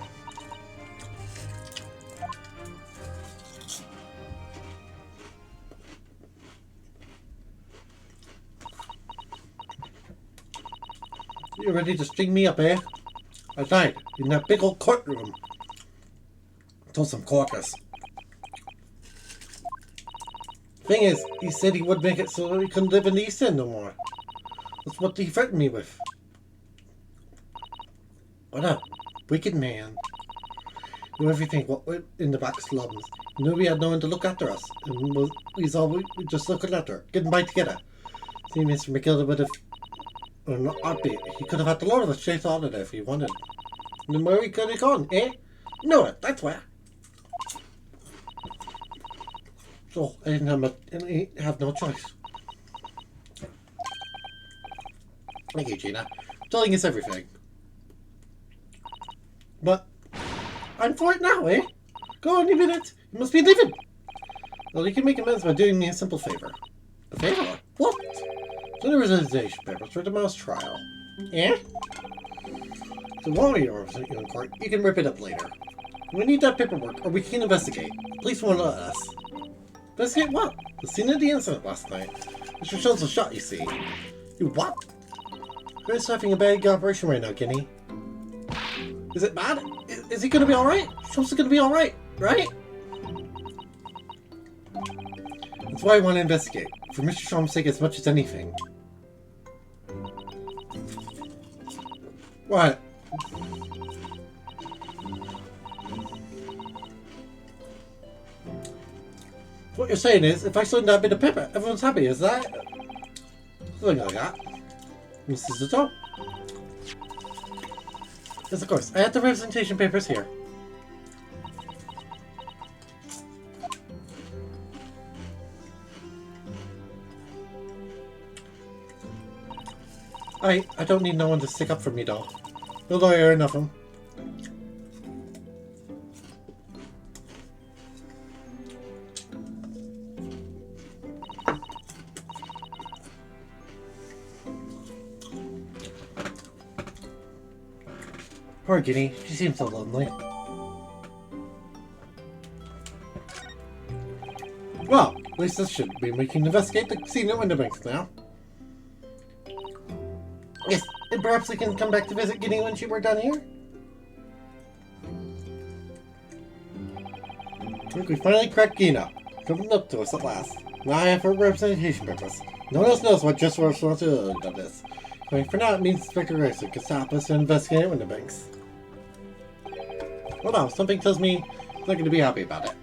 You ready to string me up, eh? I died in that big old courtroom. Told some corkers. Thing is, he said he would make it so he couldn't live in the East End no more. That's what he threatened me with. What a wicked man. Knew everything what went in the back slums. He knew we had no one to look after us. And he's all we just looking after her, getting by together. See, Mr. McGilda would have... Or not, he could have had the Lord of the straight out of there if he wanted. And then where he could have gone, eh? No, that's where. So, I didn't have no choice. Thank you, Gina. Telling us everything. But, I'm for it now, eh? Go on, leave it. You must be leaving. Well, you can make amends by doing me a simple favor. A favor? What? So the resignation papers for tomorrow's trial. Eh? So while you're representing you in court, you can rip it up later. We need that paperwork, or we can investigate. Police won't let us. Investigate what? The scene of the incident last night. Mr. Schultz was shot, you see. You what? Chris having a bad operation right now, Kenny. Is it bad? Is he gonna be alright? Schultz is gonna be alright, right? That's why I want to investigate. For Mr. Schultz's sake as much as anything. What? What you're saying is, if I send that bit of paper, everyone's happy, is that? Something like that. Mrs. Zato? Yes, of course. I have the representation papers here. I don't need no one to stick up for me, though. No lawyer enough of them. Poor Guinea, she seems so lonely. Well, at least this should be we can investigate the scene at Winterbanks now. Yes, and perhaps we can come back to visit Guinea when she were down here? Look, we finally cracked Gina. Coming up to us at last. Now I have her representation papers. No one else knows what just our responsibility of this. I mean, for now, it means Inspector Grayson can stop us and investigate Winterbanks. Well, no, something tells me he's not going to be happy about it.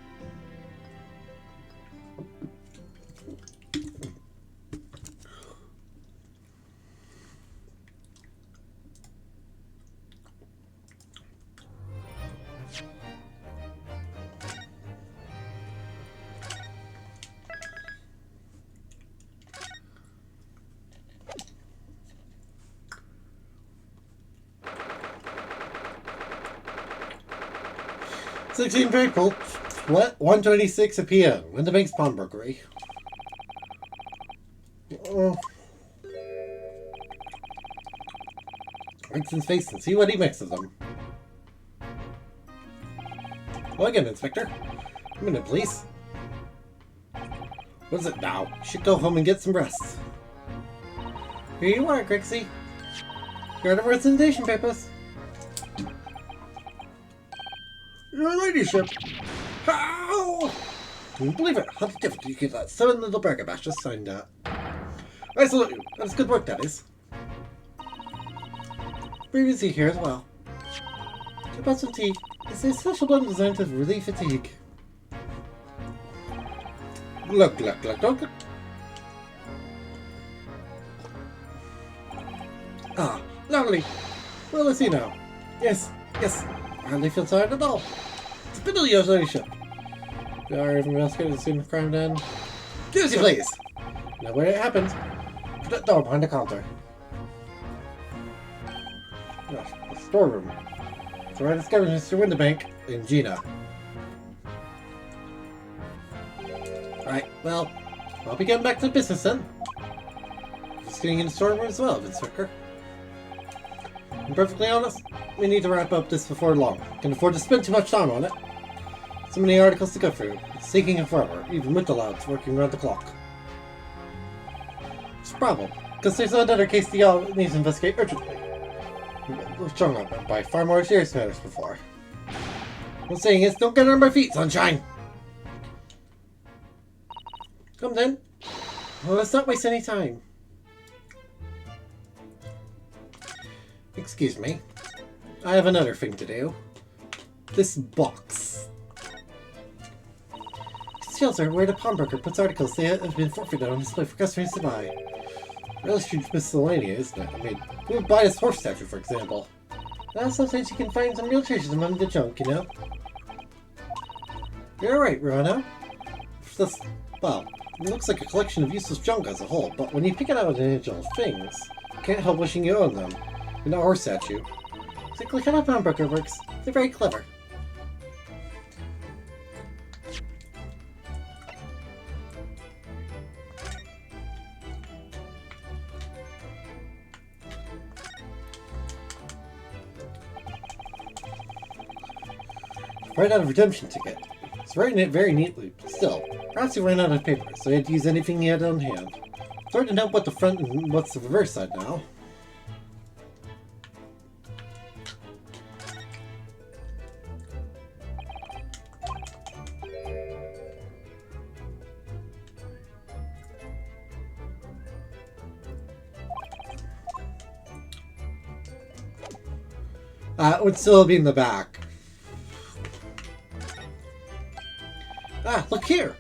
'16th April, 1:26 p.m. Winterbanks Pawnbrokery. Rigson's face and see what he mixes them. Well, again, Inspector. Come in, please. What is it now? You should go home and get some rest. Here you are, Grixie. Here are the representation papers. Your ladyship! How? Can you believe it? How difficult you get that 7 little burger bash just signed that. I salute you. That's good work, that is. Previously here as well. About some tea. It's a special blend designed to relieve fatigue. Look. Ah, lovely. Well, let's see now. Yes. I hardly feel tired at all. It's a bit of your ladyship. We are even investigating the scene of crime then. Excuse you, please. Now, where it happened, put that door behind the counter. Yes, the storeroom. So I discovered Mr. Winterbank and Gina. Alright, well, I'll be getting back to business then. Just getting in the storeroom as well, Inspector. I'm perfectly honest, we need to wrap up this before long. Can't afford to spend too much time on it. So many articles to go through. It's taking it forever, even with the lads working around the clock. It's a problem, because there's another case the y'all needs to investigate urgently. We've shown up by far more serious matters before. What I'm saying is, don't get under my feet, sunshine! Come then. Well, let's not waste any time. Excuse me. I have another thing to do. This box. These shelves are where the pawnbroker puts articles that have been forfeited on display for customers to buy. Really huge miscellaneous, isn't it? I mean, who would buy this horse statue, for example? Well, sometimes you can find some real treasures among the junk, you know? You're right, Rona. Well, it looks like a collection of useless junk as a whole, but when you pick it out individual things, you can't help wishing you owned them. And a horse statue. Exactly how a pawnbroker works. They're very clever. Right out of redemption ticket. It's writing it very neatly, but still, perhaps he ran out of paper, so he had to use anything he had on hand. It's hard to know what the front and what's the reverse side now. It would still be in the back. Ah, look here!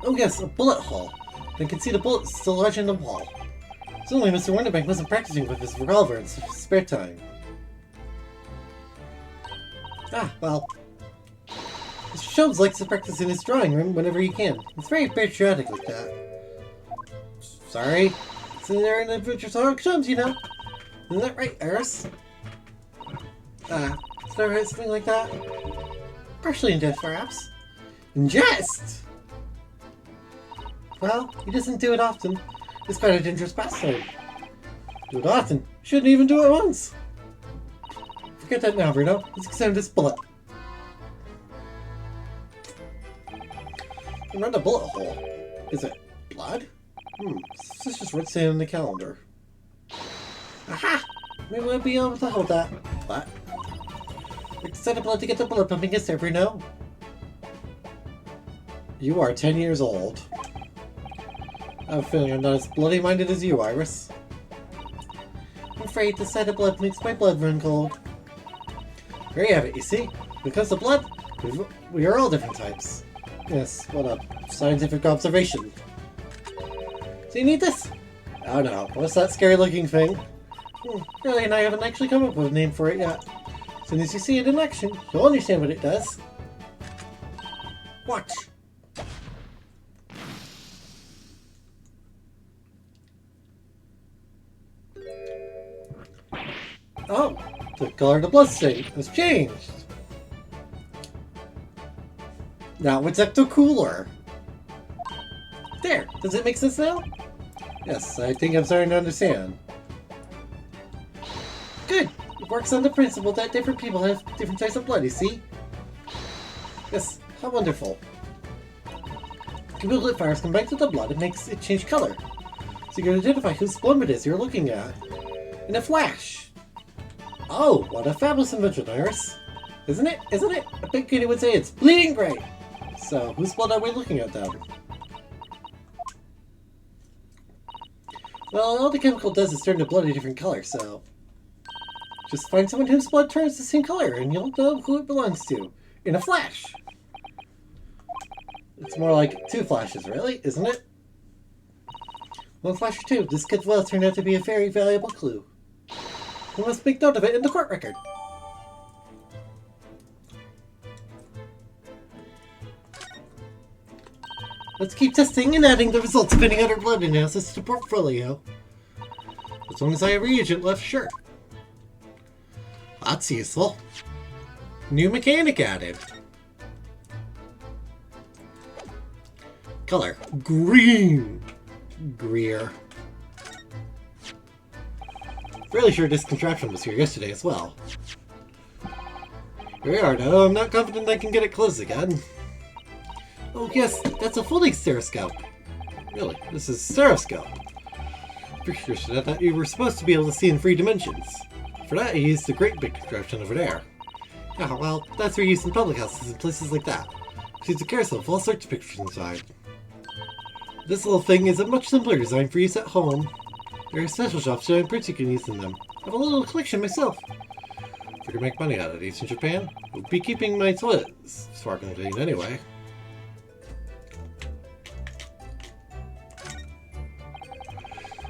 Oh yes, a bullet hole. I can see the bullet still lodged in the wall. Certainly Mr. Winterbank wasn't practicing with his revolver in his spare time. Ah, well. Mr. Sholmes likes to practice in his drawing room whenever he can. It's very patriotic like that. Sorry? It's in there in the Adventures of Sholmes, you know. Isn't that right, Eris? It's never heard something like that? Partially in jest, perhaps. In jest? Well, he doesn't do it often. It's quite a dangerous pastime. Do it often. Shouldn't even do it once. Forget that now, Bruno. Let's examine this bullet. Around the bullet hole. Is it blood? This is just what's saying in the calendar. Aha! We won't be able to hold that. What? It's set blood to get the blood pumping us there, Bruno. You are 10 years old. I have a feeling I'm not as bloody-minded as you, Iris. I'm afraid the sight of blood makes my blood run cold. There you have it, you see? When it comes to blood, we are all different types. Yes, what a scientific observation. So you need this? Oh no, what's that scary-looking thing? Really, and I haven't actually come up with a name for it yet. As soon as you see it in action, you'll understand what it does. Watch! Oh! The color of the blood stain has changed! Now it's ecto cooler! There! Does it make sense now? Yes, I think I'm starting to understand. Good! It works on the principle that different people have different types of blood, you see? Yes, how wonderful. Chemical fires combine with the blood and makes it change color. So you can identify whose blood it is you're looking at. In a flash! Oh, what a fabulous invention, Iris! Isn't it? Isn't it? A big kitty would say it's bleeding great! So, whose blood are we looking at then? Well, all the chemical does is turn the blood a different color, so... just find someone whose blood turns the same color, and you'll know who it belongs to. In a flash! It's more like 2 flashes, really, isn't it? 1 flash or 2. This could well turn out to be a very valuable clue. We must make note of it in the court record. Let's keep testing and adding the results of any other blood analysis to the portfolio. As long as I have a reagent left, sure. That's useful. New mechanic added. Color. Green. Greer. Fairly sure this contraption was here yesterday as well. Here we are, though. I'm not confident I can get it closed again. Oh yes, that's a folding stereoscope. Really, this is stereoscope. Pretty sure that you were supposed to be able to see in 3 dimensions. For that, I used the great big contraption over there. Yeah, well, that's for use in public houses and places like that. She's a carousel with all sorts of pictures inside. This little thing is a much simpler design for use at home. There are special shops showing prints you can use in them. I have a little collection myself. If I could make money out of these in Japan, I would be keeping my toilet sparkling clean anyway.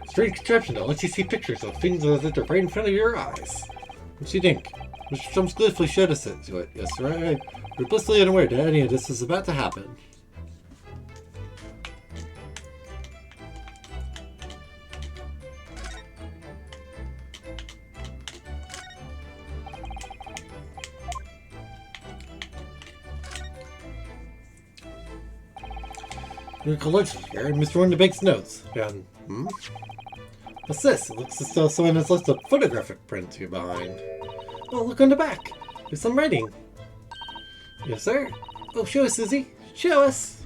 Strange contraption that lets you see pictures of things as if they're right in front of your eyes. What do you think? Mr. Trump's gleefully showed us it to it. Yes, right. We're blissfully unaware that any of this is about to happen. Your collection here, and Mr. Wonderbake's notes. And, what's this? It looks as though someone has left a photographic print here behind. Oh, look on the back. There's some writing. Yes, sir. Oh, show us, Susie. Show us.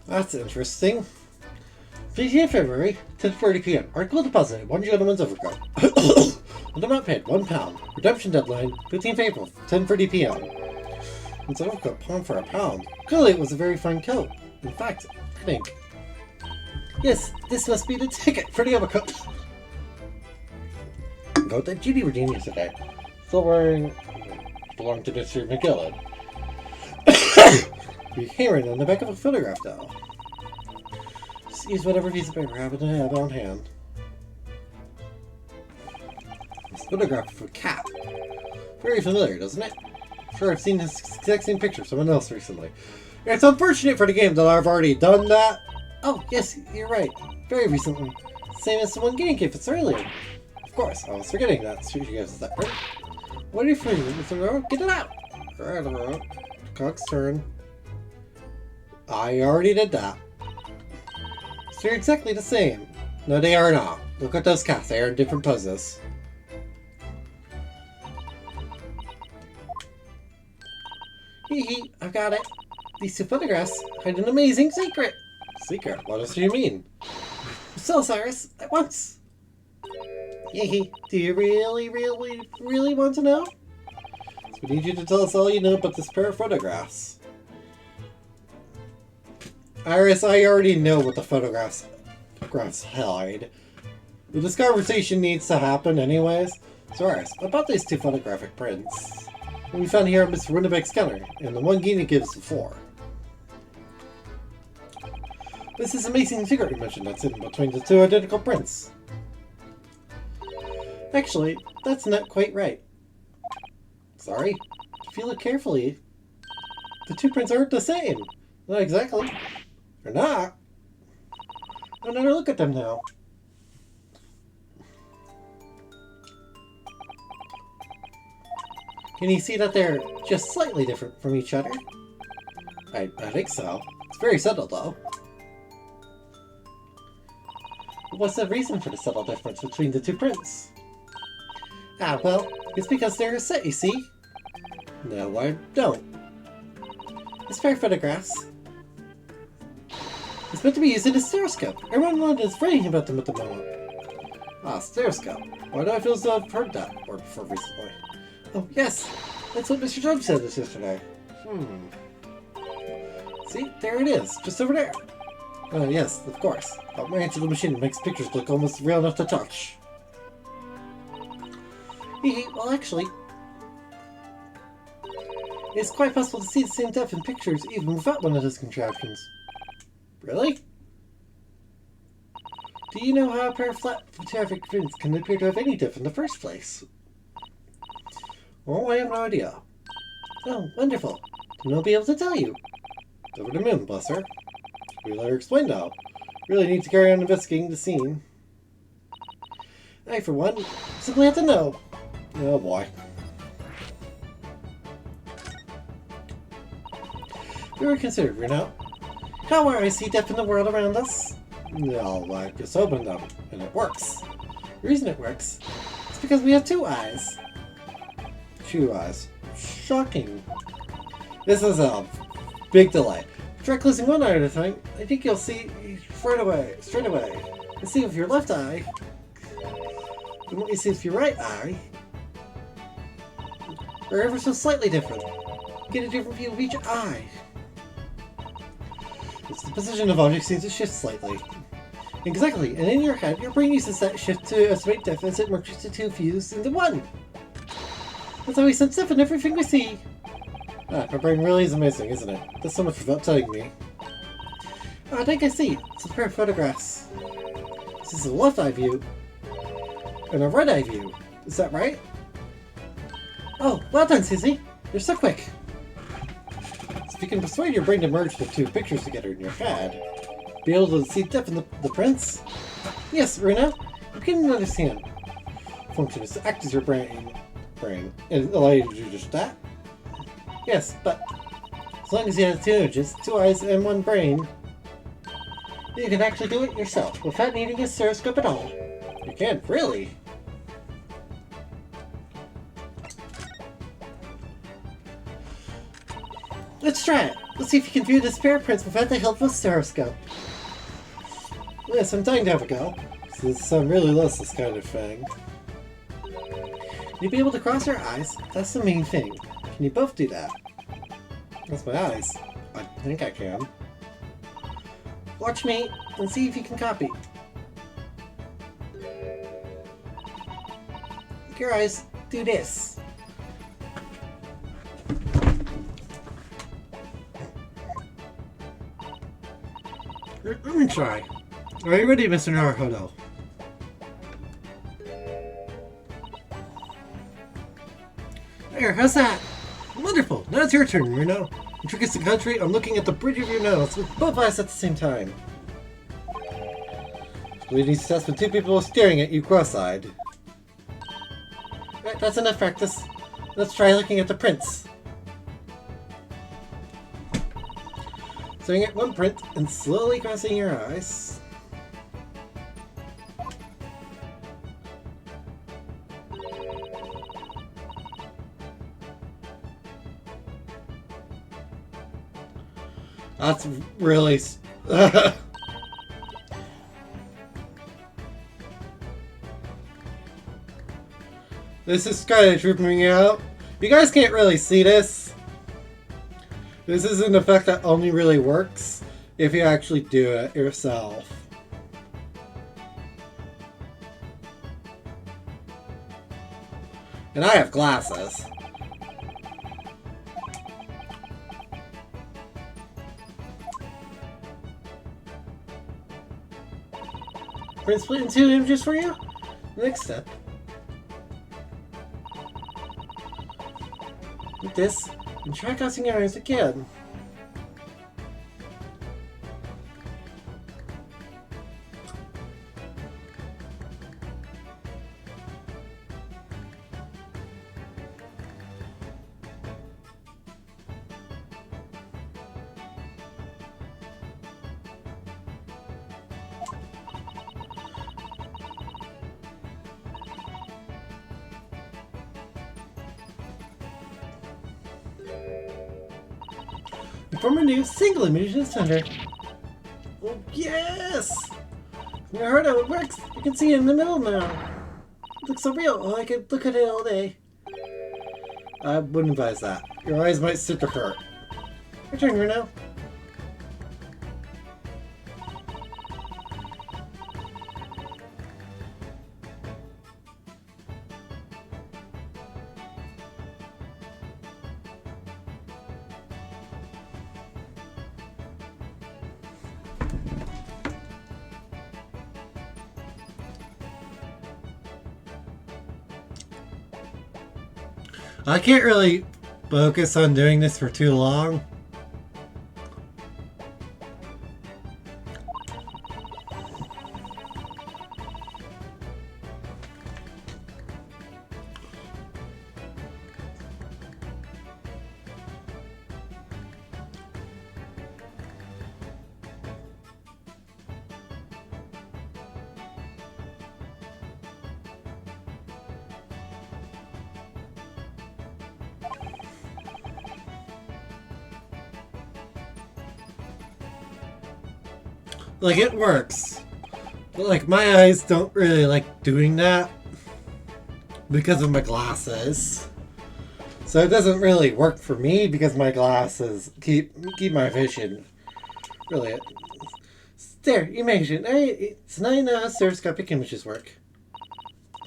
That's interesting. 15th February, 10:40 p.m. Article deposited, 1 gentleman's overcoat. Amount paid, £1. Redemption deadline, 15th April, 10:30 p.m. It's overcoat pawned for £1. Clearly it was a very fine coat. In fact, I think... Yes, this must be the ticket for the overcoat. Coat that Judy redeemed yesterday. Still wearing... belonged to Mr. McGillen. Be hammered on the back of a photograph though. Just use whatever piece of paper I happen to have on hand. This photograph of a cat. Very familiar, doesn't it? Sure, I've seen this exact same picture of someone else recently. It's unfortunate for the game that I've already done that. Oh, yes, you're right. Very recently. Same as the one Game gave us earlier. Of course, I was forgetting that. She gives us that print. What are you for, Mr. Rowe? Get it out! Alright, Cock's turn. I already did that. So they're exactly the same. No, they are not. Look at those cats. They are in different poses. Hee hee, I've got it. These two photographs hide an amazing secret. Secret? What does she mean? So, Cyrus, at once. Hee hee, do you really want to know? So we need you to tell us all you know about this pair of photographs. Iris, I already know what the photographs hide. But this conversation needs to happen anyways. So Iris, about these two photographic prints we found here on Mr. Winneback's counter, and the one Gina gives before. This is amazing secret you mentioned that's hidden between the two identical prints. Actually, that's not quite right. Sorry? If you look carefully, the two prints aren't the same. Not exactly. They're not. Another look at them now. Can you see that they're just slightly different from each other? I think so. It's very subtle though. But what's the reason for the subtle difference between the two prints? Ah, well, it's because they're a set, you see? No, I don't. This pair of photographs is meant to be used in a stereoscope. Everyone is writing about them at the moment. Ah, stereoscope. Why do I feel as though I've heard that word before recently? Oh, yes! That's what Mr. Trump said this yesterday. See? There it is. Just over there. Oh, yes, of course. About my answer to the machine makes pictures look almost real enough to touch. Well, actually, it's quite possible to see the same depth in pictures even without one of those contraptions. Really? Do you know how a pair of flat photographic prints can appear to have any depth in the first place? Oh, I have no idea. Oh, wonderful. Then I'll be able to tell you. Over the moon, bless her. We let her explain now. Really need to carry on investigating the scene. I, for one, simply have to know. Oh boy. We were considered, Renault. How are I see depth in the world around us? No, I just opened them, and it works. The reason it works is because we have two eyes. Two eyes. Shocking. This is a big delay. Try closing one eye at a time. I think you'll see straight away. And see with your left eye. And what you see with your right eye are ever so slightly different. You get a different view of each eye. It's the position of objects seems to shift slightly. Exactly, and in your head, your brain uses that shift to estimate depth as it merges the two views into one. That's how we sense depth in everything we see. Ah, my brain really is amazing, isn't it? That's so much without telling me. Oh, I think I see. It's a pair of photographs. This is a left eye view. And a right eye view. Is that right? Oh, well done, Susie. You're so quick. So if you can persuade your brain to merge the two pictures together in your head, be able to see depth in the prints? Yes, Rena. You can understand. Function is to act as your brain and allow you to do just that. Yes, but as long as you have two images, two eyes, and one brain, you can actually do it yourself without needing a stereoscope at all. You can, really. Let's try it. Let's see if you can view this pair of prints without the help of a stereoscope. Yes, I'm dying to have a go. Since I'm really loves this kind of thing. You'll be able to cross your eyes. That's the main thing. Can you both do that? That's my eyes. I think I can. Watch me and see if you can copy. Your eyes do this. Let me try. Are you ready, Mr. Naruhodo? There, how's that? Wonderful! Now it's your turn, Reno. Intrigues the country, I'm looking at the bridge of your nose with both eyes at the same time. We need to test with two people staring at you cross-eyed. Right, that's enough practice. Let's try looking at the prints. Staring at one print and slowly crossing your eyes. That's really... This is kind of tripping me out. You guys can't really see this. This is an effect that only really works if you actually do it yourself. And I have glasses. Print split in two images for you? Next step. With this, and try crossing your eyes again. Form a new single image in the center. Oh, yes! I heard how it works. I can see it in the middle now. It looks so real. Oh, I could look at it all day. I wouldn't advise that. Your eyes might start to hurt. Your turn, Reno. I can't really focus on doing this for too long. Like, it works. But, like, my eyes don't really like doing that. because of my glasses. So it doesn't really work for me because my glasses keep my vision. Really. There, imagine. So now you know how stereoscopic images work.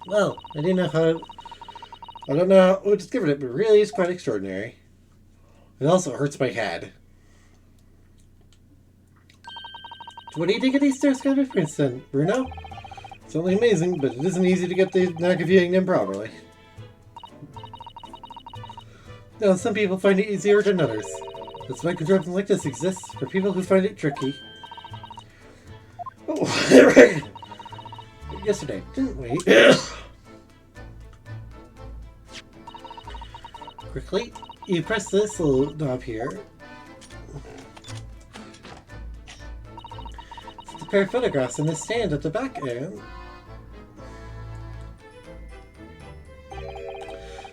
Well, I didn't know how. I don't know who discovered it, but it really is quite extraordinary. It also hurts my head. So what do you think of these stereoscopic prints then, Bruno? It's only amazing, but it isn't easy to get the knack of viewing them properly. Now, some people find it easier than others. That's why contraptions like this exist, for people who find it tricky. Oh, yesterday, didn't we? Quickly, you press this little knob here. It's a pair of photographs in this stand at the back end.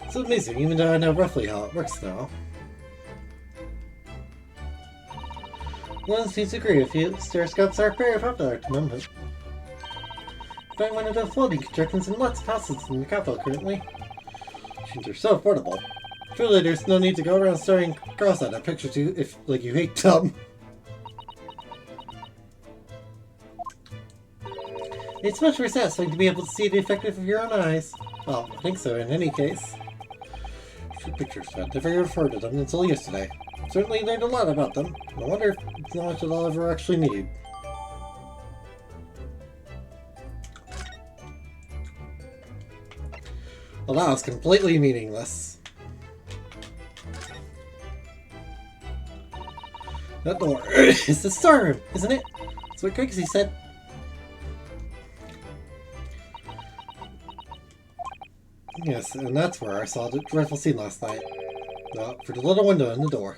It's amazing, even though I know roughly how it works now. One seems to agree with you. Stereoscopes are very popular at the moment. Find one of those floating contraptions in lots of houses in the capital currently. They're so affordable. Truly, there's no need to go around staring across at pictures if, like, you hate them. It's much more satisfying to be able to see the effect of your own eyes. Well, I think so in any case. Pictures, I'd never referred to them until yesterday. Certainly learned a lot about them. I wonder if it's knowledge that I'll ever actually need. Well, that was completely meaningless. That door is the storeroom, isn't it? That's what Gregsy said. Yes, and that's where I saw the dreadful scene last night. For the little window in the door.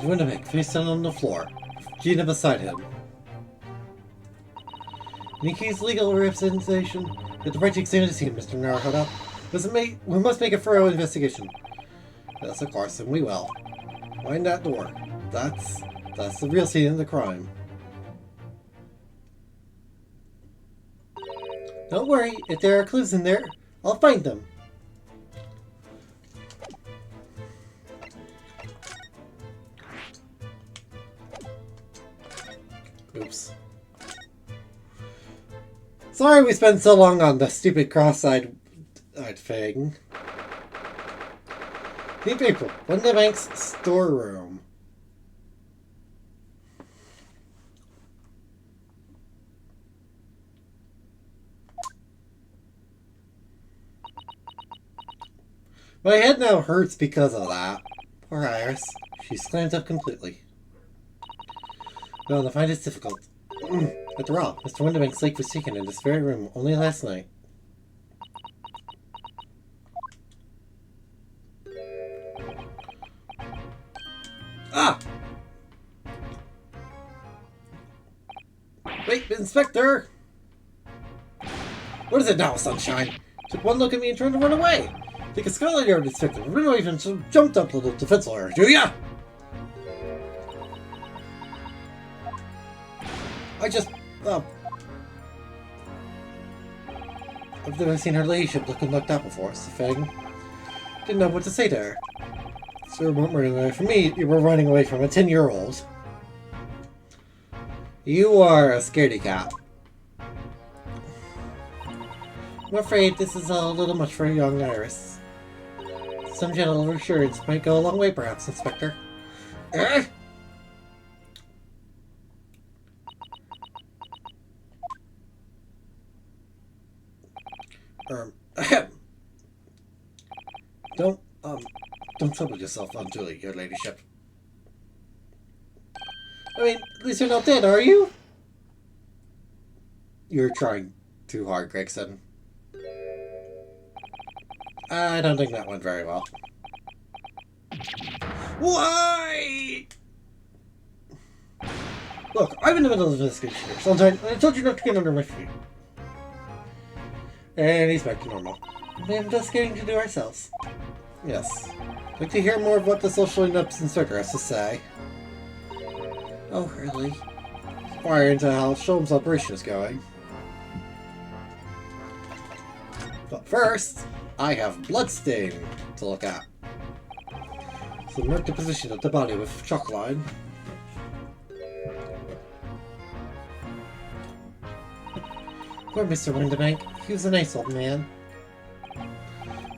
The window make face down on the floor. Gina beside him. In case legal representation, you have the right to examine the scene, Mr. Naruhodo. We must make a thorough investigation. Yes, of course, and we will. Find that door. That's the real scene of the crime. Don't worry, if there are clues in there, I'll find them. Oops. Sorry we spent so long on the stupid cross-eyed thing. Deep April, Wanda Bank's storeroom. My head now hurts because of that. Poor Iris. She's slammed up completely. Well, to find it's difficult. After all, Mr. Winterbank's lake was taken in this very room only last night. Ah! Wait, Inspector! What is it now, Sunshine? Took one look at me and turned to run away. Take a scholar yard, Inspector. Really even jumped up to the defense lawyer, do ya? I just, I've never seen her ladyship looking like that before, Stefan. Didn't know what to say to her. Sir, weren't running away from me, you were running away from a 10-year-old. You are a scaredy cat. I'm afraid this is a little much for young Iris. Some gentle reassurance might go a long way, perhaps, Inspector. Don't trouble yourself unduly, your ladyship. I mean, at least you're not dead, are you? You're trying too hard, Gregson. I don't think that went very well. Why? Look, I'm in the middle of an investigation here, Sunshine, and I told you not to get under my feet. And he's back to normal. We have investigating to do ourselves. Yes. I'd like to hear more of what the social nuts instructor has to say. Oh, really? Inquire into how Sholm's operation is going. But first, I have bloodstain to look at. So mark the position of the body with chalk line. Poor Mr. Winterbank. He was a nice old man.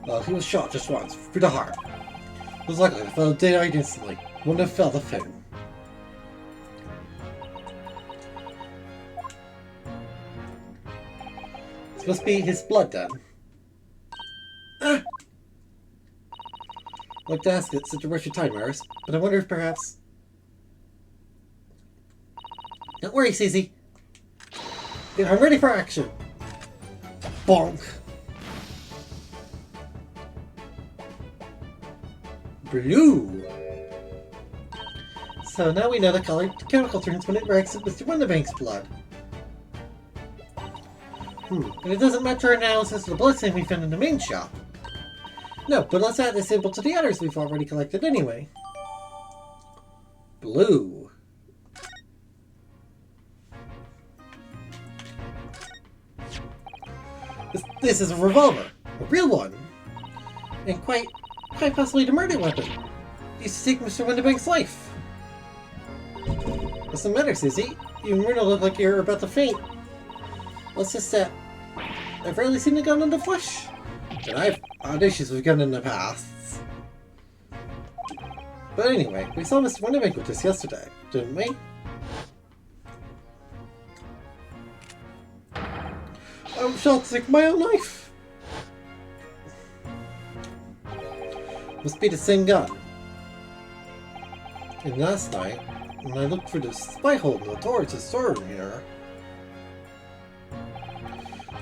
Well, he was shot just once, through the heart. It was likely to fell dead instantly. Wouldn't have felt the fin. This must be his blood then. Ah! I'd like to ask it such a rush of time, Iris, but I wonder if perhaps... Don't worry, Susie. I'm ready for action. Bonk. Blue. So now we know the color the chemical turns when it reacts with Mr. Winterbank's blood. And it doesn't match our analysis of the bloodstain we found in the main shop. No, but let's add this sample to the others we've already collected anyway. Blue. This is a revolver. A real one. And quite possibly the murder weapon. Used to take Mr. Winterbank's life. What's the matter, Susie? You really look like you're about to faint. What's just that? I've rarely seen a gun in the flesh. And I've had issues with gun in the past. But anyway, we saw Mr. Winterbank with this yesterday, didn't we? I'm shot to take my own life. Must be the same gun. And last night, when I looked for the spy hole in the torch storeroom here,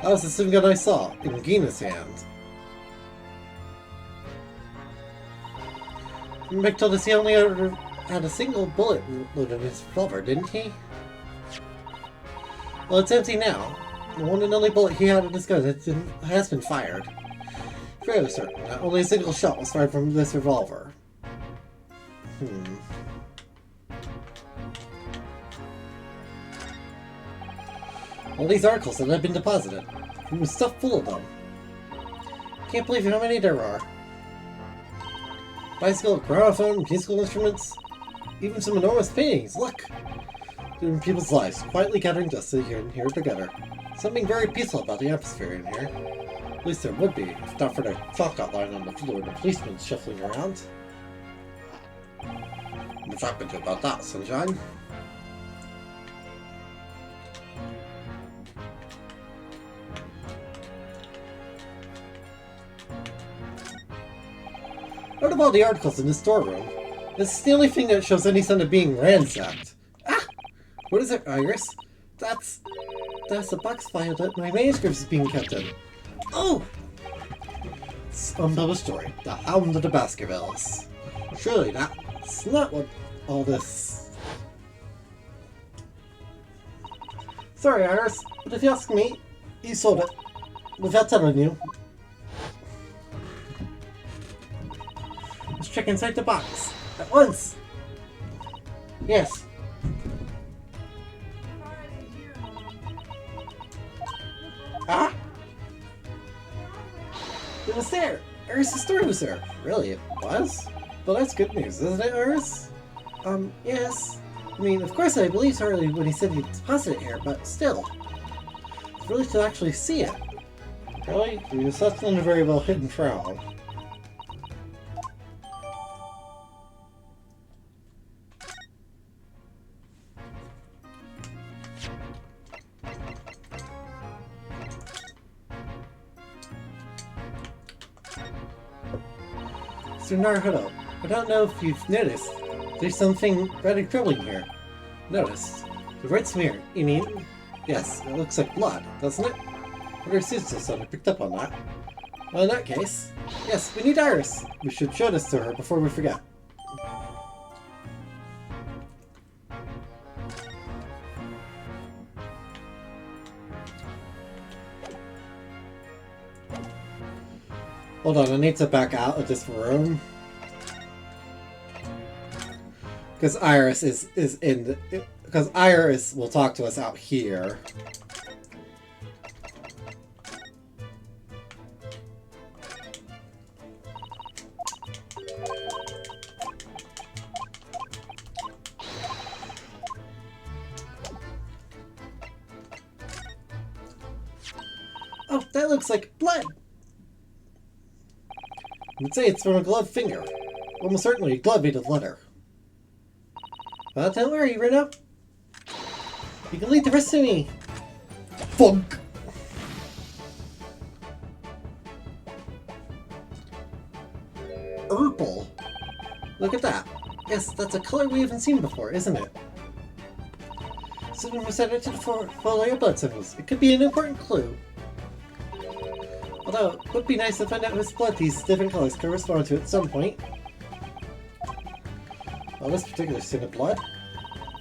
that was the same gun I saw in Gina's hand. Mick told us he only ever had a single bullet loaded in his revolver, didn't he? Well, it's empty now. The one and only bullet he had in his gun has been fired. Fairly certain that only a single shot was fired from this revolver. All these articles that have been deposited. He was stuffed full of them. Can't believe how many there are. Bicycle, gramophone, musical instruments, even some enormous paintings. Look! They're in people's lives, quietly gathering dust here and here together. Something very peaceful about the atmosphere in here. At least there would be, if not for the chalk outline on the floor and the policemen shuffling around. What's happened to you about that, Sunshine? Out of all the articles in the storeroom, this is the only thing that shows any sign of being ransacked. Ah! What is it, Iris? That's the box file that my manuscript is being kept in. Oh! It's Unpublished Story, The Hound of the Baskervilles. Surely that's not what all this... Sorry, Iris, but if you ask me, you sold it. Without telling you. Let's check inside the box. At once! Yes. Ah! It was there! Iris' story was there. Really, it was? Well, that's good news, isn't it, Iris? Yes. I mean, of course I believed Harley when he said he'd deposit it here, but still. It's really to actually see it. Really? You slept in a very well hidden frown. Mr. Naruto, I don't know if you've noticed, there's something rather troubling here. Notice. The red smear, you mean? Yes, it looks like blood, doesn't it? I wonder if Susan picked up on that. Well, in that case, yes, we need Iris. We should show this to her before we forget. Hold on, I need to back out of this room. Because Iris is in the... Because Iris will talk to us out here. Oh, that looks like blood! I'd say it's from a gloved finger. Almost certainly a glove made of leather. But don't worry, Reno. You can lead the rest of me. Funk! Purple. Look at that. Yes, that's a color we haven't seen before, isn't it? Someone was added to the follow your blood signals. It could be an important clue. Although, it would be nice to find out whose blood these different colors correspond to at some point. Well, this particular stain of blood.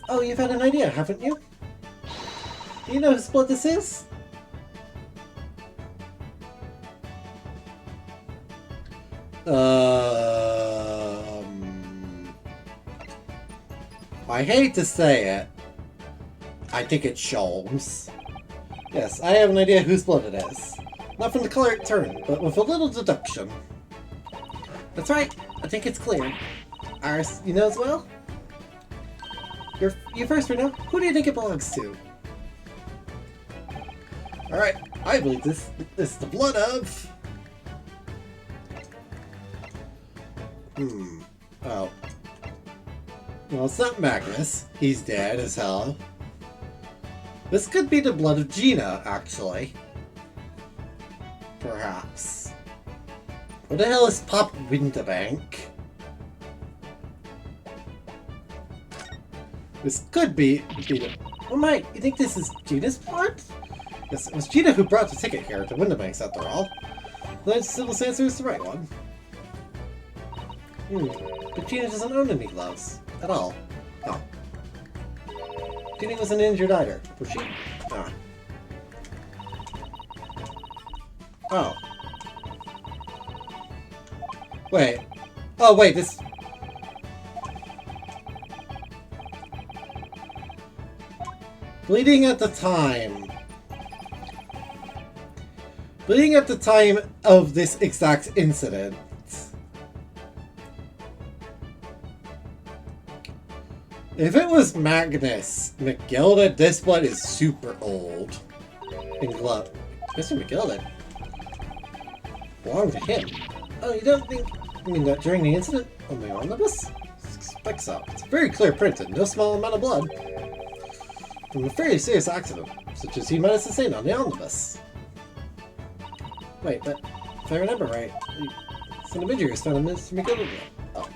Oh, you've had an idea, haven't you? Do you know whose blood this is? I hate to say it. I think it's Sholmes. Yes, I have an idea whose blood it is. Not from the color it turned, but with a little deduction. That's right, I think it's clear. Iris, you know as well? You first, Reno. Who do you think it belongs to? Alright, I believe this is the blood of... Oh. Well, it's not Magnus. He's dead as hell. This could be the blood of Gina, actually. Perhaps. What the hell is Pop Winterbank? This could be the... Oh my, you think this is Gina's blood? Yes, it was Gina who brought the ticket here to Winterbanks after all. The civil answer is the right one. But Gina doesn't own any gloves. At all. Oh. Gina was an injured either. Was she? Ah. Oh. Wait. Oh, wait, this... Bleeding at the time. Bleeding at the time of this exact incident. If it was Magnus McGilda, this blood is super old. In glove. Mr. McGilda belonged to him. Oh, you don't think... I mean, that during the incident on the omnibus? Suspect so. It's very clear printed, no small amount of blood. From a fairly serious accident, such as he might have sustained on the omnibus. Wait, but if I remember right, some individual is found in Mr. McGilda. Oh.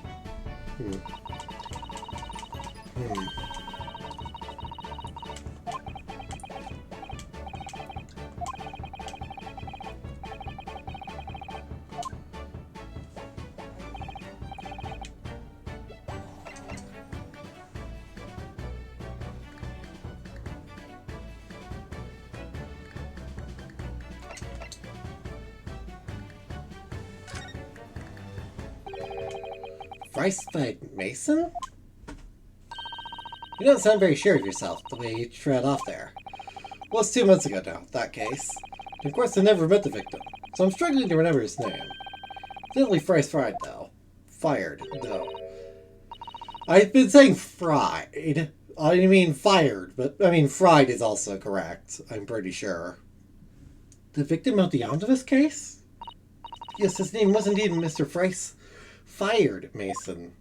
Rice-fed Mason? You don't sound very sure of yourself, the way you tread off there. Well, it's 2 months ago now, that case. And of course, I never met the victim, so I'm struggling to remember his name. Definitely fried, though. Fired, though. I've been saying fried. I mean fired, but I mean fried is also correct, I'm pretty sure. The victim of the omnibus case? Yes, his name was indeed Mr. Frice. Fired Mason.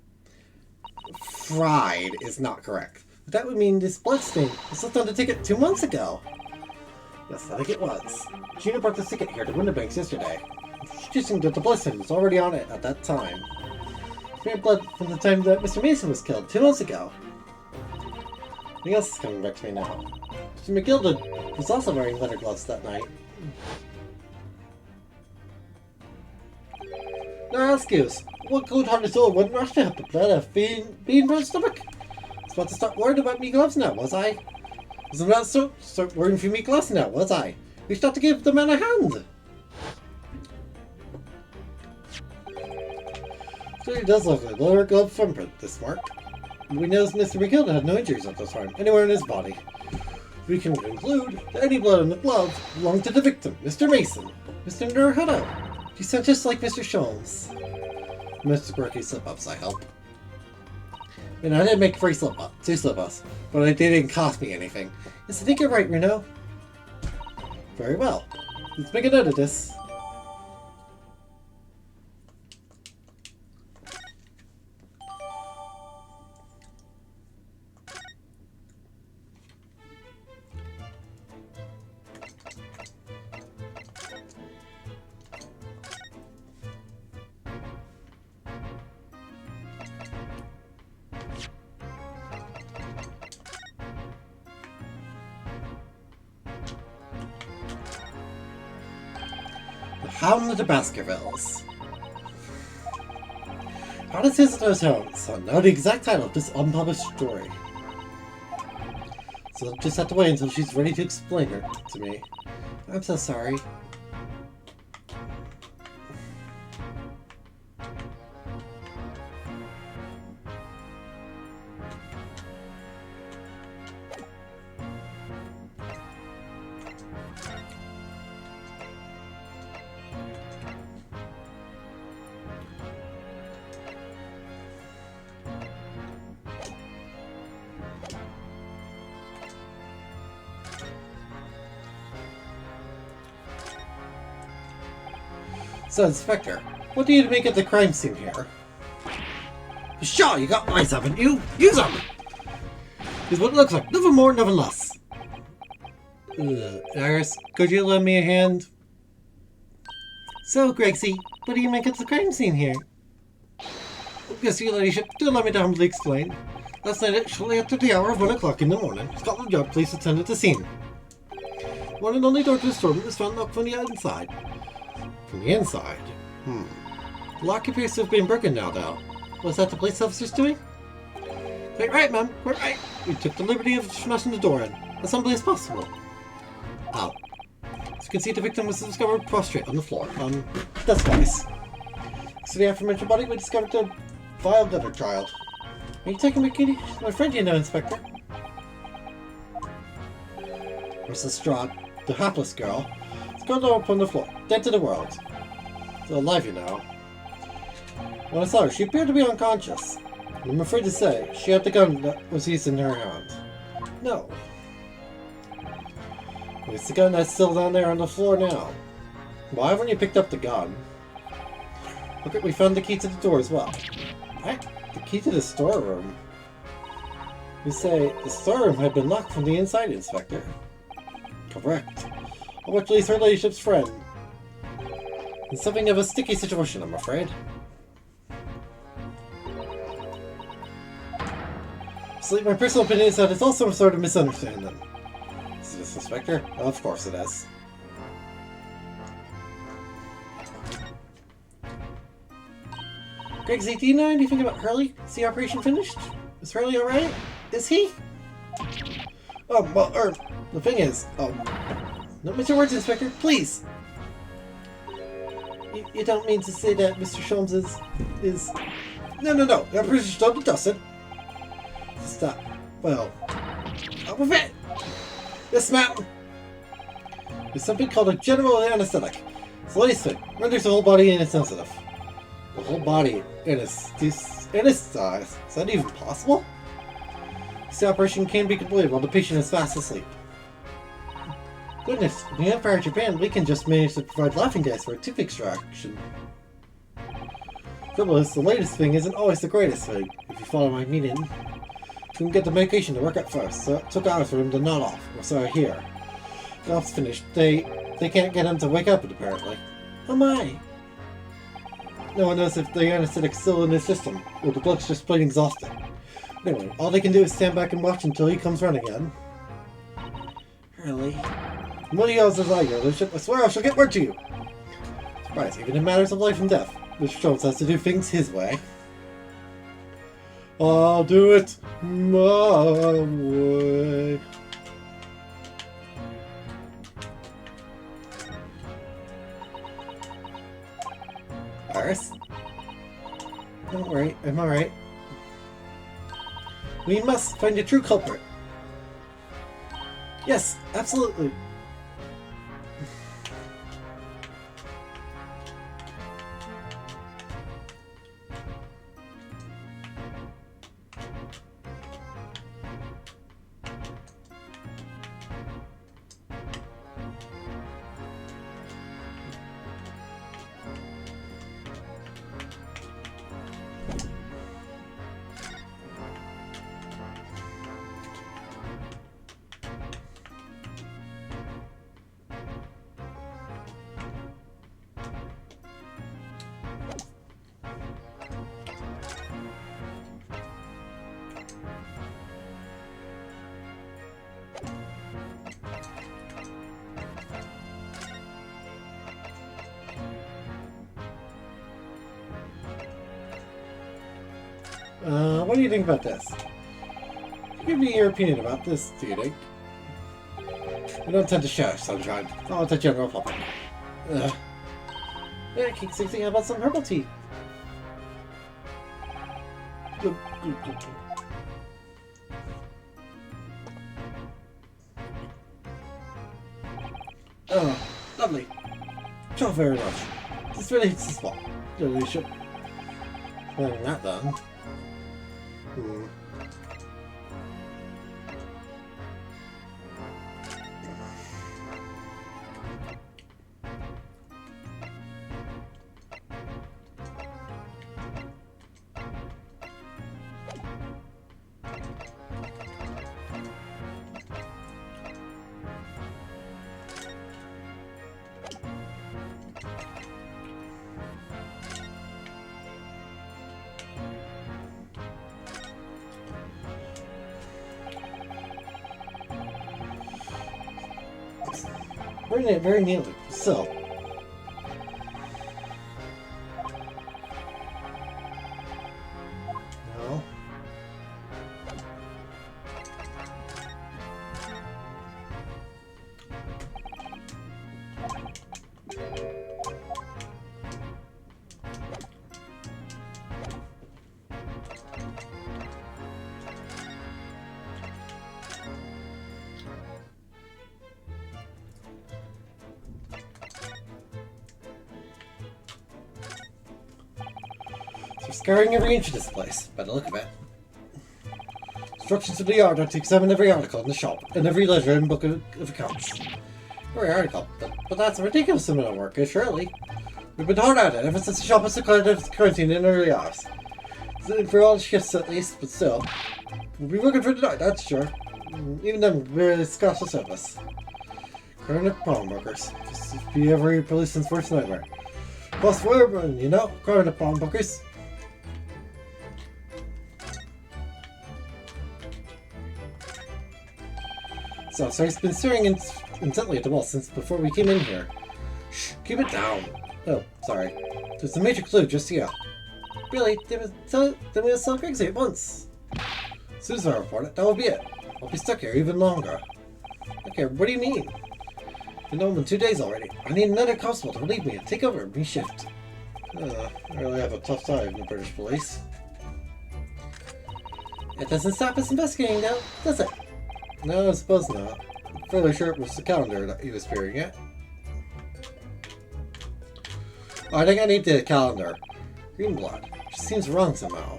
Fried is not correct. But that would mean this bloodstain was left on the ticket 2 months ago. Yes, I think it was. Gina brought the ticket here to Winterbanks yesterday. She just assumed that the bloodstain was already on it at that time. We had blood from the time that Mr. Mason was killed 2 months ago. Something else is coming back to me now. Mr. McGilda was also wearing leather gloves that night. No excuse. What good-hearted soul wouldn't rush to help the blood of being from stomach? I was about to start worrying about me gloves now, was I? I was about to start worrying for me gloves now, was I? We start to give the man a hand. It really does look like a leather glove thumbprint, this mark. We know Mr. McGilda had no injuries at the time, anywhere in his body. We can conclude that any blood on the gloves belonged to the victim, Mr. Mason. Mr. Naruhodo. You sound just like Mr. Sholmes. Mr. Quirky slip-ups, I hope. And I didn't make 3 slip-ups, 2 slip-ups, but they didn't cost me anything. Yes, I think you're right, Reno. Very well. Let's make a note of this. Hound of the Baskervilles. How does Visitor's Homes know the exact title of this unpublished story? So I'll just have to wait until she's ready to explain it to me. I'm so sorry. So, Inspector, what do you make of the crime scene here? Sure, you got eyes, haven't you? Use them! Is what it looks like, nothing more, nothing less. Iris, could you lend me a hand? So, Gregsy, what do you make of the crime scene here? Yes, your ladyship, do allow me to humbly explain. Last night, shortly after the hour of 1 o'clock in the morning, Scotland Yard police attended the scene. One and only door to the storeroom was found locked from the inside. From the inside? The lock appears to have been broken now, though. Was that the police officers doing? Quite right, ma'am. Quite right. We took the liberty of smashing the door in, as humbly as possible. As you can see, the victim was discovered prostrate on the floor. That's nice. So the aforementioned body, we discovered the vile gutter child. Are you taking me, Kitty? My friend, you know, Inspector. Mrs. Strahd, the hapless girl, is curled up on the floor, dead to the world. Still alive, you know. When I saw her, she appeared to be unconscious. I'm afraid to say, she had the gun that was used in her hand. No. It's the gun that's still down there on the floor now. Why haven't you picked up the gun? Look, we found the key to the door as well. What? The key to the storeroom? You say the storeroom had been locked from the inside, Inspector. Correct. I'll at least her ladyship's friend. It's something of a sticky situation, I'm afraid. So my personal opinion is that it's all some sort of misunderstanding. Is this Inspector? Of course it is. Gregsy, do you know anything about Hurley? Is the operation finished? Is Hurley alright? Is he? Well, the thing is, no mince your words, Inspector, please! You don't mean to say that Mr. Sholmes is... No, the operation's still be dusted. Stop. Well, out with it! Yes, ma'am! There's something called a general anesthetic. It's the latest thing. Renders the whole body insensitive. The whole body anesthetized. Is that even possible? This operation can be completed while the patient is fast asleep. Goodness, in the Empire of Japan, we can just manage to provide laughing gas for a tooth extraction. Trouble is, the latest thing isn't always the greatest thing, if you follow my meaning. Couldn't get the medication to work at first, so it took hours for him to nod off, or so I hear. The off's finished. They can't get him to wake up, apparently. Oh my! No one knows if the anesthetic's still in his system, or the blood's just plain exhausted. Anyway, all they can do is stand back and watch until he comes running again. Really? What else as I go, Lordship? I swear I shall get word to you! Surprise, even in matters of life and death, Mr. Sholmes has to do things his way. I'll do it my way. Iris? Don't worry, I'm alright. We must find the true culprit. Yes, absolutely. What do you think about this? Give me your opinion about this, do you think? I don't tend to share, Sunshine. Oh, it's a general public. Yeah, I keep thinking about some herbal tea. Oh, lovely. Thank you very much. This really hits the spot. Really should. Well, that done. Bring it very neatly. So. No. So scouring every inch of this place, by the look of it. Instructions to the order to examine every article in the shop and every ledger and book of accounts. Every article, but that's a ridiculous amount of work, surely. We've been hard at it ever since the shop was declared as quarantine in early hours. For all shifts at least, but still. We'll be working for the night, that's sure. Even then, we're Scottish service. Current pawnbrokers. This would be every policeman's worst nightmare. Plus, we're, you know, current pawnbrokers. So, he's been staring intently at the wall since before we came in here. Shh, keep it down. Oh, sorry. There's a major clue just here. Really? Then we'll sell Griggsy at once. As soon as I report it, that will be it. I'll be stuck here even longer. Okay, what do you mean? Been home in 2 days already. I need another constable to relieve me and take over my shift. I really have a tough time in the British police. It doesn't stop us investigating though, does it? No, I suppose not. I'm fairly sure it was the calendar that he was peering at. Oh, I think I need the calendar. Green blood. Just seems wrong somehow.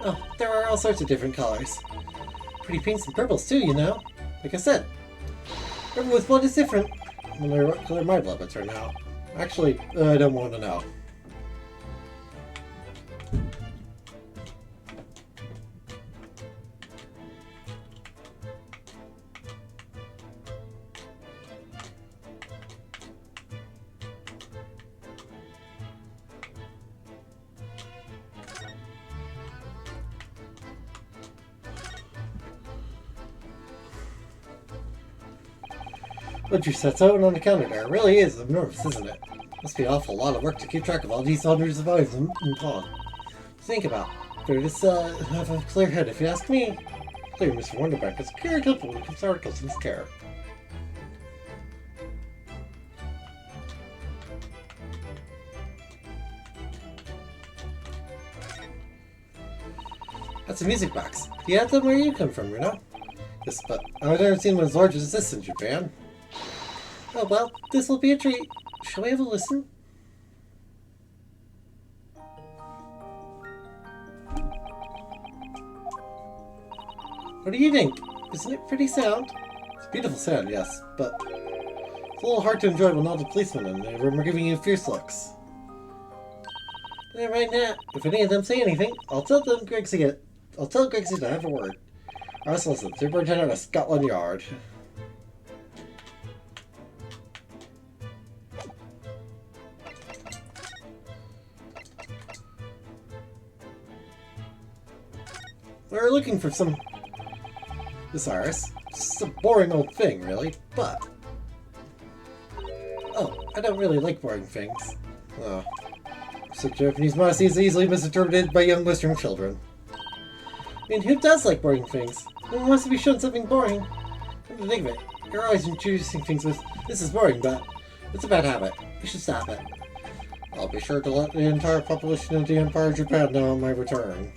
Oh, there are all sorts of different colors. Pretty pinks and purples too, you know? Like I said, everyone's blood is different. I wonder what color my blood would turn out. Actually, I don't want to know. What you set out on the counter there really is enormous, isn't it? Must be an awful lot of work to keep track of all these hundreds of items in pawn. Think about it. Better just have a clear head if you ask me. Clear Mr. Wonderback is very helpful with his articles in his care. That's a music box. Do you have them where you come from, Reno? Yes, but I've never seen one as large as this in Japan. Oh well, this will be a treat. Shall we have a listen? What do you think? Isn't it pretty sound? It's a beautiful sound, yes, but it's a little hard to enjoy when all the policemen in the room are giving you fierce looks. Never mind that. If any of them say anything, I'll tell Grigsy to have a word. Alright, listen, Superintendent of Scotland Yard. We're looking for some... This Iris. It's a boring old thing, really, but... Oh, I don't really like boring things. Oh. So Japanese modesty is easily misinterpreted by young Western children. I mean, who does like boring things? No one wants to be shown something boring. Come to think of it, you're always introducing things with, this is boring, but it's a bad habit. You should stop it. I'll be sure to let the entire population of the Empire of Japan know on my return.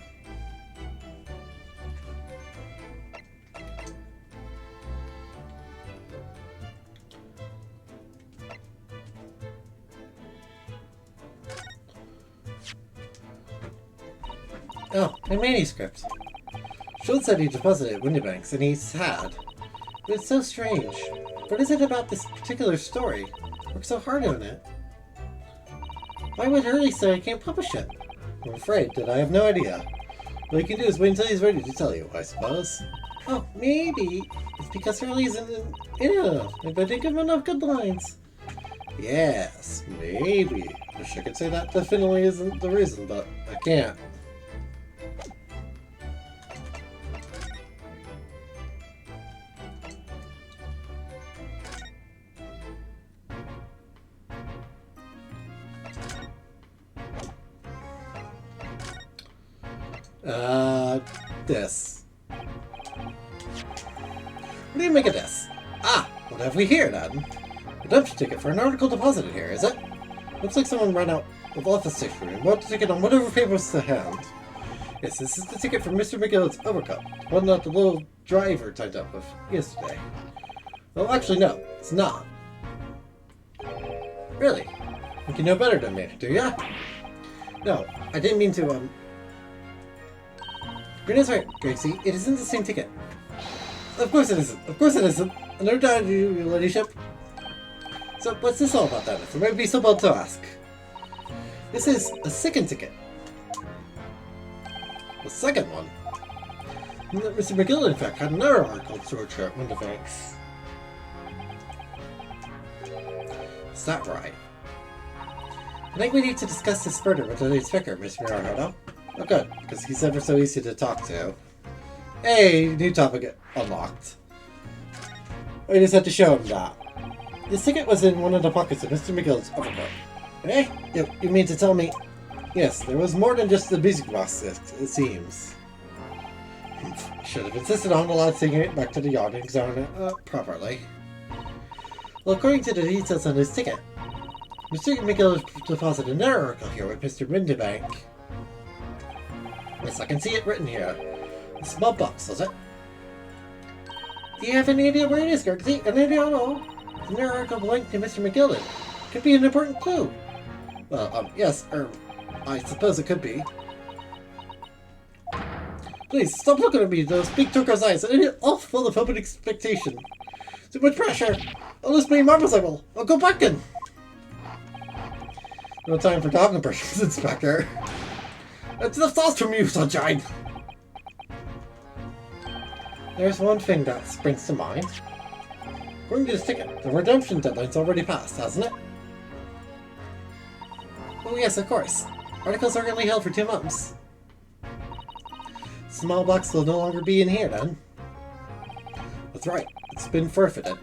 Oh, my manuscript. Schultz said he deposited at Windybanks, and he's had. But it's so strange. What is it about this particular story? Worked so hard on it. Why would Hurley say I can't publish it? I'm afraid that I have no idea. What he can do is wait until he's ready to tell you, I suppose. Oh, maybe it's because Hurley isn't in enough. Maybe I didn't give him enough good lines. Yes, maybe. Wish I could say that definitely isn't the reason, but I can't. This. What do you make of this? Ah, what have we here, then? Redemption ticket for an article deposited here, is it? Looks like someone ran out of office stationery and wrote the ticket on whatever papers to hand. Yes, this is the ticket for Mr. McGillicud's overcoat, one that the little driver tied up with yesterday. Well, actually, no, it's not. Really? You know better than me, do ya? No, I didn't mean to, Green's right, Gracie. It isn't the same ticket. Of course it isn't. Of course it isn't. No doubt, your ladyship. So, what's this all about then? If it might be so bold to ask. This is a second ticket. The second one? Mr. McGill, in fact, had another article to torture at Windybanks. Is that right? I think we need to discuss this further with the lead speaker, Mr. Naruto. Oh good, because he's ever so easy to talk to. Hey, new topic unlocked. I just had to show him that. This ticket was in one of the pockets of Mr. McGill's overcoat. Eh? You mean to tell me... Yes, there was more than just the music box, it seems. Should have insisted on the lad taking it back to the yard and examining it properly. Well, according to the details on his ticket, Mr. McGill deposited an article here with Mr. Windybank. Yes, I can see it written here. A small box, does it? Do you have any idea where it is, Gertie? Any idea at all? An article belonging to Mr. McGillen. Could be an important clue. Well, yes, I suppose it could be. Please, stop looking at me with those big turquoise eyes. I'm all full of hope and expectation. Too much pressure. I'll lose my motorcycle. I'll go back in. No time for talking pressures, Inspector. It's the thoughts from you, Sunshine! There's one thing that springs to mind. According to this ticket, the redemption deadline's already passed, hasn't it? Oh yes, of course. Articles are currently held for 2 months. Small box will no longer be in here, then. That's right, it's been forfeited.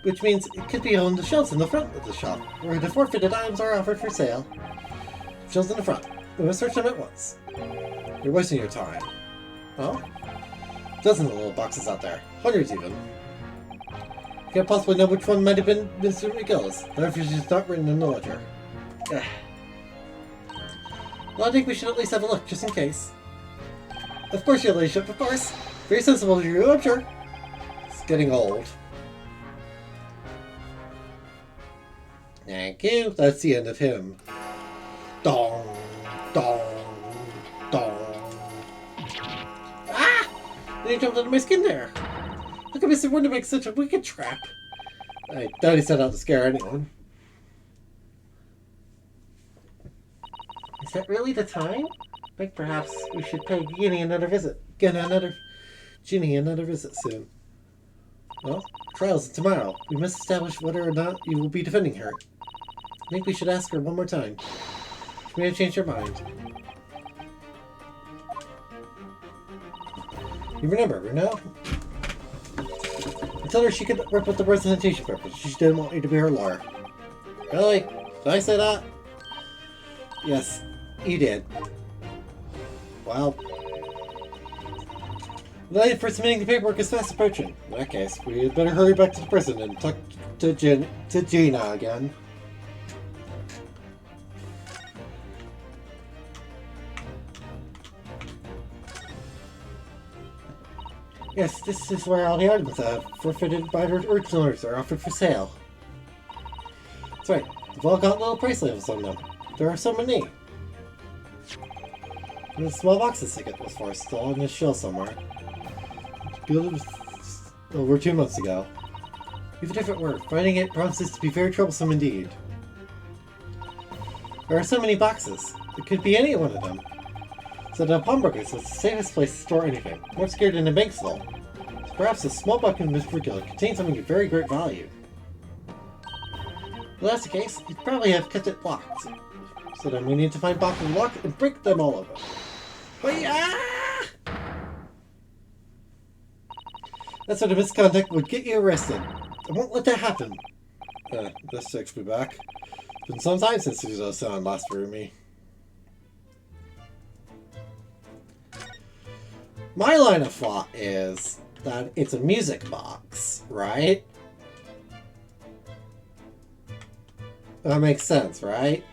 Which means it could be on the shelves in the front of the shop, where the forfeited items are offered for sale. Shelves in the front. We must search them at once. You're wasting your time. Oh? Dozens of little boxes out there. Hundreds even. You can't possibly know which one might have been Mr. McGill's. Therefore she's not written in the ledger. Well, I think we should at least have a look, just in case. Of course, your ladyship, of course. Very sensible of you, I'm sure. It's getting old. Thank you. That's the end of him. Dong, dong, dong. Ah! Then he jumped under my skin there. How could Mr. Wonder make such a wicked trap? I doubt he set out to scare anyone. Is that really the time? Like perhaps we should pay Ginny another visit. Ginny another visit soon. Well, trial's tomorrow. We must establish whether or not you will be defending her. I think we should ask her one more time. She may have changed her mind. You remember, no? I told her she could work with the representation purpose. She didn't want me to be her lawyer. Really? Did I say that? Yes, you did. Well, the night for submitting the paperwork is fast approaching. In that case, we had better hurry back to the prison and talk to Gina again. Yes, this is where all the items forfeited by their originals are offered for sale. That's right, they've all got little price labels on them. There are so many. And the small boxes to get those for still on this shelf somewhere. Built over 2 months ago. We have a different word. Finding it promises to be very troublesome indeed. There are so many boxes. It could be any one of them. So the pawnbroker is the safest place to store anything. More scared than a bank's vault. So perhaps a small bucket in this particular contains something of very great value. If that's the case, you'd probably have kept it locked. So then we need to find boxes locked and break them all open. Hi-ya! That's sort of misconduct would get you arrested. I won't let that happen. This takes me back. It's been some time since those sound last for me. My line of thought is that it's a music box, right? That makes sense, right?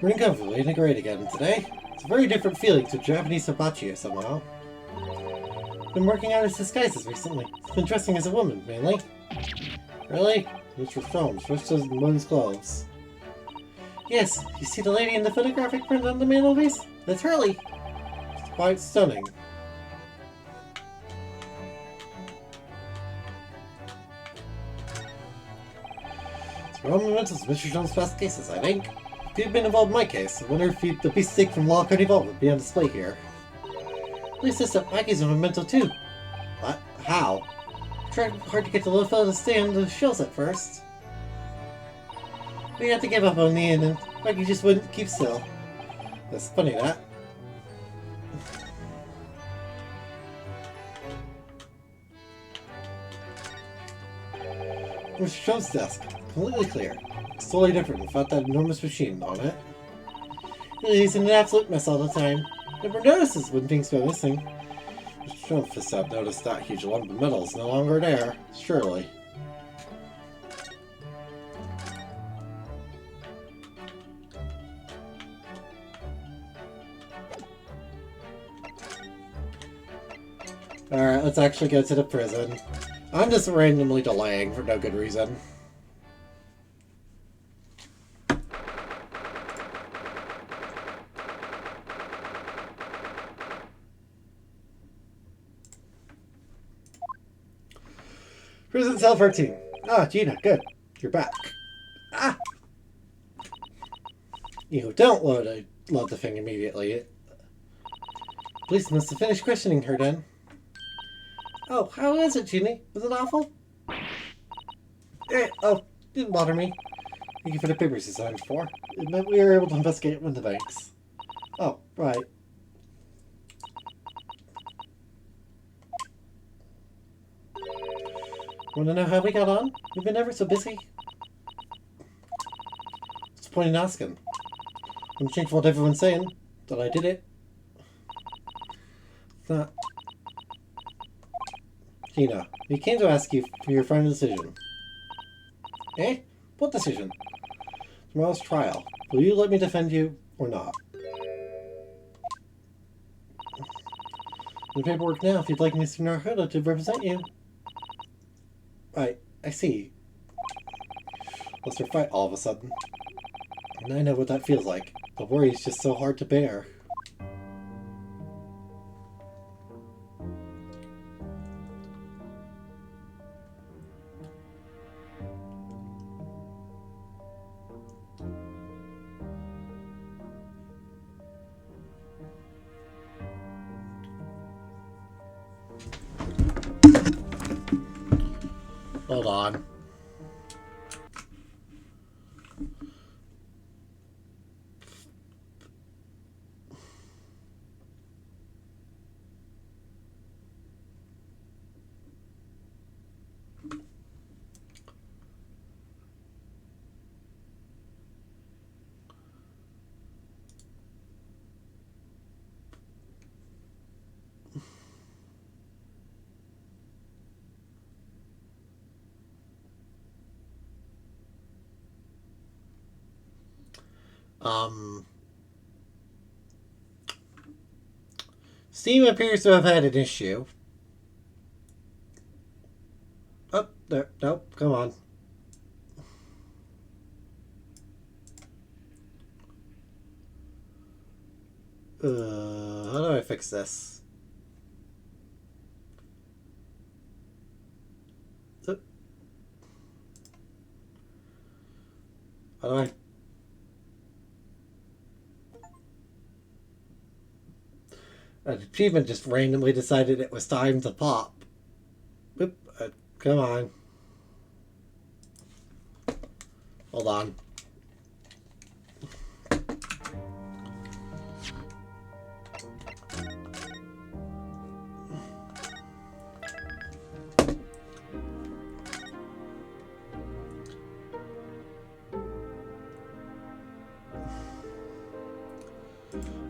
We're uncomfortably integrated again today. It's a very different feeling to Japanese hibachi somehow. Been working out his disguises recently. He's been dressing as a woman, mainly. Really? Which for films, which as women's clothes. Yes, you see the lady in the photographic print on the mantelpiece? That's Hurley. It's quite stunning. It's one momentum of Mr. Jones' past cases, I think. If he'd been involved in my case, I wonder if the piece of steak from Law Carnival would be on display here. At least this Maggie's a memento too. What? How? I tried hard to get the little fellow to stay on the shelves at first. We had to give up on the end, and Maggie just wouldn't keep still. That's funny, that. Mr. Jones' desk. Completely clear. It's totally different without that enormous machine on it. He's in an absolute mess all the time. Never notices when things go missing. Mr. Trump must have noticed that huge lump of metal is no longer there, surely. Alright, let's actually go to the prison. I'm just randomly delaying for no good reason. Prison cell 13. Ah, Gina, good. You're back. Ah! You don't load the thing immediately. Police must have finished questioning her then. Oh, how is it, Jeannie? Was it awful? Oh, didn't bother me. Thank you for the papers you signed for. It meant we were able to investigate window banks. Oh, right. Want to know how we got on? We've been ever so busy. What's the point in asking? I'm changing what everyone's saying. That I did it. It's not... Gina, we came to ask you for your final decision. Eh? What decision? Tomorrow's trial. Will you let me defend you or not? The paperwork now if you'd like Mr. Naruto to represent you. Right, I see. Let's fight all of a sudden. And I know what that feels like. The worry is just so hard to bear. Hold on. Steam appears to have had an issue. Oh, there. Nope, come on. How do I fix this? How do I... An achievement just randomly decided it was time to pop. Oop, come on. Hold on.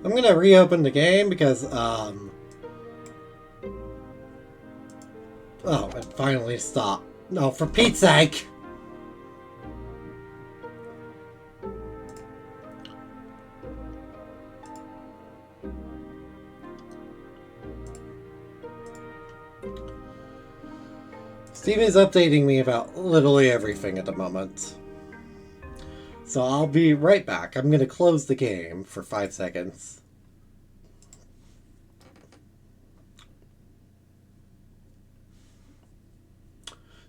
I'm gonna reopen the game because, oh, it finally stopped. No, for Pete's sake! Steven is updating me about literally everything at the moment. So I'll be right back. I'm going to close the game for 5 seconds.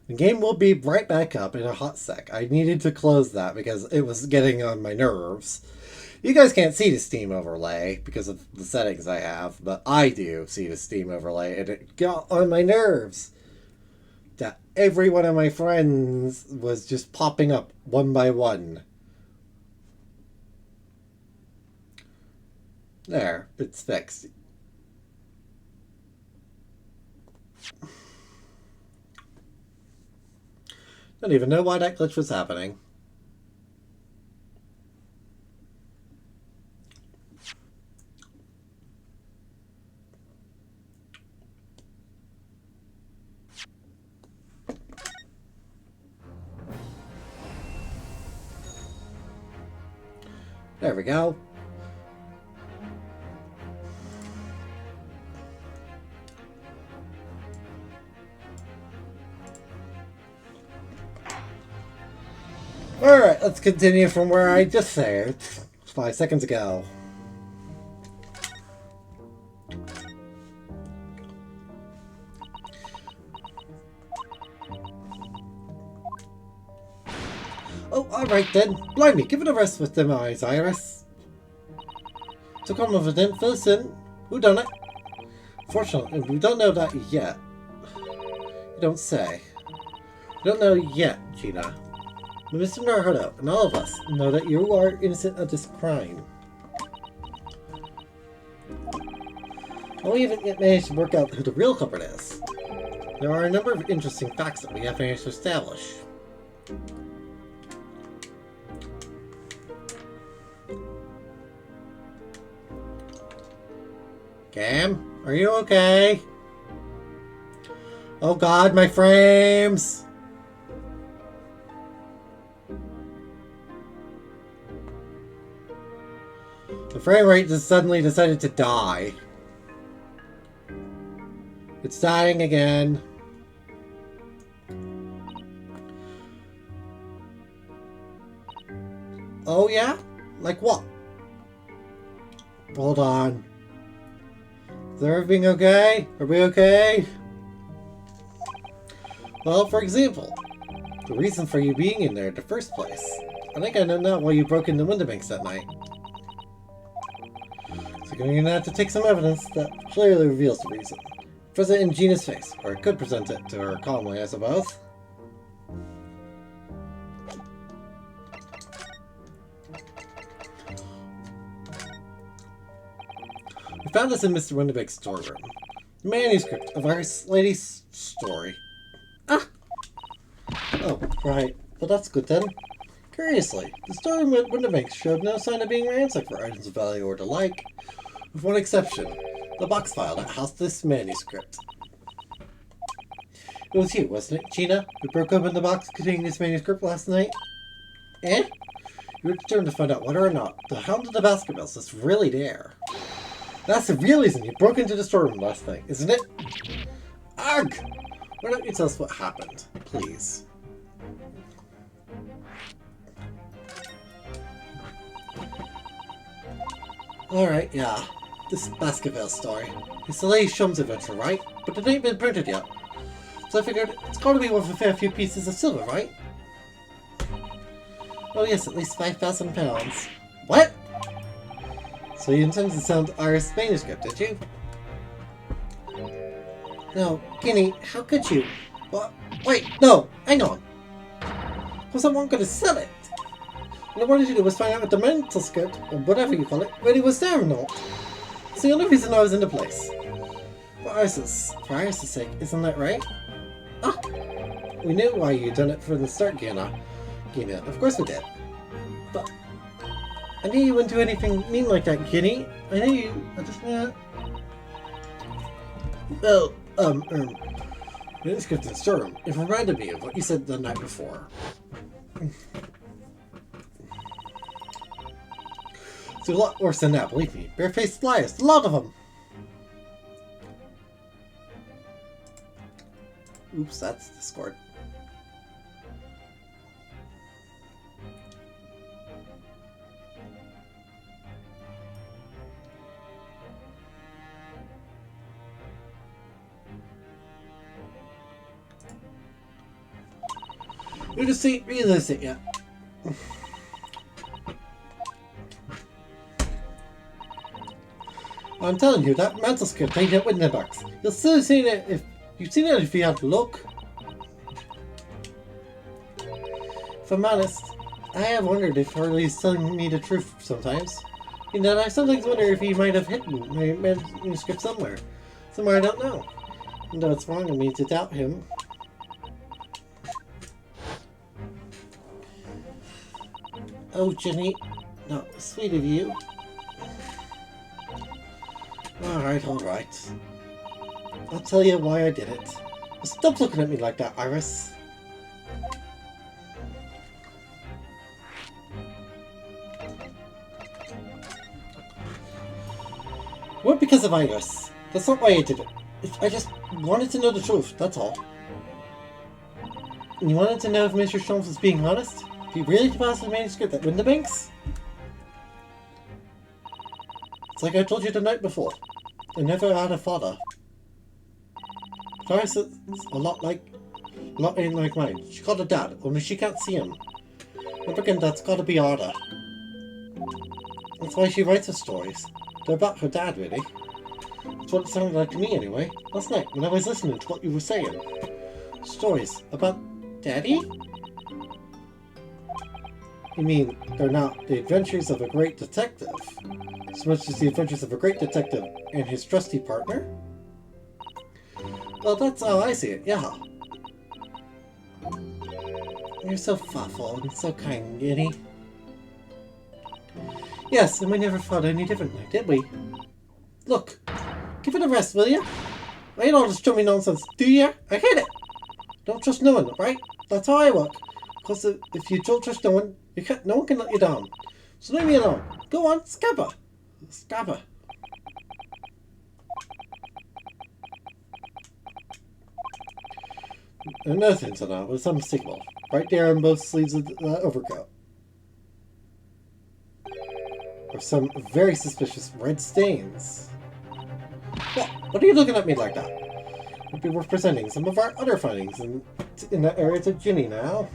The game will be right back up in a hot sec. I needed to close that because it was getting on my nerves. You guys can't see the Steam overlay because of the settings I have, but I do see the Steam overlay, and it got on my nerves that every one of my friends was just popping up one by one. There, it's fixed. Don't even know why that glitch was happening. There we go. Alright, let's continue from where I just saved 5 seconds ago. Oh, alright then. Blimey, give it a rest with them eyes, Iris. So confident, Vincent. Who done it? Fortunately, we don't know that yet. You don't say. We don't know yet, Gina. But Mr. Naruto and all of us know that you are innocent of this crime. While we haven't yet managed to work out who the real culprit is, there are a number of interesting facts that we have managed to establish. Cam, are you okay? Oh god, my frames! The frame rate just suddenly decided to die. It's dying again. Oh yeah? Like what? Hold on. Is everything okay? Are we okay? Well, for example, the reason for you being in there in the first place. I think I know now why you broke into window banks that night. So you're going to have to take some evidence that clearly reveals the reason. Present it in Gina's face, or I could present it to her calmly, I suppose. We found this in Mr. Winterbeck's storeroom. The manuscript of our lady's story. Ah! Oh, right. Well, that's good then. Curiously, the storeroom at Winterbeck showed no sign of being ransacked for items of value or the like. With one exception, the box file that housed this manuscript. It was you, wasn't it, Gina, who broke open the box containing this manuscript last night? Eh? You were determined to find out whether or not the Hound of the Baskervilles is really there. That's the real reason you broke into the storeroom last night, isn't it? Ugh! Why don't you tell us what happened, please? Alright, yeah. This Baskerville story. It's the Lady Shum's adventure, right? But it ain't been printed yet. So I figured it's gotta be worth a fair few pieces of silver, right? Oh yes, at least 5,000 pounds. What? So you intended to sell Iris' manuscript, did you? No, Guinea, how could you? What? Wait, no, hang on. Was someone gonna sell it? What I wanted to do was find out if the manuscript, or whatever you call it, really was there or not. It's the only reason I was in the place. For Iris' sake, isn't that right? Ah! We knew why you'd done it from the start, Gina. Of course we did. But I knew you wouldn't do anything mean like that, Guinea. I knew you. I just Well, manuscript in the storeroom. It reminded me of what you said the night before. It's a lot worse than that, believe me. Barefaced flyers, a lot of them! Oops, that's Discord. You just ain't realized it yet. I'm telling you, that manuscript ain't at window box. You'll still see it if you've seen it if you have to look. If I'm honest, I have wondered if Harley's telling me the truth sometimes. You know, I sometimes wonder if he might have hidden my manuscript somewhere. Somewhere I don't know. And though it's wrong of me to doubt him. Oh, Jenny. No, sweet of you. Alright. I'll tell you why I did it. Stop looking at me like that, Iris. It wasn't because of Iris. That's not why I did it. I just wanted to know the truth, that's all. And you wanted to know if Mr. Sholmes was being honest? If he really deposited the manuscript at Winterbanks? It's like I told you the night before. I never had a father. Iris is a lot ain't like mine. She got a dad, only she can't see him. I reckon that's gotta be harder. That's why she writes her stories. They're about her dad, really. That's what it sounded like to me, anyway. Last night, when I was listening to what you were saying. Stories about Daddy? You mean they're not the adventures of a great detective, so much as the adventures of a great detective and his trusty partner? Well, that's how I see it, yeah. You're so thoughtful and so kind, Ginny. Yes, and we never thought any differently, did we? Look, give it a rest, will you? I ain't all this chummy nonsense, do you? I hate it! Don't trust no one, right? That's how I work. Because if you don't trust no one, no one can let you down. So leave me alone. Go on, scabber. Scabber. Another thing to know was unmistakable. Right there on both sleeves of the overcoat. Or some very suspicious red stains. What are you looking at me like that? Maybe we're presenting some of our other findings in that area to Ginny now.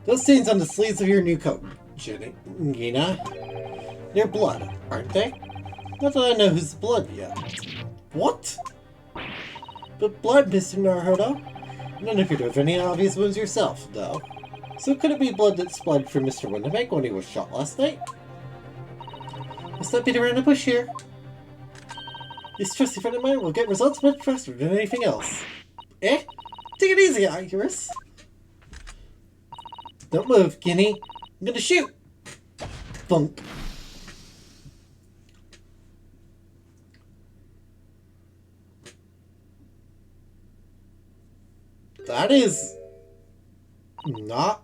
Those stains on the sleeves of your new coat, Gina, they're blood, aren't they? Not that I know whose blood yet. What? But blood, Mr. Naruto. None of you have any obvious wounds yourself, though. So could it be blood that spluttered from Mr. Winnebank when he was shot last night? Let's not beat around the bush here. This trusty friend of mine will get results much faster than anything else. Eh? Take it easy, Iris. Don't move, Ginny. I'm gonna shoot. Bunk. That is not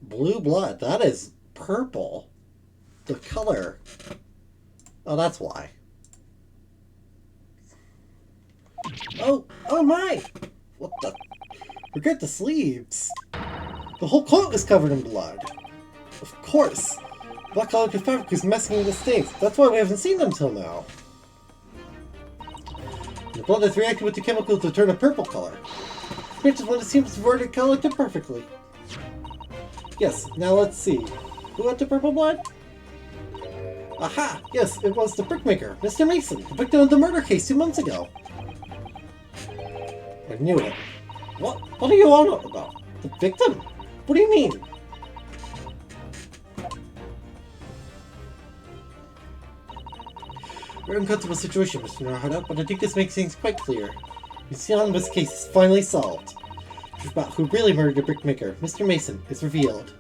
blue blood. That is purple. The color. Oh, that's why. Oh my! What the? Forget the sleeves. The whole coat is covered in blood. Of course. Black colored fabric is messing with the stains. That's why we haven't seen them till now. The blood has reacted with the chemicals to turn a purple color. Which is when it seems to have already colored it perfectly. Yes, now let's see. Who had the purple blood? Aha! Yes, it was the brickmaker, Mr. Mason, the victim of the murder case 2 months ago. I knew it. What are you on about? The victim? What do you mean? We're in an uncomfortable situation, Mr. Naruto, but I think this makes things quite clear. The anonymous case is finally solved. The truth about who really murdered the brickmaker, Mr. Mason, is revealed.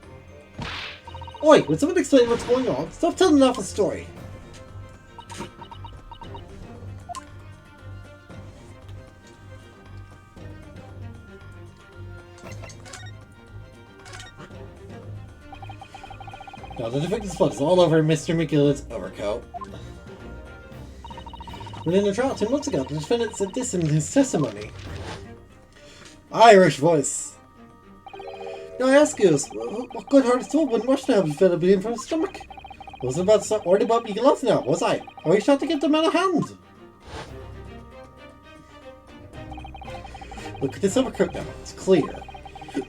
Oi, would someone explain what's going on? Stop telling an awful story. Now the defective blood is all over Mr. McGillicud's overcoat. When in the trial 2 months ago, the defendant said this in his testimony. Irish voice. Now I ask you, what good-hearted soul wouldn't rush to have a fed up bleeding from his stomach? I wasn't about to start worried about Miguel's now, was I? Or you tried to get them out of hand? Look at this overcoat now, it's clear.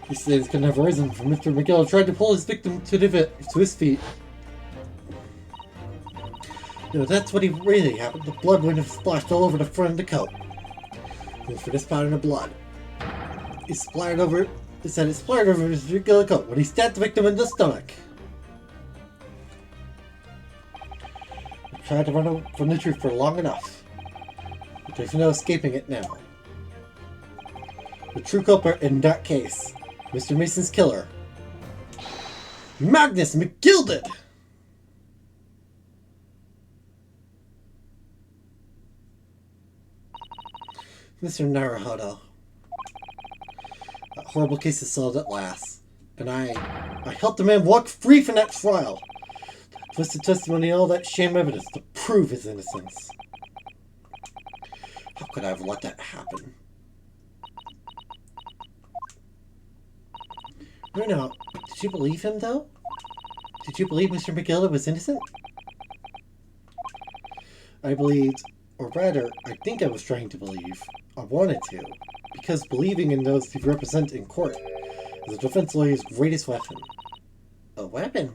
These things could have arisen from Mr. Miguel trying to pull his victim to his feet. You know, that's what really happened. The blood would have splashed all over the front of the coat. And for this pattern of blood, it splattered over his regular coat when he stabbed the victim in the stomach. I tried to run from the truth for long enough, but there's no escaping it now. The true culprit in that case, Mr. Mason's killer, Magnus McGilded! Mr. Naruhodo. That horrible case is solved at last, and I helped the man walk free from that trial. That twisted testimony and all that sham evidence to prove his innocence. How could I have let that happen? Bruno, did you believe him, though? Did you believe Mr. McGillicud was innocent? I believed, or rather, I think I was trying to believe. I wanted to, because believing in those you represent in court is a defense lawyer's greatest weapon. A weapon?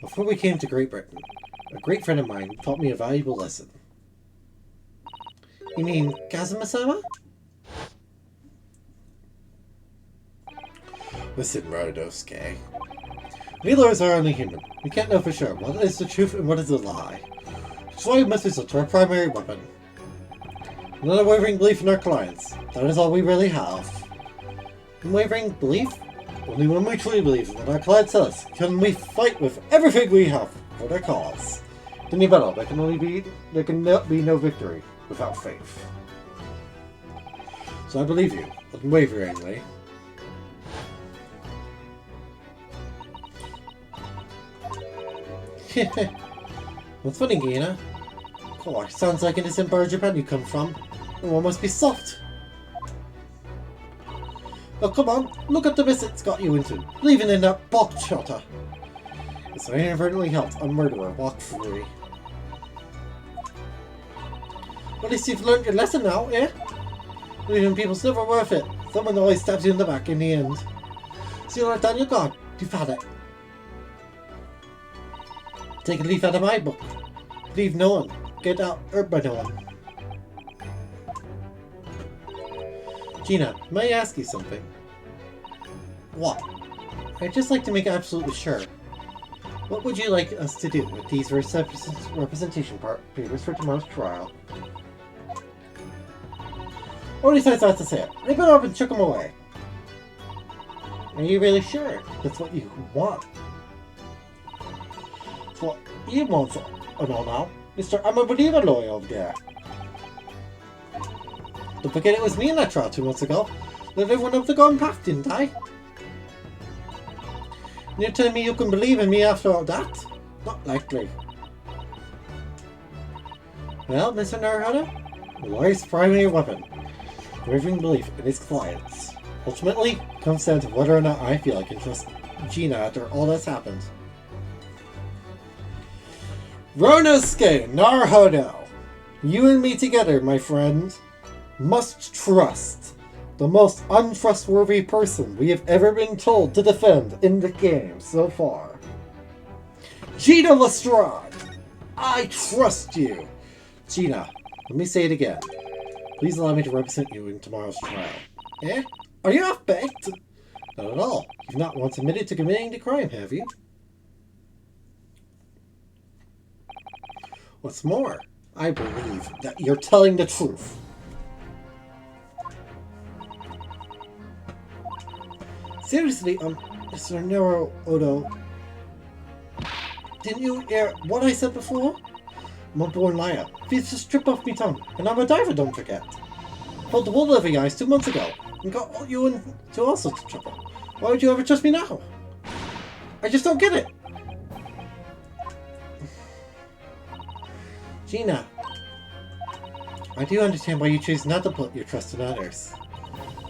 Before we came to Great Britain, a great friend of mine taught me a valuable lesson. You mean Kazuma-sama? Listen, Rodosuke. Neither are only human. We can't know for sure what is the truth and what is a lie. That's why we must resort to our primary weapon. An unwavering belief in our clients. That is all we really have. Unwavering belief? Only when we truly believe in what our clients tell us can we fight with everything we have for their cause. In the battle, there can be no victory without faith. So I believe you, unwaveringly. What's funny, Gina? Oh, sounds like an innocent part of Japan you come from. Oh, it must be soft. Oh, come on, look at the mess it's got you into, leaving in that box shelter. So I inadvertently helped a murderer walk free. Well, at least you've learned your lesson now, eh? Leaving people's never worth it. Someone always stabs you in the back in the end. See what I've done, you're gone. You've had it. Take a leaf out of my book. Leave no one. Get out hurt by no one. Gina, may I ask you something? What? I'd just like to make absolutely sure. What would you like us to do with these representation papers for tomorrow's trial? Only thoughts to say it. Rip it up and chuck them away. Are you really sure that's what you want? It's what you want, I know now. Mr. I'm a believer lawyer over there. Don't forget it was me in that trial 2 months ago. Led everyone up the garden path, didn't I? And you're telling me you can believe in me after all that? Not likely. Well, Mr. Naruhodo, the lawyer's primary weapon. Wavering belief in his clients. Ultimately, it comes down to whether or not I feel I can trust Gina after all that's happened. Ronosuke Naruhodo, you and me together, my friend, must trust the most untrustworthy person we have ever been told to defend in the game so far. Gina Lestrade, I trust you. Gina, let me say it again. Please allow me to represent you in tomorrow's trial. Eh? Are you half-baked? Not at all. You've not once admitted to committing the crime, have you? What's more, I believe that you're telling the truth. Seriously, Mr. Naruhodo, didn't you hear what I said before? I'm a born liar. Please just strip off me tongue. And I'm a diver, don't forget. Pulled the wool over your eyes 2 months ago and got you into all sorts of trouble. Why would you ever trust me now? I just don't get it. Gina, I do understand why you choose not to put your trust in others.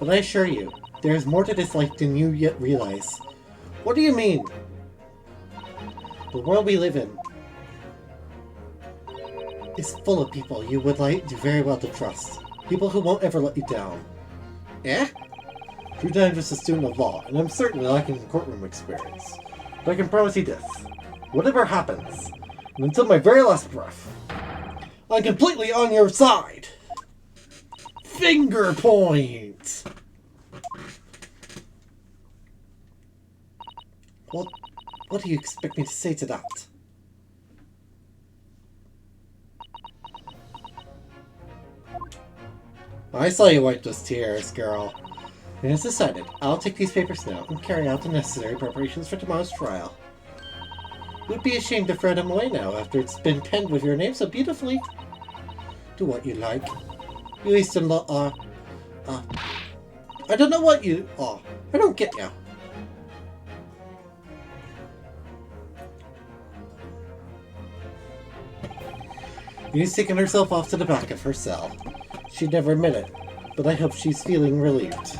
But I assure you, there is more to this life than you yet realize. What do you mean? The world we live in is full of people you would do very well to trust. People who won't ever let you down. Eh? True, I'm just a student of law, and I'm certainly lacking in courtroom experience. But I can promise you this. Whatever happens, and until my very last breath, I'm completely on your side! Finger point! What do you expect me to say to that? I saw you wipe those tears, girl. And it's decided. I'll take these papers now and carry out the necessary preparations for tomorrow's trial. It would be a shame to throw them away now after it's been penned with your name so beautifully. Do what you like. You Eastern law are... I don't know what you are. I don't get you. Yu's taken herself off to the back of her cell. She'd never admit it, but I hope she's feeling relieved.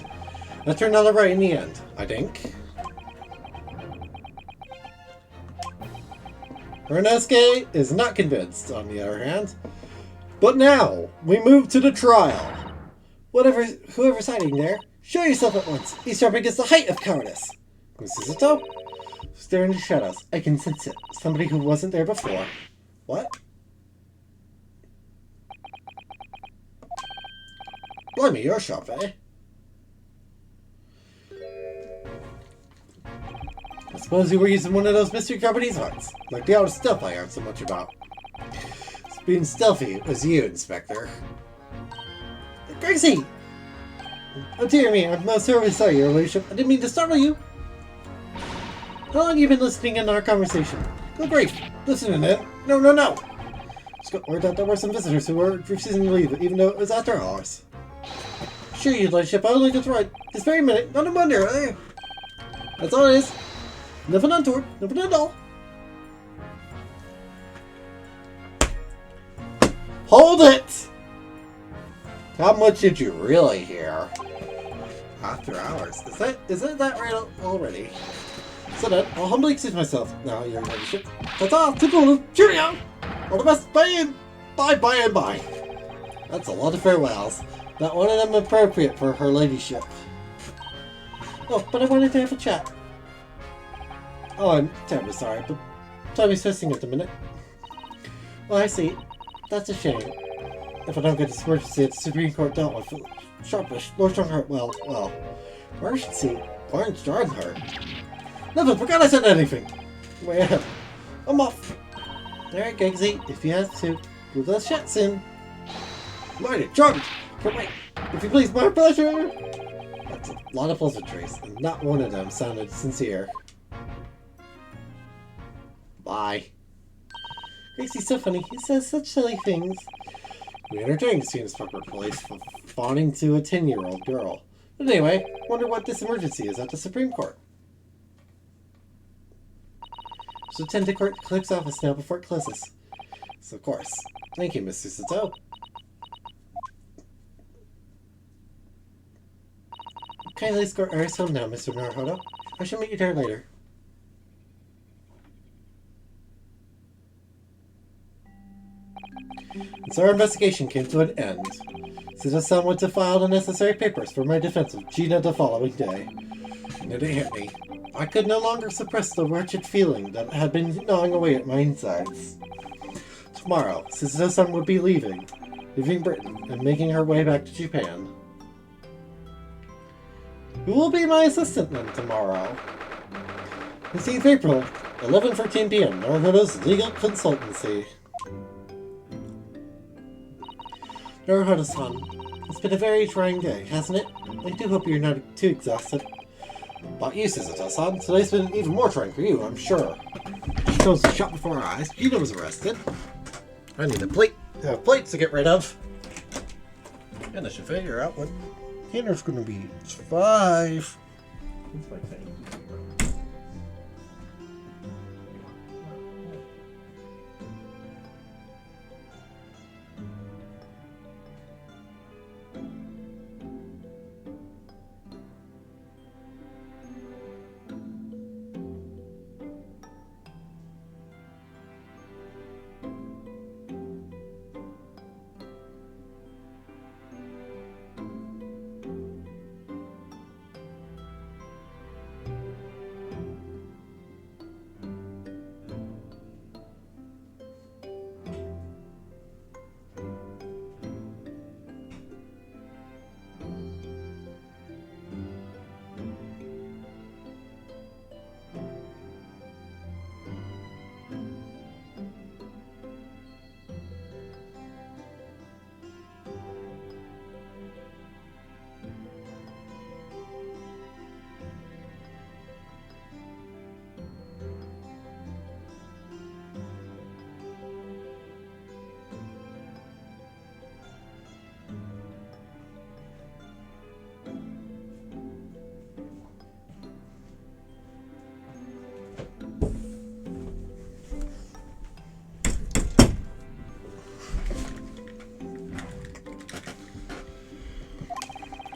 That turned out alright in the end, I think. Ronosuke is not convinced, on the other hand. But now, we move to the trial. Whoever's hiding there, show yourself at once. Eavesdropping is the height of cowardice. Mrs. Ito, Staring into shadows. I can sense it. Somebody who wasn't there before. What? Blimey, you're sharp, eh? I suppose you were using one of those mystery company's hearts. Like the outer stuff I heard so much about. Being stealthy was you, Inspector. Gracie! Oh dear me, I'm most terribly sorry, Your Ladyship. I didn't mean to startle you. How long have you been listening in our conversation? Good grief! Listening in? No, no, no! Just got word that there were some visitors who were refusing to leave, even though it was after hours. Sure, Your Ladyship, I only just right. This very minute, not a wonder, eh? That's all it is. Nothing untoward, nothing at all. Hold it! How much did you really hear? After hours. Isn't that right already? So then, I'll humbly excuse myself. Now, Your Ladyship. That's all. Toodaloo. Cheerio! All the best. Bye and bye. That's a lot of farewells. Not one of them appropriate for Her Ladyship. Oh, but I wanted to have a chat. Oh, I'm terribly sorry, but Tommy's hosting at the minute. Well, I see. That's a shame. If I don't get this emergency at the Supreme Court dealt with Sharpish, Lord Strongheart, well, emergency? Orange Strongheart? Never forgot I said anything! Well, I'm off. Alright, Giggsy, if you have to, do those shots in. Mighty charmed! Can't wait. If you please, my pleasure! That's a lot of pleasantries, and not one of them sounded sincere. Bye. Gracie's so funny. He says such silly things. We entertain the students from her police for fawning to a 10-year-old girl. But anyway, wonder what this emergency is at the Supreme Court. So attend to clerk's office now before it closes. So of course. Thank you, Mr. Sato. Kindly escort Iris home now, Mr. Naruhodo. I shall meet you there later. And so our investigation came to an end. Citizen went to file the necessary papers for my defense of Gina the following day. And it hit me. I could no longer suppress the wretched feeling that had been gnawing away at my insides. Tomorrow, Citizen would be leaving Britain and making her way back to Japan. Who will be my assistant then tomorrow? 15th April, 11:14 p.m. Naruhodo's Legal Consultancy. Naruhodo-san, it's been a very trying day, hasn't it? I do hope you're not too exhausted. About you, Suzuto-san, today's been even more trying for you, I'm sure. She was shot before our eyes. Gina was arrested. I need a plates to get rid of. And I should figure out what Tanner's gonna be. It's 5.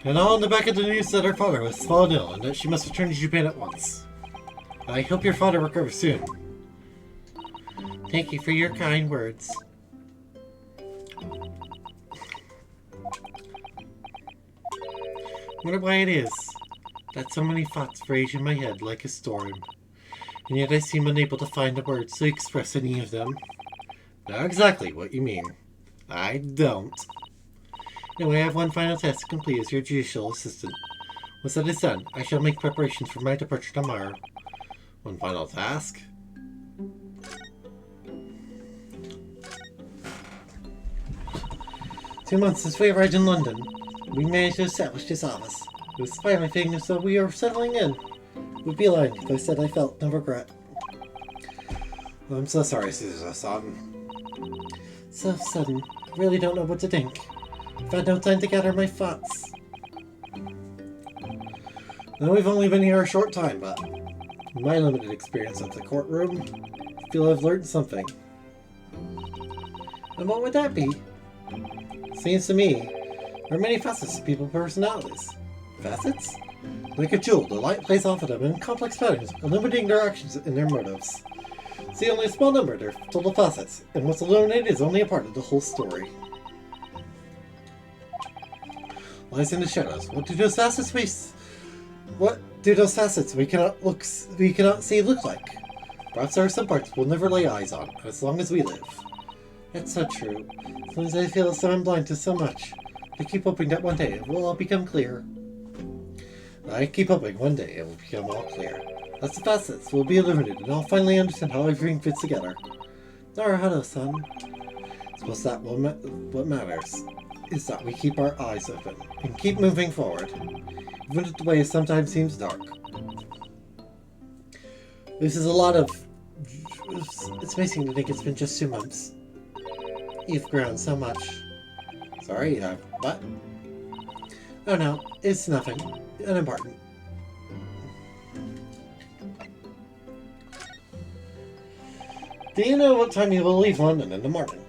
And all in the back of the news that her father was fallen ill and that she must return to Japan at once. I hope your father recovers soon. Thank you for your kind words. Wonder why it is that so many thoughts rage in my head like a storm. and yet I seem unable to find the words to express any of them. Not exactly what you mean. I don't. Anyway, I have one final task to complete as your judicial assistant. Once that is done, I shall make preparations for my departure tomorrow. One final task? Two months since we arrived in London, we managed to establish this office. It was finally feeling as though we were settling in. It would be lying if I said I felt no regret. I'm so sorry, Susan-san. So sudden. I really don't know what to think. I've had no time to gather my thoughts. Now we've only been here a short time, but in my limited experience at the courtroom, I feel I've learned something. And what would that be? Seems to me, there are many facets to people's personalities. Facets? Like a jewel, the light plays off of them in complex patterns, illuminating their actions and their motives. See only a small number of their total facets, and what's illuminated is only a part of the whole story. Lies in the shadows. What do those facets we cannot see look like? Perhaps there are some parts we'll never lay eyes on, as long as we live. That's so true. Sometimes I feel as though I'm blind to so much. I keep hoping that one day it will all become clear. I keep hoping one day it will become all clear. As the facets will be illuminated, and I'll finally understand how everything fits together. Naruto-san. I suppose that what matters is that we keep our eyes open and keep moving forward, even if the way sometimes seems dark. This is a lot of... It's amazing to think it's been just 2 months. You've grown so much. Sorry, what? Oh no, it's nothing. Unimportant. Do you know what time you will leave London in the morning?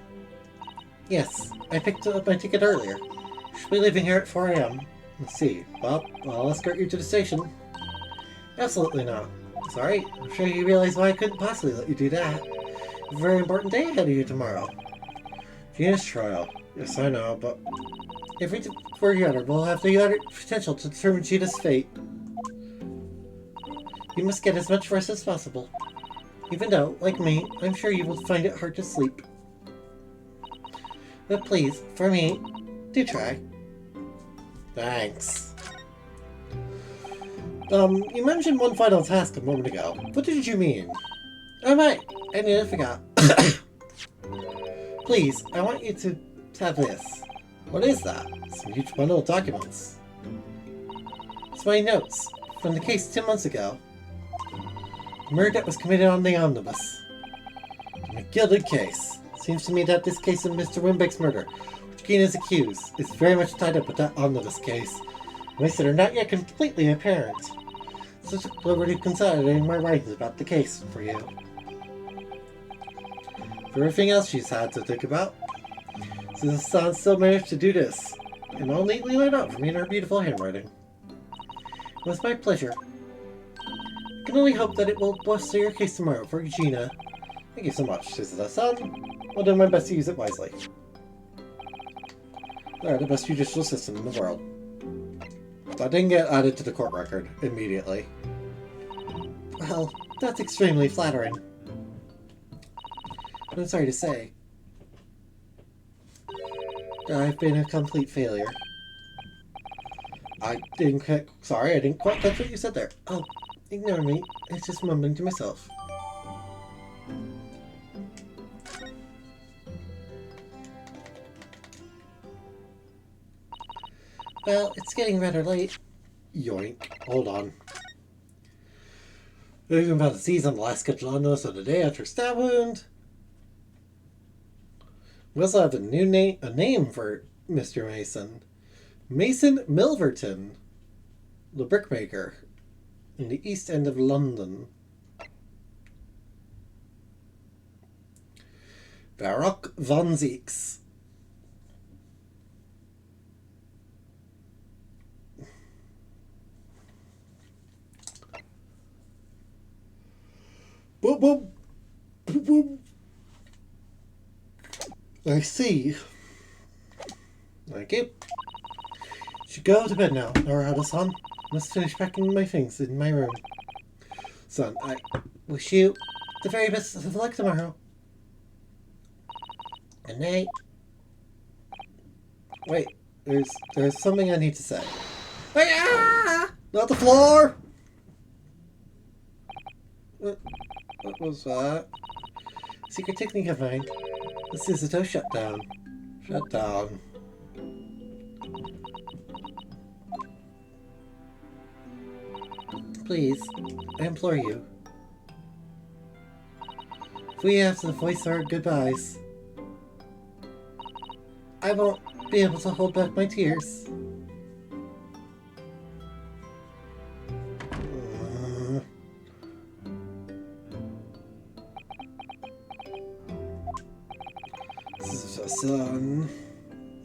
Yes, I picked up my ticket earlier. Should be leaving here at 4 a.m. Let's see. Well, I'll escort you to the station. Absolutely not. Sorry, I'm sure you realize why I couldn't possibly let you do that. A very important day ahead of you tomorrow. Gina's trial. Yes, I know, but if we work together, we'll have the other potential to determine Gina's fate. You must get as much rest as possible. Even though, like me, I'm sure you will find it hard to sleep. But please, for me, do try. Thanks. You mentioned one final task a moment ago. What did you mean? Oh right, I nearly forgot. Please, I want you to have this. What is that? Some huge bundle of documents. It's my notes from the case 2 months ago. The murder that was committed on the omnibus. A gilded case. Seems to me that this case of Mr. Wimbeck's murder, which Gina is accused, is very much tied up with that omnibus case. Ways that are not yet completely apparent. Such a liberty consolidating my writings about the case for you. For everything else she's had to think about, Susan still managed to do this, and all neatly laid out for me in her beautiful handwriting. It was my pleasure. I can only hope that it will bolster your case tomorrow for Gina. Thank you so much, Susan. I'll do my best to use it wisely. They're the best judicial system in the world. That didn't get added to the court record immediately. Well, that's extremely flattering. But I'm sorry to say, I've been a complete failure. I didn't quite catch what you said there. Oh, ignore me. It's just mumbling to myself. Well, it's getting rather late. Yoink. Hold on. We've even about to seize on the last schedule on notice of the day after stab wound. We also have a name for Mr. Mason. Mason Milverton, the brickmaker, in the East End of London. Baroque von Zeeks. Boop, boop. Boop, boop. I see. Thank you. Should go to bed now, Naruto-san. Must finish packing my things in my room. Son, Wish you the very best of luck tomorrow. Good night. Wait, there's something I need to say. Ah! Not the floor! What was that? Secret technique of mine. This is a toe shutdown. Shut down. Please, I implore you. If we have to voice our goodbyes, I won't be able to hold back my tears. Son,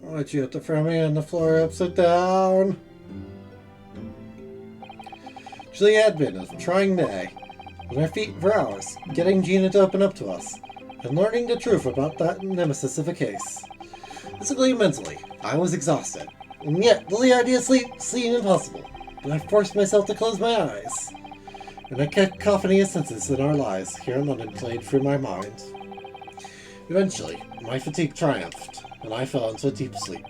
why'd you have to throw me on the floor upside down? Truly had been a trying day, on our feet for hours, getting Gina to open up to us, and learning the truth about that nemesis of a case. Physically and mentally, I was exhausted, and yet the idea of sleep seemed impossible, but I forced myself to close my eyes, and I kept cacophony of senses in our lives here in London played through my mind. Eventually, my fatigue triumphed, and I fell into a deep sleep.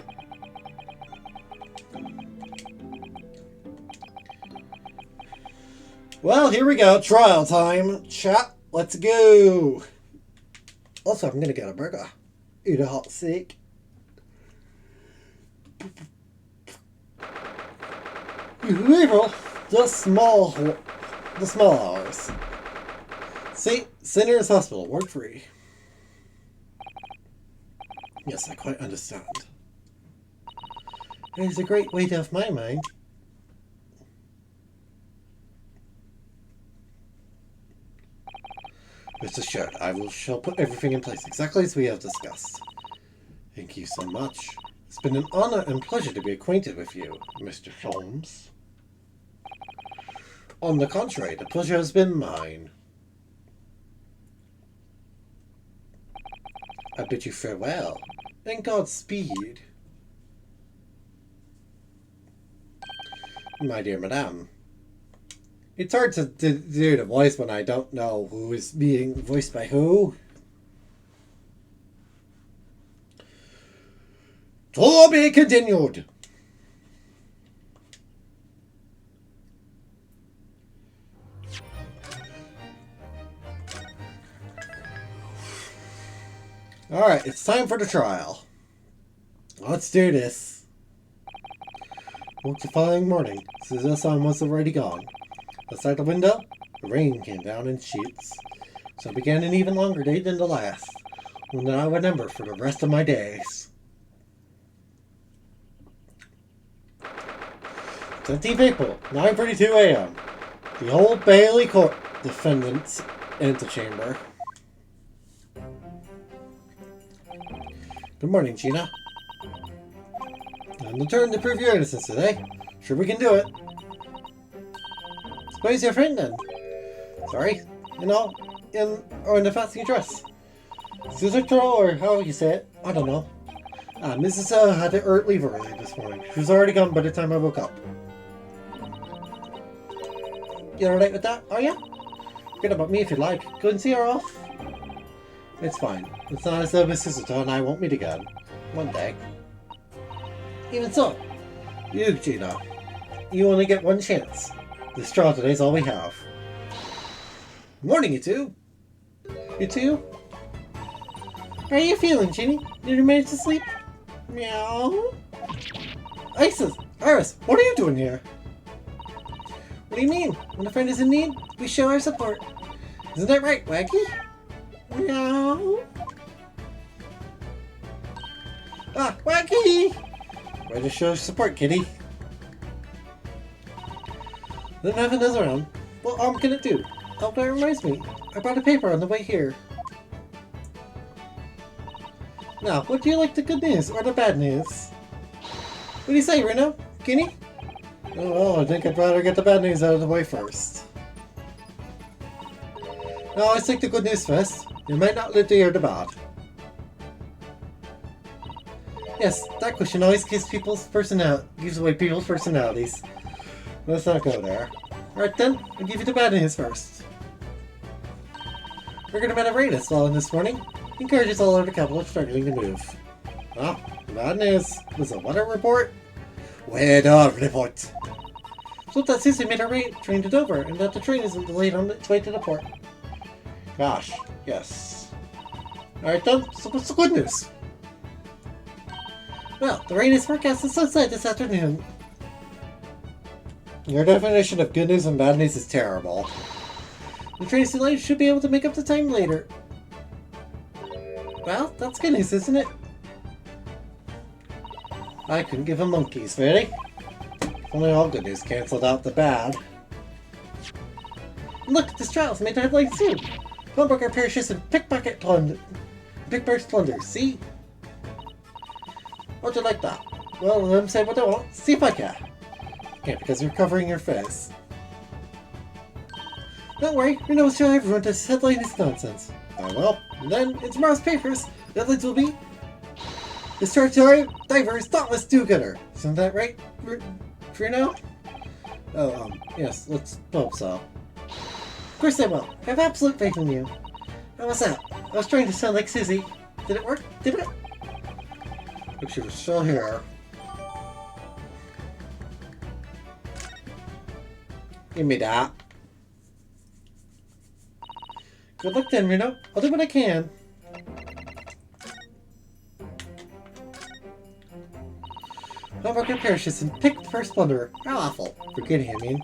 Well, here we go. Trial time. Chat. Let's go. Also, I'm gonna get a burger. Eat a hot steak. April, the small hours. St. Sinner's Hospital. Work free. Yes, I quite understand. It is a great weight off my mind. Rest assured, shall put everything in place exactly as we have discussed. Thank you so much. It's been an honor and pleasure to be acquainted with you, Mr. Holmes. On the contrary, the pleasure has been mine. I bid you farewell, and Godspeed. My dear madame. It's hard to do the voice when I don't know who is being voiced by who. To be continued. Alright, it's time for the trial. Let's do this. Woke the following morning, as the sun was already gone. Outside the window, the rain came down in sheets. So it began an even longer day than the last, one that I would remember for the rest of my days. 17th April, 9:32 a.m. The Old Bailey Court, Defendant's Antechamber. Good morning, Gina. I'm determined to prove your innocence today. Sure we can do it. Where's your friend then? Sorry? In the fancy dress. Scissor throw, or how you say it? I don't know. Mrs. had to leave early this morning. She was already gone by the time I woke up. You alright with that, are you? Forget about me if you like. Go and see her off. It's fine. It's not as though Mrs. and I won't meet again. One day. Even so, you, Gina, you only get one chance. This trial today's all we have. Morning, you two. You two? How are you feeling, Ginny? Did you manage to sleep? Meow. Iris, what are you doing here? What do you mean? When a friend is in need, we show our support. Isn't that right, Waggy? Meow. Waggy! Way to show support, kitty. Then have another round. What I'm gonna do? Oh, that reminds me. I brought a paper on the way here. Now, what do you like, the good news or the bad news? What do you say, Reno? Guinea? Oh, well, I think I'd rather get the bad news out of the way first. No, let's take the good news first. You might not live to hear the bad. Yes, that question always gives away people's personalities. Let's not go there. Alright then, I'll give you the bad news first. We're gonna met a rain is falling this morning. Encourages all over the capital struggling to move. Well, the bad news was a weather report. Weather report. So that Susie made her train to Dover and that the train isn't delayed on its way to the port. Gosh, yes. Alright then, so what's the good news? Well, the rain is forecast to subside this afternoon. Your definition of good news and bad news is terrible. The train's delayed should be able to make up the time later. Well, that's good news, isn't it? I couldn't give a monkey's, really. Only all good news cancelled out the bad. Look, this trial's made the headlines soon. Hamburger perishes and pickpocket plunder. Pickpocket plunder, see? How'd you like that? Well, let me say what I want. See if I can. Can't because you're covering your face. Don't worry, we know show everyone this headline is nonsense. Oh well, then in tomorrow's papers, the headlines will be Discharged diver is thoughtless do-gooder. Isn't that right, for now? Oh, yes, let's hope so. Of course I will. I have absolute faith in you. How was that? I was trying to sound like Susie. Did it work? Did it? If she was still here. Give me that. Good luck then, Reno. I'll do what I can. Hamburger perishes and picked first plunderer. How awful. Forgetting, I mean.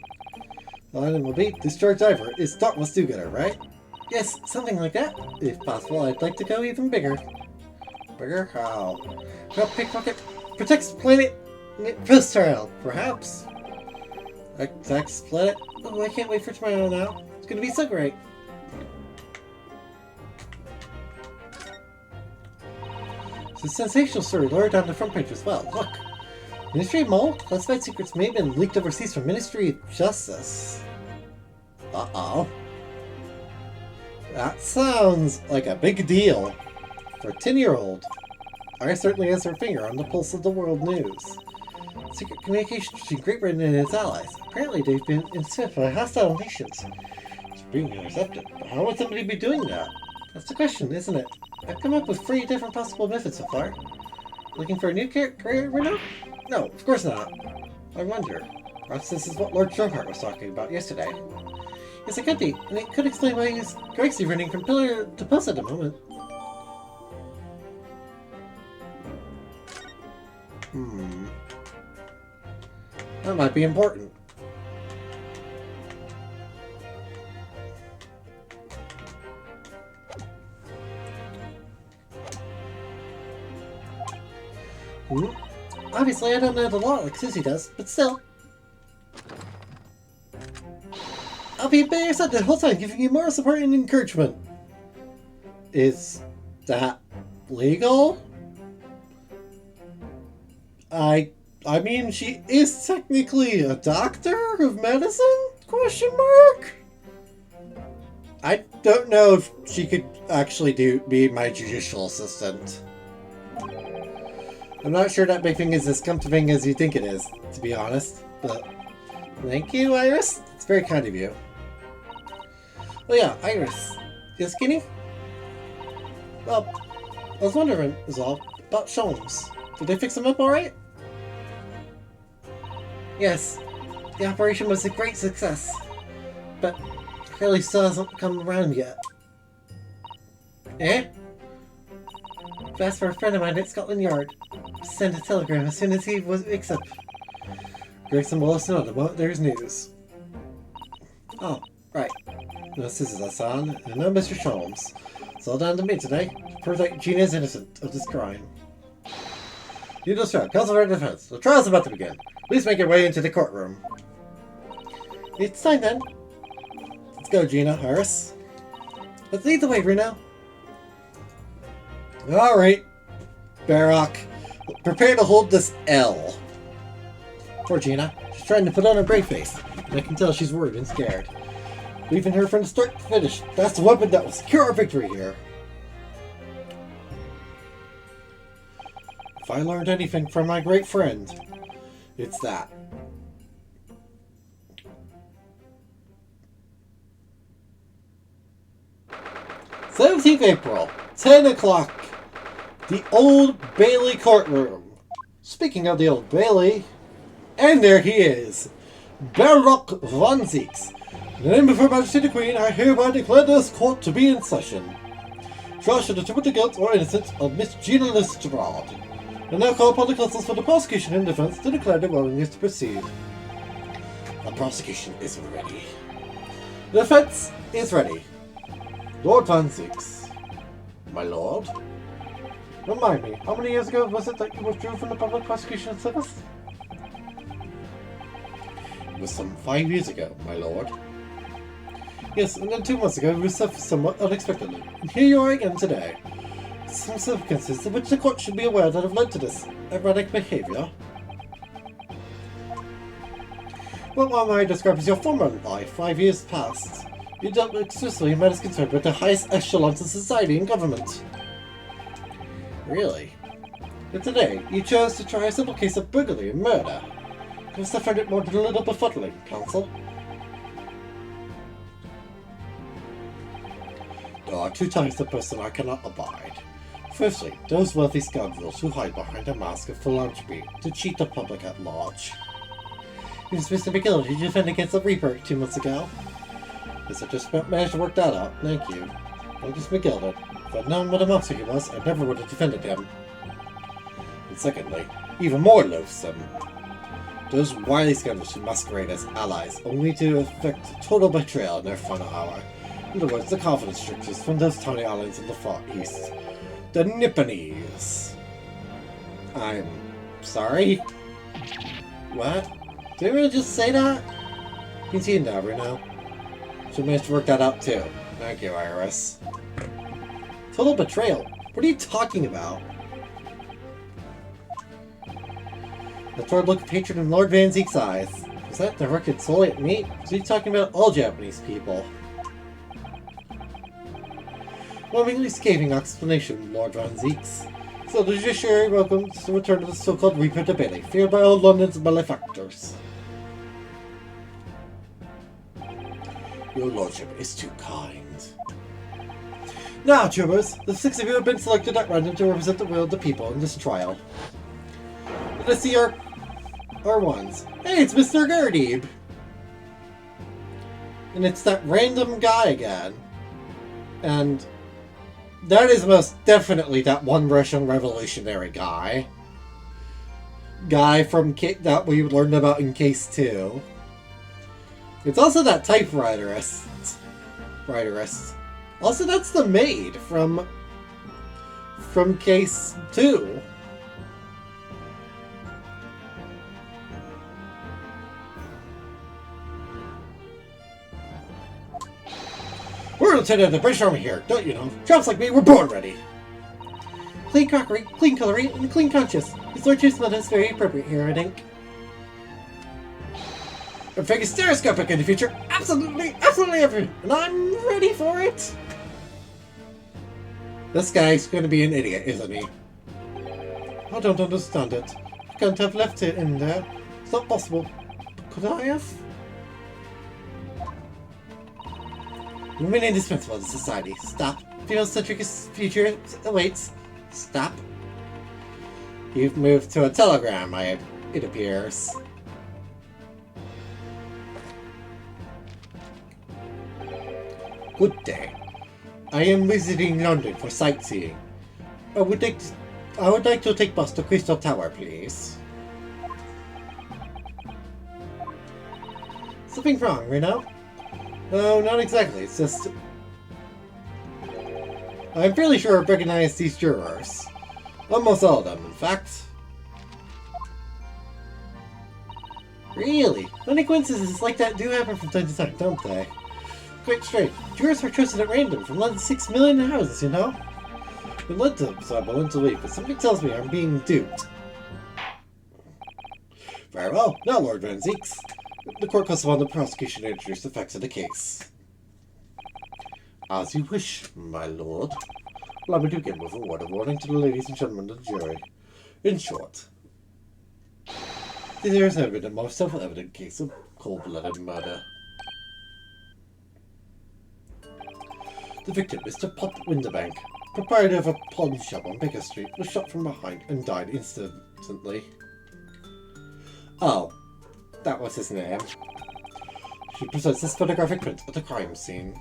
The line will be Discharged diver is thoughtless do-gooder, right? Yes, something like that. If possible, I'd like to go even bigger. Bigger? How? Well, pickpocket protects the planet first trial, perhaps. Attacks planet. Oh, I can't wait for tomorrow now. It's gonna be so great. It's a sensational story lured on the front page as well. Look. Ministry of Mole? Classified secrets may have been leaked overseas from Ministry of Justice. Uh-oh. That sounds like a big deal. For a 10-year-old. Iris certainly has her finger on the pulse of the world news. Secret communication between Great Britain and its allies. Apparently they've been intercepted by hostile nations. It's being intercepted. But how would somebody be doing that? That's the question, isn't it? I've come up with 3 different possible methods so far. Looking for a new career right now? No, of course not. I wonder. Perhaps this is what Lord Stromheart was talking about yesterday. Yes, it could be, and it could explain why he's crazy running from pillar to post at the moment. That might be important. Obviously, I don't know the law like Susie does, but still. I'll be by your side the whole time, giving you moral support and encouragement. Is that legal? I mean, she is technically a doctor of medicine? Question mark? I don't know if she could actually be my judicial assistant. I'm not sure that big thing is as comforting as you think it is, to be honest. But thank you, Iris. It's very kind of you. Oh yeah, Iris. You skinny? Well, I was wondering, is all about Sholmes. Did they fix him up alright? Yes, the operation was a great success, but Curly still hasn't come around yet. Eh? I've asked for a friend of mine at Scotland Yard. Send a telegram as soon as he wakes up. Gregson will let us know the moment there's news. Oh, right. No Susan, and no Mr. Sholmes. It's all down to me today. Prove that Gina is innocent of this crime. You just shout. Counsel for defense. The trial's about to begin. Please make your way into the courtroom. It's time then. Let's go, Gina. Iris. Let's lead the way, Reno. Alright. Barock. Prepare to hold this L. Poor Gina. She's trying to put on a brave face. And I can tell she's worried and scared. Leaving her from start to finish. That's the weapon that will secure our victory here. If I learned anything from my great friend, it's that. 17th April, 10 o'clock. The Old Bailey courtroom. Speaking of the Old Bailey, and there he is, Baroque von Zeeks. In the name of Her Majesty the Queen, I hereby declare this court to be in session. Trial shall determine the guilt or innocence of Miss Gina Lestrade. And now call upon the counsels for the prosecution and defense to declare their willingness to proceed. The prosecution is ready. The defense is ready. Lord von Zeeks. My lord? Remind me, how many years ago was it that you withdrew from the public prosecution service? It was some 5 years ago, my lord. Yes, and then 2 months ago, we suffered somewhat unexpectedly. And here you are again today. Some circumstances of which the court should be aware that have led to this erratic behavior. Well, what I describe as your former life, 5 years past. You dealt exclusively in matters concerned with the highest echelons of society and government. Really? But today, you chose to try a simple case of burglary and murder. You must have found it more than a little befuddling, counsel. There are 2 types of person I cannot abide. Firstly, those wealthy scoundrels who hide behind a mask of philanthropy to cheat the public at large. Yes, Mr. McGill, did you defend against the Reaper 2 months ago? Yes, I just managed to work that out, thank you. Well, just McGill did. If I'd known what a monster he was, I never would have defended him. And secondly, even more loathsome, those wily scoundrels who masquerade as allies, only to effect total betrayal in their final hour. In other words, the confidence tricksters from those tiny islands in the far east. The Nipponese. I'm sorry? What? Did I really just say that? You can see it now, Bruno. So managed to work that out too. Thank you, Iris. Total betrayal? What are you talking about? The third look of hatred in Lord Van Zeek's eyes. Was that directed solely at me? Was he talking about all Japanese people? Lovingly scathing explanation, Lord Van Zeeks. So the judiciary welcomes the return of the so-called Reaper to Bailey, feared by all London's malefactors. Your lordship is too kind. Now, troopers, the 6 of you have been selected at random to represent the will of the people in this trial. Let us see our ones. Hey, it's Mr. Gerdeeb! And it's that random guy again. And that is most definitely that one Russian revolutionary guy. Guy from that we learned about in Case 2. It's also that typewriterist. Also, that's the maid from Case 2. We're lieutenant of the British Army here, don't you know? Tramps like me were born ready. Clean crockery, clean cutlery, and clean conscience. His lordship's method is very appropriate here, I think. Everything is stereoscopic in the future. Absolutely everything. And I'm ready for it. This guy's going to be an idiot, isn't he? I don't understand it. I can't have left it in there. It's not possible. Could I have? Women indispensable in society. Stop. Female-centric future awaits. Stop. You've moved to a telegram, it appears. Good day. I am visiting London for sightseeing. I would like to take bus to Crystal Tower, please. Something wrong, Reno? No, not exactly. It's just... I'm fairly sure I recognize these jurors. Almost all of them, in fact. Really? Funny coincidences like that do happen from time to time, don't they? Quite straight. Jurors are chosen at random from London's 6 million houses, you know? I'm led to, so I'm willing to leave, but something tells me I'm being duped. Very well. Now, Lord Van Zeeks. The court calls upon the prosecution to introduce the facts of the case. As you wish, my lord. Allow me to begin with a word of warning to the ladies and gentlemen of the jury. In short, there has never been a more self-evident case of cold-blooded murder. The victim, Mr. Pop Winterbank, proprietor of a pawn shop on Baker Street, was shot from behind and died instantly. Oh, that was his name. She presents this photographic print at the crime scene.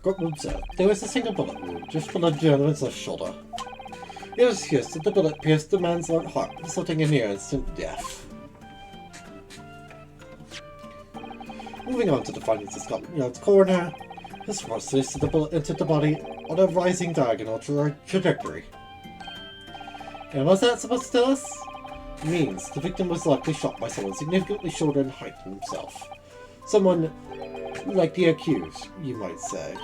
Court observed there was a single bullet wound just below the gentleman's left shoulder. It was here that the bullet pierced the man's right heart, resulting in near instant death. Moving on to the findings of Scotland Yard's coroner, his report says that the bullet entered the body on a rising diagonal trajectory. And what's that supposed to tell us? It means the victim was likely shot by someone significantly shorter in height than himself. Someone like the accused, you might say.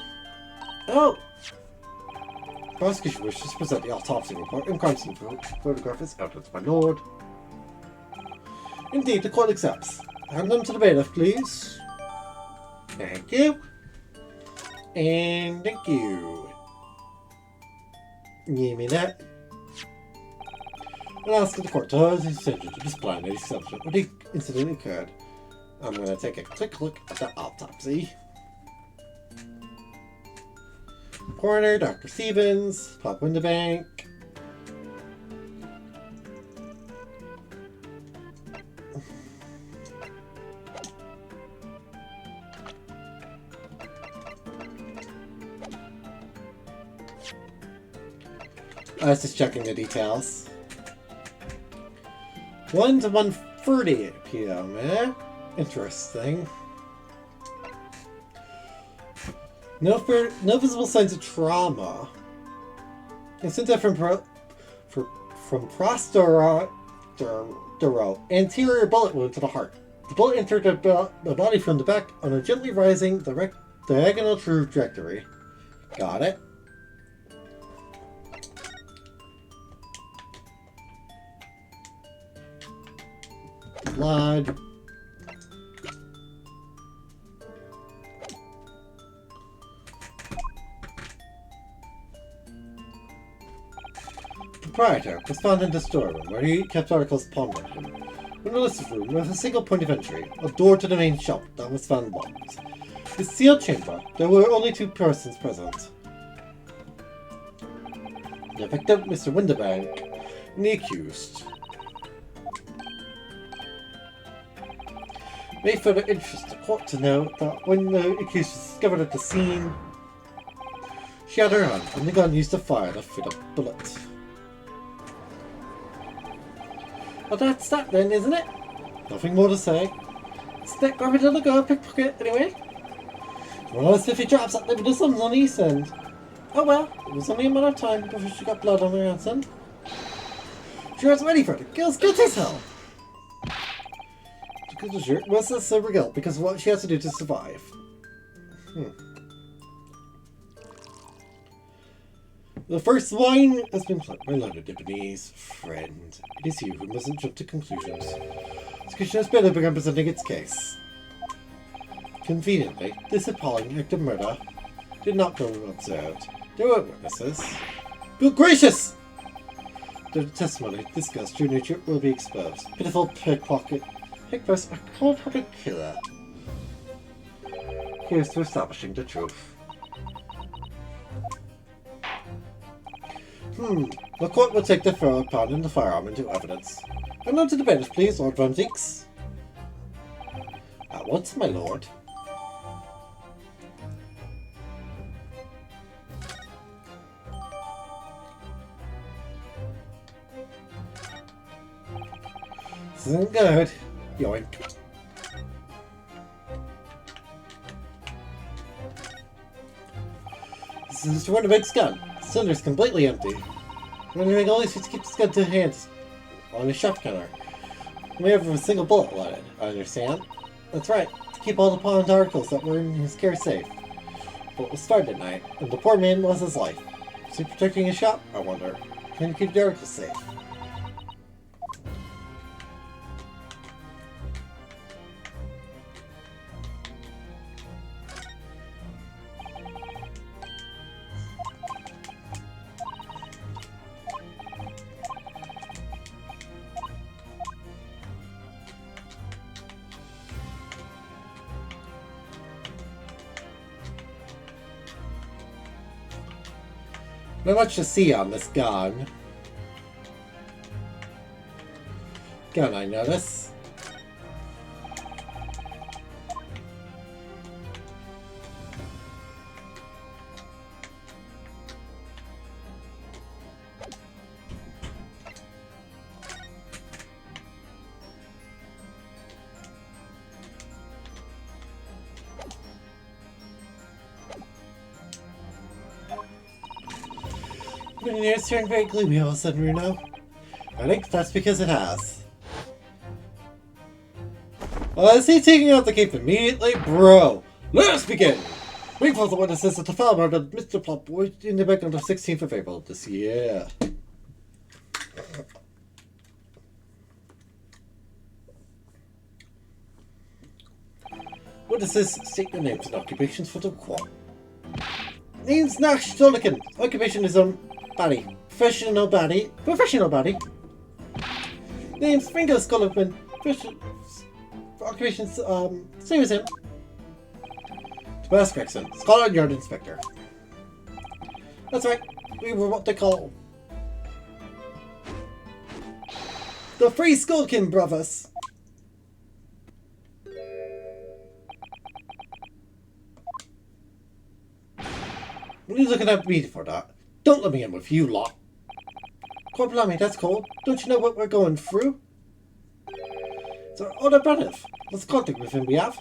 Oh! Prosecution wishes to present the autopsy report and crime scene photograph as evidence, my lord. Indeed, the court accepts. Hand them to the bailiff, please. Thank you. And thank you. Give me that. I'll ask the court to hold his attention to this plan and subject when the incident occurred. I'm going to take a quick look at the autopsy. Coroner, Dr. Stevens, Pop Winterbank. I was just checking the details. 1 to 1:30 p.m., eh? Interesting. No visible signs of trauma. Incident from prostero, anterior bullet wound to the heart. The bullet entered the body from the back on a gently rising diagonal trajectory. Got it. Blood. Proprietor was found in the storeroom where he kept articles pawned on him. In the listed room with a single point of entry, a door to the main shop that was found locked. His sealed chamber, there were only 2 persons present. The victim, Mr. Winterbank, and the accused. It may further interest the court to note that when the accused was discovered at the scene, she had her hand on the gun used to fire the fatal bullet. Well, that's that then, isn't it? Nothing more to say. Stick grab it in the girl pickpocket anyway. Well, as if he drops that limited sums on the east end. Oh well, it was only a matter of time before she got blood on her hands then. She was ready for it. The girl's guilty as hell. The shirt was a sober guilt because of what she has to do to survive. The first line has been played by learned Japanese friend. It is you who mustn't jump to conclusions. The Commission has better begun presenting its case. Conveniently, this appalling act of murder did not go unobserved. There were witnesses. Good gracious! The testimony discussed true nature will be exposed. Pitiful pickpocket. Pickpockets a cold-hearted killer. Here's to establishing the truth. The court will take the pound and the firearm into evidence. Come on to the bench, please, Lord Van Zeeks. At once, my lord. This isn't good. Yoink. This is Mr. Winterbank's gun. The cylinder's completely empty. Winterbank always used to keep his gun to hand on his shop counter. We have a single bullet loaded, I understand. That's right, to keep all the pawned articles that were in his care safe. But it was started at night, and the poor man lost his life. Is he protecting his shop, I wonder? Trying to keep the articles safe. Not much to see on this gun. Gun, I notice. The news turned very gloomy all of a sudden, Bruno. I think that's because it has. Is he taking out the cape immediately? Bro, let us begin! Wait for the witnesses at the file murder of Mr. Plopboy in the background of 16th of April this year. Witnesses, state your names and occupations for the court. Name's Nash Solican. Occupation is baddie. Professional baddie. Name's Ringo Scullivan. Occupation's same as him. Tobias Gregson, Scotland Yard Inspector. That's right, we were what they call the Free Skulkin Brothers. What are you looking at me for that? Don't let me in with you lot. God blimey, that's cold. Don't you know what we're going through? It's our other relative. What's contact with him we have?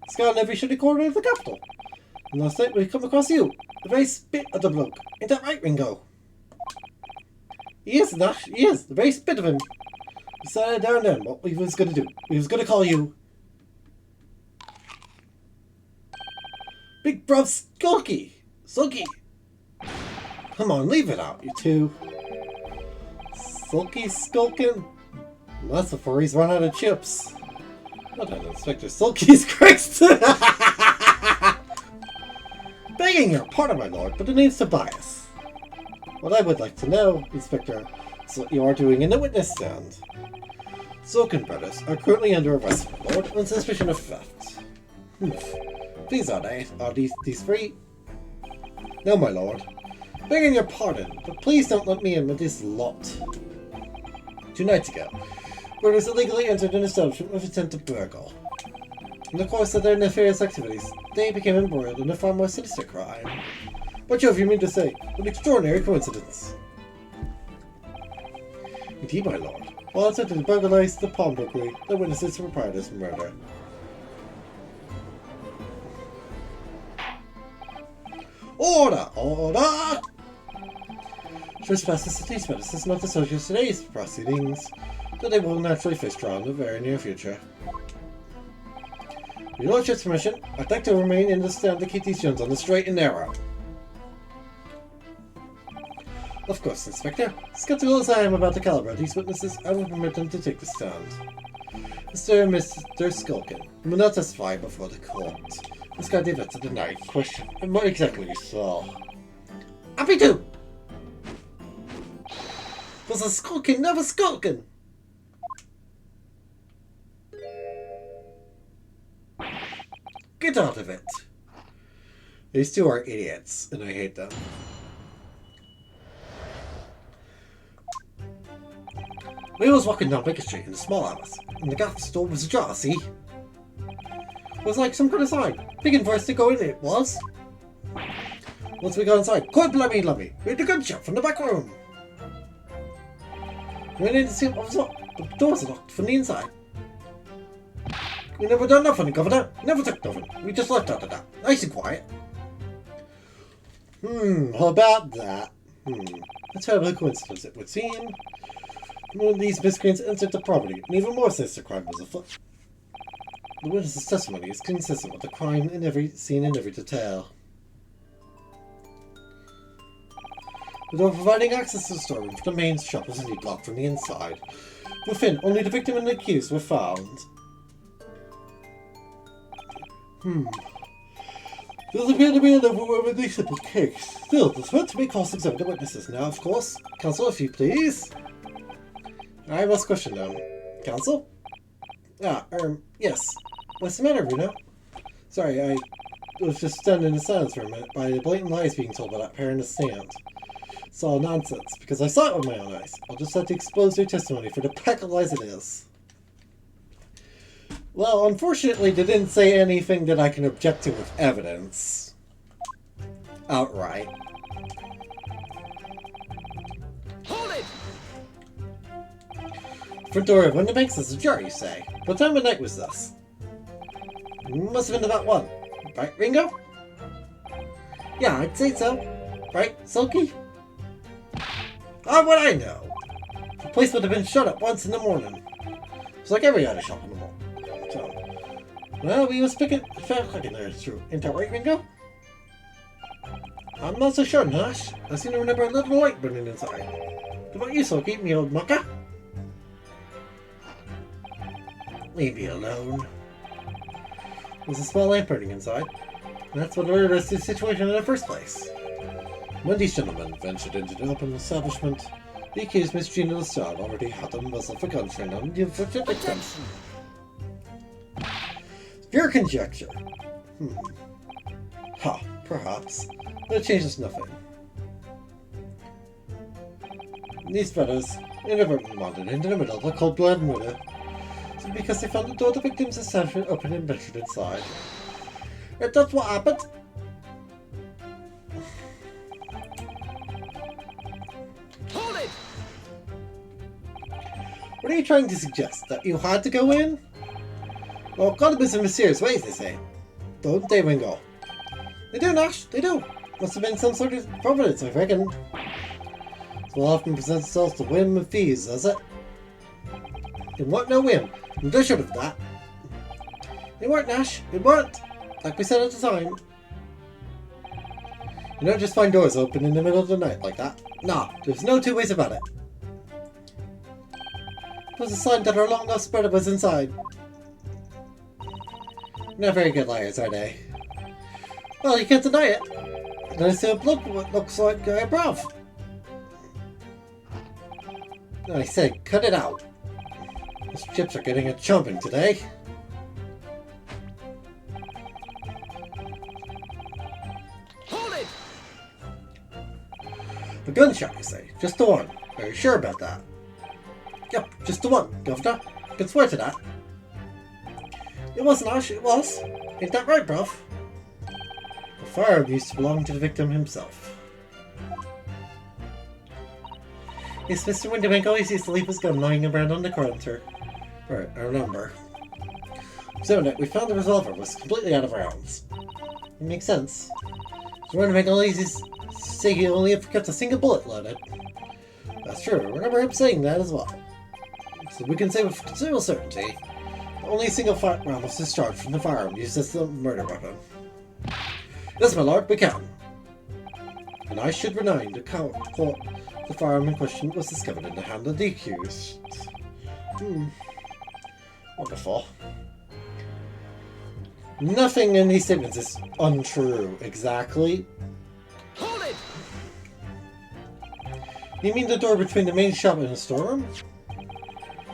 Scout in every shitty corner of the capital. And last night we come across you. The very spit of the bloke. Ain't that right, Ringo? He is, Nash. He is. The very spit of him. We decided down then what we was going to do. We was going to call you Big Bruv Sulky. Come on, leave it out, you two. Sulky Skulkin? That's before he's run out of chips. What an Inspector Sulky's Christ! Begging your pardon, my lord, but the name's Tobias. What I would like to know, Inspector, is what you are doing in the witness stand. Sulkin brothers are currently under arrest, my lord, on suspicion of theft. Please are they? Are these free? No, my lord. Begging your pardon, but please don't let me in with this lot. 2 nights ago, brothers illegally entered an establishment with intent to burgle. In the course of their nefarious activities, they became embroiled in a far more sinister crime. What you mean to say? An extraordinary coincidence. Indeed, my lord. While attempting to burglarize the pawnbrokery, the witnesses were part of this murder. Order! Trespassers to these witnesses not to social today's proceedings, but they will naturally face trial in the very near future. With your lordship's permission, I'd like to remain in the stand to keep these gents on the straight and narrow. Of course, Inspector. Skeptical as I am about the caliber of these witnesses, I will permit them to take the stand. Mr. and Mr. Skulkin will not testify before the court. This guy did it to the night question. And what exactly you saw? Happy to! Was a Skulkin never Skulkin? Get out of it. These two are idiots, and I hate them. We was walking down Baker Street in the small hours, and the gaff store was ajar, see? It was like some kind of sign. Begging for us to go in, it was. Once we got inside, quite lummy, we heard a gunshot from the back room. We went in to see what was up, but the doors are locked from the inside. We never done nothing, Governor. Never took nothing. We just left after that. Nice and quiet. How about that? A terrible coincidence, it would seem. One of these miscreants entered the property, and even more sinister crime was afoot. The witness's testimony is consistent with the crime in every scene in every detail. The door providing access to the storeroom for the main shop was indeed locked from the inside. Within, only the victim and the accused were found. Does appear to be an overwhelmingly simple case. Still, there's meant to be cross-examine the witnesses now, of course. Counsel, if you please. I must question them. Counsel? Yes. What's the matter, Bruno? Sorry, I was just stunned into silence for a minute by the blatant lies being told by that pair in the stand. It's all nonsense, because I saw it with my own eyes. I'll just have to expose your testimony for the pack of lies it is. Well, unfortunately, they didn't say anything that I can object to with evidence. Outright. Hold it! Front door of Window Banks is ajar, you say? What time of night was this? Must have been about 1. Right, Ringo? Yeah, I'd say so. Right, Silky? How would I know? The place would have been shut up once in the morning. It's like every other shop in the mall. So, well, we was picking in there, it's true. Ain't that right, Ringo? I'm not so sure, Nash. I seem to remember a little light burning inside. What about you, Silky, me old mucker? Leave me alone. There's a small lamp burning inside. And that's what alerted us to the situation in the first place. When these gentlemen ventured into the open establishment, the accused Miss Gina Lestrade already had a muzzle for gun trained on the unfortunate victim. Pure conjecture. Ha, perhaps. But it changes nothing. These fellows inadvertently wandered into the middle of a cold-blooded murder simply because they found the door to the victim's establishment open and ventured inside. If that's what happened. Hold it! What are you trying to suggest? That you had to go in? Well, got to be some mysterious ways, they say. Don't they, Ringo? They do, Nash. They do. Must have been some sort of providence, I reckon. It will often present itself to whim and fees, does it? It weren't no whim. And they should have that. It weren't, Nash. It weren't. Like we said at the time. You don't just find doors open in the middle of the night like that. Nah, there's no two ways about it. It was a sign that our long lost spreader was inside. Not very good liars, are they? Well, you can't deny it. Then I see look what looks like above. I say, cut it out. Those chips are getting a chomping today. Hold it! A gunshot, you say? Just the one. Are you sure about that? Yep, just the one, Governor. I can swear to that. It was, Nash, it was. Ain't that right, bruv? The firearm used to belong to the victim himself. Yes, Mr. Winterbank always used to leave his gun lying around on the counter. Right, I remember. So we found the revolver was completely out of rounds. It makes sense. Mr. Winterbank always used to say he only ever kept a single bullet loaded. That's true, I remember him saying that as well. So we can say with considerable certainty, only a single round was discharged from the firearm used as the murder weapon. Yes, my lord, we can. And I should remind the court the firearm in question was discovered in the hand of the accused. Wonderful. Nothing in these statements is untrue, exactly. Hold it! You mean the door between the main shop and the storeroom?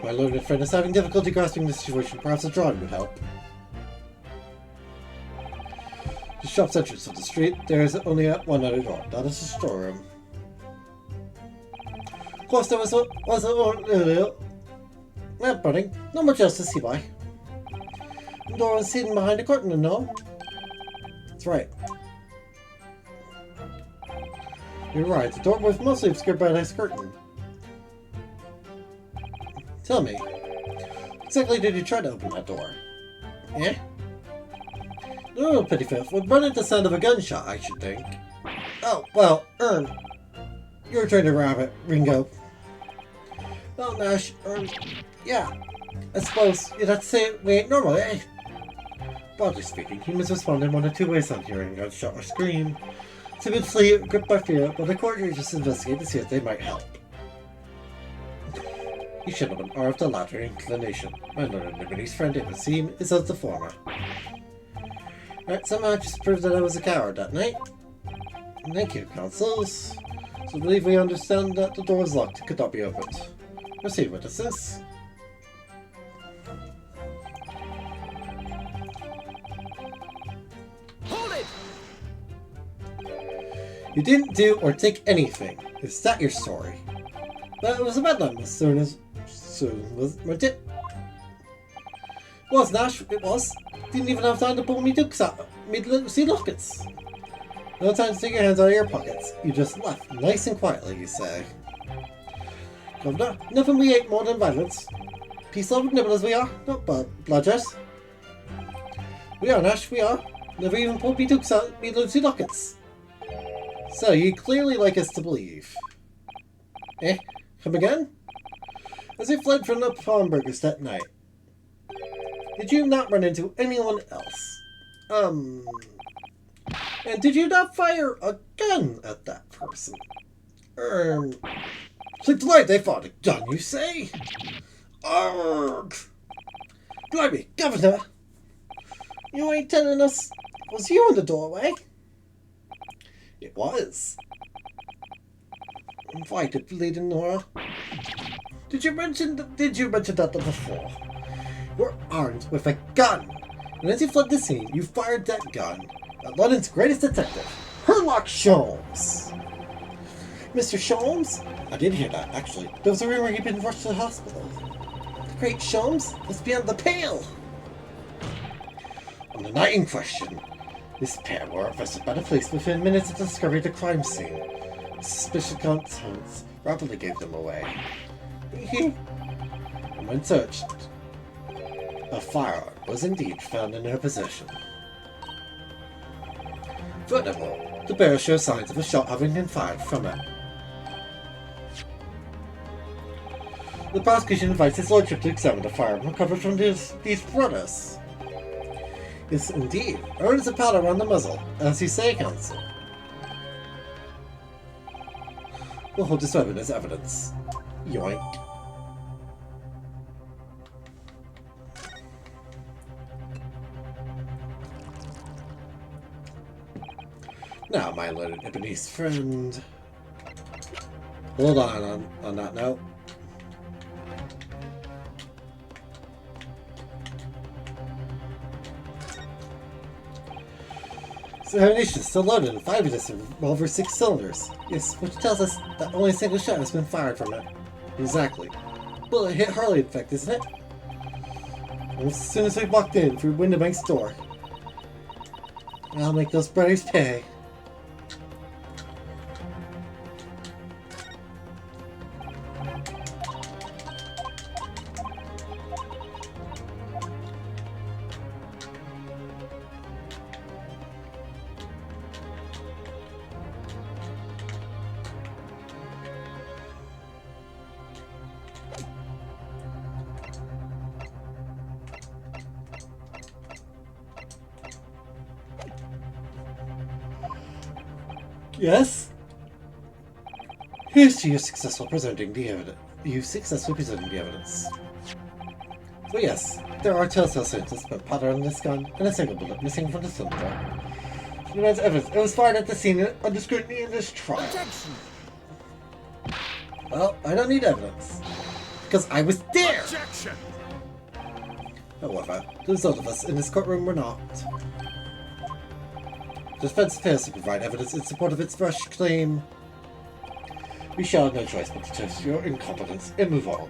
My learned friend is having difficulty grasping the situation. Perhaps a drawing would help. The shop's entrance of the street, there is only one other door. That is the storeroom. Of course, there was a lamp burning. Not much else to see by. The door was hidden behind a curtain, no? That's right. You're right. The door was mostly obscured by a nice curtain. Tell me, exactly did you try to open that door? Eh? No, petty theft would run at the sound of a gunshot, I should think. Oh, well, you're trying to rob it, Ringo. Well, Nash, yeah. I suppose you'd have to say it we ain't normal, eh? Broadly speaking, humans respond in one of two ways on hearing a gunshot or scream. Some would flee, gripped by fear, but the court just investigate to see if they might help. You gentlemen are of the latter inclination. My learned Liberty's friend, it would seem, is of the former. Right, somehow I just proved that I was a coward that night. Thank you, counsels. So I believe we understand that the door is locked and could not be opened. Proceed, witnesses. Hold it! You didn't do or take anything. Is that your story? But it was a bedlam as soon was it? Was Nash, it was. Didn't even have time to pull me dukes out, me Lucy lockets. No time to take your hands out of your pockets. You just left, nice and quietly, you say. Governor, nothing we hate more than violence. Peace-loving nibblers we are, not bludgers. We are, Nash, we are. Never even pulled me dukes out, me Lucy lockets. So, you clearly like us to believe. Eh? Come again? As you fled from the pawnbrokers that night, did you not run into anyone else? And did you not fire a gun at that person? Sleep tonight they fought a gun, you say? Arrgh! Blimey, Governor! You ain't telling us it was you in the doorway? It was. Why did Lady Nora? Did you mention that before? You're armed with a gun, and as you fled the scene, you fired that gun at London's greatest detective, Sherlock Sholmes. Mr. Sholmes? I did hear that, actually. There was a rumor he'd been rushed to the hospital. The great Sholmes was beyond the pale. On the night in question, this pair were arrested by the police within minutes of the discovery of the crime scene. Suspicious contents rapidly gave them away. And when searched, a firearm was indeed found in her possession. Furthermore, the bearer shows signs of a shot having been fired from it. The prosecution invites his lordship to examine the firearm recovered from these brothers. Yes, indeed. There is a powder on the muzzle, as you say, counsel. We'll hold this weapon as evidence. Yoink. Now, my learned Ebony's friend. Hold on that note. So ammunition is still loaded and 5 of this revolver 6 cylinders. Yes, which tells us that only a single shot has been fired from it. Exactly. Bullet hit Harley effect, isn't it? Almost as soon as we walked in through Winterbank's door. I'll make those brothers pay. Yes? Here's to you successfully presenting the evidence. Well, yes, there are telltale signs of powder on this gun and a single bullet missing from the cylinder. As evidence, it was fired at the scene under scrutiny in this trial. Objection! Well, I don't need evidence, because I was there! Objection! However, the result of us in this courtroom were not. The defense fails to provide evidence in support of its fresh claim. We shall have no choice but to test your incompetence and move on.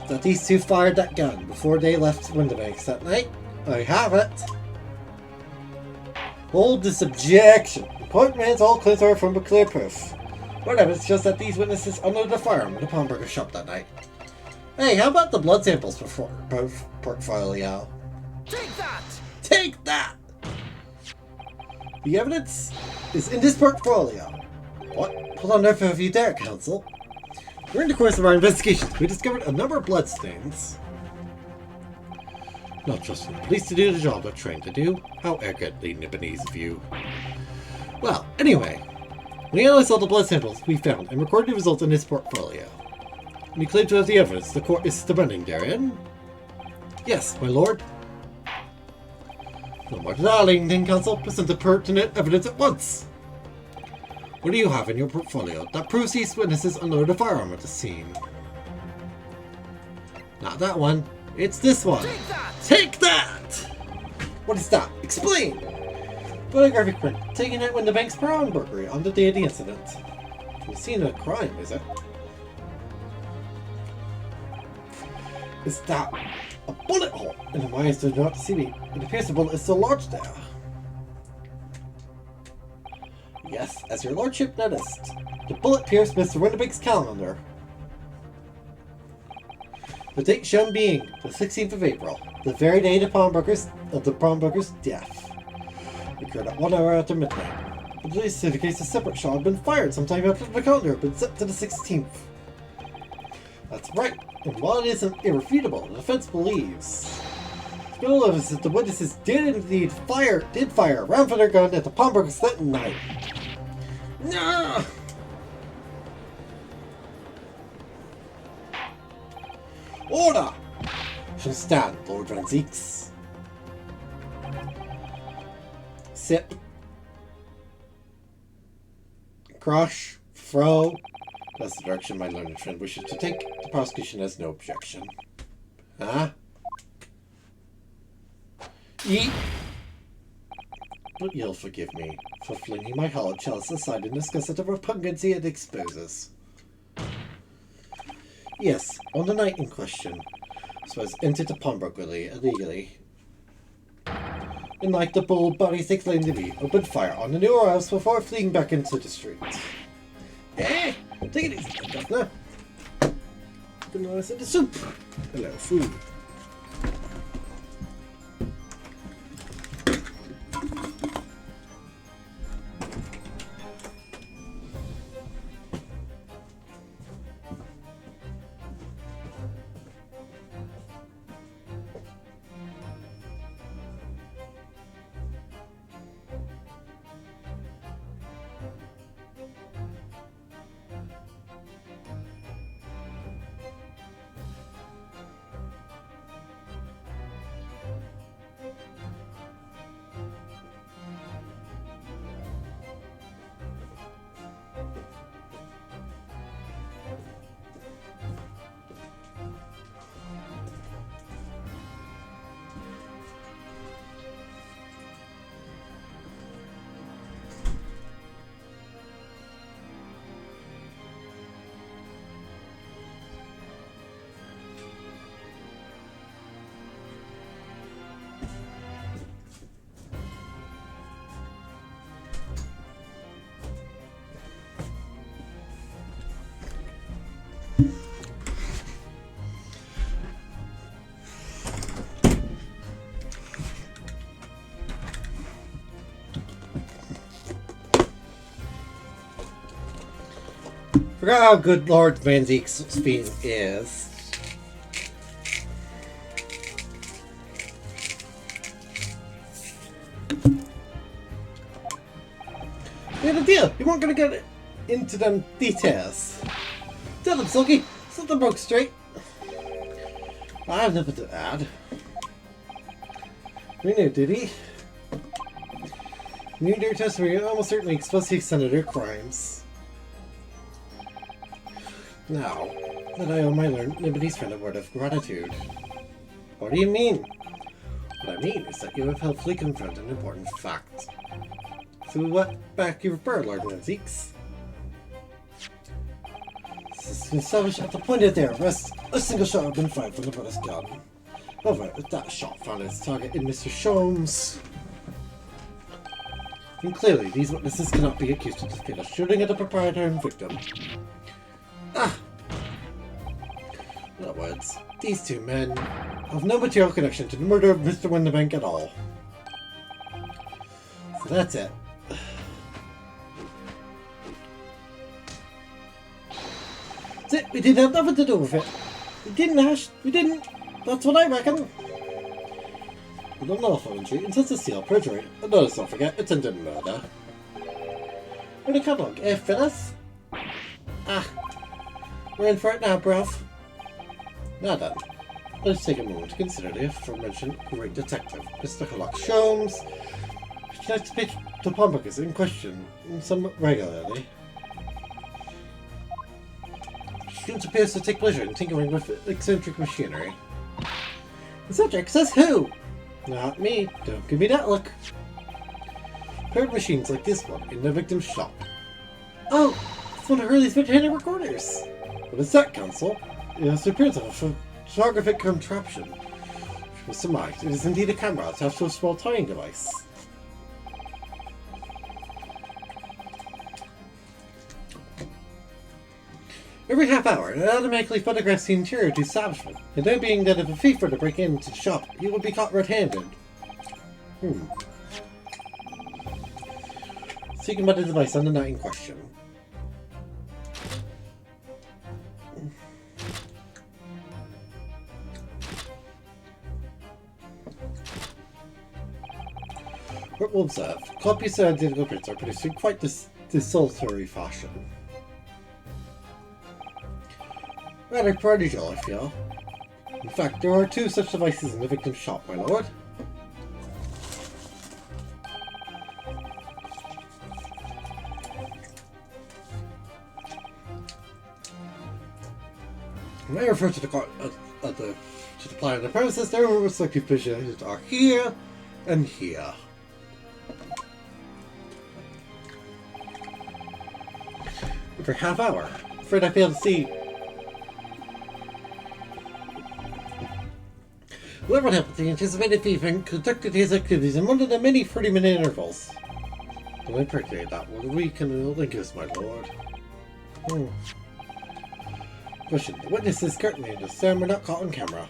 That these two fired that gun before they left Winterbanks that night? I have it. Hold this objection. The court demands all claims are from a clear proof. What evidence shows that these witnesses unloaded the firearm in the pawnbroker shop that night? Hey, how about the blood samples portfolio? Take that! Take that! The evidence is in this portfolio. What? Hold on earth have you there, counsel? During the course of our investigations, we discovered a number of bloodstains. Not trusting the police to do the job they're trained to do. How arrogantly Nibonese of you. Well, anyway, we analyzed all the blood samples we found and recorded the results in this portfolio. We claim to have the evidence the court is demanding therein. Yes, my lord. No more darling, then counsel, present the pertinent evidence at once. What do you have in your portfolio that proves these witnesses unloaded a firearm at the scene? Not that one. It's this one. Take that! Take that! What is that? Explain! Photographic print taken at Winterbank's pawnbrokery on the day of the incident. The scene of crime, is it? Is that a bullet hole? And the eyes do not see me. It appears the bullet is still lodged there. Yes, as your lordship noticed, the bullet pierced Mr. Winterbank's calendar. The date shown being the 16th of April, the very day of the pawnbroker's death. It occurred at 1 hour after midnight. The police indicates a separate shot had been fired sometime after the calendar had been set to the 16th. That's right, and while it isn't irrefutable, the defense believes. Still evidence that the witnesses did indeed fire a round from their gun at the pawnbroker's that night. No! Order! Shall stand, Lord Van Zeeks. Sit. Crush. Throw. That's the direction my learned friend wishes to take. The prosecution has no objection. Huh? Eat. But you'll forgive me for flinging my hollow chalice aside and discuss the repugnancy it exposes. Yes, on the night in question, was entered the pawnbrokery illegally. And like the bold bodies they claim to be, opened fire on the new house before fleeing back into the streets. Eh! Take it easy, Governor. Good nice in the soup. Hello, food. Forgot how good Lord Van Zeek's speed is. We had a deal. You weren't going to get into them details. Tell them, Silky. Something broke straight. I have nothing to add. We knew, did he? New their testimony almost certainly exposed the extent of their crimes. Now, that I owe my learned Liberty's friend a word of gratitude. What do you mean? What I mean is that you have helpfully confirmed an important fact. So what back your bird, Lord Van Zeeks? This is established at the point of their arrest. A single shot had been fired from the brother's gun. However, that shot found its target in Mr. Sholmes. And clearly, these witnesses cannot be accused of the fatal shooting at the proprietor and victim. Ah! In other words, these two men have no material connection to the murder of Mr. Winterbank at all. So that's it. That's it. We didn't have nothing to do with it. We didn't, Ash. We didn't. That's what I reckon. We don't know if I'm treating since it's seal perjury. And notice, don't forget, it's into murder. Where'd it come on? Phyllis? Ah. We're in for it now, bruv. Now then, let's take a moment to consider the aforementioned great detective, Mr. Sherlock Sholmes. She likes to pitch the pawnbrokers in question somewhat regularly. She appears to take pleasure in tinkering with eccentric machinery. The subject says who? Not me. Don't give me that look. Paired machines like this one in the victim's shop. Oh, it's one of Hurley's red-handed recorders. What is that, Counsel? It has the appearance of a photographic contraption. Which was surmised. It is indeed a camera attached to a small tying device. Every half hour, it automatically photographs the interior of the establishment, and then being that if a thief were to break into the shop, he would be caught red-handed. Speaking about the device on the night in question. What we'll observe, copies of identical prints are produced in quite desultory fashion. Rather prodigal, I feel. In fact, there are 2 such devices in the victim's shop, my lord. When I refer to the plan of the premises, there are selective positions are here and here. For half hour, afraid I failed to see. Whoever helped the anticipated thief and conducted his activities in one of the many 30-minute intervals. Don't appreciate that one. We can link us, my lord. Question. The witness is currently in the stand. We're not caught on camera.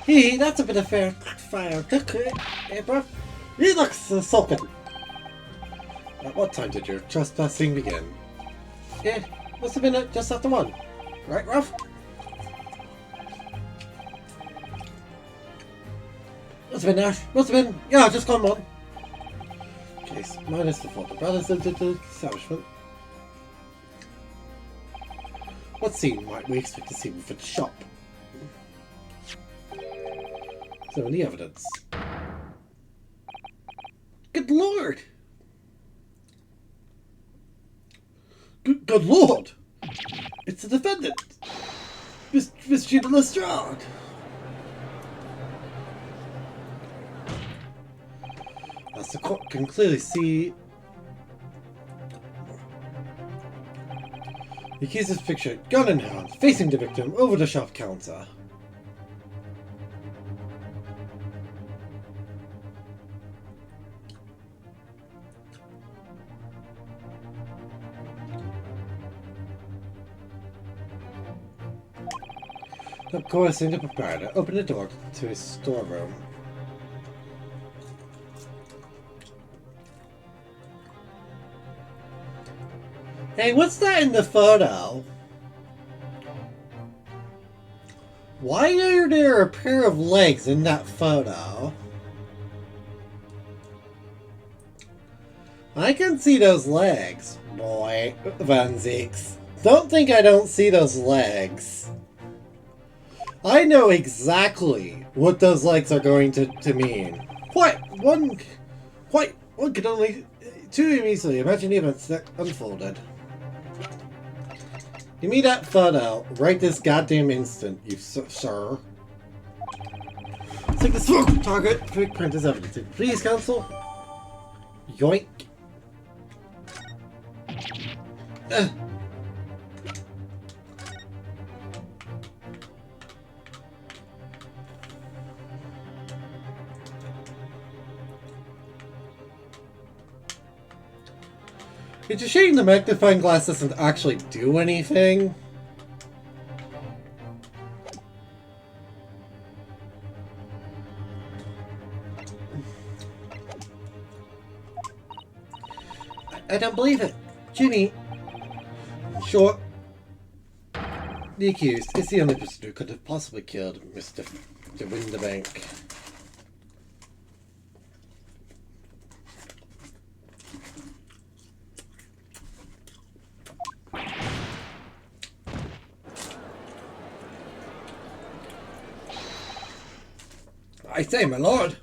Hey, that's a bit of fire. Hey, bro. He looks sulking. At what time did your trespassing begin? Yeah, must have been just after 1. Right, Ruff? Must have been Ash. Must have been. Yeah, just gone 1. Case minus the fault. The brothers entered the establishment. What scene might we expect to see for the shop? Is there any evidence? Good lord! Good lord! It's the defendant! Miss Gina Lestrade! As the court can clearly see, the accused is pictured, gun in hand, facing the victim over the shop counter. Of course, the proprietor opened the door to his storeroom. Hey, what's that in the photo? Why are there a pair of legs in that photo? I can see those legs, boy. Van Zeeks. Don't think I don't see those legs. I know exactly what those legs are going to mean. One could only too easily imagine the events that unfolded. Give me that photo right this goddamn instant, you sir. Take the smoke target. Quick print as evidence. Please, counsel. Yoink. It's a shame the magnifying glass doesn't actually do anything. I don't believe it. Ginny. Sure. The accused is the only person who could have possibly killed Mr. Winterbank. I say, my lord.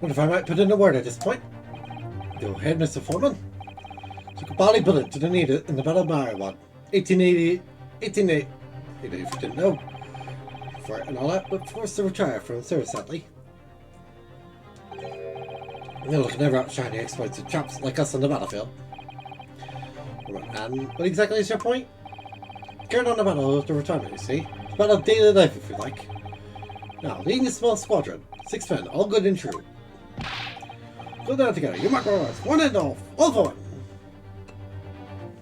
What if I might put in a word at this point? Go ahead, Mr. Foreman. Took a body bullet to the knee in the Battle of Marawan. 1880, if you didn't know. for it and all that, but forced to retire from service, sadly. They'll never outshine the exploits of chops like us on the battlefield. And what exactly is your point? Carried on the battle after retirement, you see. It's about a daily life, if you like. Now, leading a small squadron. 6 men, all good and true. Go down together. You mark our orders. One and all for one.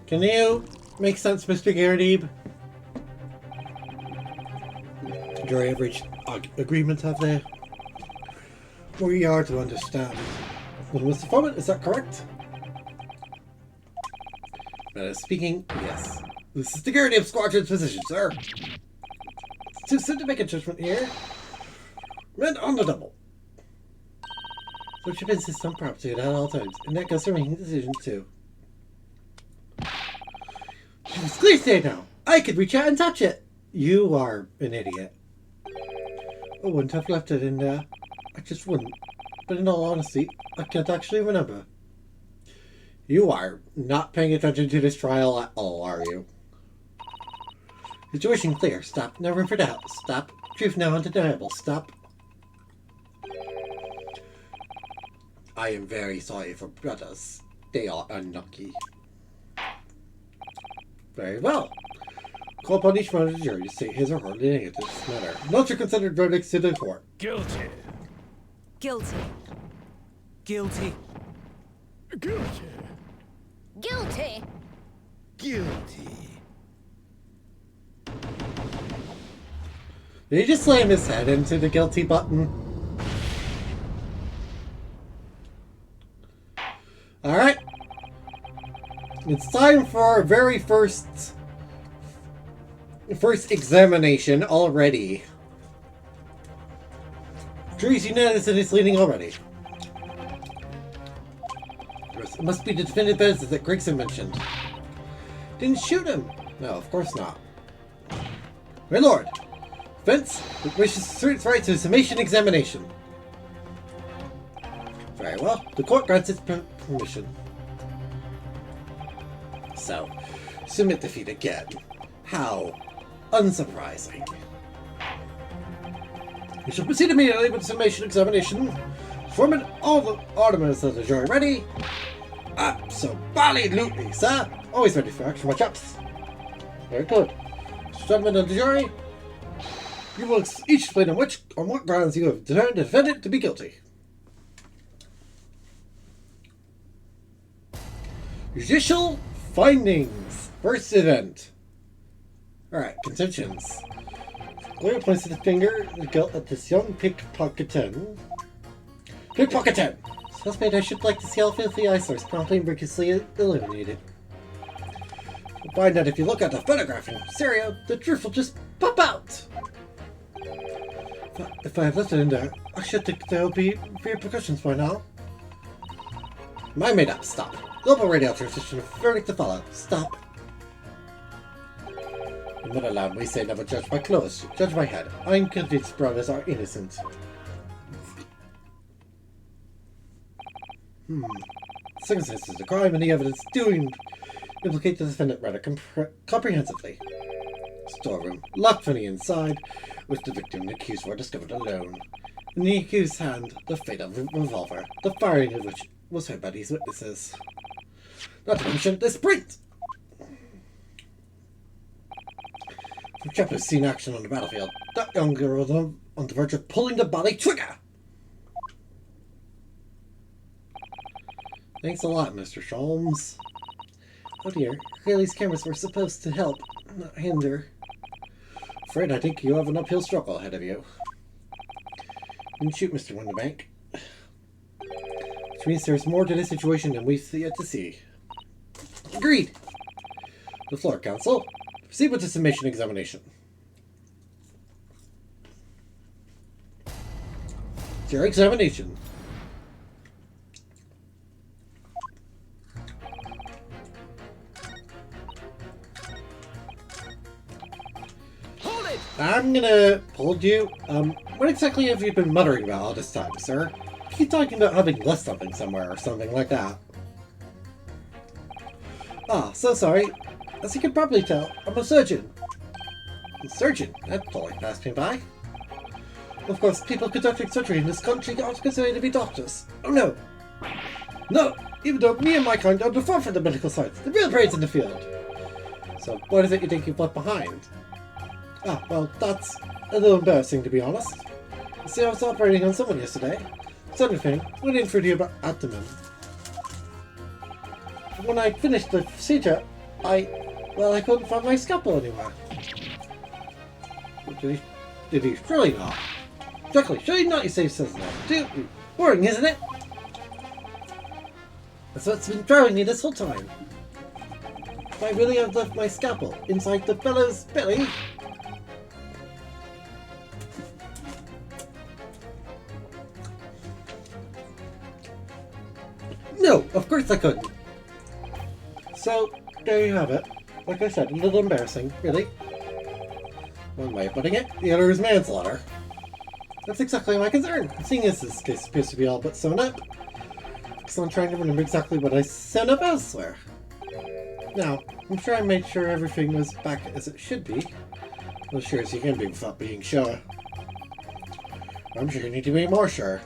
Can you make sense, Mr. Gardeeb? Jury have reached agreement, have they? We are to understand. Well, Mr. Foreman, is that correct? Speaking, yes. This is the Gardeeb Squadron's position, sir. It's too soon to make a judgment here. Men on the double. So should insist on property at all times, and that goes for making decisions too. It's clear to say now. I could reach out and touch it. You are an idiot. I wouldn't have left it in there. I just wouldn't. But in all honesty, I can't actually remember. You are not paying attention to this trial at all, are you? Situation clear. Stop. No room for doubt. Stop. Truth now undeniable. Stop. I am very sorry for brothers. They are unlucky. Very well. Call upon each member of the jury to state his or her leaning to this matter. Note your considered verdicts to the court. Guilty. Guilty. Guilty. Guilty. Guilty. Guilty. Did he just slam his head into the guilty button? Alright. It's time for our very first examination already. Jury's unanimous in its leading already. It must be the definitive evidence that Gregson mentioned. Didn't shoot him. No, of course not. My lord, defense wishes to assert its right to a summation examination. Very well. The court grants its permission. So, submit defeat again. How unsurprising. We shall proceed immediately with the summation examination. Foreman, all the ornaments of the jury ready? Absolutely, sir. Always ready for action, my chaps. Very good. Gentlemen of the jury, you will each explain on what grounds you have determined the defendant to be guilty. Judicial findings. First event. Alright, contentions. Gloria points to the finger the guilt at this young pickpocketer. Pickpocketer! Suspect, I should like to see how filthy eyesores promptly and rigorously eliminated. You'll find that if you look at the photograph in stereo, the truth will just pop out! If I have left it in there, I should think there'll be repercussions by now. Mind made up. Stop. Global radio transition. Verdict to follow. Stop. In Motherland, we say never judge by clothes, judge by head. I'm convinced brothers are innocent. Circumstances of the crime and the evidence do implicate the defendant rather comprehensively. Storeroom, locked from the inside, with the victim and the accused were discovered alone. In the accused's hand, the fatal revolver, the firing of which was heard by these witnesses. Not to mention the sprint! From chap who's seen action on the battlefield, that young girl was on the verge of pulling the body trigger! Thanks a lot, Mr. Sholmes. Oh dear, Haley's cameras were supposed to help, not hinder. Afraid I think you have an uphill struggle ahead of you. Didn't shoot Mr. Winterbank. Which means there's more to this situation than we've yet to see. Agreed! The floor, counsel. Proceed with the summation examination. It's your examination. I'm gonna hold you. What exactly have you been muttering about all this time, sir? You keep talking about having left something somewhere or something like that. Ah, so sorry. As you can probably tell, I'm a surgeon. A surgeon? That totally passed me by. Of course, people conducting surgery in this country aren't considered to be doctors. Oh no! No! Even though me and my kind are the forefront of medical science, the real brains in the field. So, what is it you think you've left behind? Ah, well, that's a little embarrassing, to be honest. You see, I was operating on someone yesterday. Sort of thing, went in for the abdomen. When I finished the procedure, I couldn't find my scalpel anywhere. Did he? Surely not. Exactly, surely not, you say says that. Dude, boring, isn't it? That's what's been throwing me this whole time. If I really have left my scalpel inside the fellow's belly. No, of course I couldn't. So, there you have it. Like I said, a little embarrassing, really. One way of putting it, the other is manslaughter. That's exactly my concern, seeing as this case appears to be all but sewn up. Because I'm trying to remember exactly what I sewn up elsewhere. Now, I'm sure I made sure everything was back as it should be. As sure as you can be without being sure. I'm sure you need to be more sure.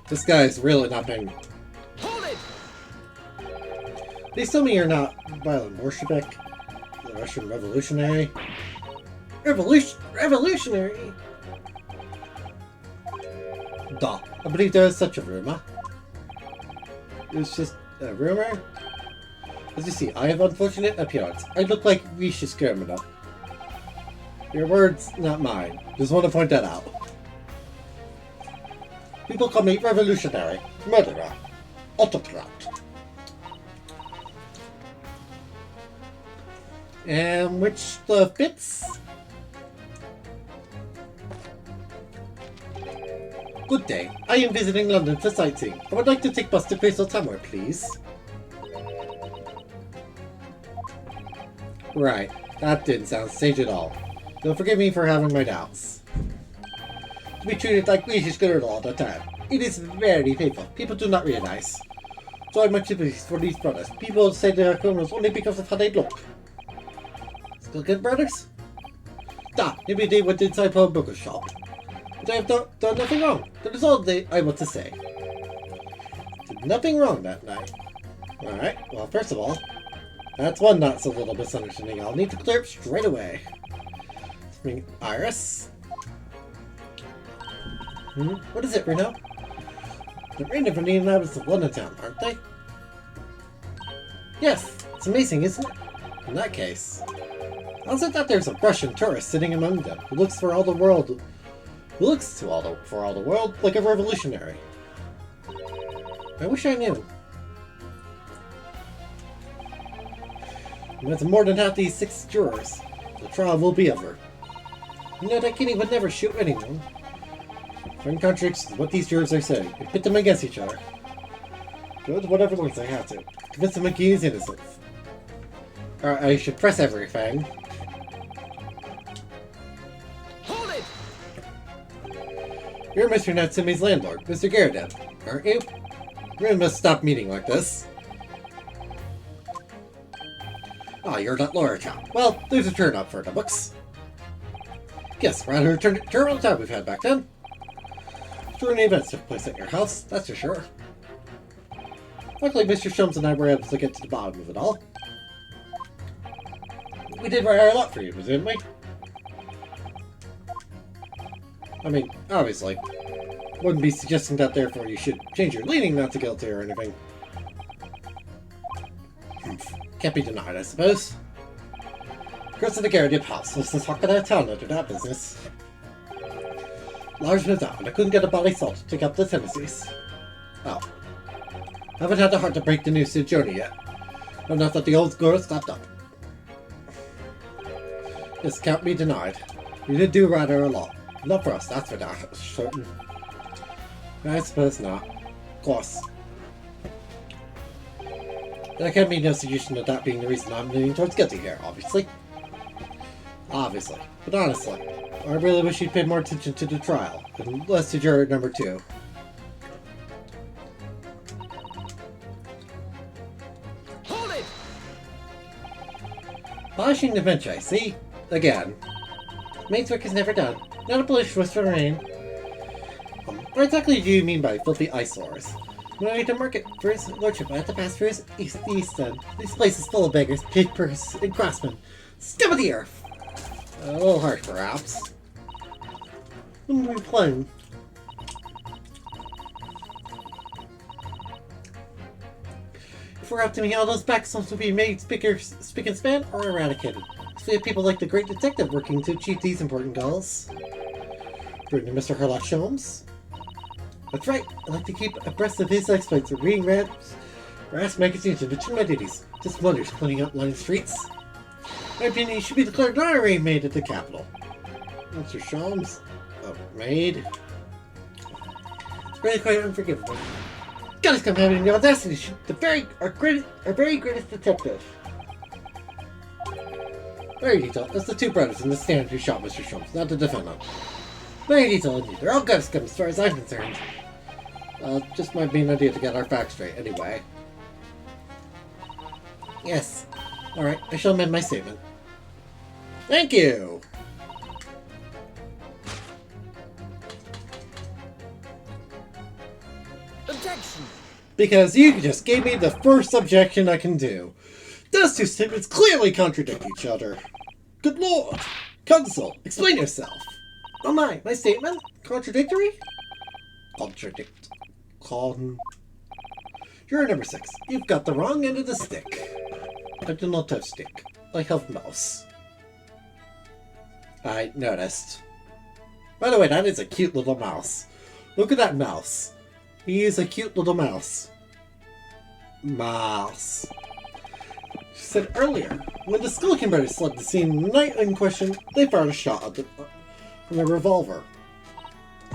This guy's really not being... Hold it! Please tell me you're not violent Bolshevik, the Russian revolutionary. Revolutionary? Duh. I believe there is such a rumor. It's just a rumor? As you see, I have unfortunate appearance. I look like vicious criminal. Your words, not mine. Just want to point that out. People call me revolutionary, murderer, autocrat. And which the fits? Good day. I am visiting London for sightseeing. I would like to take bus to Crystal Tower, please. Right. That didn't sound sage at all. Don't forgive me for having my doubts. To be treated like vicious girl all the time. It is very painful. People do not realize. So I have much sympathy for these brothers. People say they are criminals only because of how they look. Still good, brothers? Da, maybe they went inside a burger shop. But I have done nothing wrong. That is all I want to say. Did nothing wrong that night. Alright, well, first of all, that's one not so little misunderstanding I'll need to clear up straight away. Iris? What is it, Bruno? They're random from the inhabitants of London town, aren't they? Yes, it's amazing, isn't it? In that case, I also thought there's a Russian tourist sitting among them who looks for all the world, for all the world like a revolutionary. I wish I knew. And that's more than half these 6 jurors. The trial will be over. You know, that kitty would never shoot anyone. Friend contradicts what these jurors are saying. They pit them against each other. Go to whatever lengths I have to. Convince them McGee's innocence. Or I should press everything. Hold it! You're Mr. Natsumi's landlord, Mr. Garrett, aren't you? We must stop meeting like this. Ah, you're that lawyer chap. Well, there's a turn up for the books. Yes, rather terrible time we've had back then. During the events took place at your house, that's for sure. Luckily, Mr. Shums and I were able to get to the bottom of it all. We did a lot for you, didn't we? I mean, obviously. Wouldn't be suggesting that therefore you should change your leaning not to guilty or anything. Can't be denied, I suppose. Curse of the Garrett house was the talk of that town under that business. Large moved out, and I couldn't get a body salt to take up the tendencies. Oh. Haven't had the heart to break the news to Joni yet. And not that the old girl stopped up. This can't be denied. You did do rather a lot. Not for us, that's for that certain. I suppose not. Of course. There can be no suggestion of that being the reason I'm leaning towards guilty here, obviously. Obviously. But honestly, I really wish you'd pay more attention to the trial, and less to juror number 2. Hold it! Polishing the bench, I see. Again. Maid's work is never done. Not a polish was for rain. What exactly do you mean by filthy eyesores? When I to market for his lordship, I have to pass through his east end. This place is full of beggars, pickers, and craftsmen. Scum of the earth! A little harsh, perhaps. When are we playing? If we're up to me, all those backstones will be made spick and span or eradicated. So we have people like the great detective working to achieve these important goals. Bring to Mr. Herlock Sholmes. That's right, I like to keep abreast of his exploits of reading brass magazines and between my duties. Just wonders cleaning up line streets. In my opinion, he should be declared honorary maid at the capital. Mr. Sholmes? Oh, maid? It's really quite unforgivable. God has come having the audacity to shoot our very greatest detective. Very detailed. That's the two brothers in the stand who shot Mr. Sholmes, not the defendant. Very detailed indeed. They're all good scum as far as I'm concerned. Just my main idea to get our facts straight, anyway. Yes. Alright, I shall amend my statement. Thank you! Objection! Because you just gave me the first objection I can do. Those two statements clearly contradict each other. Good lord! Consul, explain yourself. Oh my statement? Contradictory? You're number 6. You've got the wrong end of the stick. I do not have stick. I have mouse. I noticed. By the way, that is a cute little mouse. Look at that mouse. He is a cute little mouse. Mouse. She said earlier, when the Skulking brothers fled the scene the night in question, they fired a shot at from a revolver.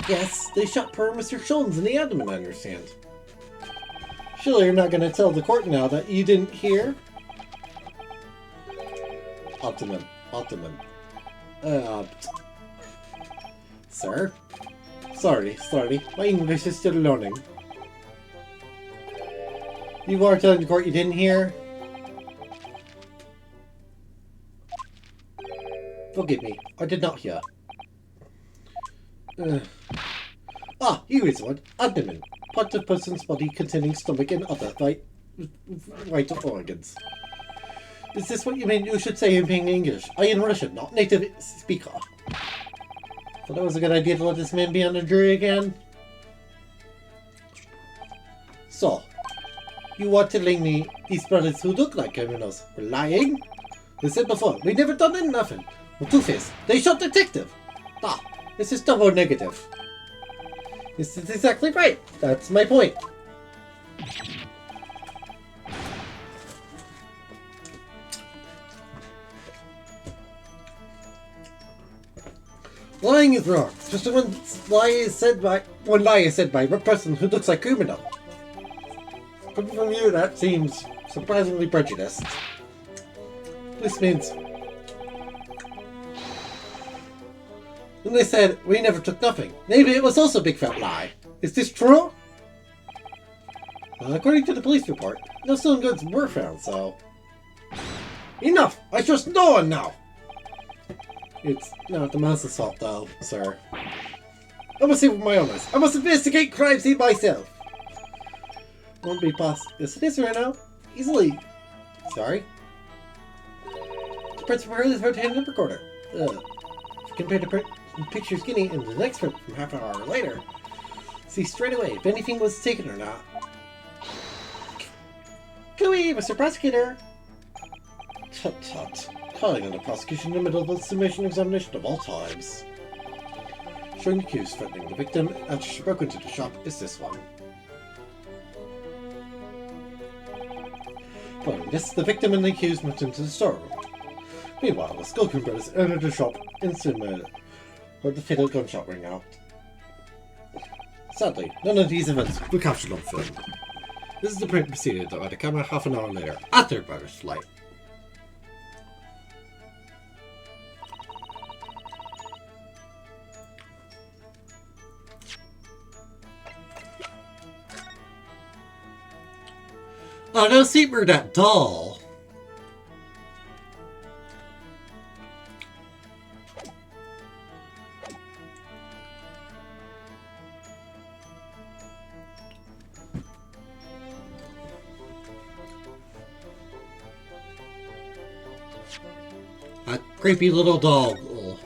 Yes, they shot poor Mr. Sholmes in the abdomen, I understand. Surely you're not going to tell the court now that you didn't hear? Optimum. Sir? Sorry. My English is still learning. You are telling the court you didn't hear? Forgive me, I did not hear. Here is one. Abdomen. Part of person's body containing stomach and other vital organs. Is this what you mean you should say in plain English? I am Russian, not native speaker. Thought that was a good idea to let this man be on the jury again. So, you are telling me these brothers who look like criminals were lying? They said before, we never done nothing. Well, Two-Face, they shot detective. This is double negative. This is exactly right. That's my point. Lying is wrong, especially when lie is said by a person who looks like criminal. Coming from you, that seems surprisingly prejudiced. This means when they said we never took nothing, maybe it was also a big fat lie. Is this true? According to the police report, no stolen goods were found, so... Enough! I trust no one now! It's not the mouse's fault, though, sir. I must see with my own eyes. I must investigate crime scene myself! Won't be possible. Yes, it is right now. Easily. Sorry? The principal is about to hand in the recorder. If you compare the picture skinny and the next print from half an hour later, see straight away if anything was taken or not. Cooey, Mr. Prosecutor! Tut. Calling on the prosecution in the middle of the summation examination of all times. Showing the accused threatening the victim after she broke into the shop is this one. Following this, the victim and the accused went into the storeroom. Meanwhile, the Skulking brothers entered the shop and soon heard the fatal gunshot ring out. Sadly, none of these events were captured on film. This is the print preceded by the camera half an hour later at their brother's flight. Oh, no, see, we're that dull. Creepy little dog. Oh.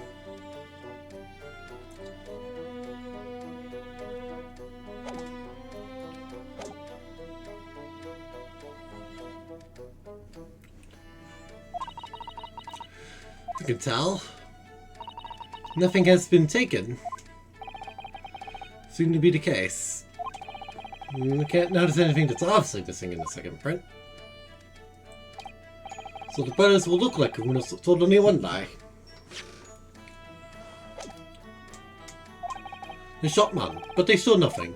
You can tell. Nothing has been taken. Seemed to be the case. I can't notice anything that's obviously missing in the second print. So the brothers will look like who told only one lie. They shot man, but they saw nothing.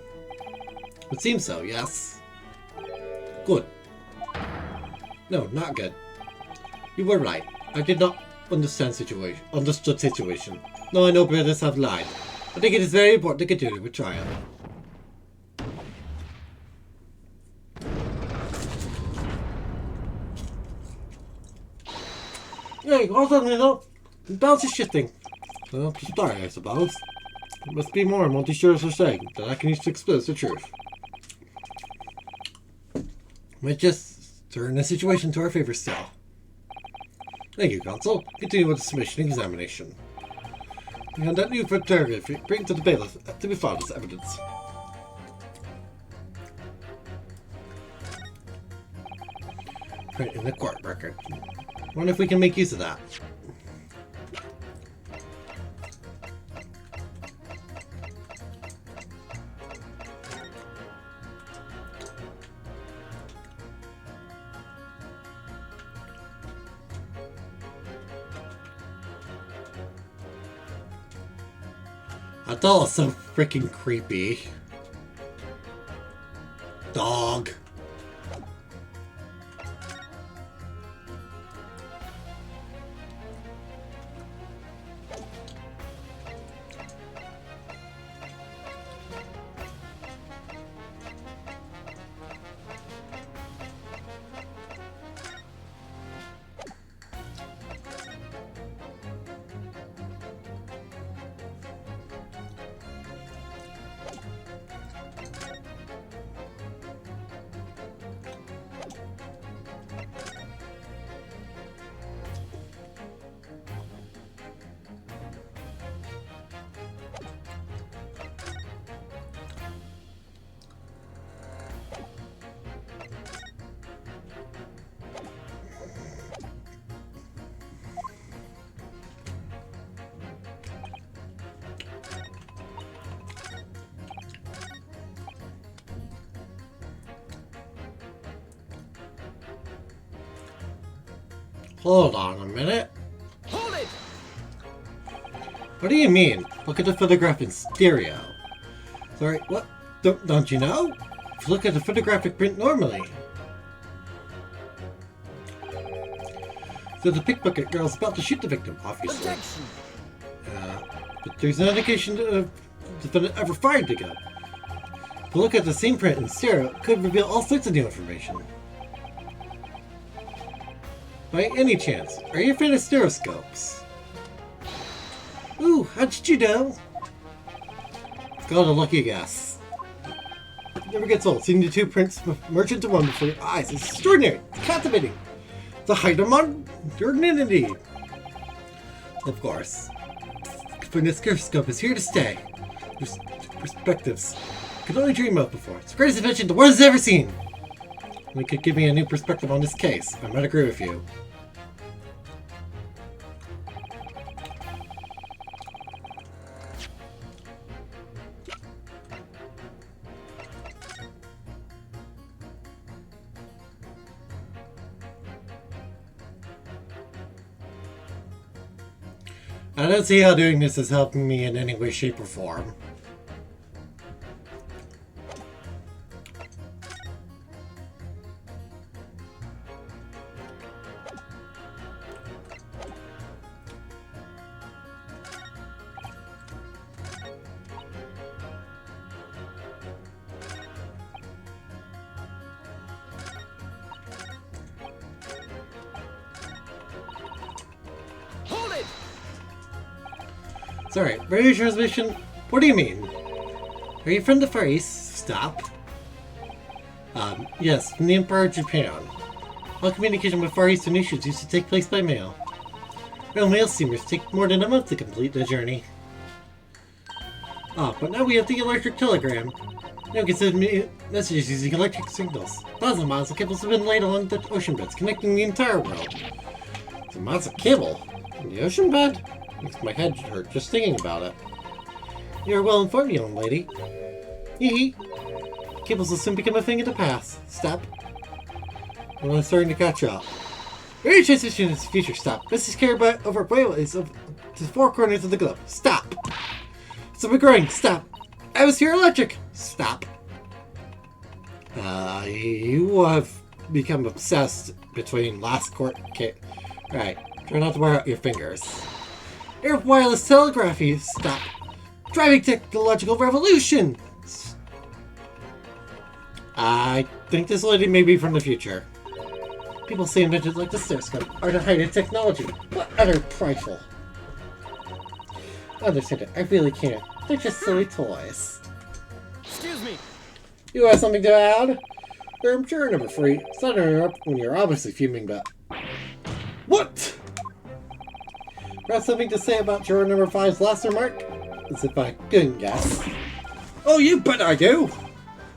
It seems so, yes. Good. No, not good. You were right. I did not understood situation. No, I know brothers have lied. I think it is very important to continue with trial. Hey, all of a sudden, you know, the balance is shifting. Well, sorry, I suppose. It must be more multi-shirts are saying that I can use to expose the truth. Might just turn the situation to our favor still. Thank you, Counsel. Continue with the submission and examination. And that new photography bring to the bailiff to be filed as evidence. Print in the court record. Wonder if we can make use of that. I thought it was so freaking creepy. Dog. Hold on a minute. Hold it! What do you mean? Look at the photograph in stereo. Sorry, what? Don't you know? If you look at the photographic print normally. So the pickpocket girl's about to shoot the victim, obviously. Objection! But there's no indication the defendant ever fired the gun. If you look at the same print in stereo, it could reveal all sorts of new information. By any chance, are you a fan of stereoscopes? Ooh, how did you know? It's called a lucky guess. It never gets old. Seeing the two prints merge into one before your eyes is extraordinary. It's captivating. It's a height of modernity. Of course. The stereoscope is here to stay. There's perspectives I could only dream of before. It's the greatest invention the world has ever seen. We could give me a new perspective on this case. I might agree with you. I don't see how doing this is helping me in any way, shape, or form. Sorry, radio transmission? What do you mean? Are you from the Far East? Stop. Yes, from the Empire of Japan. All communication with Far Eastern issues used to take place by mail. Well, mail steamers take more than a month to complete the journey. Ah, but now we have the electric telegram. Now it can send me messages using electric signals. Thousands of miles of cables have been laid along the ocean beds, connecting the entire world. The miles of cable? In the ocean bed? Makes my head hurt just thinking about it. You're well informed, young lady. Hee. Cables will soon become a thing of the past. Stop. I'm starting to catch up. Very transition is the future. Stop. This is carried by over waves of the four corners of the globe. Stop. Stop growing. Stop. Atmosphere electric. Stop. You have become obsessed between last court. Right. Try not to wear out your fingers. Air wireless telegraphy. Stop. Driving technological revolution. I think this lady may be from the future. People say inventions like the stereoscope are the height of technology. What utter trifle. I understand it. I really can't. They're just silly toys. Excuse me. You have something to add? I'm sure number 3. It's not an interrupt when you're obviously fuming, but... What? Got something to say about juror number 5's last remark? As if I couldn't guess. Oh, you bet I do!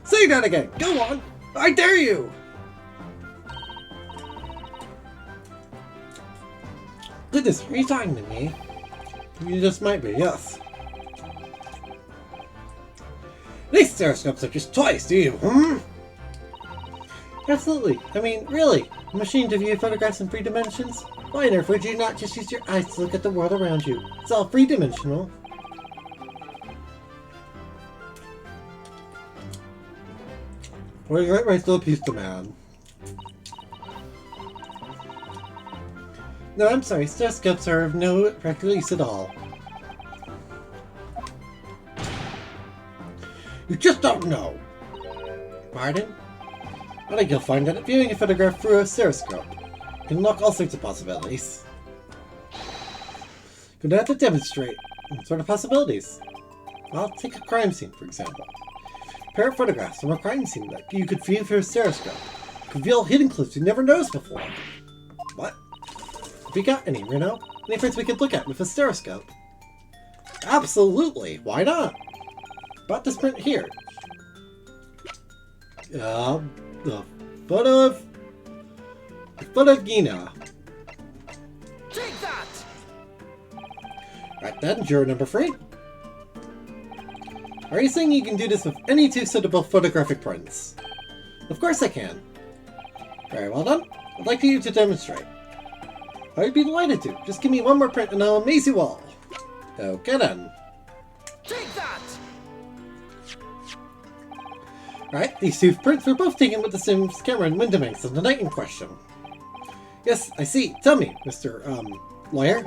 Say that again! Go on! I dare you! Goodness, are you talking to me? You just might be, yes. These stereoscopes are just toys, do you? Absolutely. I mean, really. A machine to view photographs in 3 dimensions? Why on earth would you not just use your eyes to look at the world around you? It's all 3-dimensional. Well, you're right to a piece of man. No, I'm sorry. Stereoscopes are of no practical use at all. You just don't know. Pardon? I think you'll find that viewing a photograph through a stereoscope can unlock all sorts of possibilities. You'll have to demonstrate what sort of possibilities. I'll take a crime scene, for example. A pair of photographs from a crime scene that you could view through a stereoscope. Could reveal hidden clues you never noticed before. What? Have you got any, Reno? Any things we could look at with a stereoscope? Absolutely! Why not? About this print here. The photo of Gina. Take that! Right then, juror number 3. Are you saying you can do this with any 2 suitable photographic prints? Of course I can. Very well done. I'd like you to demonstrate. I'd be delighted to. Just give me one more print and I'll amaze you all. Okay then. Take that! Right, these 2 prints were both taken with the Sims camera and Windomax on the night in question. Yes, I see. Tell me, Mr. Lawyer.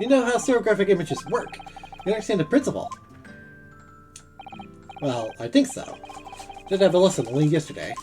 You know how stereographic images work. You understand the principle. Well, I think so. Did have a lesson only yesterday.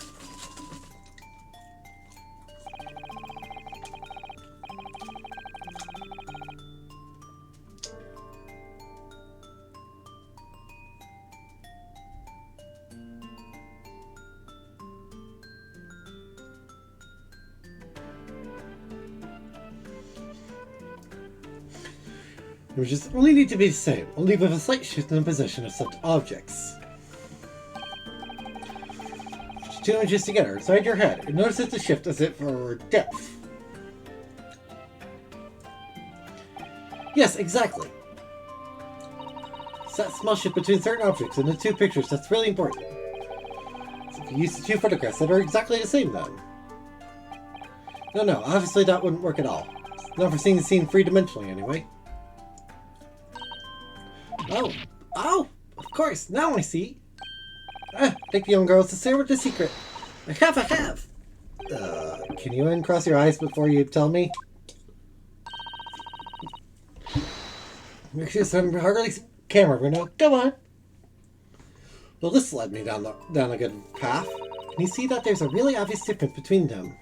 Images only need to be the same, only with a slight shift in the position of such objects. Put 2 images together inside your head and notice the shift as if for depth. Yes, exactly. It's that small shift between certain objects in the 2 pictures that's really important. So if you use the 2 photographs that are exactly the same then. No, obviously that wouldn't work at all. Not for seeing the scene 3-dimensionally anyway. Oh, of course, now I see. Take the young girls to share with the secret. I have. Can you uncross your eyes before you tell me? Make sure some hardly camera, Bruno. Come on. Well, this led me down a good path. Can you see that there's a really obvious difference between them?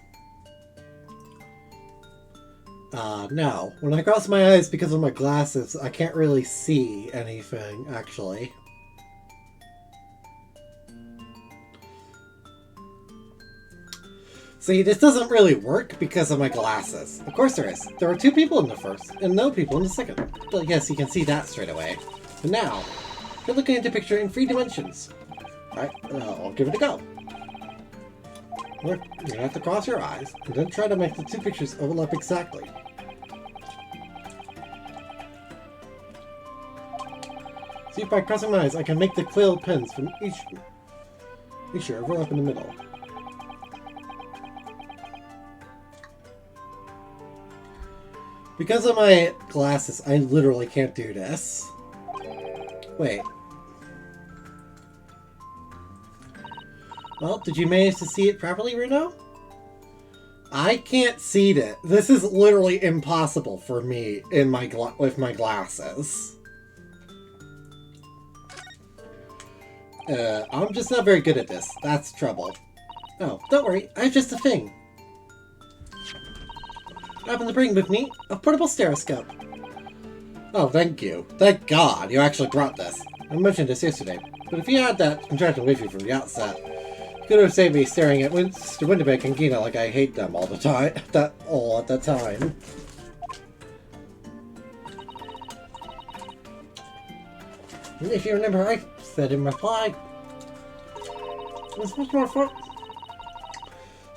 No. When I cross my eyes because of my glasses, I can't really see anything, actually. See, this doesn't really work because of my glasses. Of course there is. There are 2 people in the first, and no people in the second. But yes, you can see that straight away. But now, you're looking at the picture in 3 dimensions. Alright, I'll give it a go. You're gonna have to cross your eyes, and then try to make the 2 pictures overlap exactly. See if by crossing my eyes I can make the quill pins from each overlap in the middle. Because of my glasses, I literally can't do this. Wait. Well, did you manage to see it properly, Runo? I can't see it. This is literally impossible for me in my with my glasses. I'm just not very good at this. That's trouble. Oh, don't worry. I have just a thing. I happen to bring with me a portable stereoscope. Oh, thank you. Thank God you actually brought this. I mentioned this yesterday, but if you had that contraction with you from the outset, you could have saved me staring at Mr. Winterbeck and Gina like I hate them all the time. At that time. And if you remember, I said in reply, it's much more fun.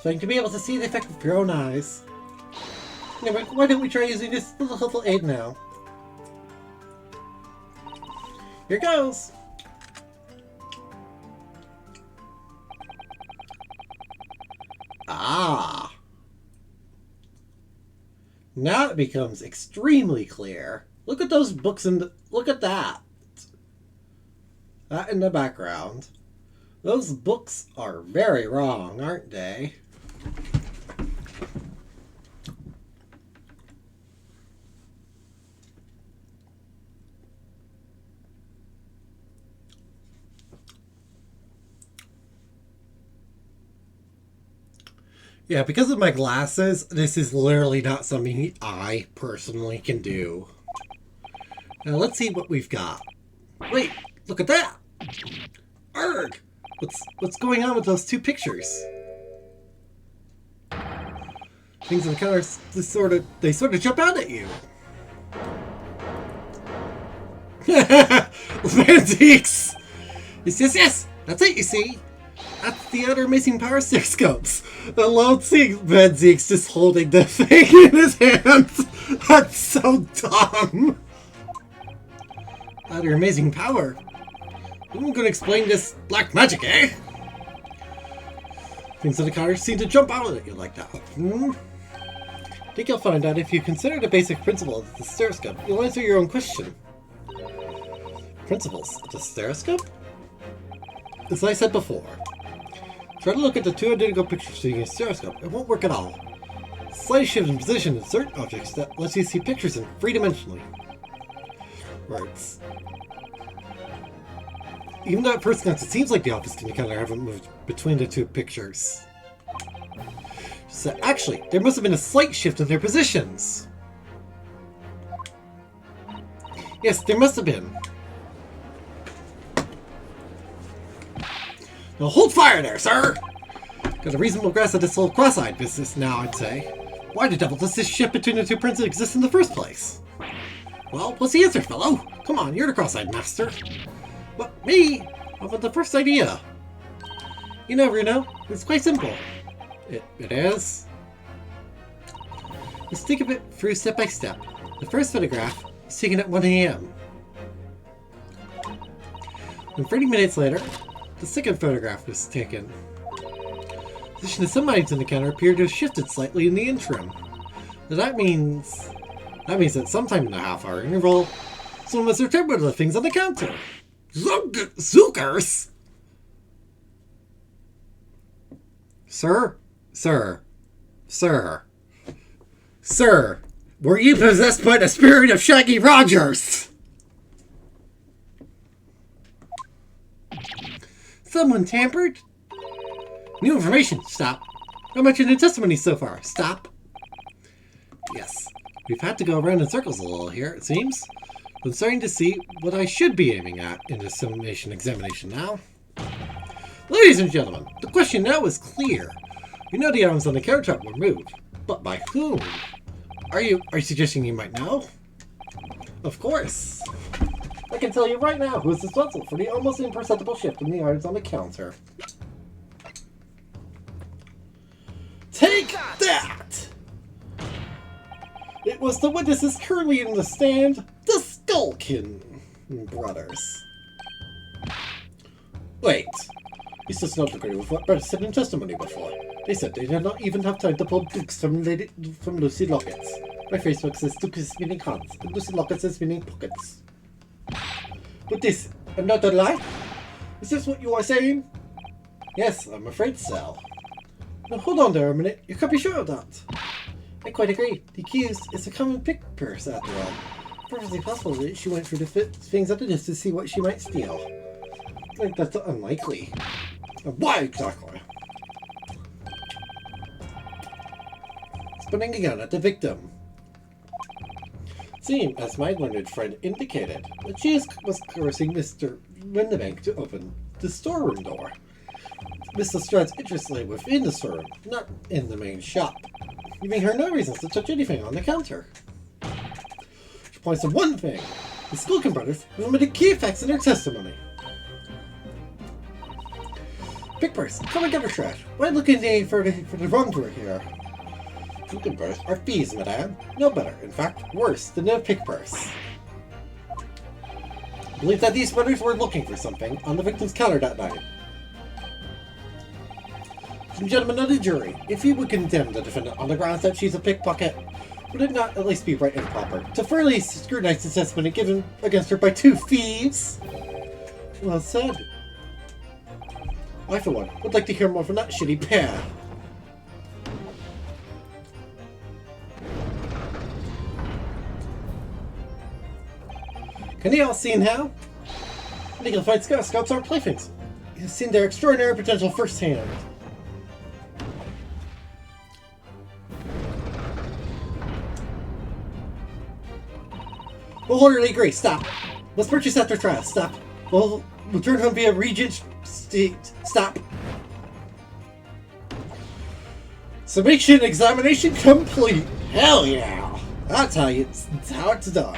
So you can be able to see the effect with your own eyes. Anyway, why don't we try using this little helpful aid now? Here goes! Ah! Now it becomes extremely clear. Look at those books and look at that. That in the background. Those books are very wrong, aren't they? Yeah, because of my glasses, this is literally not something I personally can do. Now let's see what we've got. Wait, look at that! Arg! What's going on with those 2 pictures? Things on the counter, they sort of jump out at you. Antiques! Yes, that's it, you see. That's the other missing power stereoscopes. I love seeing Van Zeke's just holding the thing in his hands. That's so dumb. Other amazing power. I'm gonna explain this black magic, eh? Things on the counter seem to jump out at you like that. I think you'll find out if you consider the basic principle of the stereoscope, you'll answer your own question. Principles of the stereoscope? As I said before, try to look at the 2 identical pictures using a stereoscope. It won't work at all. Slight shift in position in certain objects that lets you see pictures in 3-dimensionally. Words. Even though at first glance it seems like the opposite indicator haven't moved between the 2 pictures. So actually, there must have been a slight shift in their positions. Yes, there must have been. Now hold fire there, sir! Got a reasonable grasp of this whole cross-eyed business now, I'd say. Why the devil does this shift between the 2 prints exist in the first place? Well, what's the answer, fellow? Come on, you're the cross-eyed master. What, me? How about the first idea? You know, Runo, it's quite simple. It is? Let's think of it through step by step. The first photograph was taken at 1 AM. And 30 minutes later, the second photograph was taken. The position of some items in the counter appeared to have shifted slightly in the interim. Now that means that sometime in the half-hour interval, someone must return one of the things on the counter. Zookers! Sir, were you possessed by the spirit of Shaggy Rogers? Someone tampered? New information, stop. Not much in the testimony so far, stop. Yes, we've had to go around in circles a little here, it seems. I'm starting to see what I should be aiming at in this simulation examination now. Ladies and gentlemen, the question now is clear. You know the items on the countertop were moved, but by whom? Are you suggesting you might know? Of course. I can tell you right now who is responsible for the almost imperceptible shift in the items on the counter. Take that! It was the witnesses currently in the stand, the Skulkin brothers. Wait. This does not agree with what Brett said in testimony before. They said they did not even have time to pull dukes from Lucy Lockets. My Facebook says Duke is meaning hands, and Lucy Lockets is meaning pockets. But this, another lie? Is this what you are saying? Yes, I'm afraid so. Now hold on there a minute, you can't be sure of that. I quite agree. The accused is a common pick purse after all. Perfectly possible that she went through the things at the distance to see what she might steal. I think that's unlikely. Why exactly? Spinning a gun at the victim. Seeing, as my learned friend indicated, that she was coercing Mr. Windebank to open the storeroom door. Mr. Lestrade interested within the storeroom, not in the main shop, giving her no reasons to touch anything on the counter. She points to one thing: the Skulkin brothers have omitted key facts in their testimony. Pickpurse, come and get her trash. Why look in the for the wrongdoer here? Skulkin brothers are thieves, madame. No better, in fact, worse than a pickpurse. I believe that these brothers were looking for something on the victim's counter that night. Gentlemen of the jury, if you would condemn the defendant on the grounds that she's a pickpocket, would it not at least be right and proper to fairly scrutinize the testimony given against her by two thieves? Well said. I, for one, would like to hear more from that shitty pair. Can you all see now? Legal fight scouts aren't playthings. You've seen their extraordinary potential firsthand. We'll orderly agree. Stop. Let's purchase after trial. Stop. We'll return home via Regent State. Stop. Summation examination complete. Hell yeah. That's how it's done.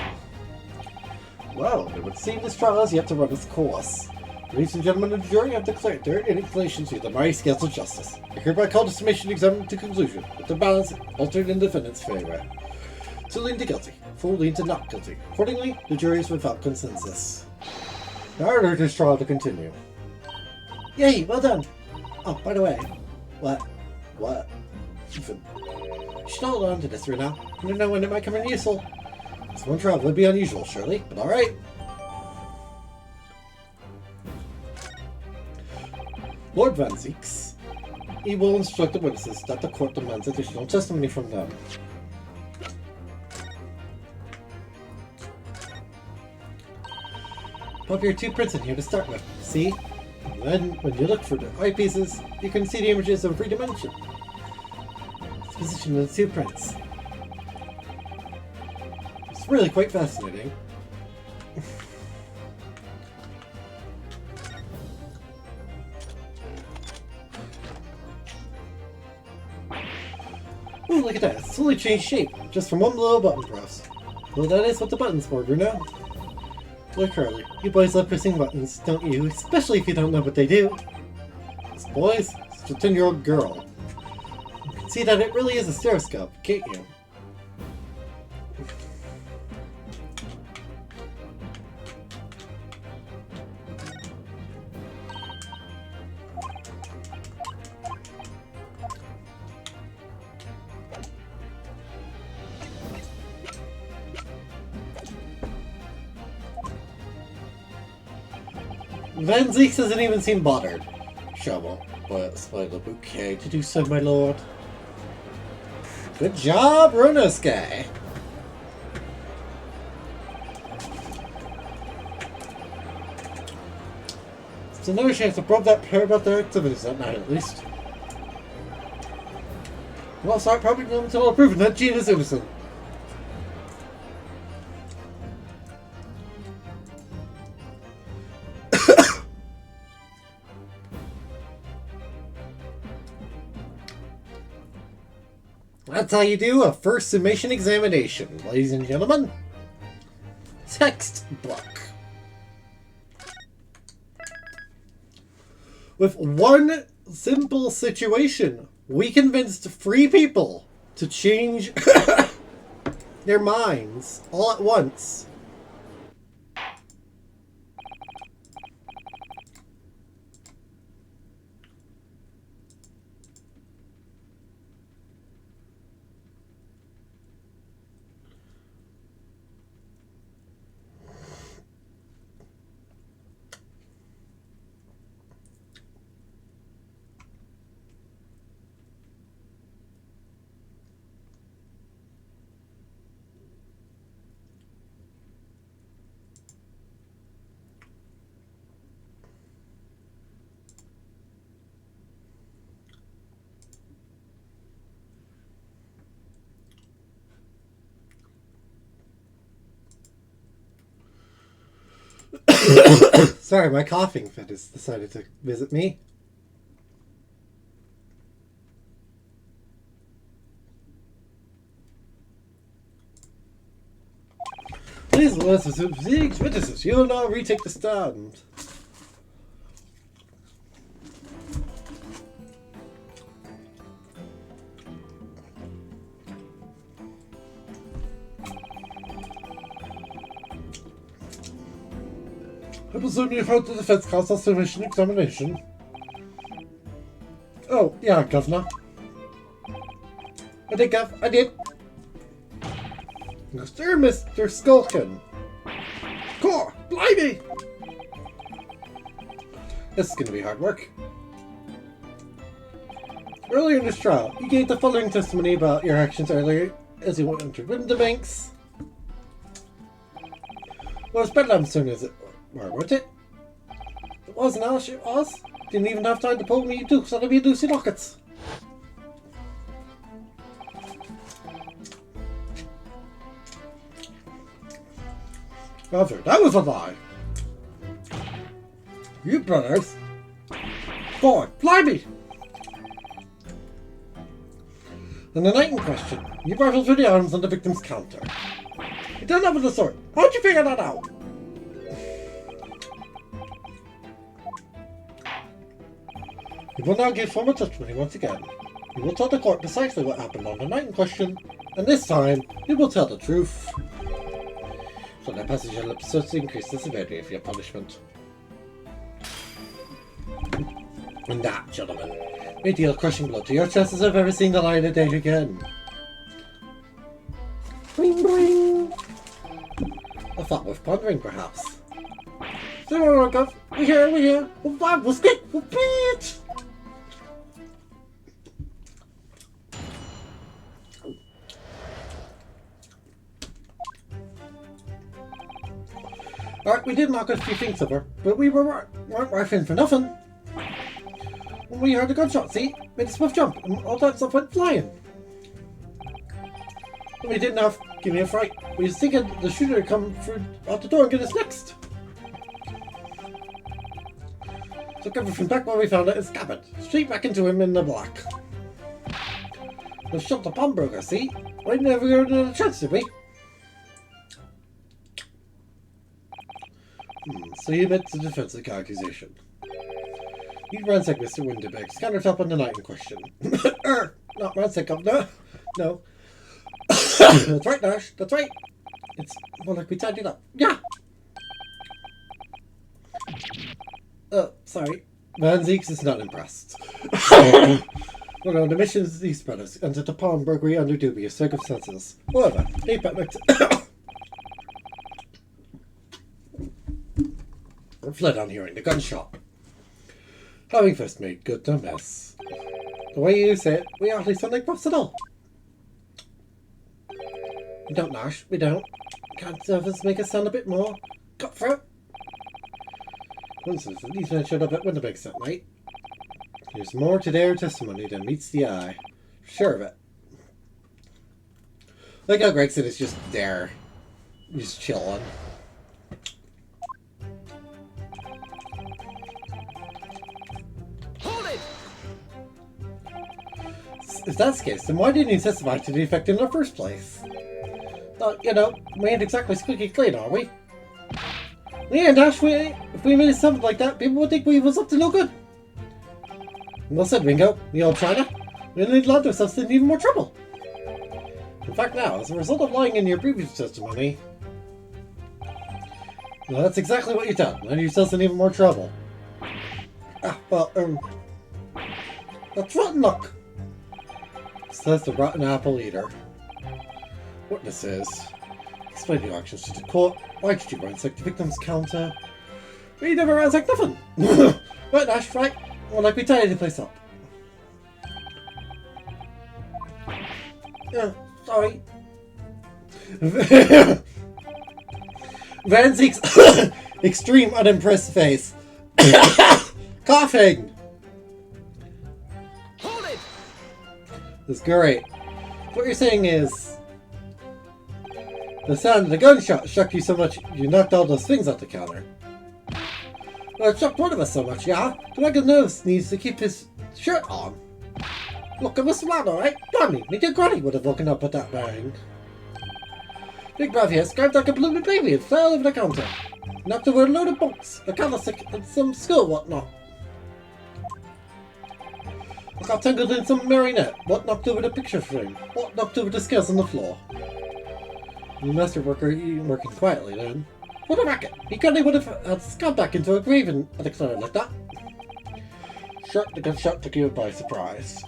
Well, it would seem this trial has yet to run its course. Ladies and gentlemen of the jury have declared their inclination to the mighty scales of justice. I hereby call the summation exam to conclusion, with the balance altered in defendant's favor. Two lean to guilty, four lean to not guilty. Accordingly, the jury is without consensus. Now I order this trial to continue. Yay, well done! Oh, by the way, what? Ethan, you should hold on to this right now. You don't know when it might come in useful. This one trial would be unusual, surely, but alright. Lord Van Zeeks, he will instruct the witnesses that the court demands additional testimony from them. Pop your two prints in here to start with, see? And then, when you look for the eyepieces, you can see the images of 3 dimension. It's positioned in the 2 prints. It's really quite fascinating. Ooh, look at that. It's totally changed shape, just from one little button press. Well, that is what the button's for, you know? Look, Carly, you boys love pressing buttons, don't you? Especially if you don't know what they do. This boys, it's a 10-year-old girl. You can see that it really is a stereoscope, can't you? Van Zeeks doesn't even seem bothered. Shovel, but display the bouquet to do so, my lord. Good job, Runosuke. It's another chance to probe that pair about their activities that night, at least. Well, start probing them until proven that Gene is innocent. That's how you do a first submission examination, ladies and gentlemen. Textbook. With one simple situation, we convinced 3 people to change their minds all at once. Sorry, my coughing fit has decided to visit me. Please, witnesses, you will now retake the stand. I presume you've heard the defense counsel's submission examination. Oh, yeah, Governor. I did, Gov. I did. Sir, Mr. Skulkin. Core, blimey! This is going to be hard work. Earlier in this trial, you gave the following testimony about your actions earlier as you went into Winterbanks. Well, as better I'm certain as it were, wasn't it? It wasn't Alice, it was. Didn't even have time to pull me dukes out of your Lucy lockets. Rather, that was a lie. You brothers. God, blimey! On the night in question, you rifled through the arms on the victim's counter. You didn't have the sword. How'd you figure that out? You will now give formal testimony once again. You will tell the court precisely what happened on the night in question, and this time, you will tell the truth. So that passage your lips so to increase the severity of your punishment. And that, gentlemen, may deal a crushing blow to your chances of ever seeing the light of day again. Bling bling! A thought worth pondering, perhaps. So, Gov, we're here. We'll stick, we'll beat! Alright, we did knock a few things over, but we weren't rifling for nothing. When we heard the gunshot, see? Made a swift jump, and all that stuff went flying. And we didn't have to give me a fright. We was thinking the shooter would come through out the door and get us next. Took everything back where we found it and scabbered. Straight back into him in the black. We shot the pawnbroker, see? We never got another chance, did we? So you admit to defense of the accusation. You ransacked Mr. Winterberg's countertop on the night in question. Not ransack, Governor. No. That's right, Nash. That's right. It's more like we tied it up. Yeah! Sorry. Van Zeeks is not impressed. Well, no, the mission's these brothers entered the pawnbrokery under dubious circumstances. However, they fled on hearing the gunshot. Having first made good no mess. The way you say it, we hardly sound like boss at all. We don't, Nash, we don't. Can't servers make us sound a bit more cutthroat? Coincidence that these men showed up at Winterbanks that night. There's more to their testimony than meets the eye. Sure of it. Like how Gregson is just there. Just chilling. that's the case, then why didn't you testify to the effect in the first place? You know, we ain't exactly squeaky clean, are we? Yeah, Dash, if we made something like that, people would think we was up to no good. Well said, Ringo. The old China. We need to land ourselves in even more trouble. In fact, now, as a result of lying in your previous testimony, well, that's exactly what you've done. Land yourselves in even more trouble. That's rotten luck, says the rotten apple eater. Witnesses. Explain your actions to the court. Why did you ransack the victim's counter? We never ransacked nothing. Right, Ash, right? Well, like we tidied the place up. Yeah, sorry. Van Zeke's extreme unimpressed face. Coughing! Hold it! That's great. What you're saying is, the sound of the gunshot shocked you so much you knocked all those things off the counter. Well, it shocked one of us so much, yeah? The regular nurse needs to keep his shirt on. Look, it was smart, alright? Granny, me too Granny would have woken up with that bang. Big Brav here screamed like a blooming baby and fell over the counter. Knocked over a load of books, a candlestick, and some school whatnot. I got tangled in some marionette. What knocked over the picture frame? What knocked over the scales on the floor? The master worker working quietly then. What a racket! He couldn't would have gone back into a grave and declared like that. Sure, the gunshot took you by surprise.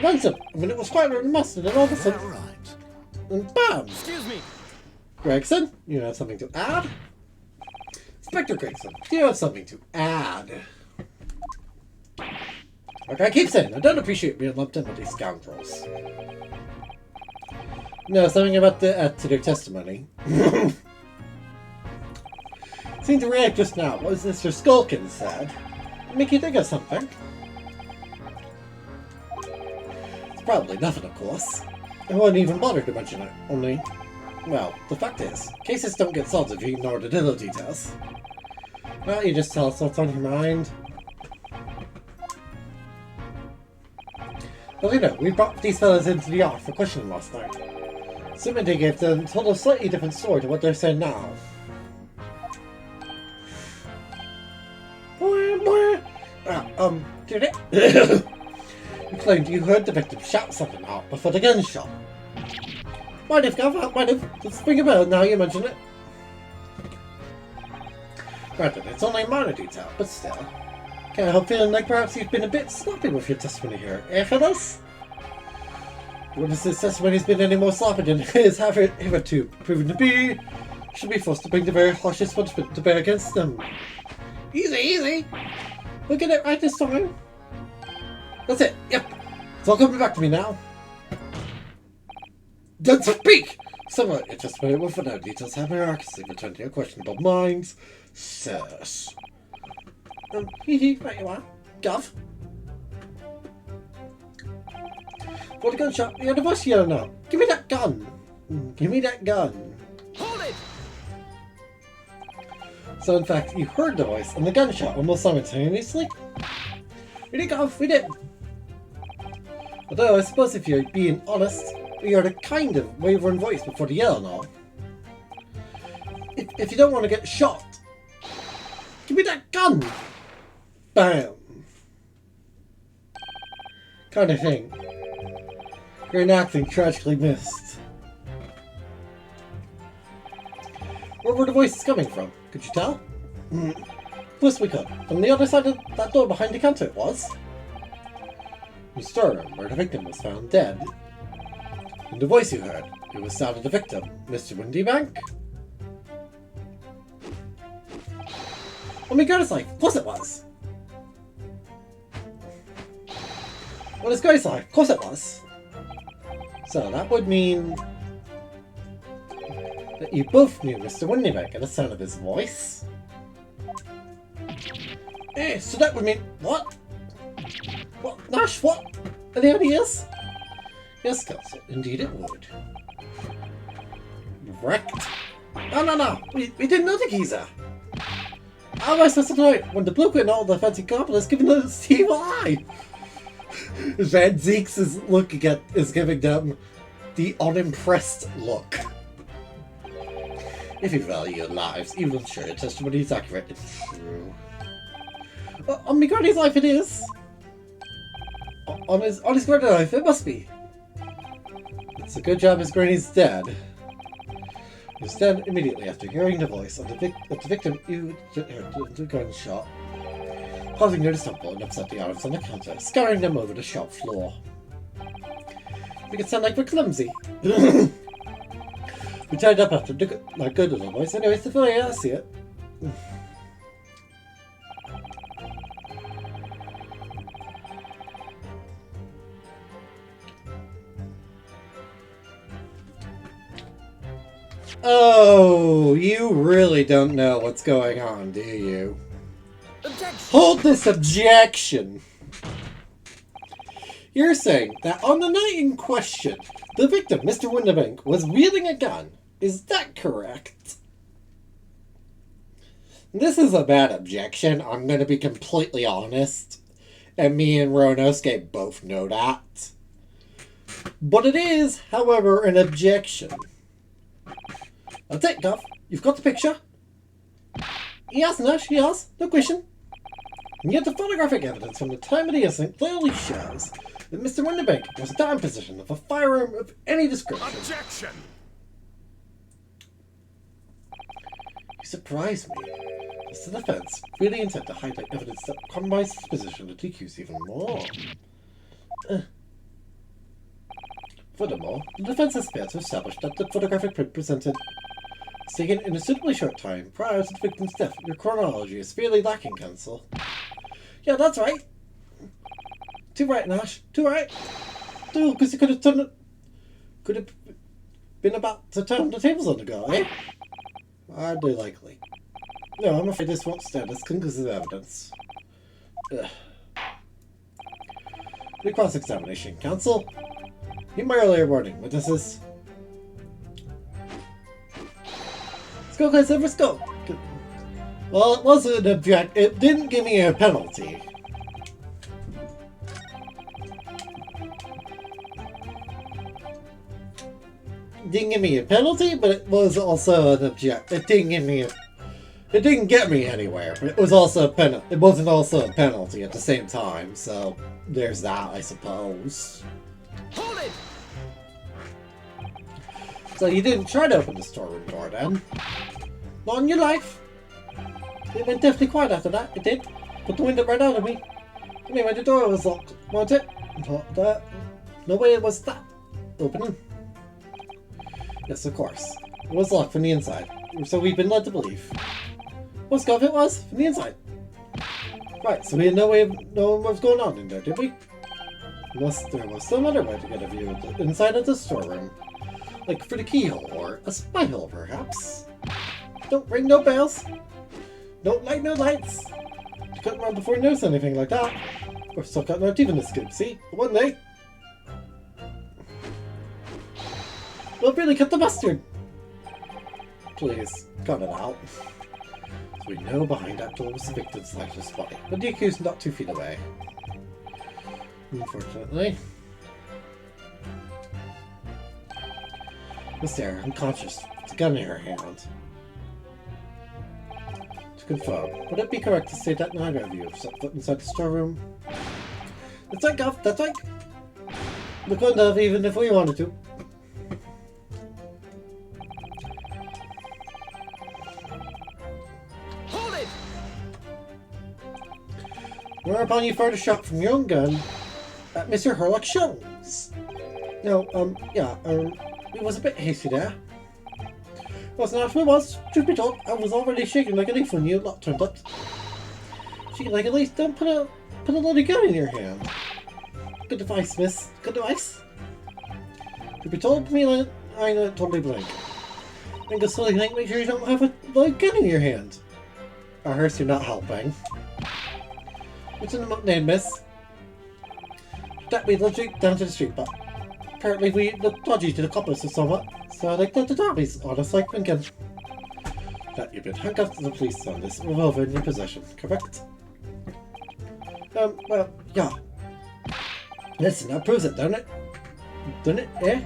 Ransom, when it was quieter than mustard, and all of a sudden, Right. and BAM! Excuse me. Gregson, you have something to add? Inspector Gregson, do you have something to add? Like I keep saying, I don't appreciate being lumped in with these scoundrels. No, something about to their testimony. Seemed to react just now. What was Mr. Skulkin said? Make you think of something? It's probably nothing, of course. I wouldn't even bother to mention it. Only, well, the fact is, cases don't get solved if you ignore the little details. Well, you just tell us what's on your mind. Well, you know, we brought these fellas into the yard for questioning last night. Assuming they gave them told a slightly different story to what they're saying now. Did it? You claimed you heard the victim shout something out before the gunshot. Might have, Gav, might have. Let's ring a bell now you mention it. Granted, it's only a minor detail, but still. Can't help feeling like perhaps you've been a bit sloppy with your testimony here, eh, fellas? Witness's testimony has been any more sloppy than his hitherto proven to be. Should be forced to bring the very harshest punishment to bear against them. Easy, easy! We'll get it right this time. That's it, yep. It's all coming back to me now. Don't speak! Somewhat your testimony will find out details have miraculously returned to your questionable minds. Sirs. Right you are. Gov. What a gunshot. You're the boss here now. Give me that gun. Give me that gun. Hold it! So in fact, you heard the voice and the gunshot almost simultaneously? We did, Gov. We did. Although I suppose if you're being honest, we heard a kind of wavering voice before the yell and all. If you don't want to get shot, give me that gun. Bam. Kind of thing. Great acting tragically missed. Where were the voices coming from? Could you tell? Of course we could. From the other side of that door behind the counter it was. You stir where the victim was found dead. And the voice you heard, it was sound of the victim, Mr. Windybank. Oh my goodness, like, of course it was. Well, this guy's like, of course it was. So that would mean that you both knew Mr. Windybank and the sound of his voice. Eh, so that would mean what? What? Nash, what? Are there ideas? Yes, Counsel, indeed it would. Wrecked? No. We didn't know the geezer. How am I supposed to know it when the blueprint and all the fancy goblins giving us the evil eye? Van Zeeks is giving them the unimpressed look. If you value your lives, even if sure your testimony is accurate, it's true. On my granny's life it is. On his granny's life it must be. It's a good job his granny's dead. He was dead immediately after hearing the voice of the victim who heard the gunshot, causing her to stumble and upset the items on the counter, scaring them over the shop floor. Make it sound like we're clumsy. We tied up after the good little voice. Anyways, the funny, I see it. Oh, you really don't know what's going on, do you? Objection! Hold this objection! You're saying that on the night in question, the victim, Mr. Windibank, was wielding a gun. Is that correct? This is a bad objection, I'm going to be completely honest. And me and Ronosuke both know that. But it is, however, an objection. That's it, Gov. You've got the picture. Yes, Nash, yes, no question. And yet the photographic evidence from the time of the incident clearly shows that Mr. Windibank was not in possession of a firearm of any description. Objection! You surprise me. As the defense really intend to highlight evidence that compromises his position of the TQs even more. Furthermore, the defense has failed to establish that the photographic print presented was taken in a suitably short time prior to the victim's death. Your chronology is severely lacking, Counsel. Yeah, that's right. Too right, Nash. Too right. Too, because you could have been about to turn the tables on the guy, eh? Hardly likely. No, I'm afraid this won't stand as conclusive evidence. The cross-examination, Counsel. Heed my earlier warning, witnesses. Let's go, guys. Let's go. Well, it wasn't an object. It didn't give me a penalty. It didn't give me a penalty, but it was also an object. It didn't give me a. It didn't get me anywhere. But it was also a penalty. It wasn't also a penalty at the same time. So there's that, I suppose. Hold it! So you didn't try to open the storeroom door then? Not in your life. It went definitely quiet after that. It did. Put the window right out of me. Anyway, the door was locked, wasn't it? No way it was that opening. Yes, of course. It was locked from the inside. So we've been led to believe. Well, Scott, it was from the inside. Right, so we had no way of knowing what was going on in there, did we? Unless there was some other way to get a view of the inside of the storeroom. Like for the keyhole, or a spy hole, perhaps. Don't ring no bells. Don't light no lights. You couldn't run before you noticed anything like that. We're still cutting our teeth in this scoop, see? One day. We'll really cut the mustard. Please, cut it out. So we know behind that door was the victim's lifeless body, but the accused not 2 feet away. Unfortunately. Miss Sarah, unconscious, with a gun in her hand. To confirm, would it be correct to say that neither of you have set foot inside the storeroom? That's right, Gov, that's right. We couldn't have even if we wanted to. Hold it! Whereupon you fired a shot from your own gun at Mr. Herlock Jones. No, it was a bit hasty there. Wasn't after it was, truth be told, I was already shaking like a leaf when you lot turned up. Shaking like a leaf, don't put a bloody gun in your hand. Good advice, miss. Good advice. Truth be told, me I totally blank. Think of silly thing, make sure you don't have a bloody gun in your hand. Or Hurst, you're not helping. What's in the name, miss? That we legit down to the street, but apparently we look dodgy to the coppers or somewhat, so I like the derbies on us like thinking. That you've been handcuffed to the police on this revolver in your possession, correct? Well, yeah. Listen, that proves it, doesn't it? Doesn't it? Eh?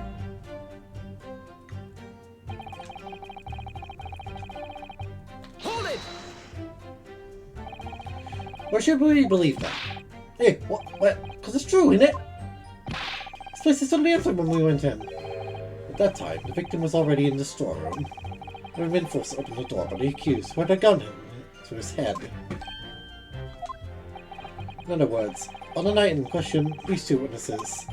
Hold it! Or should we believe that? Hey, what? Because it's true, isn't it? This place is totally empty when we went in. At that time, the victim was already in the storeroom. We were forced to open the door by the accused, who had a gun to his head. In other words, on the night in question, these two witnesses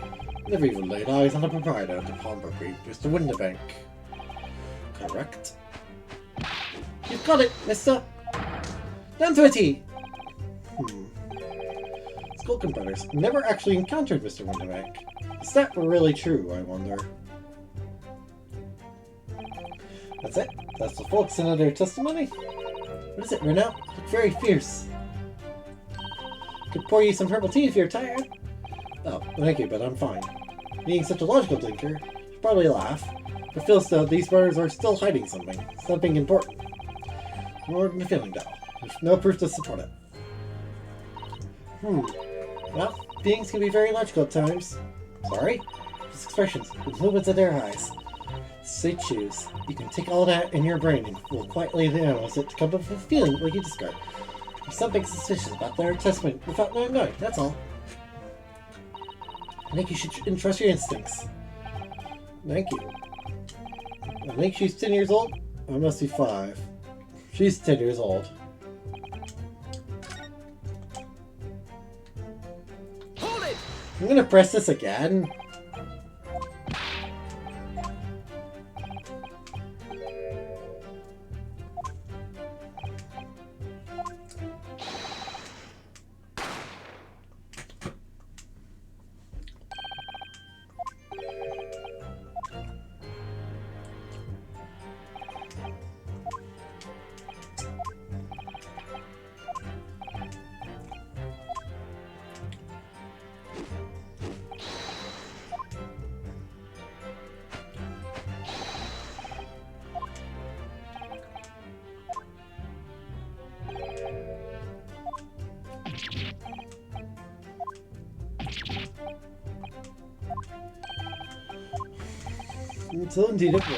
never even laid eyes on the proprietor of the pawnbrokery, Mr. Winterbank. Correct? You've got it, mister! Down to a T! Skulkin brothers never actually encountered Mr. Winterbank. Is that really true, I wonder? That's it? That's the folks in their testimony? What is it, Renault? Look very fierce. Could pour you some herbal tea if you're tired. Oh, thank you, but I'm fine. Being such a logical thinker, you'd probably laugh. It feels though these brothers are still hiding something important. More than a feeling, though. There's no proof to support it. Well, beings can be very logical at times. Sorry? Just expressions, with movements of their eyes. Say choose. You can take all that in your brain and will quietly analyze it to come up with a feeling like you described. There's something suspicious about their assessment without knowing why, that's all. I think you should entrust your instincts. Thank you. I think she's 10 years old? I must be 5. She's 10 years old. Hold it! I'm gonna press this again. Until indeed it will.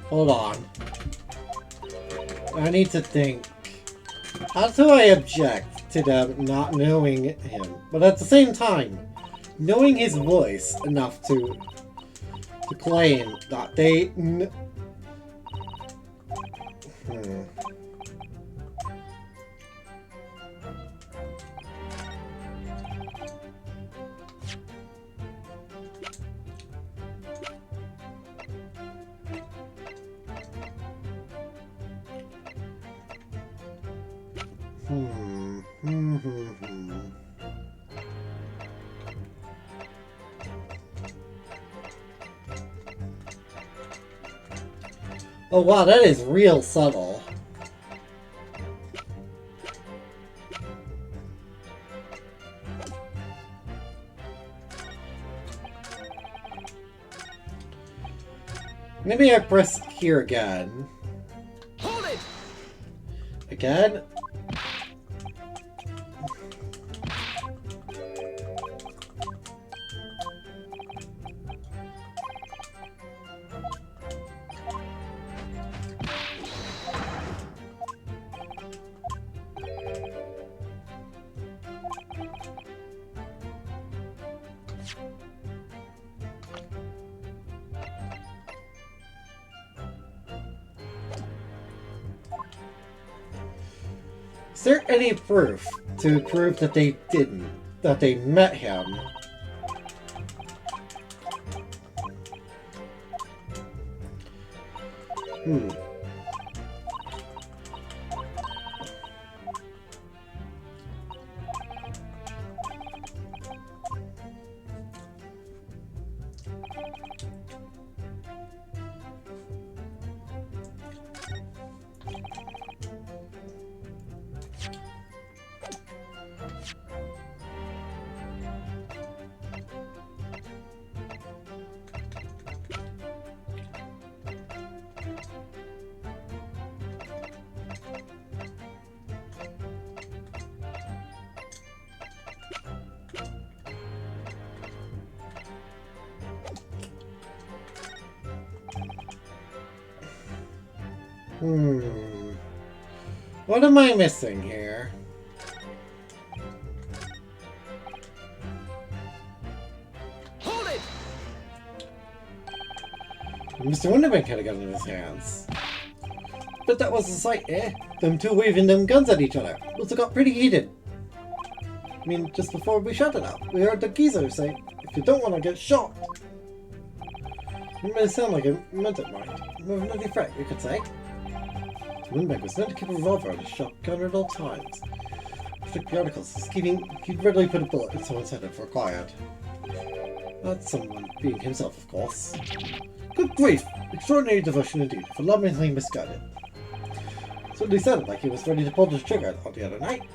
Hold on. I need to think. How do I object to them not knowing him, but at the same time, knowing his voice enough to claim that they... Oh wow, that is real subtle. Maybe I press here again. Hold it! Again? Is there any proof to prove that they didn't, that they met him? What am I missing here? Hold it! Mr. Winterbank had a gun in his hands. But that was a sight, eh? Them two waving them guns at each other. Must have got pretty heated. I mean, just before we shut it out, we heard the geezer say, if you don't want to get shot. It may sound like it meant it right. No bloody threat, you could say. Winterbank was known to keep a revolver on his shotgun at all times. After the articles, he'd readily put a bullet in someone's head if required. Not someone being himself, of course. Good grief! Extraordinary devotion indeed, if alarmingly misguided. Certainly sounded like he was ready to pull the trigger on the other night.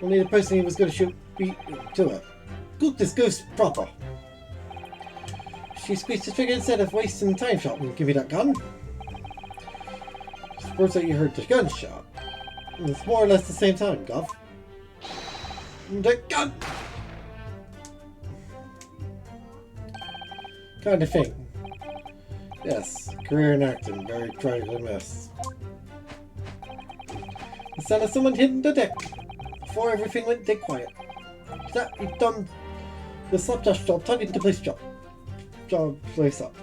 Only the person he was going to shoot beat to it. Cook this goose proper. She squeezed the trigger instead of wasting time shot and give me that gun. Suppose that you heard the gunshot. It's more or less the same time, Gov. The gun! Kind of thing. Yes, career in acting, very tragically missed. The sound of someone hitting the deck before everything went dead quiet. That he done the slapdash job, turned into place job place up.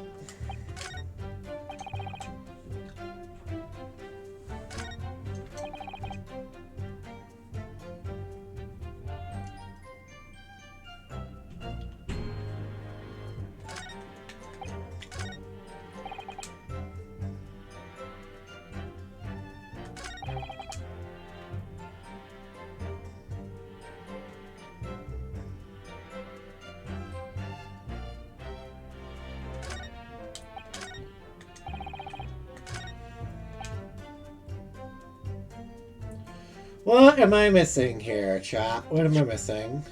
What am I missing here, chat? What am I missing?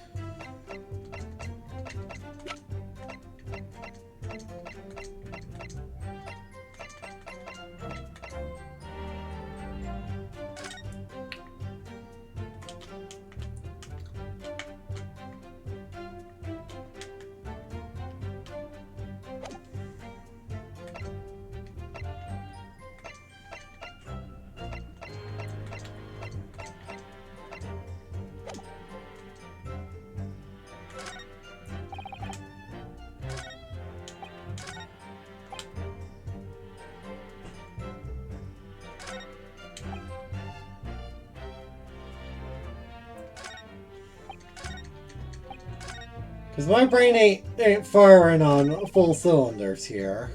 Because my brain ain't firing on full cylinders here.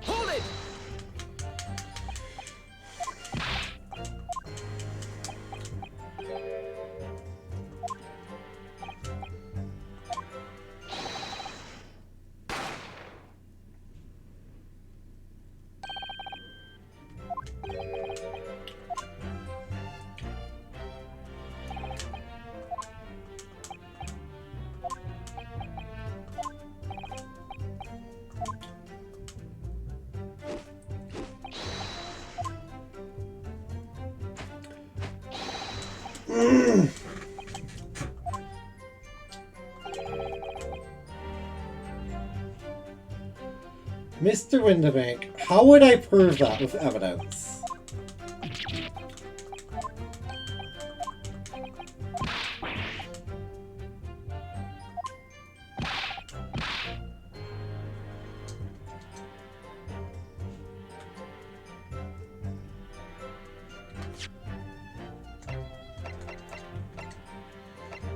Hold it! Mr. Winterbank, how would I prove that with evidence?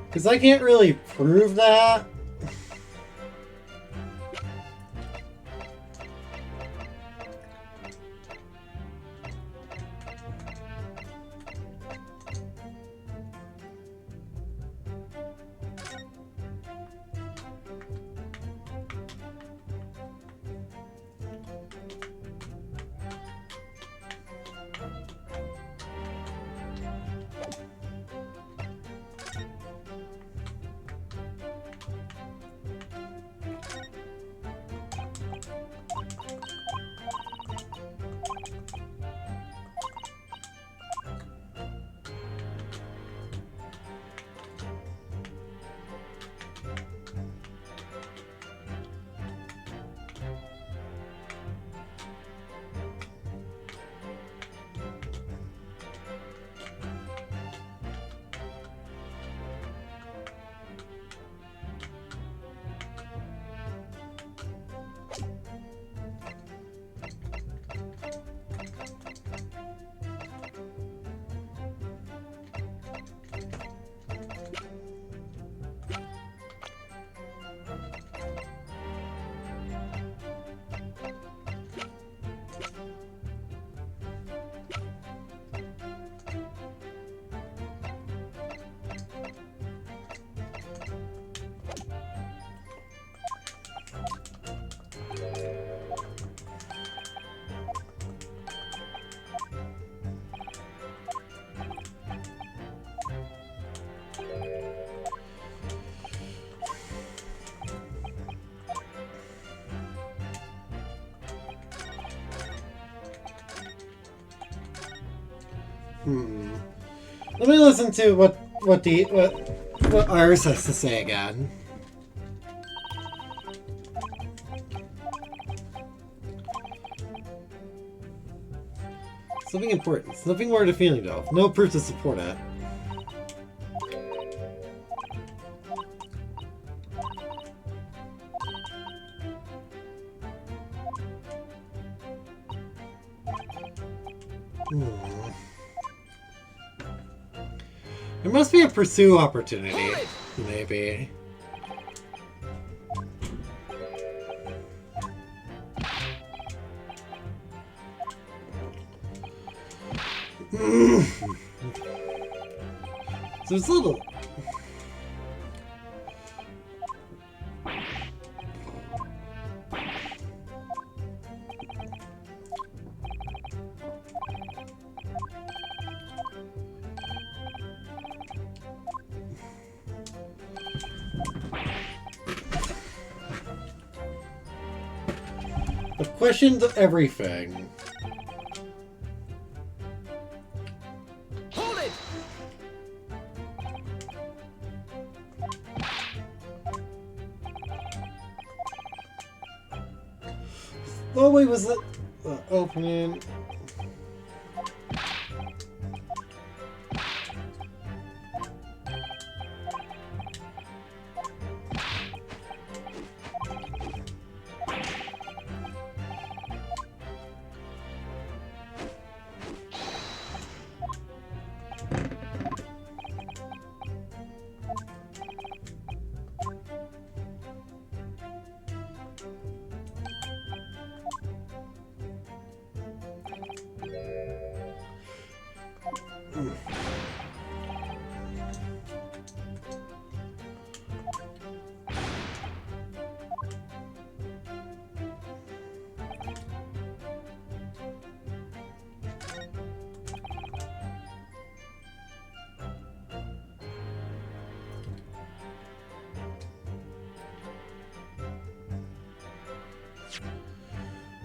Because I can't really prove that. Let me listen to what Iris has to say again. Something important. It's nothing more to feeling though. No proof to support it. There must be a pursue opportunity, maybe. So it's a little... I've questioned everything. Hold it! Oh wait, was that opening?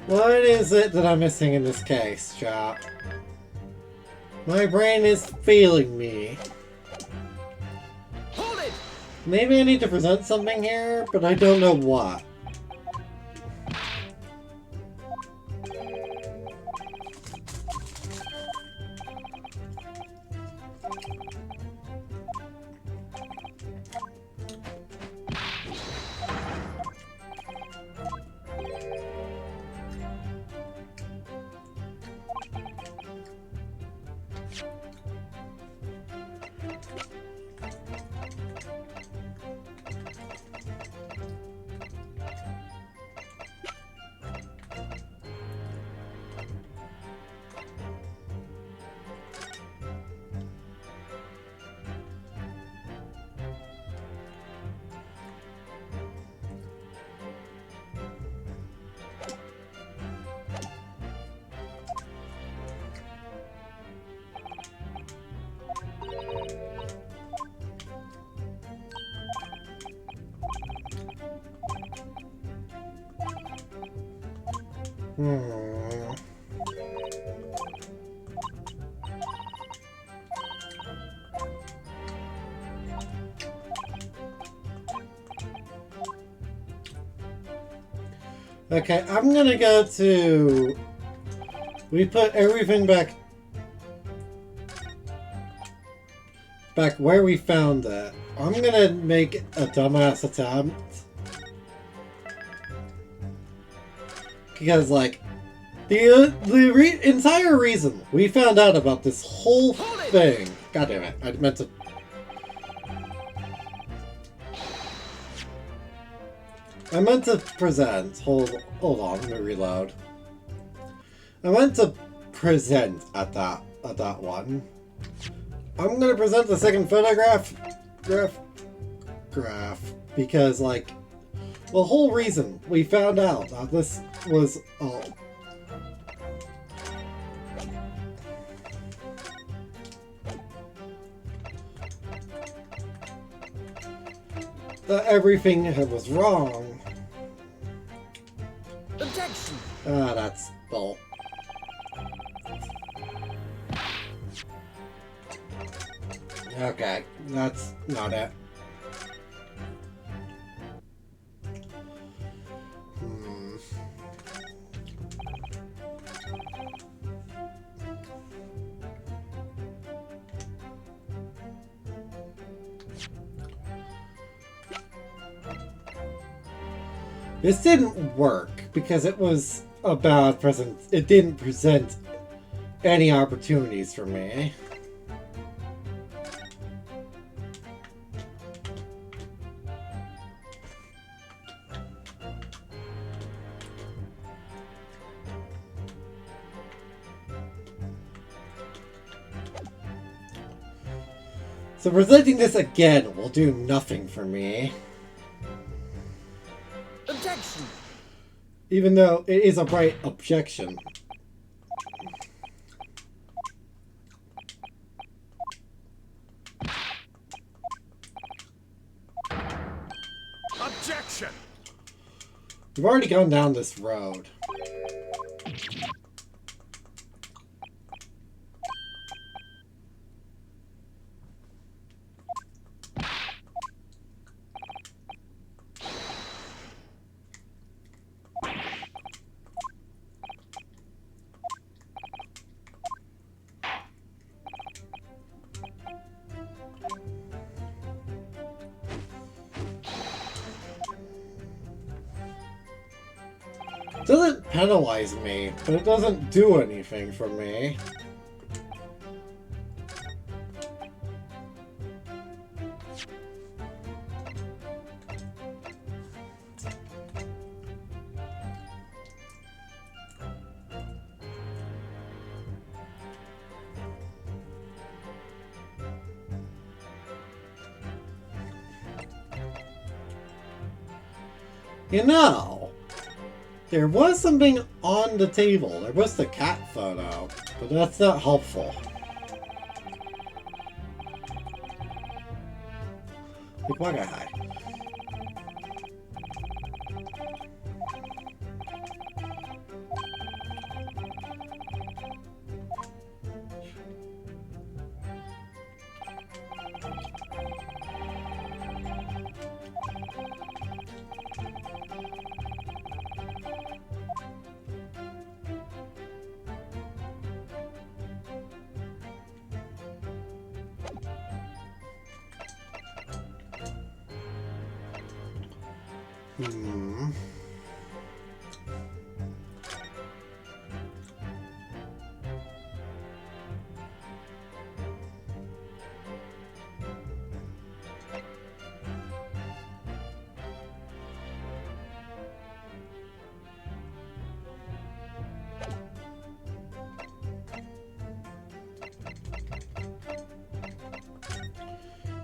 What is it that I'm missing in this case, chat? My brain is failing me. Hold it! Maybe I need to present something here, but I don't know what. Okay, I'm gonna go to... We put everything back where we found it. I'm gonna make a dumbass attempt. Because, like, the entire reason we found out about this whole thing... God damn it, I meant to... I meant to present. Hold on, let me reload. I meant to present at that one. I'm gonna present the second photograph because, like, the whole reason we found out that this was all that everything was wrong. Objection! Ah, that's bull. Okay, that's not it. Hmm. This didn't work because it was a bad present. It didn't present any opportunities for me. So presenting this again will do nothing for me. Objection! Even though it is a right objection. Objection! We've already gone down this road. It doesn't penalize me, but it doesn't do anything for me. You know, there was something on the table. There was the cat photo, but that's not helpful. Like, why got high? Hmm.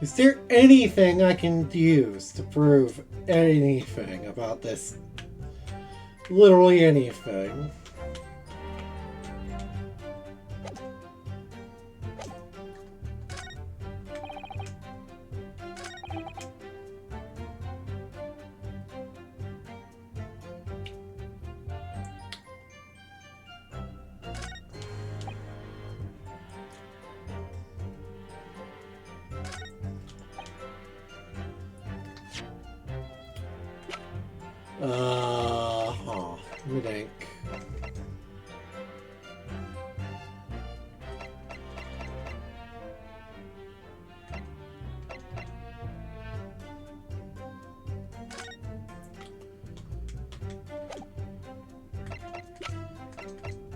Is there anything I can use to prove anything about this? Literally anything. Let me think.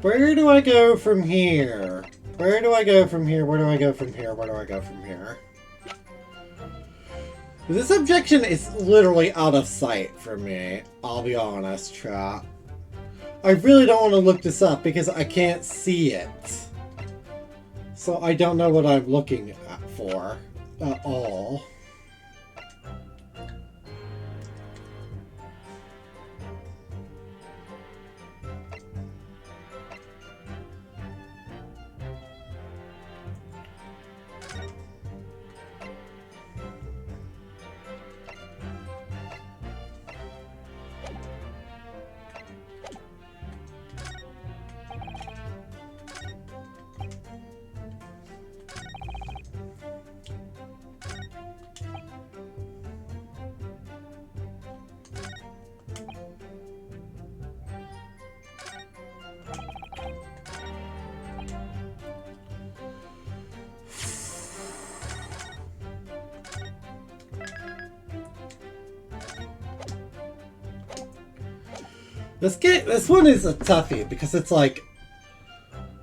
Where do I go from here? Where do I go from here? Where do I go from here? Where do I go from here? This objection is literally out of sight for me. I'll be honest, chat. I really don't want to look this up because I can't see it. So I don't know what I'm looking at for at all. This one is a toughie because it's like,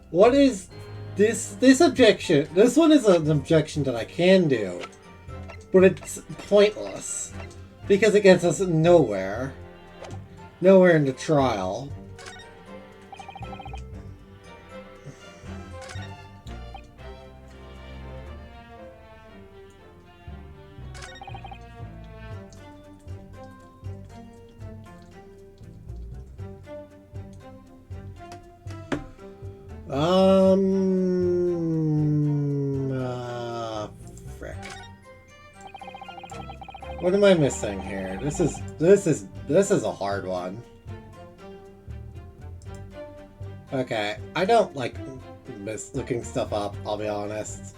what is this objection? This one is an objection that I can do, but it's pointless because it gets us nowhere in the trial. Frick. What am I missing here? This is a hard one. Okay, I don't like miss looking stuff up, I'll be honest.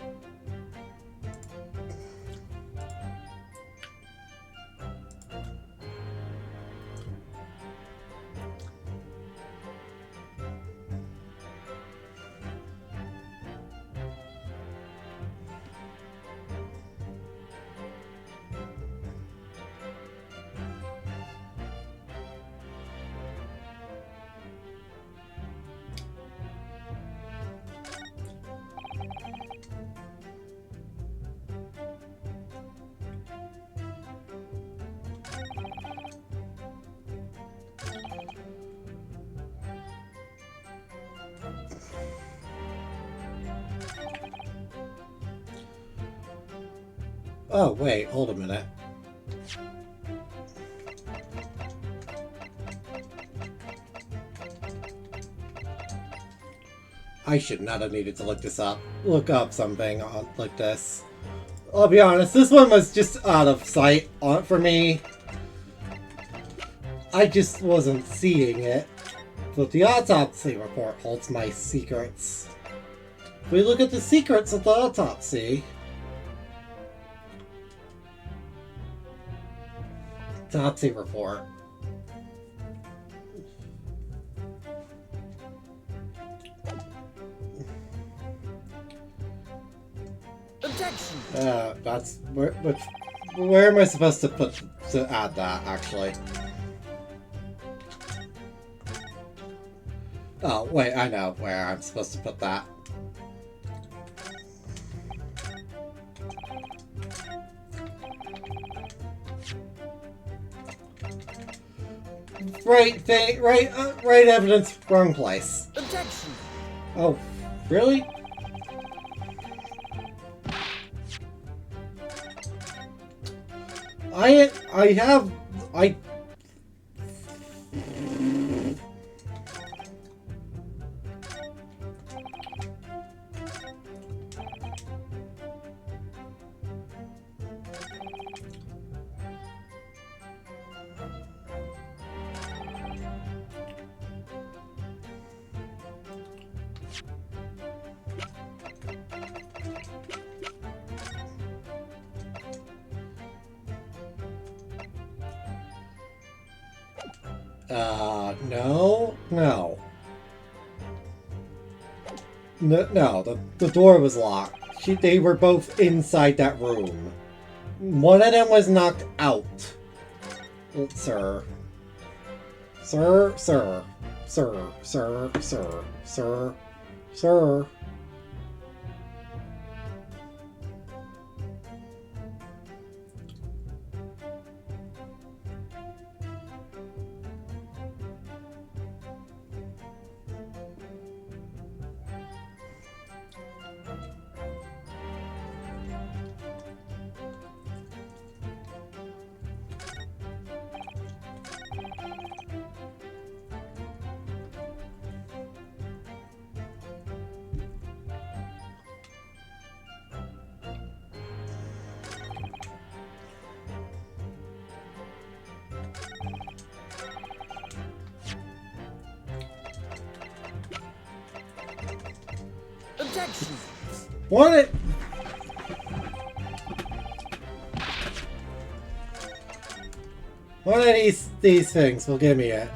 Oh, wait, hold a minute. I should not have needed to look up something like this. I'll be honest, this one was just out of sight for me. I just wasn't seeing it. But the autopsy report holds my secrets. If we look at the secrets of the autopsy... Autopsy report. Objection. That's where am I supposed to add that actually? Oh wait, I know where I'm supposed to put that. Right thing, right evidence, wrong place. Objection. Oh, really? I No, the door was locked. They were both inside that room. One of them was knocked out. Well, sir. Sir. Objection. One of these things will give me it.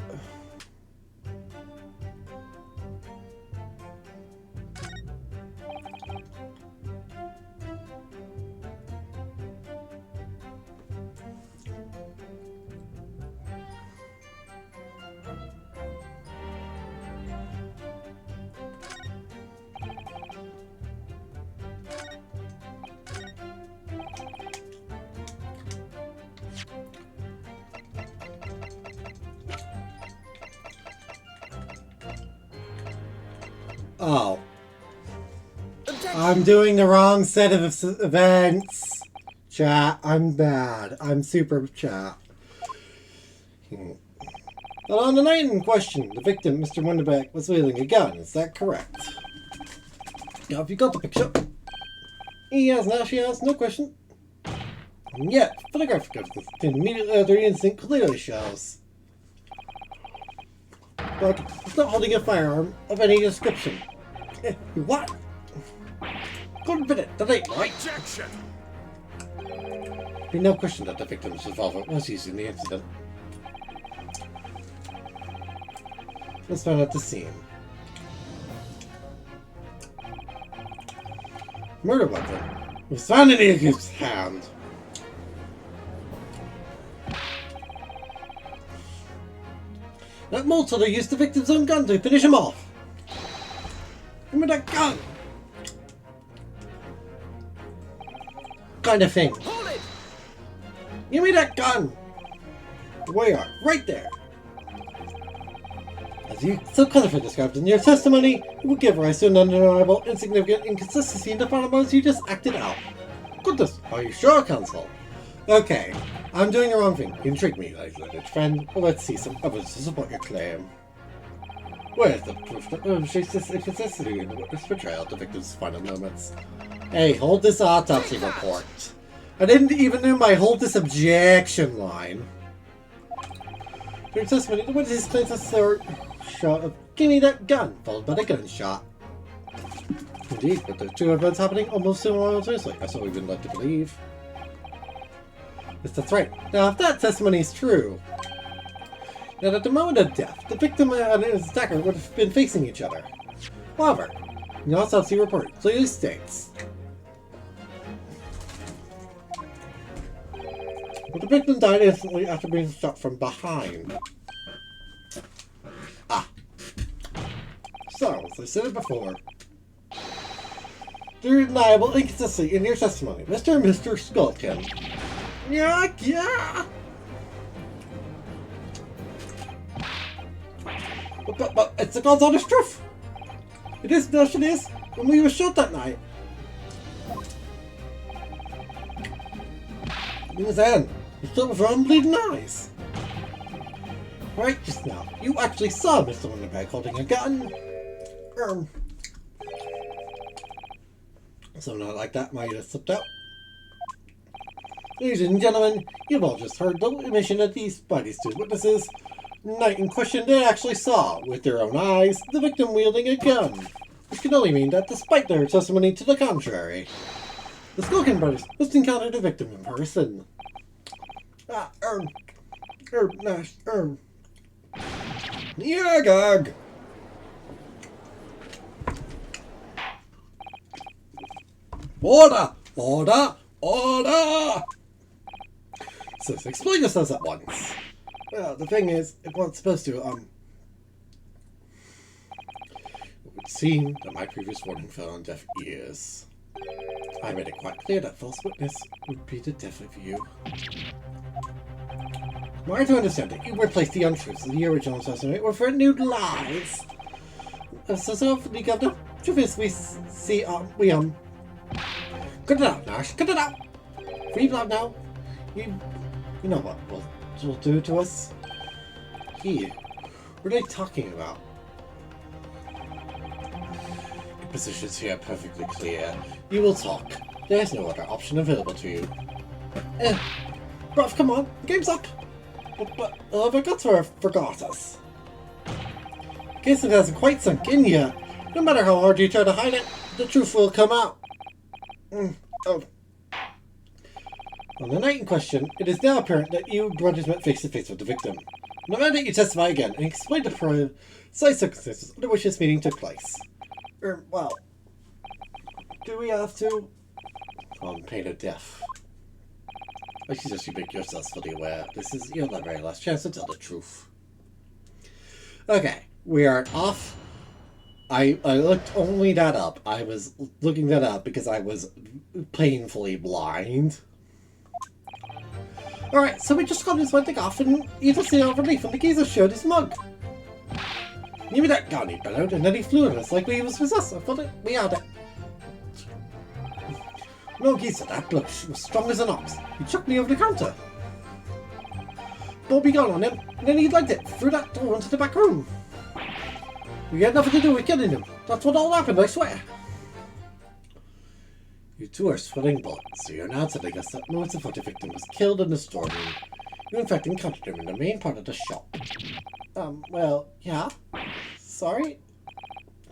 Oh. Objection! I'm doing the wrong set of events. Chat, I'm bad. I'm super chat. But on the night in question, the victim, Mr. Wonderbeck, was wielding a gun. Is that correct? Now, if you got the picture, he has now, she has, no question. And yet, photographic evidence immediately after the incident clearly shows. Like, it's not holding a firearm of any description. What? Couldn't fit it, that ain't right. Objection! Be no question that the victim's revolver was used in the incident. Let's find out the scene. Murder weapon was found in the accused's hand. That Molter used the victim's own gun to finish him off. Give me that gun! Kind of thing. Hold it! Give me that gun! We are right there. As you so cleverly described in your testimony, it would give rise to an undeniable, insignificant inconsistency in the fundamentals you just acted out. Goodness, are you sure, counsel? Okay, I'm doing the wrong thing. You intrigue me, lieutenant friend. Well, let's see some evidence to support your claim. Where's the proof that demonstrates this inconsistency in the witness portrayal of the victim's final moments? Hey, hold this autopsy report. I didn't even do my hold this objection line. During testimony, the witness claims a third shot of "Give me that gun," followed by the gunshot. Indeed, but the two events happening almost simultaneously. That's what we would like to believe. Yes, that's right. Now, if that testimony is true, then at the moment of death, the victim and his attacker would have been facing each other. However, the autopsy report clearly states that the victim died instantly after being shot from behind. Ah. So, as I said before, the undeniable inconsistency in your testimony, Mr. and Mr. Skulkin. Yeah. But it's the God's honest truth. It is, notion is, when we were shot that night. In his hand, he shot with bleeding eyes. Right just now, you actually saw Mr. Wonderbeck holding a gun. Something like that might have slipped out. Ladies and gentlemen, you've all just heard the admission of these by these two witnesses. The night in question, they actually saw, with their own eyes, the victim wielding a gun. Which can only mean that despite their testimony to the contrary, the Skulkin brothers must encounter the victim in person. Yeah, gag! Order! Order! Order! So, explain yourselves at once. Well, the thing is, it wasn't supposed to, it would seem that my previous warning fell on deaf ears. I made it quite clear that false witness would be the death of you. Am I to understand that you replaced the untruths of the original testimony with renewed lies? So, the governor, truth is, we see, cut it out, Nash, cut it out! Free blood now. You know what will do to us? Here. What are they talking about? Your positions here are perfectly clear. You will talk. There is no other option available to you. Bruv, come on. The game's up. But I forgot us. In case it hasn't quite sunk in yet, no matter how hard you try to hide it, the truth will come out. On the night in question, it is now apparent that you brothers met face to face with the victim. On the mandate, you testify again and explain the precise circumstances under which this meeting took place. Well, do we have to? On pain of death. I suggest you make yourselves fully aware. This is your very last chance to tell the truth. Okay, we are off. I looked only that up. I was looking that up because I was painfully blind. Alright, so we just got this one thing off and you just see our relief when the geezer showed his mug. Give me that gun, he bellowed, and then he flew at us like we was possessed. I thought we had it. No geezer, that bloke was strong as an ox. He chucked me over the counter. Bobby gun on him, and then he legged it through that door into the back room. We had nothing to do with killing him. That's what all happened, I swear. You two are sweating bullets, so you're now telling us that moments before the victim was killed in the storeroom. You in fact encountered him in the main part of the shop. Well, yeah. Sorry?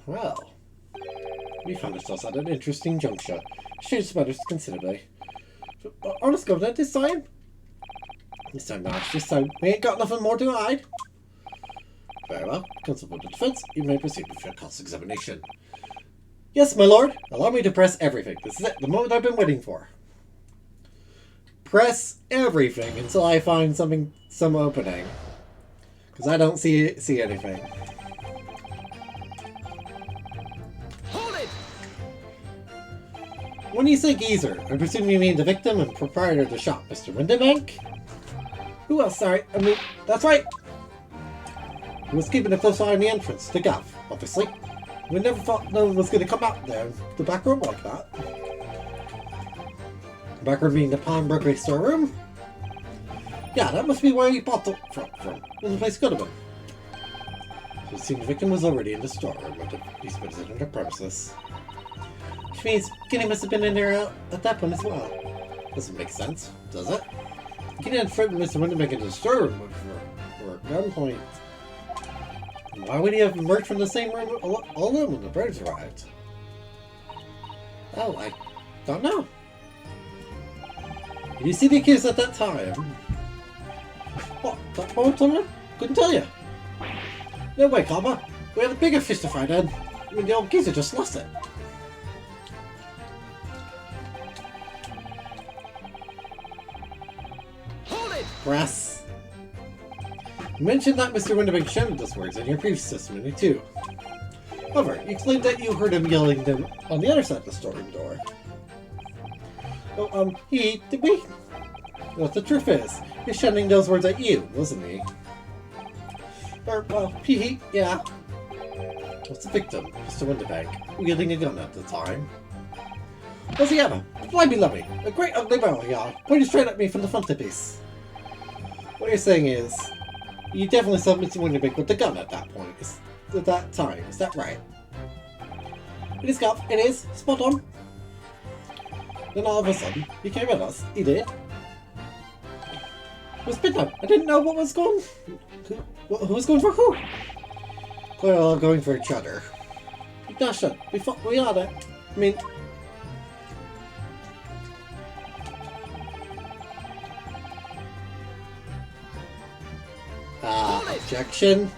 Well, we found ourselves at an interesting juncture. Changed matters considerably. Honest Governor, this time? This time, Nash, this time, we ain't got nothing more to hide. Very well. Counsel for the defense, you may proceed with your cross-examination. Yes, my lord. Allow me to press everything. This is it, the moment I've been waiting for. Press everything until I find some opening. Because I don't see anything. Hold it! When you say geezer, I presume you mean the victim and proprietor of the shop, Mr. Windebank? Who else? Sorry, I mean, that's right. He was keeping a close eye on the entrance, the gaff, obviously. We never thought no one was going to come out there in the back room like that. The back room being the pawnbrokery storeroom? Yeah, that must be where he bought the from. Well, the place could have been. So it seemed the victim was already in the storeroom, but he's been in the premises. Which means Guinea must have been in there at that point as well. Doesn't make sense, does it? Guinea had threatened Mr. Windermere into the storeroom for gunpoint. Why would he have emerged from the same room alone when the birds arrived? Oh, I don't know. Did you see the accused at that time? What? That moment? Couldn't tell you. No way, Copper. We have a bigger fish to fry then. I mean, the old geezer just lost it. Hold it! Brass. You mentioned that Mr. Winderbank shouted those words in your previous testimony, too. However, you claimed that you heard him yelling them on the other side of the storeroom door. Oh, did we? Well, the truth is, he was shouting those words at you, wasn't he? Or, well, yeah. What's the victim, Mr. Winderbank, wielding a gun at the time? Was he ever? Blimey lovely, a great ugly barrel yard, pointing straight at me from the front of the piece. What you're saying is, you definitely saw Mr. Winderbank with the gun at that point, at that time, is that right? It is, Gav, it is, spot on. Then all of a sudden, he came at us, he did. It was midnight, I didn't know what was going... Who was going for who? We're all going for each other. We dashed it, we fought, we had it. I mean... Objection?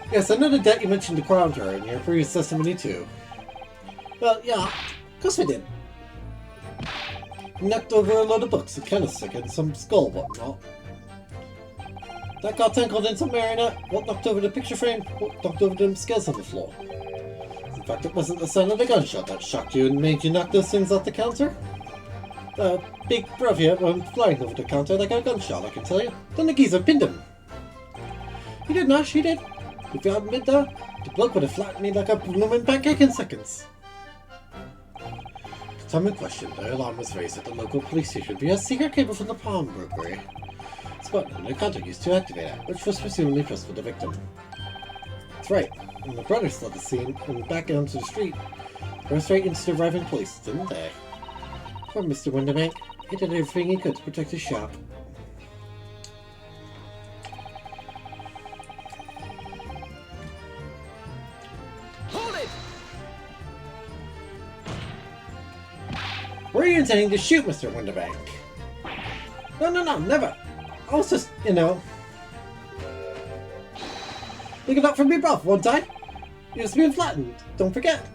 Yes, I know the debt you mentioned to Crowder in your previous testimony too. Well, yeah, of course we did. We knocked over a load of books, a candlestick, and some skull whatnot. That got tangled in some marionette. What knocked over the picture frame? What knocked over them scales on the floor? In fact, it wasn't the sound of the gunshot that shocked you and made you knock those things off the counter. The big bravia went flying over the counter like a gunshot, I can tell you. Then the geezer pinned him. He did, Nash, he did. If you hadn't been there, the bloke would have flattened me like a blooming pancake in seconds. The time in question, the alarm was raised at the local police station via a secret cable from the pawnbrokery. Spot and the contact used to activate it, which was presumably pressed for the victim. That's right, when the brothers left the scene and back onto the street, they were straight into the arriving police, didn't they? Poor Mr. Winderbank, he did everything he could to protect his shop. Were you intending to shoot Mr. Winderbank? No, never. I was just, looking up for me above one time. He was being flattened, don't forget.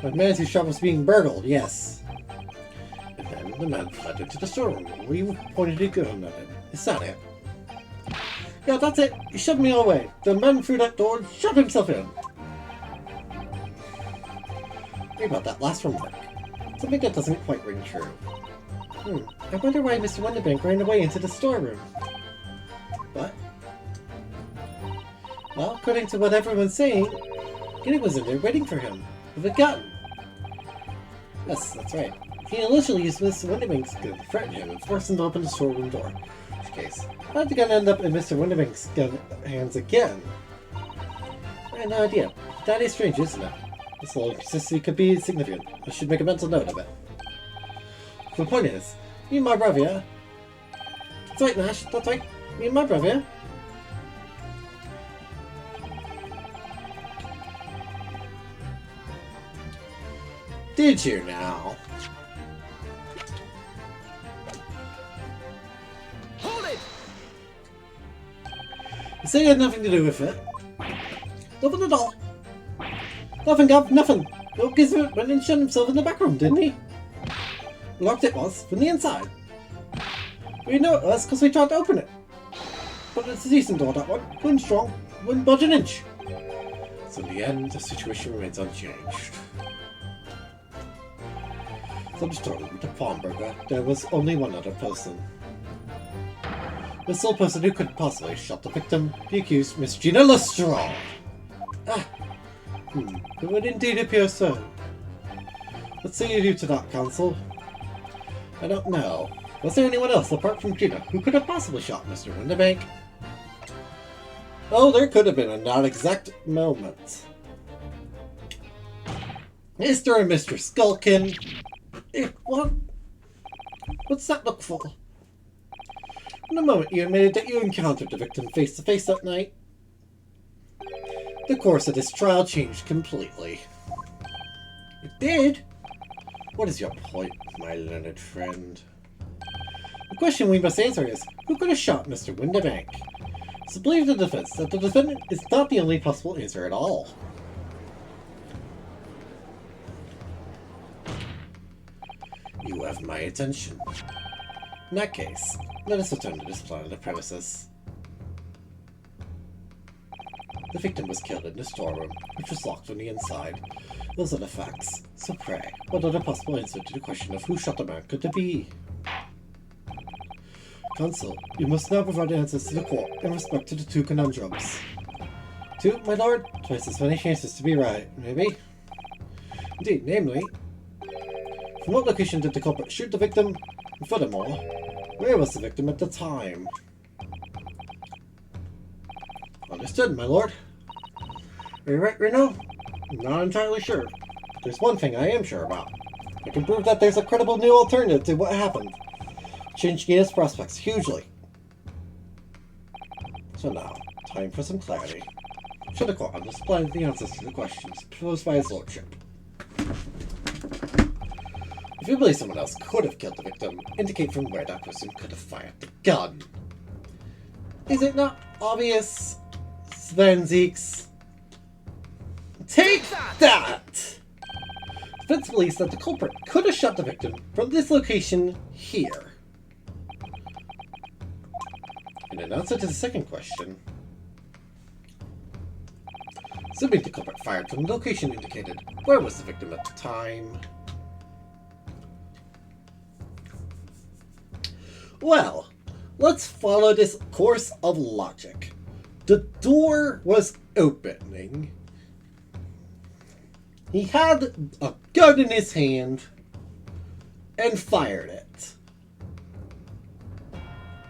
My man's shop was being burgled, yes. And then the man fled into the storeroom where you pointed a gun at him. Is that it? Yeah, that's it. He shoved me away. The man through that door and shoved himself in. What about that last remark? Something that doesn't quite ring true. I wonder why Mr. Winderbank ran away into the storeroom. What? according to what everyone's saying, Gideon was in there waiting for him, with a gun. Yes, that's right. He initially used Mr. Winterbank's gun to threaten him and force him to open the storeroom door. In which case, how did the gun end up in Mr. Winterbank's hands again? I had no idea. That is strange, isn't it? This little inconsistency could be significant. I should make a mental note of it. The point is, me and my brother, yeah? That's right, Nash, that's right. Me and my brother, yeah? Did you now? Hold it! You say you had nothing to do with it? Nothing at all. Nothing, Gov, nothing. Bill Gizzard went and shut himself in the back room, didn't he? Locked it was, from the inside. We know it was because we tried to open it. But it's a decent door, that one. Good and strong. Wouldn't budge an inch. So in the end, the situation remains unchanged. So the story with the pawnbroker, there was only one other person. The sole person who could possibly shot the victim, the accused, Miss Gina Lestrade. It would indeed appear so. What say you do to that, Counsel? I don't know. Was there anyone else apart from Gina who could have possibly shot Mr. Winterbank? Oh, there could have been in that exact moment. Mr. and Mr. Skulkin. What? What's that look for? In a moment you admitted that you encountered the victim face to face that night. The course of this trial changed completely. It did? What is your point, my learned friend? The question we must answer is, who could have shot Mr. Winterbank? It's believed in the defense that the defendant is not the only possible answer at all. You have my attention. In that case, let us return to this plan of the premises. The victim was killed in the storeroom, which was locked from the inside. Those are the facts. So pray, what other possible answer to the question of who shot the man could it be? Counsel, you must now provide answers to the court in respect to the two conundrums. Two, my lord? Twice as many chances to be right, maybe? Indeed, namely, from what location did the culprit shoot the victim? And furthermore, where was the victim at the time? Understood, my lord. Are you right, Reno? I'm not entirely sure. There's one thing I am sure about. I can prove that there's a credible new alternative to what happened. Changing his prospects hugely. So now, time for some clarity. Should the court display the answers to the questions posed by his lordship? If you believe someone else could have killed the victim, indicate from where that person could have fired the gun. Is it not obvious, Sven Zeeks? Take that! Defense believes that the culprit could have shot the victim from this location here. And in answer to the second question, assuming the culprit fired from the location indicated, where was the victim at the time? Well, let's follow this course of logic. The door was opening. He had a gun in his hand and fired it.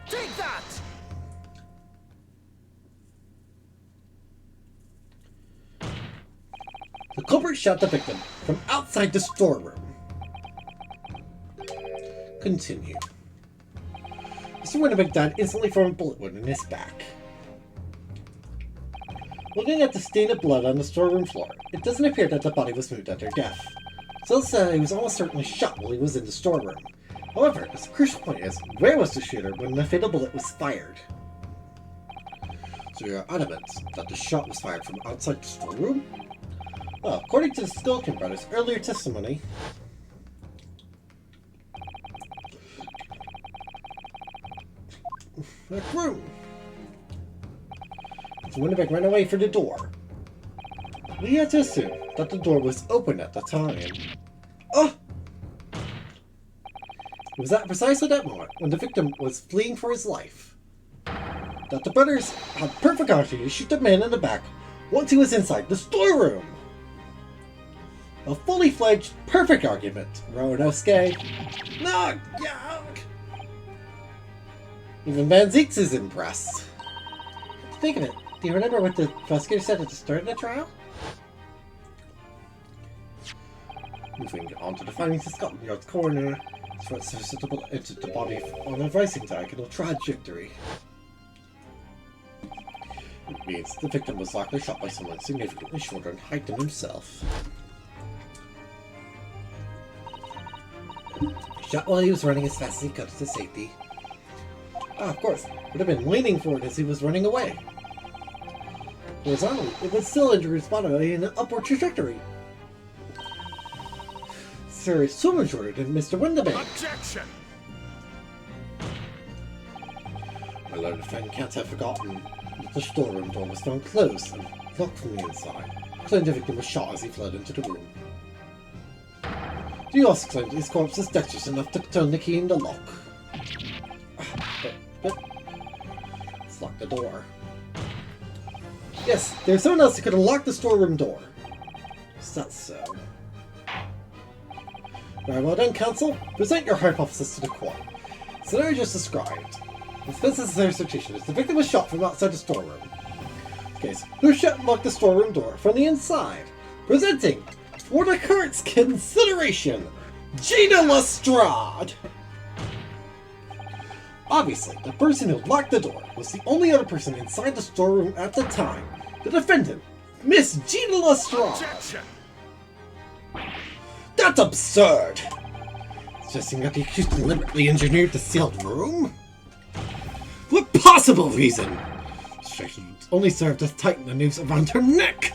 Take that! The culprit shot the victim from outside the storeroom. Continue. Mr. Winterbank died instantly from a bullet wound in his back. Looking at the stain of blood on the storeroom floor, it doesn't appear that the body was moved after death. So let's say he was almost certainly shot while he was in the storeroom. However, the crucial point is, where was the shooter when the fatal bullet was fired? So you're adamant that the shot was fired from outside the storeroom? Well, according to the Skulkin brothers' earlier testimony, the room. So Winterbank ran away for the door. We had to assume that the door was open at the time. Oh! It was at precisely that moment, when the victim was fleeing for his life, that the brothers had perfect opportunity to shoot the man in the back once he was inside the storeroom. A fully fledged, perfect argument, Roanoske. No, yuck! Even Van Zeeks is impressed. Think of it. Do you remember what the prosecutor said at the start of the trial? Moving on to the findings of Scotland Yard's coroner, it's susceptible entered the body on a racing diagonal trajectory. It means the victim was likely shot by someone significantly shorter in height than himself. Shot while he was running as fast as he could to safety. Ah, of course, would have been leaning forward as he was running away. Horizontally, it would still injure his body in an upward trajectory. Sir is so much shorter than Mr. Windabank. Objection! My learned friend can't have forgotten that the storeroom door was found closed and locked from the inside. Claimed the victim was shot as he fled into the room. He also claimed his corpse is dexterous enough to turn the key in the lock. But let's lock the door. Yes, there's someone else who could have locked the storeroom door. Is that so? Very well done, counsel. Present your hypothesis to the court. Scenario just described. This business assertion is the victim was shot from outside the storeroom. Case, who shot and locked the storeroom door from the inside? Presenting, for the court's consideration, Gina Lestrade! Obviously, the person who locked the door was the only other person inside the storeroom at the time. The defendant, Miss Gina Lestrade! Objection! That's absurd! Suggesting that the accused deliberately engineered the sealed room? What possible reason? Distractions only served to tighten the noose around her neck!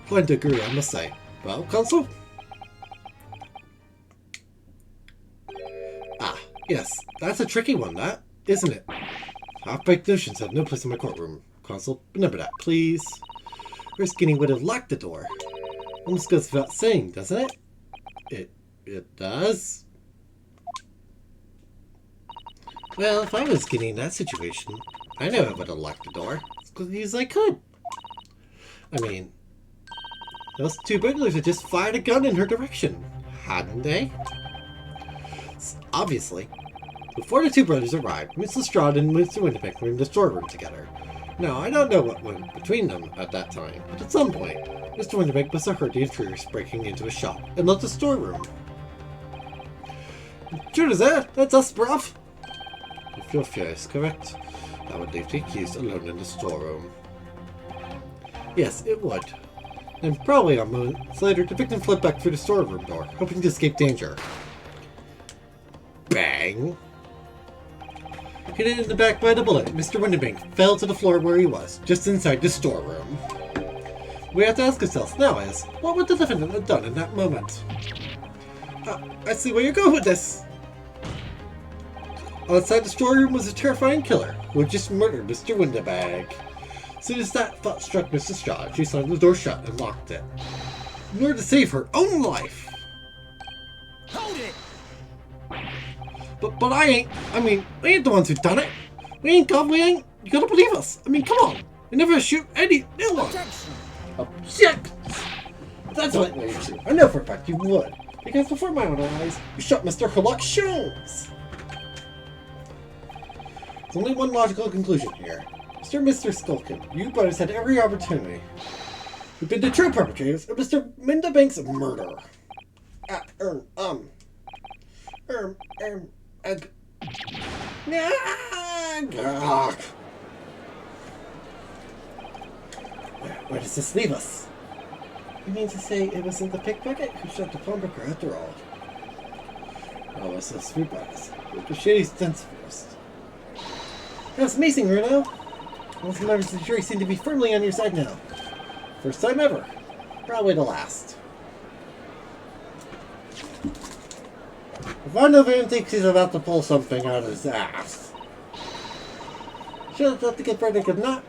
Inclined to agree, I must say. Well, counsel? Ah, yes, that's a tricky one, that, isn't it? Half-baked notions have no place in my courtroom. Counsel, remember that, please. Risking would have locked the door. Almost goes without saying, doesn't it? It does? Well, if I was getting in that situation, I know I would have locked the door as quickly as I could. I mean, those two burglars had just fired a gun in her direction, hadn't they? Obviously, before the two brothers arrived, Miss Lestrade and Mr. Windabank were in the storeroom together. Now, I don't know what went between them at that time, but at some point, Mr. Windabank must have heard the intruders breaking into a shop and left the storeroom. True as that, that's us, bruv. If your fear is correct, that would leave the accused alone in the storeroom. Yes, it would. And probably a moment later, the victim fled back through the storeroom door, hoping to escape danger. Bang! Hit in the back by the bullet, Mr. Windabank fell to the floor where he was, just inside the storeroom. We have to ask ourselves now is, what would the defendant have done in that moment? I see where you're going with this. Outside the storeroom was a terrifying killer who had just murdered Mr. Windabank. As soon as that thought struck Mrs. Strahd, she slammed the door shut and locked it, in order to save her own life. Hold it! But we ain't the ones who done it. We ain't God, we ain't. You gotta believe us. I mean, come on. We never shoot any new one. Object! That's what you do. I know for a fact you would. Because before my own eyes, you shot Mr. Herlock Sholmes. There's only one logical conclusion here. Mr. and Mr. Skulkin, you brothers had every opportunity. You've been the true perpetrators of Mr. Windabank's murder. Where does this leave us? You mean to say it wasn't the pickpocket who shot the pawnbroker after all? Oh, it's those three brothers. With a shady sense first. That's amazing, Bruno. Most members of the jury seem to be firmly on your side now. First time ever. Probably the last. If one of them thinks he's about to pull something out of his ass, should have thought the good verdict of not.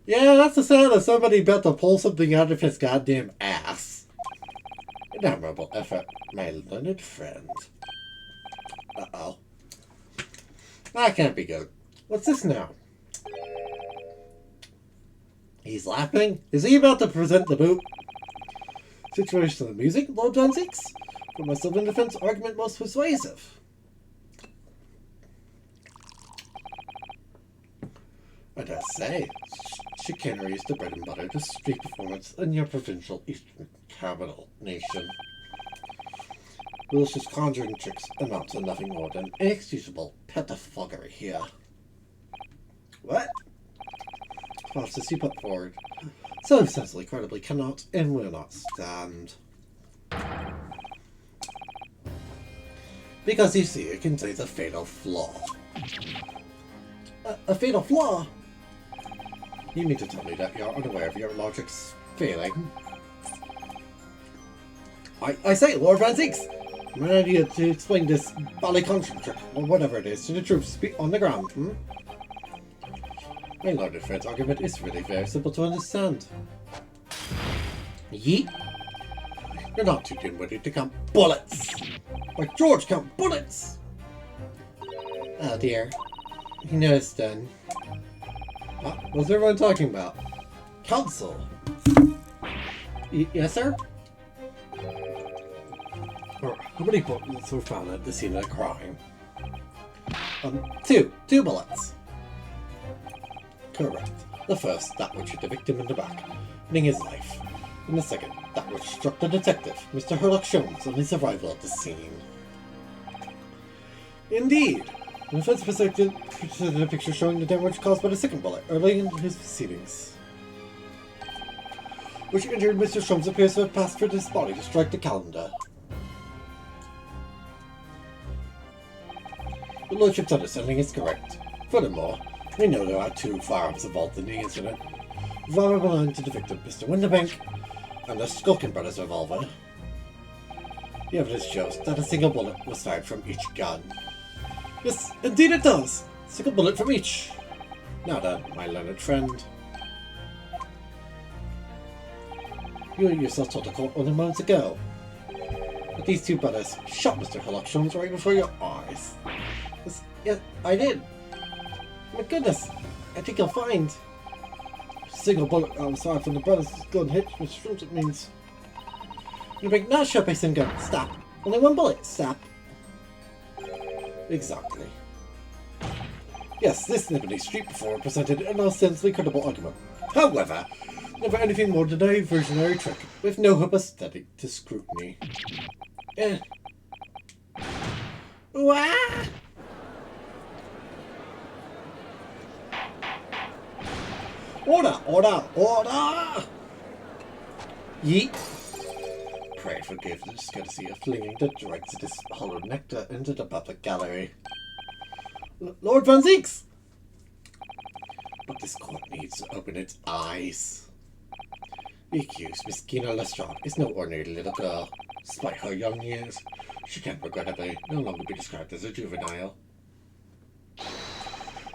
Yeah, that's the sound of somebody about to pull something out of his goddamn ass. An admirable effort, my learned friend. Uh-oh. That can't be good. What's this now? He's laughing? Is he about to present the boot? Situation of the music, Lord Dunsix? For my self-defense argument most persuasive. I dare say, chicanery is the bread and butter to street performance in your provincial eastern capital nation. Malicious conjuring tricks amount to nothing more than inexcusable pettifoggery here. What? Process you put forward so sensibly, credibly cannot and will not stand. Because you see, it contains a fatal flaw. A fatal flaw? You mean to tell me that you're unaware of your logic's failing? I say, Lord Van Zeeks! I'm ready to explain this bally conjuring trick, or whatever it is, to the troops on the ground, My learned friend's argument is really very simple to understand. Yeet! You're not too dim-witted to count bullets! Like George, count bullets! Oh dear. He noticed then. What's everyone talking about? Council! Yes, sir? How many bullets were found at the scene of the crime? Two bullets. Correct. The first, that which hit the victim in the back, ending his life. And the second, that which struck the detective, Mr. Sherlock Holmes, on his arrival at the scene. Indeed. The defense presented a picture showing the damage caused by the second bullet early in his proceedings, which injured Mr. Holmes appears to have passed through his body to strike the calendar. The Lordship's understanding is correct. Furthermore, we know there are two firearms involved in the incident. The revolver belonging to the victim, Mr. Winterbank, and the Skulkin Brothers revolver. The evidence shows that a single bullet was fired from each gun. Yes, indeed it does! Single bullet from each. Now then, my learned friend. You yourself told the court only moments ago that these two brothers shot Mr. Sherlock Holmes right before your eyes. Yes, I did. My goodness, I think you'll find. Single bullet was fired from the brothers' gun hit Mr. Holmes, it means. You make not shot by same gun. Stop. Only one bullet. Stop. Exactly. Yes, this Nibbly Street performer presented an ostensibly credible argument. However, never anything more than a diversionary trick, with no hope aesthetic to scrutiny. Wah! Order! Order! Order! Yeet! Pray forgive the discourtesy of flinging the dregs of this hollow nectar into the public gallery. Lord Van Zeeks! But this court needs to open its eyes. The accused, Miss Gina Lestrade, is no ordinary little girl. Despite her young years, she can regrettably no longer be described as a juvenile.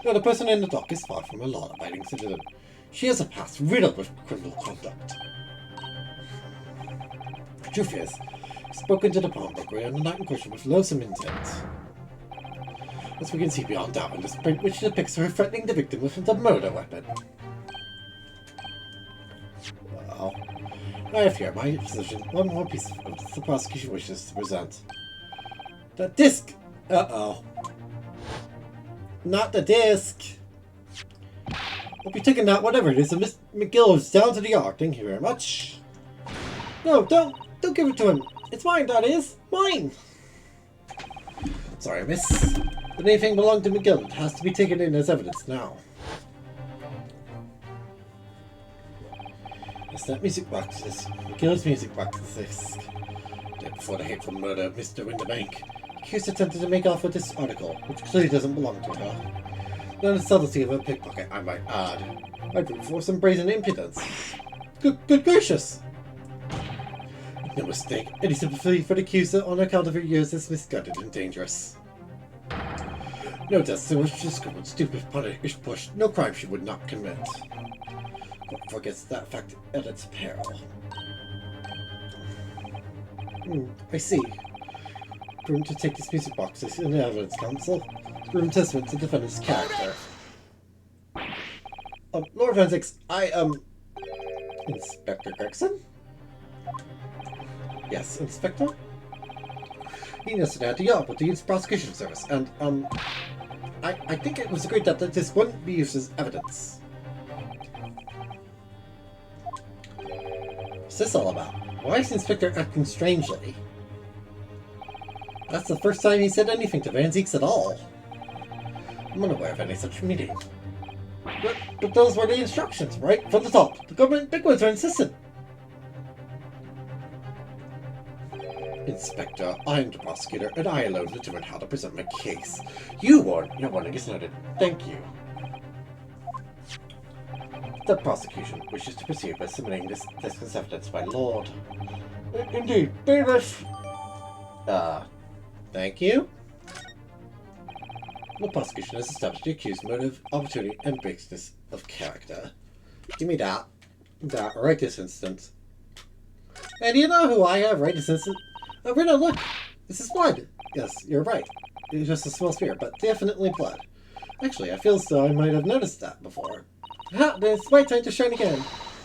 Now, the person in the dock is far from a law-abiding citizen. She has a past riddled with criminal conduct. The truth is, spoken to the pawnbroker on the night in question with loathsome intent. As we can see beyond doubt in this print, which depicts her threatening the victim with the murder weapon. Well, I have here my position one more piece of evidence the prosecution wishes to present. The disc! Uh-oh. Not the disc! We'll be taking that, whatever it is, and Miss McGill is down to the yard. Thank you very much. No, don't give it to him. It's mine, that is. Mine! Sorry, miss. But anything belonging to McGill, it has to be taken in as evidence now. Yes, that music box is McGill's music box is dead before the hateful murder of Mr. Winterbank. Accused attempted to make off with this article, which clearly doesn't belong to her. Not the subtlety of a pickpocket, I might add. I brute for some brazen impudence. Good gracious! No mistake. Any sympathy for the accuser on account of her years is misguided and dangerous. No death so much just stupid punish push. No crime she would not commit. One forgets that fact at its peril. I see. Prudent to take these music boxes in the evidence council. Room testament to defendant's character. Lord Forensics, Inspector Gregson? Yes, Inspector? He knows how to job with the prosecution service, and, I think it was agreed that this wouldn't be used as evidence. What's this all about? Why is the Inspector acting strangely? That's the first time he said anything to Van Zeeks at all. I'm unaware of any such meeting. But those were the instructions, right? From the top. The government bigwigs are insistent. Inspector, I am the prosecutor, and I alone determine how to present my case. Your warning is noted. Thank you. The prosecution wishes to proceed by submitting this evidence by Lord. Indeed, bailiff. Thank you. The prosecution has established the accused's motive, opportunity, and baseness of character. Give me that. That right this instant. And you know who I have right this instant? Oh, Rita, look! This is blood! Yes, you're right. It's just a small spear, but definitely blood. Actually, I feel as though I might have noticed that before. Ha! Then it's my time to shine again.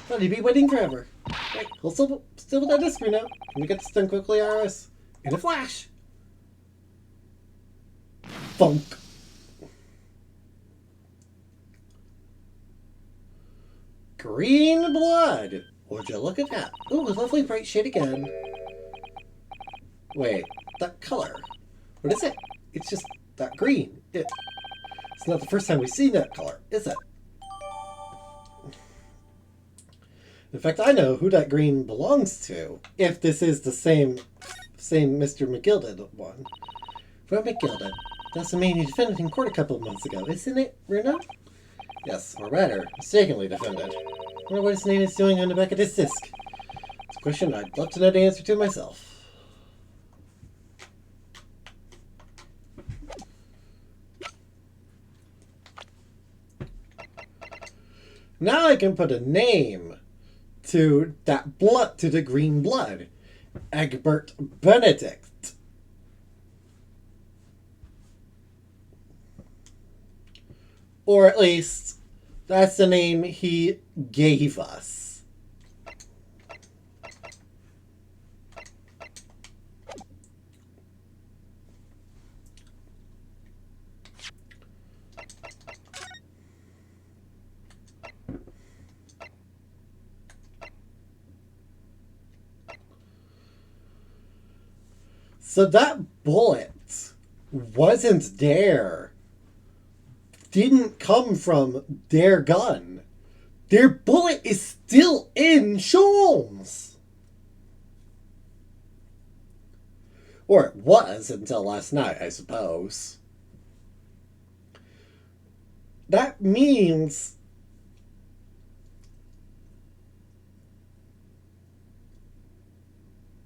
Thought you'd be waiting forever. Wait, we'll still with that disc now. Can we get this done quickly, Iris? In a flash! Funk! Green blood! Would you look at that? Ooh, a lovely bright shade again. Wait, that color. What is it? It's just that green. It's not the first time we've seen that color, is it? In fact, I know who that green belongs to, if this is the same Mr. McGilded one. From McGilded. That's the man you defended in court a couple of months ago, isn't it, Runa? Yes, or rather, mistakenly defended. I wonder what his name is doing on the back of this disc. It's a question I'd love to know the answer to myself. Now I can put a name to that blood, to the green blood. Egbert Benedict. Or at least, that's the name he gave us. So that bullet wasn't there. Didn't come from their gun. Their bullet is still in Sholmes. Or it was until last night, I suppose. That means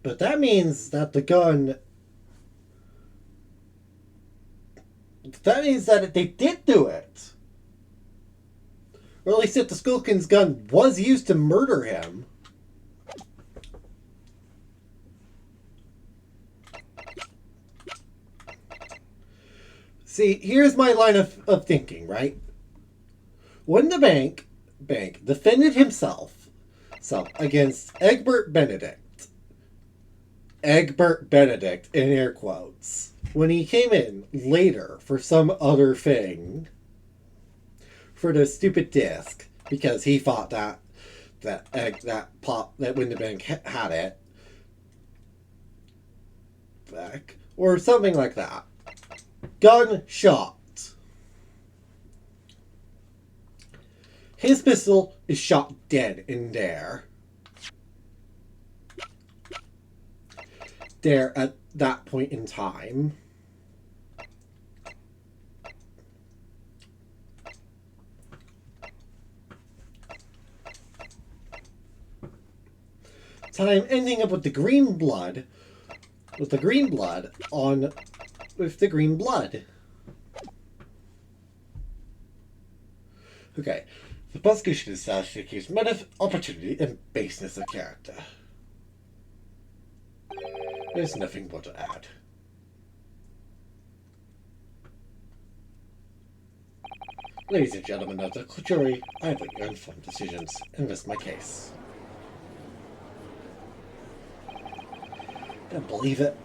but that means that the gun that means that they did do it. Or at least that the Skulkin's gun was used to murder him. See, here's my line of thinking, right? When the bank defended himself against Egbert Benedict in air quotes, when he came in later for some other thing, for the stupid disc, because he thought that when the bank had it back, or something like that. Gunshot. His pistol is shot dead in there. There at that point in time. Time ending up with the green blood. With the green blood. Okay. The prosecution is established to accuse motive, opportunity, and baseness of character. There's nothing more to add. Ladies and gentlemen of the jury, I have your informed decisions and rest my case. Don't believe it.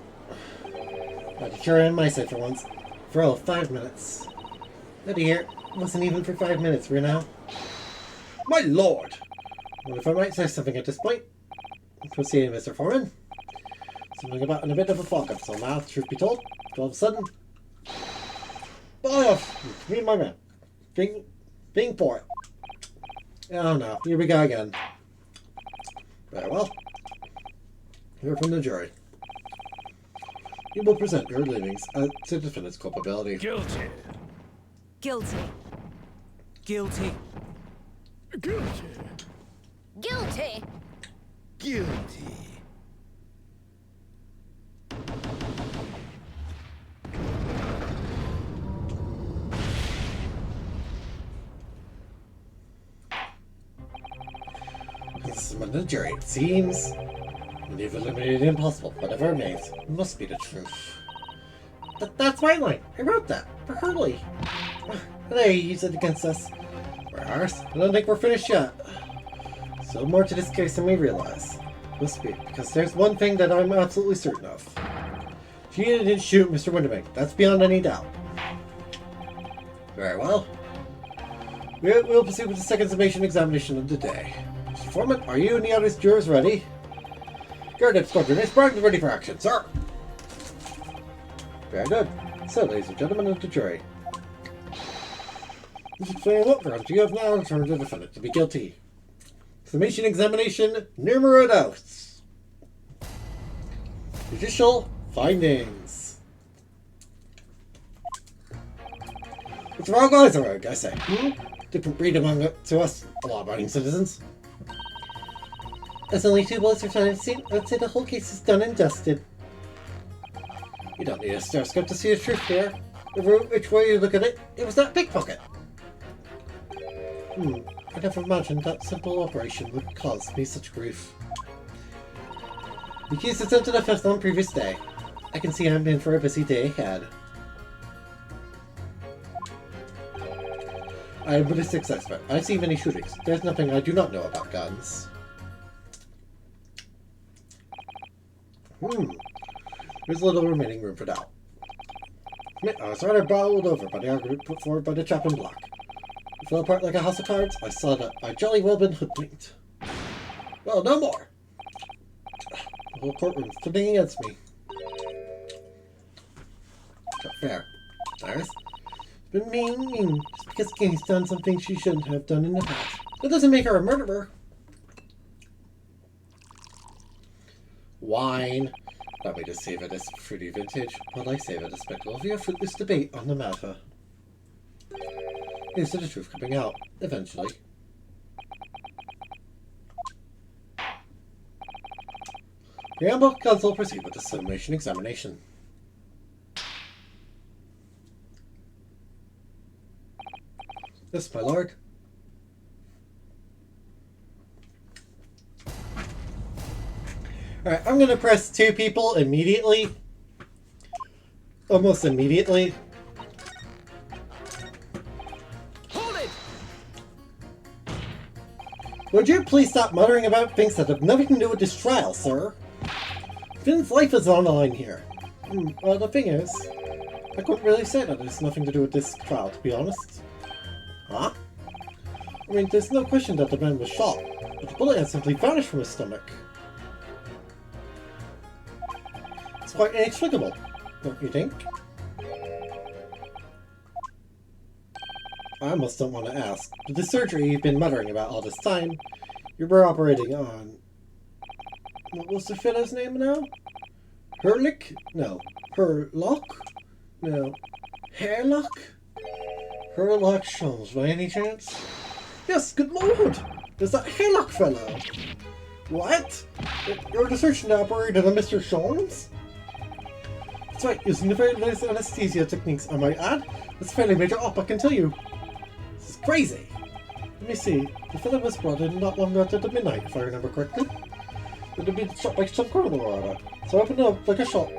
Not the jury on my side for once. For all 5 minutes. Not here. It wasn't even for 5 minutes, Reno. My lord! Well, if I might say something at this point. Proceeding, Mr. Foreman. Something about in a bit of a fog-up somehow, truth be told. All of a sudden. Off! Me and my man. Being for it. Oh no, here we go again. Very well. Hear from the jury. You will present your leavings to defendant's culpability. Guilty. Guilty. Guilty. Guilty. Guilty. Guilty. Summon the jury. It seems you've eliminated the impossible. Whatever remains must be the truth. That's my line. I wrote that for Hurley. They use it against us. We're ours. I don't think we're finished yet. So more to this case than we realize. Must be, because there's one thing that I'm absolutely certain of. She didn't shoot Mr. Winterbank. That's beyond any doubt. Very well. We'll proceed with the second summation examination of the day. Mr. Foreman, are you and the other jurors ready? Guard Squadron is ready for action, sir. Very good. So, ladies and gentlemen of the jury. This explains what grounds you have now returned the defendant to be guilty. Summation examination numero dos. Judicial findings. What's wrong, guys? Or I say, different breed among to us law-abiding citizens. As only 2 bullets are found in the scene, I'd say the whole case is done and dusted. You don't need a stethoscope to see the truth here. Which way you look at it, it was that pickpocket. I never imagined that simple operation would cause me such grief. The accused attempted a theft on the previous day. I can see I'm in for a busy day ahead. I am a ballistics expert. I've seen many shootings. There's nothing I do not know about guns. There's little remaining room for doubt. I was rather bowled over by the argument put forward by the chap in black. It fell apart like a house of cards. I saw that I'd jolly well been hoodwinked. Well, no more! The whole courtroom's turning against me. Not fair. Iris? It's been mean. Just because Kay's done something she shouldn't have done in the past. That doesn't make her a murderer. Wine. Allow me to savor this fruity vintage while I savor the spectacle of your fruitless debate on the matter. Here's to the truth coming out, eventually. Preamble, counsel, proceed with the summation examination. Yes, my lord. Alright, I'm gonna press 2 people immediately. Almost immediately. Hold it! Would you please stop muttering about things that have nothing to do with this trial, sir? Finn's life is on the line here. Well, the thing is, I couldn't really say that it's nothing to do with this trial, to be honest. Huh? I mean, there's no question that the man was shot, but the bullet had simply vanished from his stomach. It's quite inexplicable, don't you think? I almost don't want to ask, but the surgery you've been muttering about all this time, you were operating on... What was the fellow's name now? Herlick? No. Herlock? No. Hairlock? Herlock Sholmes, by any chance? Yes, good lord! There's that Hairlock fellow! What? You're the surgeon that operated on Mr. Sholmes? That's right, using the very latest anesthesia techniques, I might add. It's a fairly major op, I can tell you. This is crazy. Let me see. The fellow was brought in not long after the midnight, if I remember correctly. It had been shot by some criminal or other. So I opened it up like a shot.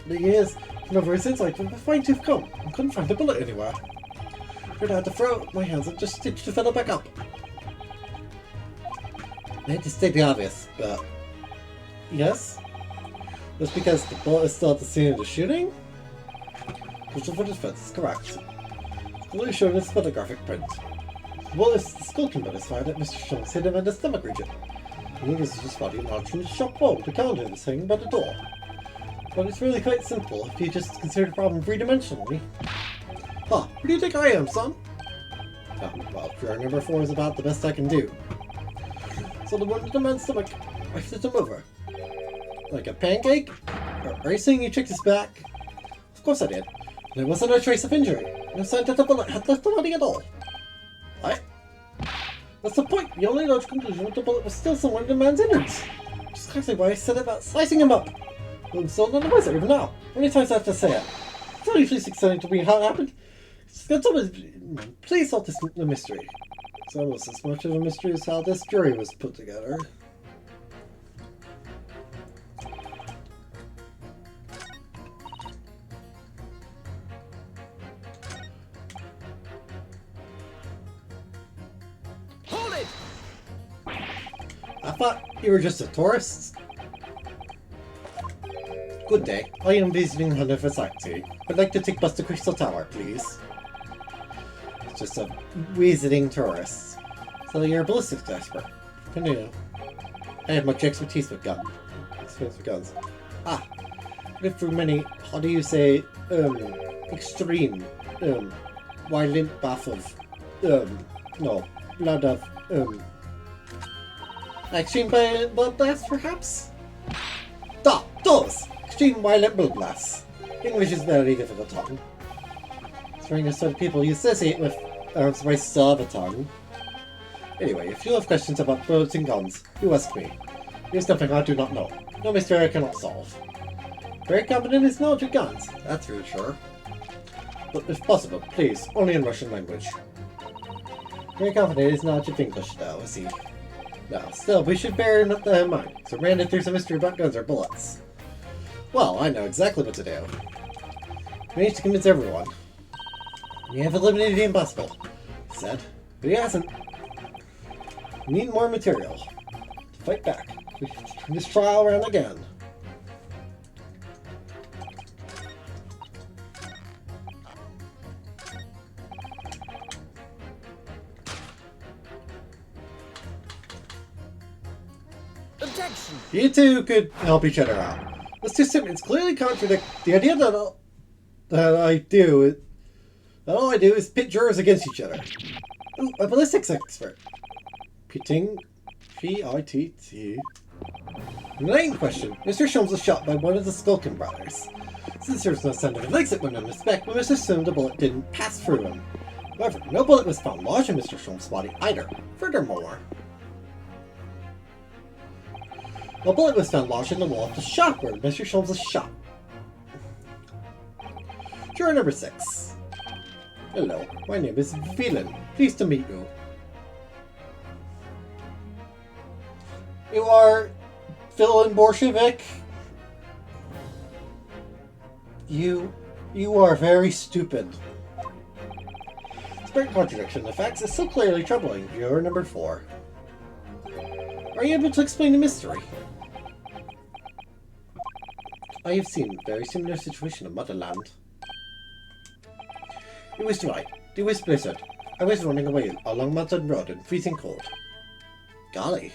The thing is, from the very inside, with a fine tooth comb, I couldn't find the bullet anywhere. I'd have to throw up my hands and just stitch the fellow back up. I hate to state the obvious, but... Yes? That's because the bullet is still at the scene of the shooting? Crucial for defense is correct. It's clearly shown in its photographic print. The bullet is the skull bullet is fired at Mr. Shum's hit him in the stomach region. And he uses his body launched from the shop wall. The calendar is hanging by the door. But it's really quite simple if you just consider the problem three-dimensionally. Huh, who do you think I am, son? Oh, well, drawer number 4 is about the best I can do. So the one in the man's stomach, I flipped him over. Like a pancake? Are you saying you checked his back? Of course I did. There wasn't a trace of injury. No sign that the bullet had left the body at all. What? That's the point. The only logical conclusion was the bullet was still somewhere in the man's innards. Which is exactly why I said about slicing him up. Well, I'm still none of us even now. How many times do I have to say it? It's not usually exciting to me how it happened. Please solve this mystery. It's almost as much of a mystery as how this jury was put together. Hold it! I thought you were just a tourist. Good day. I am visiting Hunter for sightseeing. I'd like to take bus to Crystal Tower, please. It's just a visiting tourist. So you're a ballistics expert. Continue. I have much expertise with guns. Ah. Lived through many, how do you say, extreme, violent bath of, no, blood of, extreme blood blasts, perhaps? Those! Extreme violent blood blasts. English is very difficult tongue. Trying to sort of people you associate with, so I still have a tongue. Anyway, if you have questions about bullets and guns, you ask me. Here's something I do not know. No mystery I cannot solve. Very competent in his knowledge of guns, that's for sure. But if possible, please, only in Russian language. Very confident in his knowledge of English, though, is he? No, still, we should bear that in mind. So ran if there's a mystery about guns or bullets. Well, I know exactly what to do. Managed to convince everyone. We have eliminated the impossible, he said. But he hasn't. We need more material. To fight back. We have to turn this trial around again. Objection! You two could help each other out. Let's just it's clearly contradict the idea that all I do is pit jurors against each other. Ooh, a ballistics expert. Pitting P-I-T-T. In the main question, Mr. Sholmes was shot by one of the Skulkin brothers. Since there was no sign of an exit when in respect, we must assume the bullet didn't pass through him. However, no bullet was found lodged in Mr. Sholmes' body either. Furthermore, a bullet was found lodged in the wall of the shop where Mr. Sholmes was shot. Juror number 6. Hello, my name is Villain. Pleased to meet you. You are Villain Bolshevik? You are very stupid. This contradiction of facts is so clearly troubling. Juror number 4. Are you able to explain the mystery? I have seen a very similar situation in Motherland. It was dry. It was blizzard. I was running away along Mountain Road in freezing cold. Golly.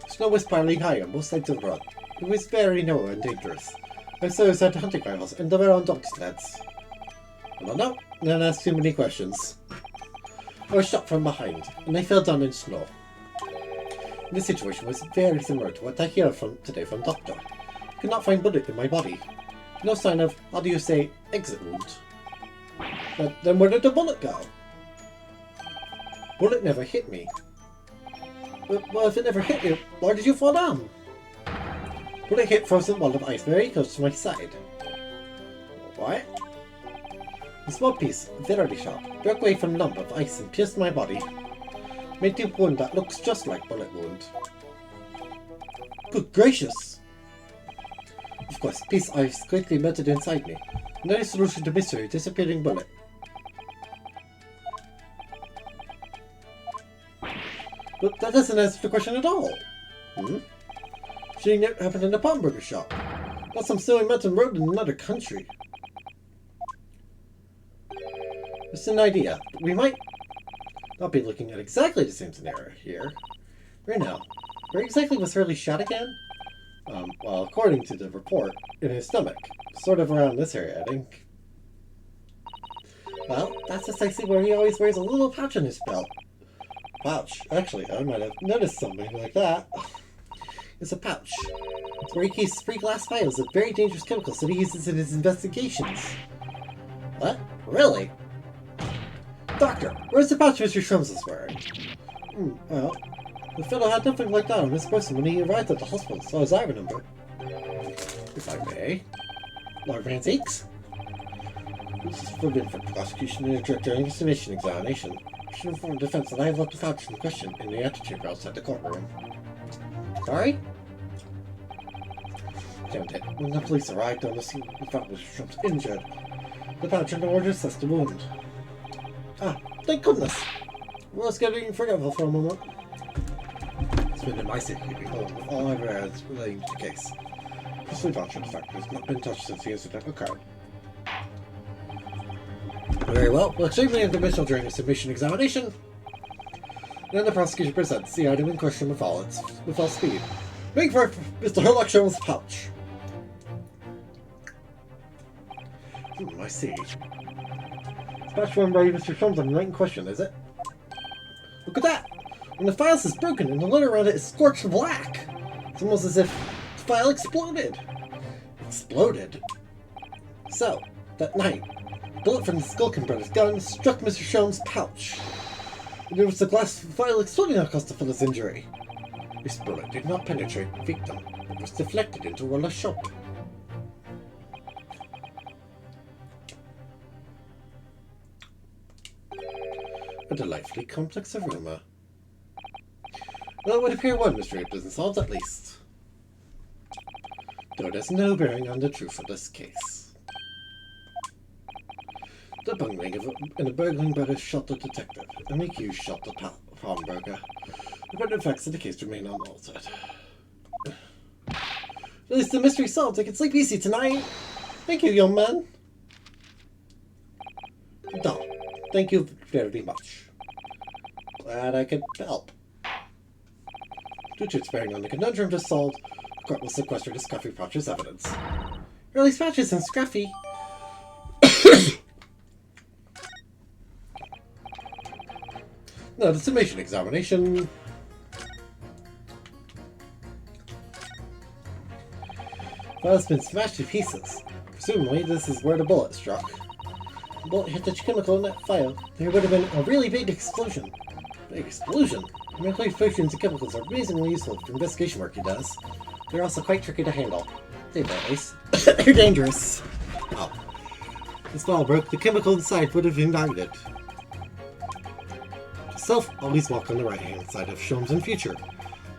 Snow was piling high on both sides of the road. It was very narrow and dangerous. I saw us at hunting rifles and they were on dog sleds. Well, no, don't ask too many questions. I was shot from behind, and I fell down in snow. This situation was very similar to what I hear today from Doctor. I could not find bullet in my body. No sign of, how do you say, exit wound. But then where did the bullet go? Bullet never hit me. Well, if it never hit you, why did you fall down? Bullet hit frozen wall of ice very close to my side. What? A small piece, very sharp, broke away from a lump of ice and pierced my body. Made a wound that looks just like bullet wound. Good gracious! Of course, piece of ice quickly melted inside me. No solution to mystery, disappearing bullet. But that doesn't answer the question at all. Shooting happened in a pawnbroker shop. Not some silly mountain road in another country. Just an idea. We might not be looking at exactly the same scenario here. Right now, where exactly was Hurley shot again? Well, according to the report, in his stomach. Sort of around this area, I think. Well, that's precisely where he always wears a little pouch on his belt. Pouch? Actually, I might have noticed something like that. It's a pouch. It's where he keeps free glass vials of very dangerous chemicals that he uses in his investigations. What? Really? Doctor, where's the pouch Mr. Shrums is wearing? Well, the fellow had nothing like that on his person when he arrived at the hospital, as far as I remember. If I may. Lord Van Zakes? This is forbidden for prosecution and during the submission examination. I should inform the defense that I have left the pouch in question in the antechamber outside the courtroom. Sorry? Damn it. When the police arrived on the scene, we found Mr. Shrums injured. The pouch and the order assessed the wound. Ah, thank goodness! Well, let's get it forgetful for a moment. It's been in my safekeeping home with all I've read relating to the case. Personally vouch for the fact that it's not been touched since the incident occurred. Very well, we'll examine the information during the submission examination. Then the prosecution presents the item in question with all speed. Waiting for Mr. Herlock Shrums' pouch. I see. Patch one by Mr. Shrums on the night in question, is it? Look at that! And the file is broken and the letter around it is scorched black! It's almost as if the file exploded! Exploded? So, that night, a bullet from the Skulkin brother's gun struck Mr. Shrums' pouch. And it was the glass file exploding that caused the fellow's injury. This bullet did not penetrate the victim, but was deflected into Roller's shop. A delightfully complex aroma. Well, it would appear one mystery has been solved at least. Though it has no bearing on the truth of this case. The bungling and a burgling brother shot the detective, and the accused shot the pawnbroker. But the facts of the case remain unaltered. At least the mystery solved. I can sleep easy tonight. Thank you, young man. No, thank you very much. Glad I could help. Due to its bearing on the conundrum just solved, the court will sequester the Scruffy pouch as evidence. Early patches and Scruffy. Now, the summation examination. File has been smashed to pieces. Presumably, this is where the bullet struck. The bullet hit the chemical in that file. There would have been a really big explosion. Big explosion? Nuclear fusions and chemicals are amazingly useful for investigation work he does. They're also quite tricky to handle. They're they're dangerous. Oh. This ball broke, the chemical inside would have ignited. Self, always walk on the right-hand side of Shrums in future.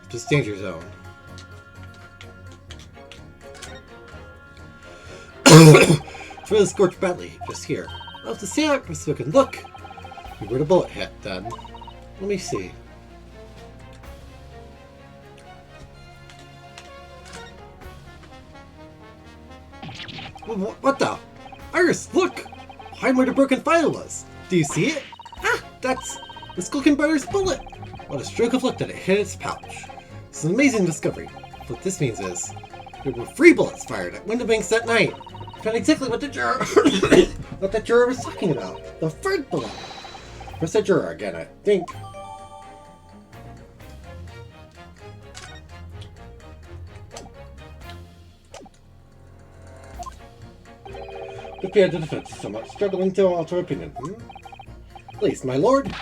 This danger zone. For the scorched badly, just here. I'll have to see how it can look. Where the bullet hit, then. Let me see. What the? Iris, look! Behind where the broken file was. Do you see it? Ah, that's the Skulkin brother's bullet. What a stroke of luck that it hit its pouch. It's an amazing discovery. What this means is, there were 3 bullets fired at Windowbanks that night. I found exactly what the juror, what that juror was talking about. The 3rd bullet. Where's that juror again, I think? Prepared the defense is somewhat struggling to alter opinion. Please, my lord,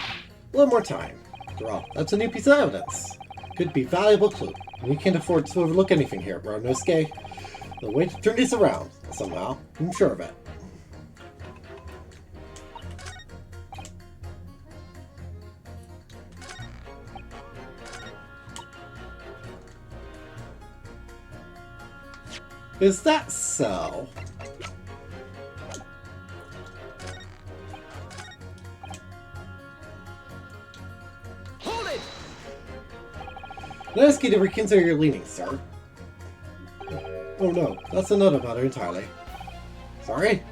one more time. After all, that's a new piece of evidence. Could be valuable clue. We can't afford to overlook anything here, Baronosuke. The way to turn this around, somehow. I'm sure of it. Is that so? I ask you to reconsider your leanings, sir. Oh no, that's another matter entirely. Sorry?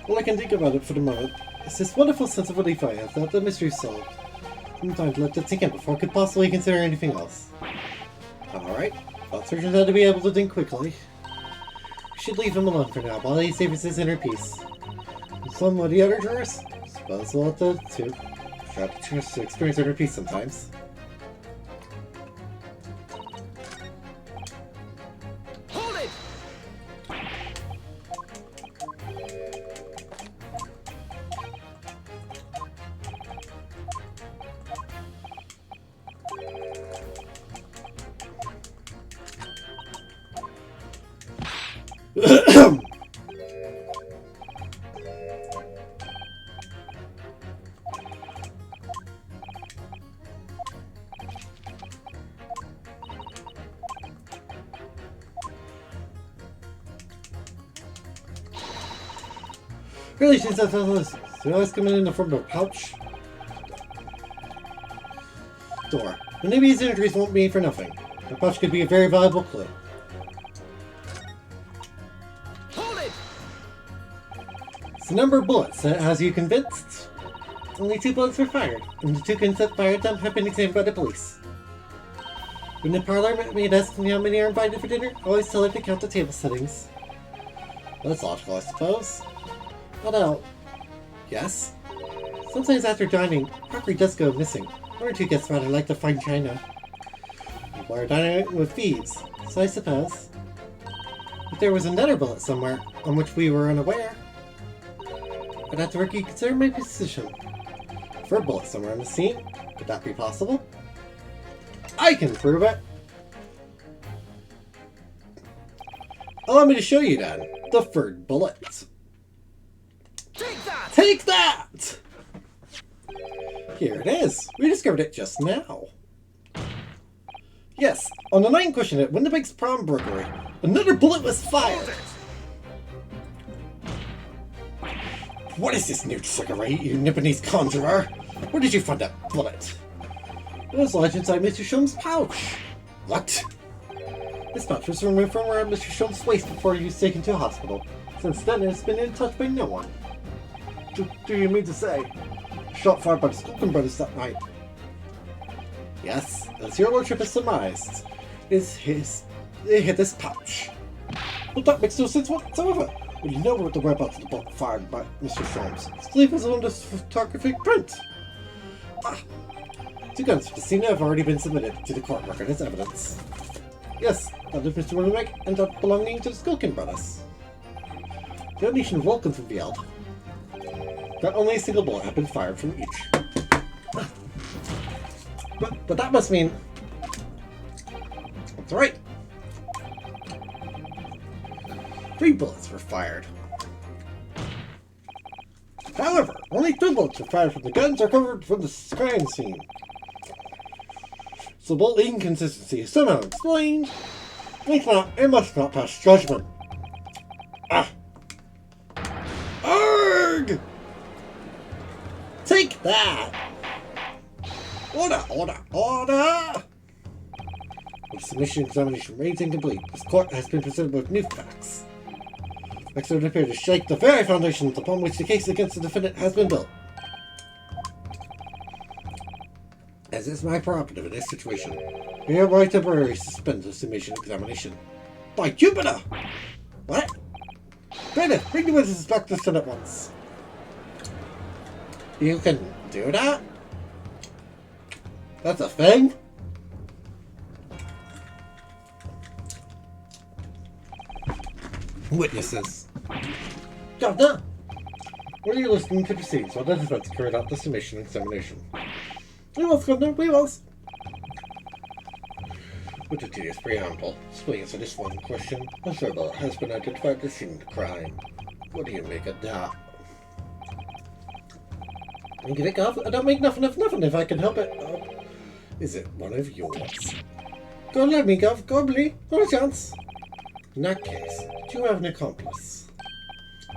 All I can think about it for the moment is this wonderful sense of relief I have that the mystery's solved. I'm trying to let that sink in before I could possibly consider anything else. Alright, thought surgeons had to be able to think quickly. We should leave him alone for now while he saves his inner peace. And some of the other jurors? Suppose we'll have to try to experience inner peace sometimes. Hold it! Really, since that's all this. So always coming in the front of a pouch. Door. But maybe his injuries won't be for nothing. The pouch could be a very valuable clue. Hold it! It's the number of bullets that has you convinced. Only 2 bullets were fired, and the 2 guns that fired them have been examined by the police. When the parlor made ask me how many are invited for dinner, I always tell her to count the table settings. Well, that's logical, I suppose. Although, yes. Sometimes after dining, crockery does go missing. 1 or 2 guests rather like to find china. People are dining with thieves, so I suppose. If there was another bullet somewhere on which we were unaware, I'd have to reconsider my position. For a bullet somewhere on the scene, could that be possible? I can prove it! Allow me to show you then, the 3rd bullet. Take that! Take that! Here it is. We discovered it just now. Yes, on the night in question at Winnipegg's Prom Brewery, another bullet was fired. What is this new trickery, you Nipponese conjurer? Where did you find that bullet? It was lodged inside Mr. Shum's pouch. What? This pouch was removed from around Mr. Shum's waist before he was taken to a hospital. Since then, it's been in touch by no one. Do you mean to say, shot fired by the Skulkin brothers that night? Yes, as your lordship has surmised, it hit this pouch. But that makes no sense whatsoever. Well, you know what the whereabouts of the bullet fired by Mr. Sholmes. Sleep was on this photographic print. Ah, 2 guns for the scene have already been submitted to the court record as evidence. Yes, that is Mr. Winnipeg and that belonging to the Skulkin brothers. The nation of Vulcans revealed that only a single bullet had been fired from each. But that must mean... That's right. 3 bullets were fired. However, only 2 bullets were fired from the guns recovered from the crime scene. So bullet inconsistency is somehow explained. It must not pass judgment. Ah. Arg! Take that! Order, order, order! The submission examination remains incomplete. This court has been presented with new facts. Facts that appear to shake the very foundations upon which the case against the defendant has been built. As is my prerogative in this situation, I hereby temporarily suspend the submission examination. By Jupiter! What? Brandon, bring the witnesses back to the stand at once. You can do that? That's a thing? Witnesses. Governor! What are you listening to proceedings while the defense carried out the submission examination? We was, Governor, we was. With a tedious preamble, explain answer this one question. A server has been identified as scene of the crime. What do you make of that? I don't make nothing of nothing if I can help it. Is it one of yours? Go let me, Gov. Go, Billy. Not a chance. In that case, do you have an accomplice?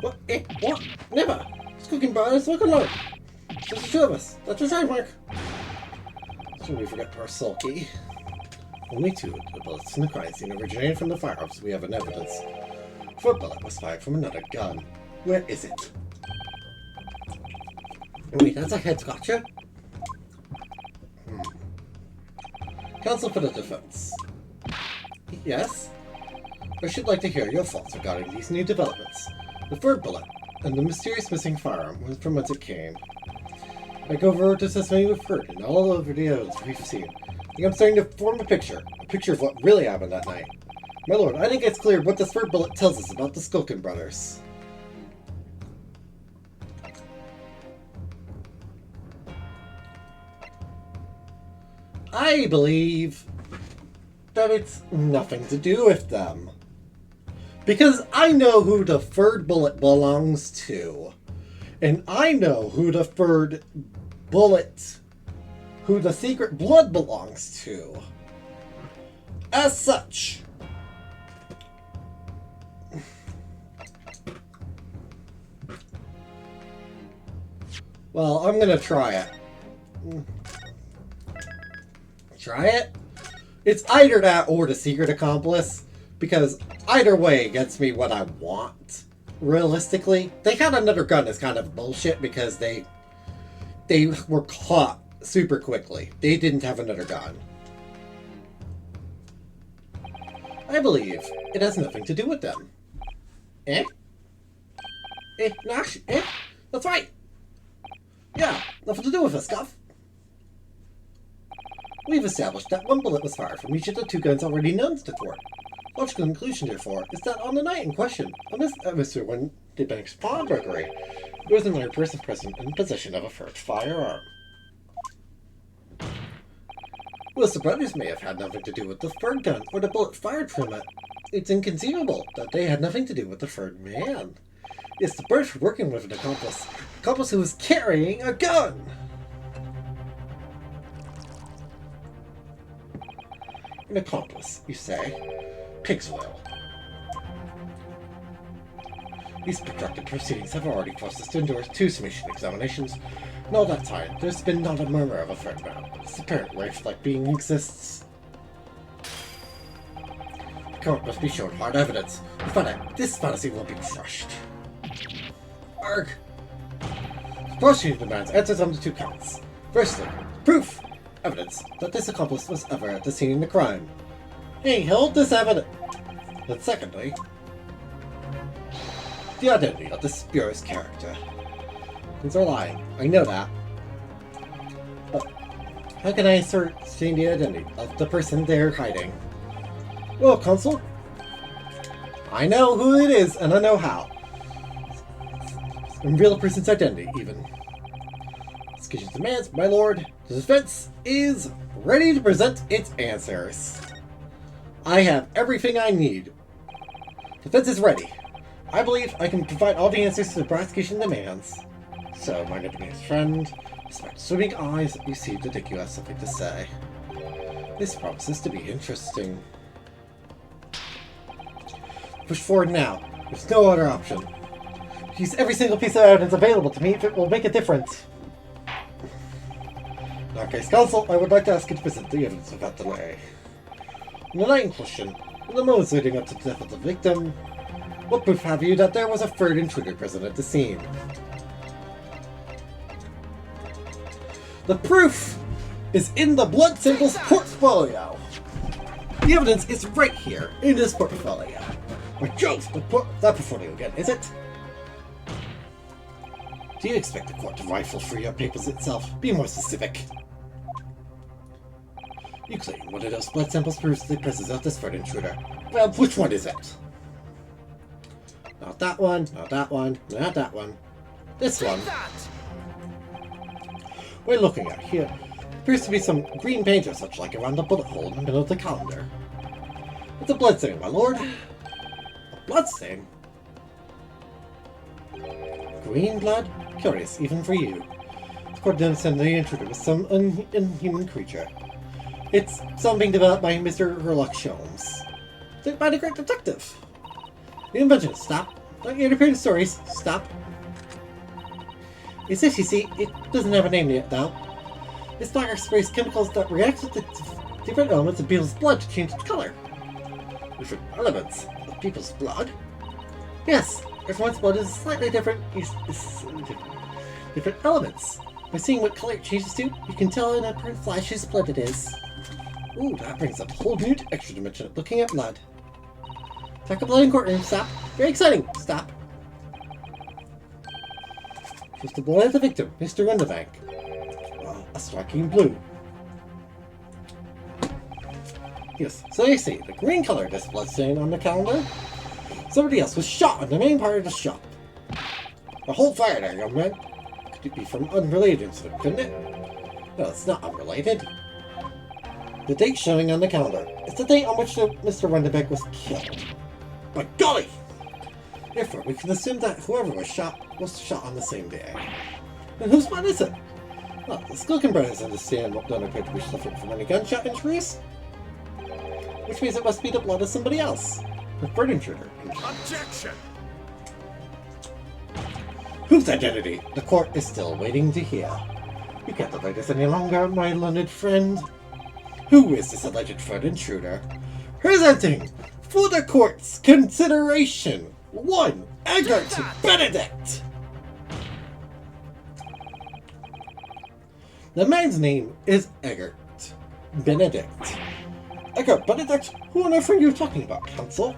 What? What? Never. It's cooking brothers. Look alone. Just the 2 of us. That's your trademark. Should we forget poor Sulky? Only 2 of the bullets in the crime scene originated from the firearms we have in evidence. 4 bullet was fired from another gun. Where is it? Wait, that's a head scratcher? Counsel for the defense. Yes? I should like to hear your thoughts regarding these new developments. The 3rd bullet, and the mysterious missing firearm, was from whence it came. I go over the testimony we've heard, and all over the evidence we've seen. I think I'm starting to form a picture of what really happened that night. My lord, I think it's clear what this 3rd bullet tells us about the Skulkin brothers. I believe that it's nothing to do with them. Because I know who the 3rd bullet belongs to. And I know who the 3rd bullet, who the secret blood belongs to. As such, well, I'm gonna try it. Try it? It's either that or the secret accomplice, because either way gets me what I want. Realistically, they had another gun is kind of bullshit because they were caught super quickly. They didn't have another gun. I believe it has nothing to do with them. Eh? Eh, Nash? Eh? That's right! Yeah, nothing to do with us, Guff. We've established that 1 bullet was fired from each of the 2 guns already known to the court. Logical conclusion, therefore, is that on the night in question, on this atmosphere when the bank's pawn burglary, there was another person present in possession of a 3rd firearm. Whilst the brothers may have had nothing to do with the 3rd gun or the bullet fired from it, it's inconceivable that they had nothing to do with the 3rd man. Yes, the brothers were working with an accomplice who was carrying a gun! An accomplice, you say? Pig's will. These protracted proceedings have already forced us to endure 2 submission examinations. In all that time, there's been not a murmur of a 3rd man. This apparent wraith-like being exists. The court must be shown hard evidence. Without it, this fantasy will be crushed. Arg! The prosecution demands answers on the 2 counts. Firstly, proof! Evidence that this accomplice was ever at the scene of the crime. Hey, hold this evidence! And secondly, the identity of this spurious character. Things are lying. I know that. But how can I ascertain the identity of the person they're hiding? Well, Consul, I know who it is, and I know how. And reveal the person's identity, even. This case demands, my lord, the defense is ready to present its answers. I have everything I need. Defense is ready. I believe I can provide all the answers to the prosecution demands. So, my Japanese friend, despite swimming eyes, you seem to think you have something to say. This promises to be interesting. Push forward now. There's no other option. Use every single piece of evidence available to me if it will make a difference. In that case, Counsel, I would like to ask you to present the evidence without delay. On the night in question, in the moments leading up to the death of the victim, what proof have you that there was a 3rd intruder present at the scene? The proof is in the blood samples portfolio. The evidence is right here in this portfolio. My jokes, but that portfolio again, is it? Do you expect the court to rifle through your papers itself? Be more specific. You claim one of those blood samples proves the presence of this 3rd intruder. Well, which one is it? Not that one, not that one, not that one. This one. We're looking at here. Appears to be some green paint or such like around the bullet hole in the middle of the calendar. It's a bloodstain, my lord. A bloodstain? Green blood? Curious, even for you. The court didn't send the intruder with some inhuman creature. It's something developed by Mr. Herlock Sholmes. By the great detective. The invention, stop. Don't you interpret the stories, stop. It's this, you see, it doesn't have a name yet, though. This splatter sprays chemicals that react with the different elements of people's blood to change its color. Different elements of people's blood? Yes, everyone's blood is slightly different. Different elements. By seeing what color it changes to, you can tell in a flash whose blood it is. Ooh, that brings up a whole new extra dimension of looking at blood. Talk of blood in courtroom, stop. Very exciting, stop. Here's the blood of the victim, Mr. Runderbank. A striking blue. Yes, so you see, the green color of this blood stain on the calendar. Somebody else was shot in the main part of the shop. The whole fire there, young man. Could it be from unrelated incident, couldn't it? No, it's not unrelated. The date showing on the calendar is the date on which Mr. Runderbank was killed. By golly! Therefore, we can assume that whoever was shot on the same day. And whose blood is it? Well, the Skulkin brothers understand what don't appear to be suffering from any gunshot injuries. Which means it must be the blood of somebody else. The bird intruder. Objection! Whose identity? The court is still waiting to hear. You can't delay this any longer, my learned friend. Who is this alleged third intruder? Presenting for the court's consideration, one Eggert Benedict. The man's name is Eggert Benedict. Eggert Benedict? Who on earth are you talking about, counsel?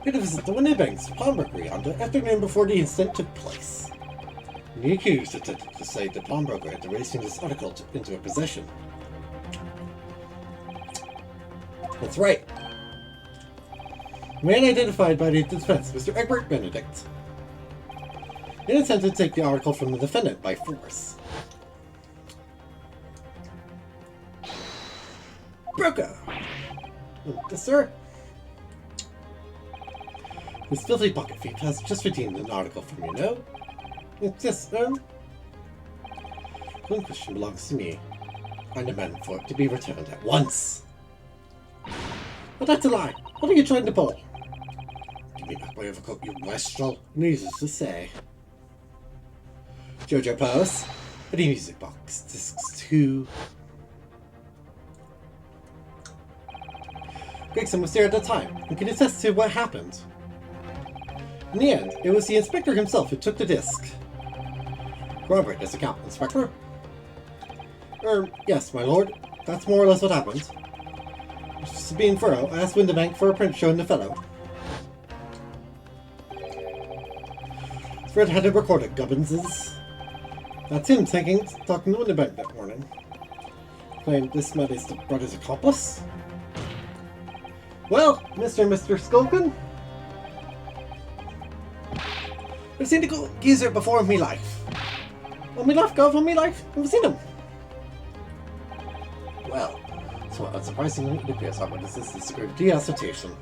It was at the Winnebank's pawnbrokery on the afternoon before the incident took place. The accused attempted to say the pawnbroker had erasing this article into her possession. That's right. Man identified by the defense, Mr. Egbert Benedict. He attempted to take the article from the defendant by force. Broker! Yes, sir? This filthy pocket thief has just redeemed an article from you, no? Yes, the question belongs to me. I demand for it to be returned at once. But that's a lie. What are you trying to pull? Give me back my overcoat, you wastrel. Needless to say. Jojo Purse. Any music box. Discs 2. Gregson was there at the time and can attest to what happened. In the end, it was the inspector himself who took the disc. Corroborate this account, Inspector. Yes, my lord. That's more or less what happened. Just being thorough, I asked Windebank for a print showing the fellow. Fred had it recorded, Gubbinses. That's him talking to Windebank that morning. Claimed this man is the brother's accomplice. Well, Mr. Skulkin, I've seen the geezer before in me life. When me life go for me life, I've seen him. Well, so unsurprisingly, it appears our witnesses disagree with the assertion.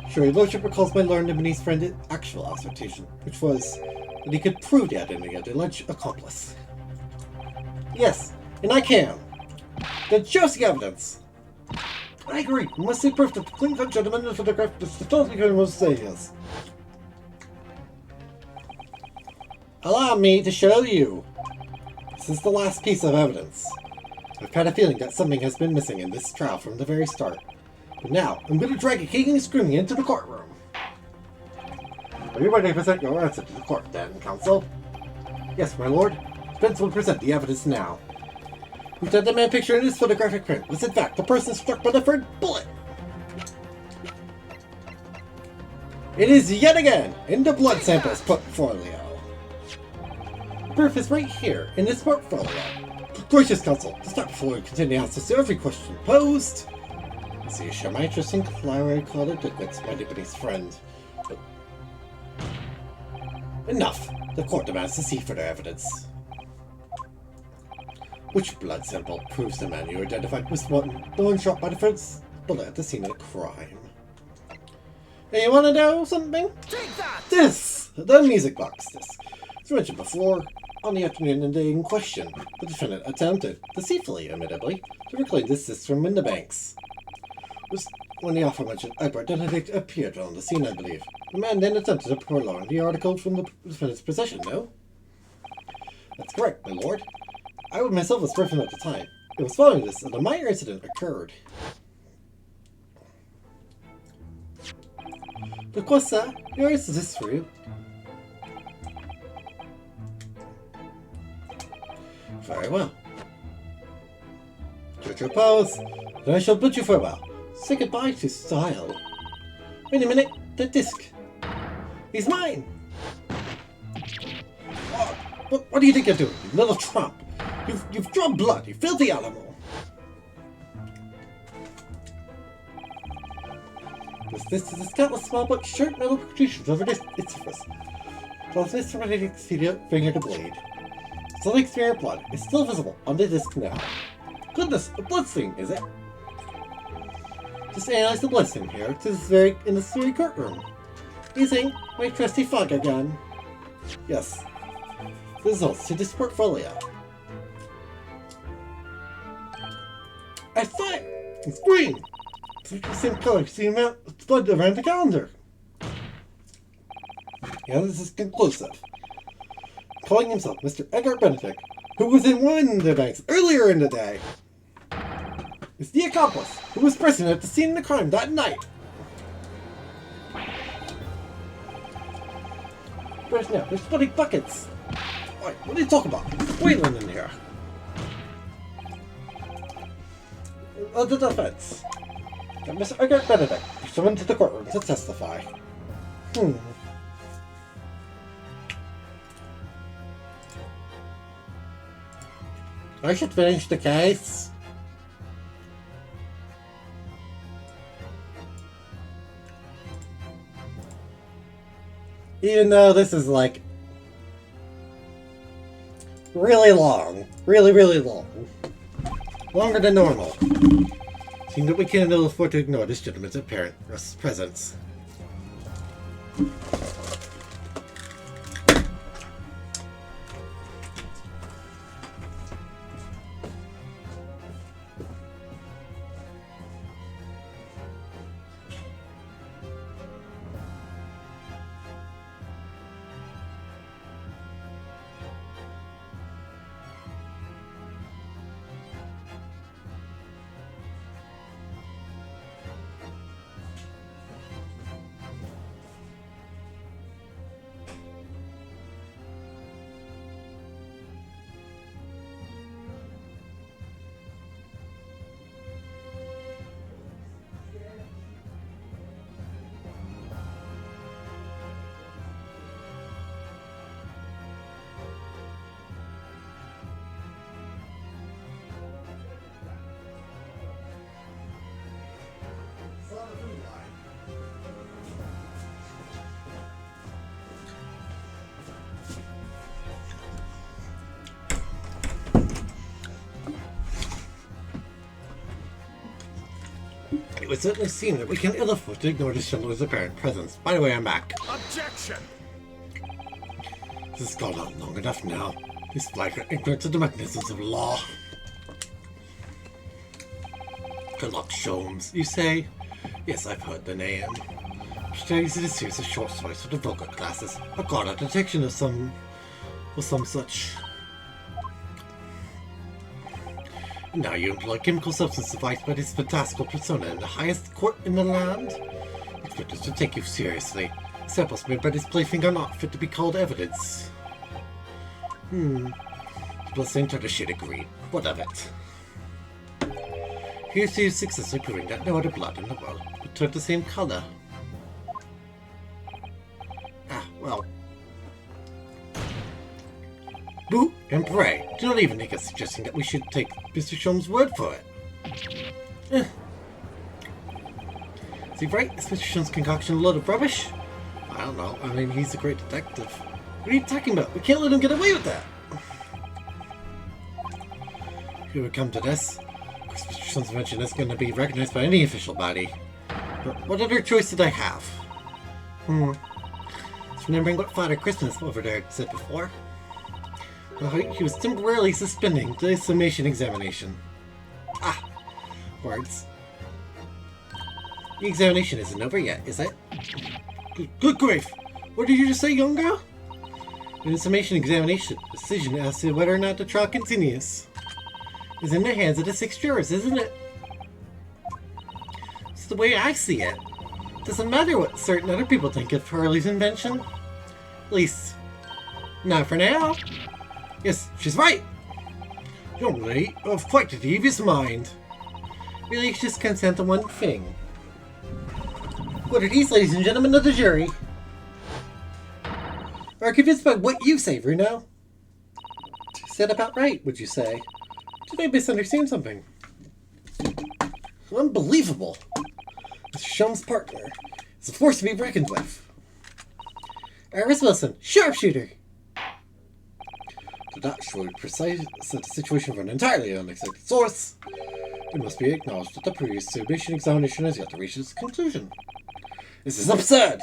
Sure, your lordship recalls my learned Ebony's friend's actual assertion, which was that he could prove the identity of the alleged accomplice. Yes, and I can. Then shows the evidence. I agree. We must see proof that the clean-cut gentleman in the photograph is the totally good most serious. Allow me to show you. This is the last piece of evidence. I've had a feeling that something has been missing in this trial from the very start. But now, I'm going to drag a kicking and screaming into the courtroom. Are you ready to present your answer to the court, then, counsel? Yes, my lord. Defense will present the evidence now. Lieutenant Man pictured in this photographic print was in fact the person struck by the third bullet. It is yet again in the blood samples portfolio. The proof is right here in this portfolio. Gracious counsel, to start before we continue answers to every question posed. I see you share my interest in Clara Clouded Liquids, my deputy's friend. But enough. The court demands to see further evidence. Which blood sample proves the man you identified was the one shot by the first bullet at the scene of the crime? Hey, you want to know something? Take that! This! The music box disc. As mentioned before, on the afternoon and day in question, the defendant attempted, deceitfully admittedly, to reclaim this disc from Windebanks. It was when the aforementioned Egbert Benedict appeared on the scene, I believe. The man then attempted to purloin the article from the defendant's possession, no? That's correct, my lord. I myself was present at the time. It was following this that a minor incident occurred. De quoi ça? Here is this for you. Very well. Judge your pose, then I shall bid you farewell. Say goodbye to style. Wait a minute, the disc. He's mine! What do you think you're doing, you little trump? You've drawn blood, you filthy animal! This is a scaleless small but sharp metal protrusions over its surface. Close this from an exterior finger to blade. So the exterior blood is still visible on the disc now. Goodness, a blood stain, is it? Just analyze the blood stain here in this very courtroom. Using my trusty fog again. Yes. Results to this portfolio. I saw it! It's green! It's like the same color as the amount of blood around the calendar. Yeah, this is conclusive. Calling himself Mr. Edgar Benedict, who was in one of the banks earlier in the day, is the accomplice who was present at the scene of the crime that night. Where's now? There's bloody buckets! Wait, what are you talking about? Wailing in here. The defense. Mr. Edgar Benedict be summoned to the courtroom to testify. I should finish the case. Even though this is like really long. Really long. Longer than normal. Seems that we can't afford to ignore this gentleman's apparent presence. It would certainly seem that we can ill afford to ignore this gentleman's apparent presence. By the way, I'm back. Objection! This has gone on long enough now. This flagrant ignorance of the mechanisms of law. Sherlock Sholmes, you say? Yes, I've heard the name. Studies in a series of short stories for the vulgar classes. A guard at detection of some such. Now you employ chemical substance devised by this fantastical persona in the highest court in the land? Expect us to take you seriously. Samples made by this plaything are not fit to be called evidence. The blessing turned a shade of green. What of it? Here's to you successfully proving that no other blood in the world would turn the same color. Ah, well. Boo and pray. Do not even think of suggesting that we should take Mr. Sholmes' word for it. Is he right? Is Mr. Sholmes' concoction a load of rubbish? I don't know. I mean, he's a great detective. What are you talking about? We can't let him get away with that. If it would come to this, Mr. Sholmes' invention is going to be recognized by any official body. But what other choice did I have? Just remembering what Father Christmas over there said before. Well, he was temporarily suspending the summation examination. Ah, words. The examination isn't over yet, is it? Good grief! What did you just say, young girl? In the summation examination, the decision as to whether or not the trial continues is in the hands of the 6 jurors, isn't it? It's the way I see it. Doesn't matter what certain other people think of Harley's invention. At least, not for now. Yes, she's right. Young lady of quite a devious mind. Really, just consent to one thing. What are these, ladies and gentlemen of the jury? Are convinced by what you say, Bruno? Said about right, would you say? Did I misunderstand something? Unbelievable! Mr. Shum's partner is a force to be reckoned with. Iris Wilson, sharpshooter! To actually precise the situation from an entirely unexpected source, it must be acknowledged that the previous submission examination has yet to reach its conclusion. This is absurd!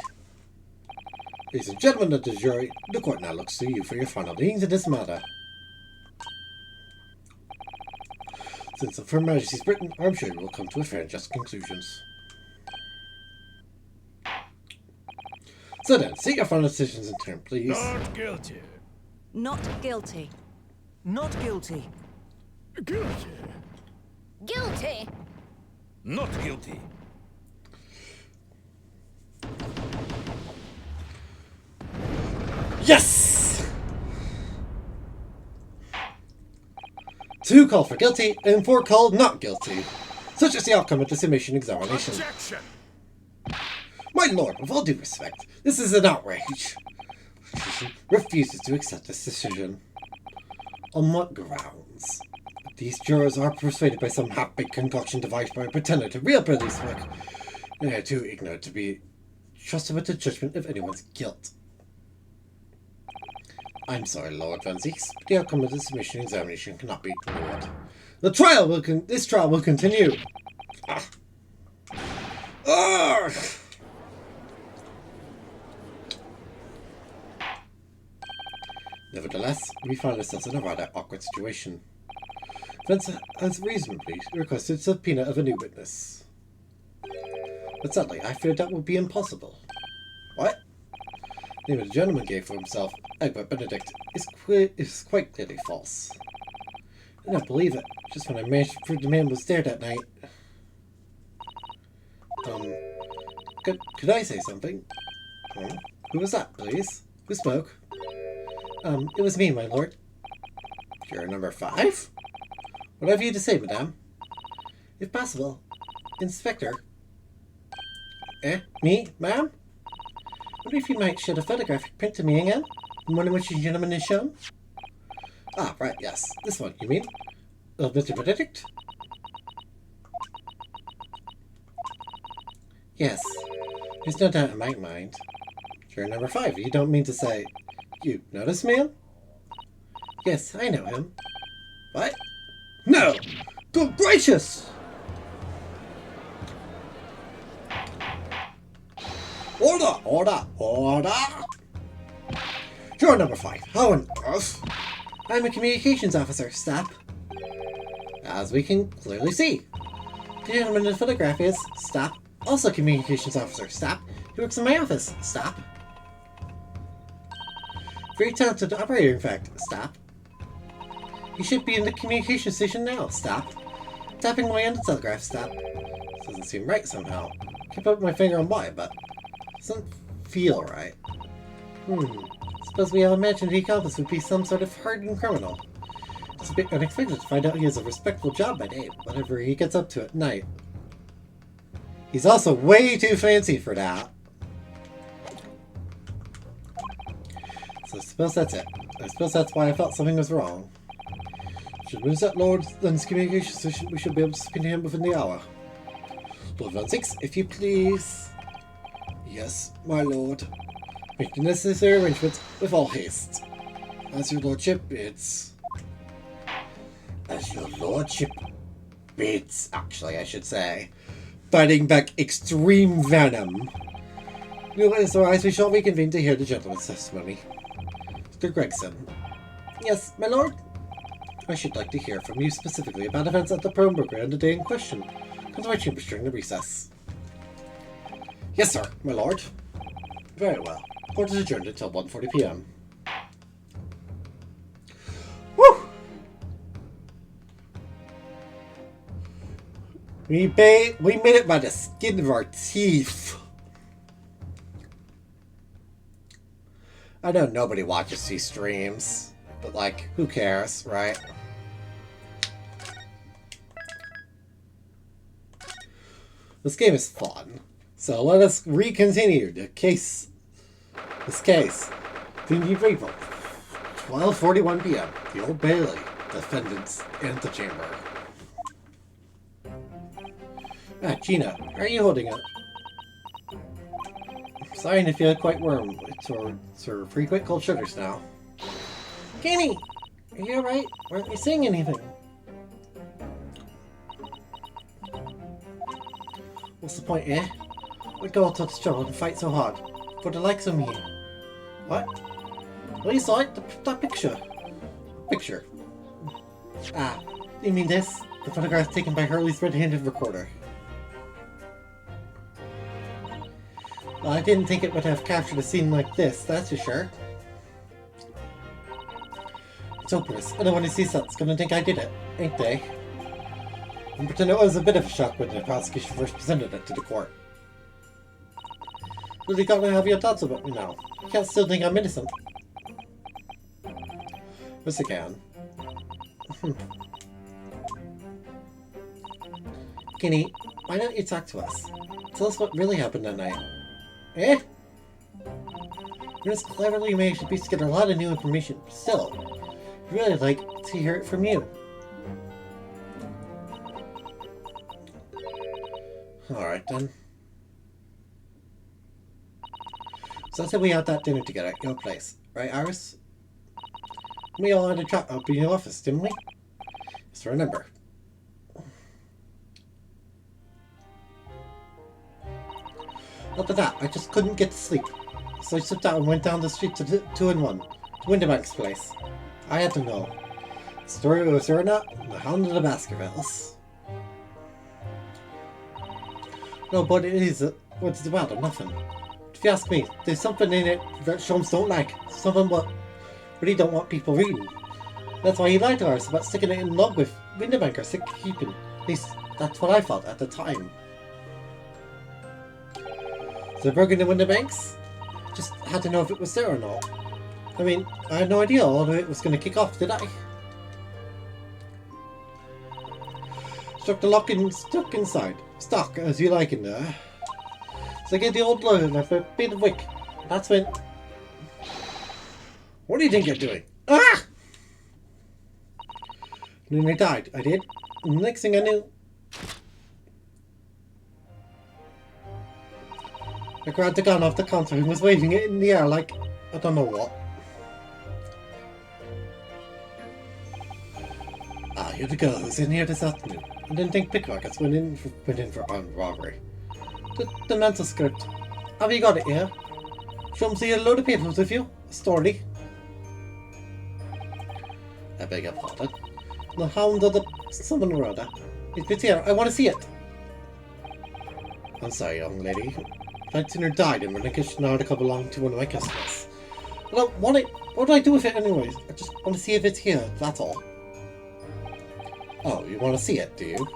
Ladies and gentlemen of the jury, the court now looks to you for your final readings in this matter. Since Her Majesty's written, I'm sure you will come to a fair and just conclusions. So then, state your final decisions in turn, please. Not guilty. Not guilty. Not guilty. Guilty. Guilty! Not guilty. Yes! 2 called for guilty, and 4 called not guilty. Such is the outcome of the submission examination. Objection. My lord, with all due respect, this is an outrage. Refuses to accept this decision. On what grounds? These jurors are persuaded by some half-baked concoction devised by a pretender to real police work. They are too ignorant to be trusted with the judgment of anyone's guilt. I'm sorry, Lord Van Zieks, but the outcome of the submission examination cannot be ignored. This trial will continue. Nevertheless, we find ourselves in a rather awkward situation. Vince has reasonably requested subpoena of a new witness. But sadly, I feared that would be impossible. What? The name of the gentleman gave for himself, Egbert Benedict, is quite clearly false. I did not believe it, just when I managed to prove the man was there that night. Could I say something? Who was that, please? Who spoke? It was me, my lord. Juror number 5? What have you to say, madame? If possible, Inspector. Me, ma'am? What if you might show the photographic print to me again? The one in which the gentleman is shown? Ah, right, yes. This one, you mean? Of Mr. Benedict? Yes. There's no doubt in my mind. Juror number 5, you don't mean to say... You know this man? Yes, I know him. What? No! Good gracious! Order! Order! Order! Juror number 5, how on earth? I'm a communications officer, stop. As we can clearly see. The gentleman in the photograph is, stop, also communications officer, stop. He works in my office, stop. Very talented operator, in fact, stop. He should be in the communication station now, stop. Tapping away on the telegraph, stop. This doesn't seem right somehow. Can't put my finger on why, but doesn't feel right. Suppose we all imagined the accomplice would be some sort of hardened criminal. It's a bit unexpected to find out he has a respectable job by day, whatever he gets up to at night. He's also way too fancy for that. So I suppose that's it. I suppose that's why I felt something was wrong. Should we set Lord Lund's communication station? We should be able to subpoena him within the hour. Lord Van Zieks, if you please. Yes, my lord. Make the necessary arrangements with all haste. As your lordship bids. As your lordship bids, actually, I should say. Biting back extreme venom. Otherwise, we shall reconvene to hear the gentleman's testimony. Mr. Gregson. Yes, my lord? I should like to hear from you specifically about events at the Kronberg on the day in question. Come to my chambers during the recess. Yes, sir, my lord. Very well. Court is adjourned until 1:40 p.m. We made it by the skin of our teeth. I know nobody watches these streams, but like, who cares, right? This game is fun, so let us recontinue this case. Thingy Reaper, 12:41 p.m. The Old Bailey, defendant's antechamber. Ah, Gina, how are you holding it? Starting to feel quite warm. It's her frequent cold shoulders now. Kenny, are you alright? Why aren't you saying anything? What's the point, eh? We go to the struggle and fight so hard. For the likes of me. What? Well, you saw it? That picture. Picture. Ah, you mean this? The photograph taken by Hurley's red-handed recorder. Well, I didn't think it would have captured a scene like this, that's for sure. It's hopeless. Anyone who sees that's gonna think I did it, ain't they? And pretend it was a bit of a shock when the prosecution first presented it to the court. But you gotta have your thoughts about me now. You can't still think I'm innocent. Yes, I can. Kenny, why don't you talk to us? Tell us what really happened that night. Eh? You're as cleverly managed to piece together a lot of new information, but still, I'd really like to hear it from you. Alright then. So I said we had that dinner together at your place, right, Iris? We all had a chat up in your office, didn't we? Just remember. After that, I just couldn't get to sleep. So I slipped out and went down the street to 2-1, to Winterbank's place. I had to know. The story was Serena and the Hound of the Baskervilles. No, but it is. What's it about? Nothing. If you ask me, there's something in it that Sholmes don't like. Something what he don't want people reading. That's why he lied to us about sticking it in love with Winterbank or sick keeping. At least that's what I thought at the time. So broken in Winterbanks? Just had to know if it was there or not. I mean, I had no idea all of it was going to kick off, did I? Struck the lock and stuck inside. Stuck, as you like in there. So I gave the old lawyer a bit of wick. That's when... What do you think you're doing? Ah! And then I died. I did. And the next thing I knew... I grabbed the gun off the counter and was waving it in the air like... I don't know what. Ah, you're the girl who's in here this afternoon. I didn't think pickpockets went in for armed robbery. The mental script. Have you got it here? Show 'em see a load of papers with you. A story. I beg your pardon. The Hound of the someone or other. It's here. I want to see it. I'm sorry, young lady. I'd sooner died than relinquish an article belonging to one of my customers. I don't want it. What do I do with it anyways? I just want to see if it's here. That's all. Oh, you want to see it, do you?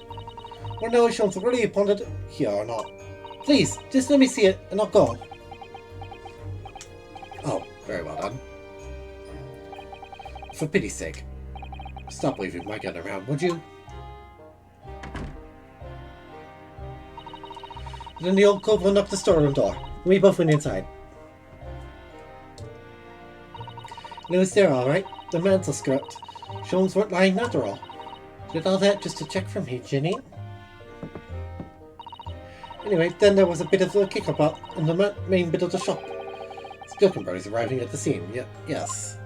Well, no, Sean's really upon it here or not. Please, just let me see it and I'll go. Oh, very well done. For pity's sake, stop waving my gun around, would you? And then the old cove went up the storeroom door, and we both went inside. And it was there, alright. The mantle script. Sean's weren't lying after all. Did all that just to check for me, Ginny. Anyway, then there was a bit of a kick-up in the main bit of the shop. Skilkenberg's arriving at the scene. Yes.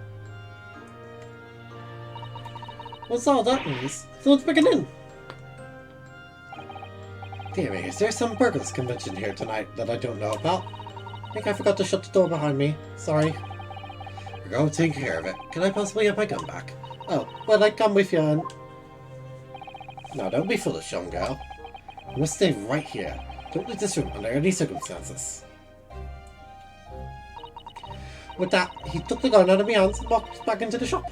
What's all that means? Someone's breaking in! Damn it, is there some burglars convention here tonight that I don't know about? I think I forgot to shut the door behind me. Sorry. Go take care of it. Can I possibly have my gun back? Oh, well, I'd come with you and... No, don't be foolish, young girl. You must stay right here. Don't leave this room under any circumstances. With that, he took the gun out of my hands and walked back into the shop.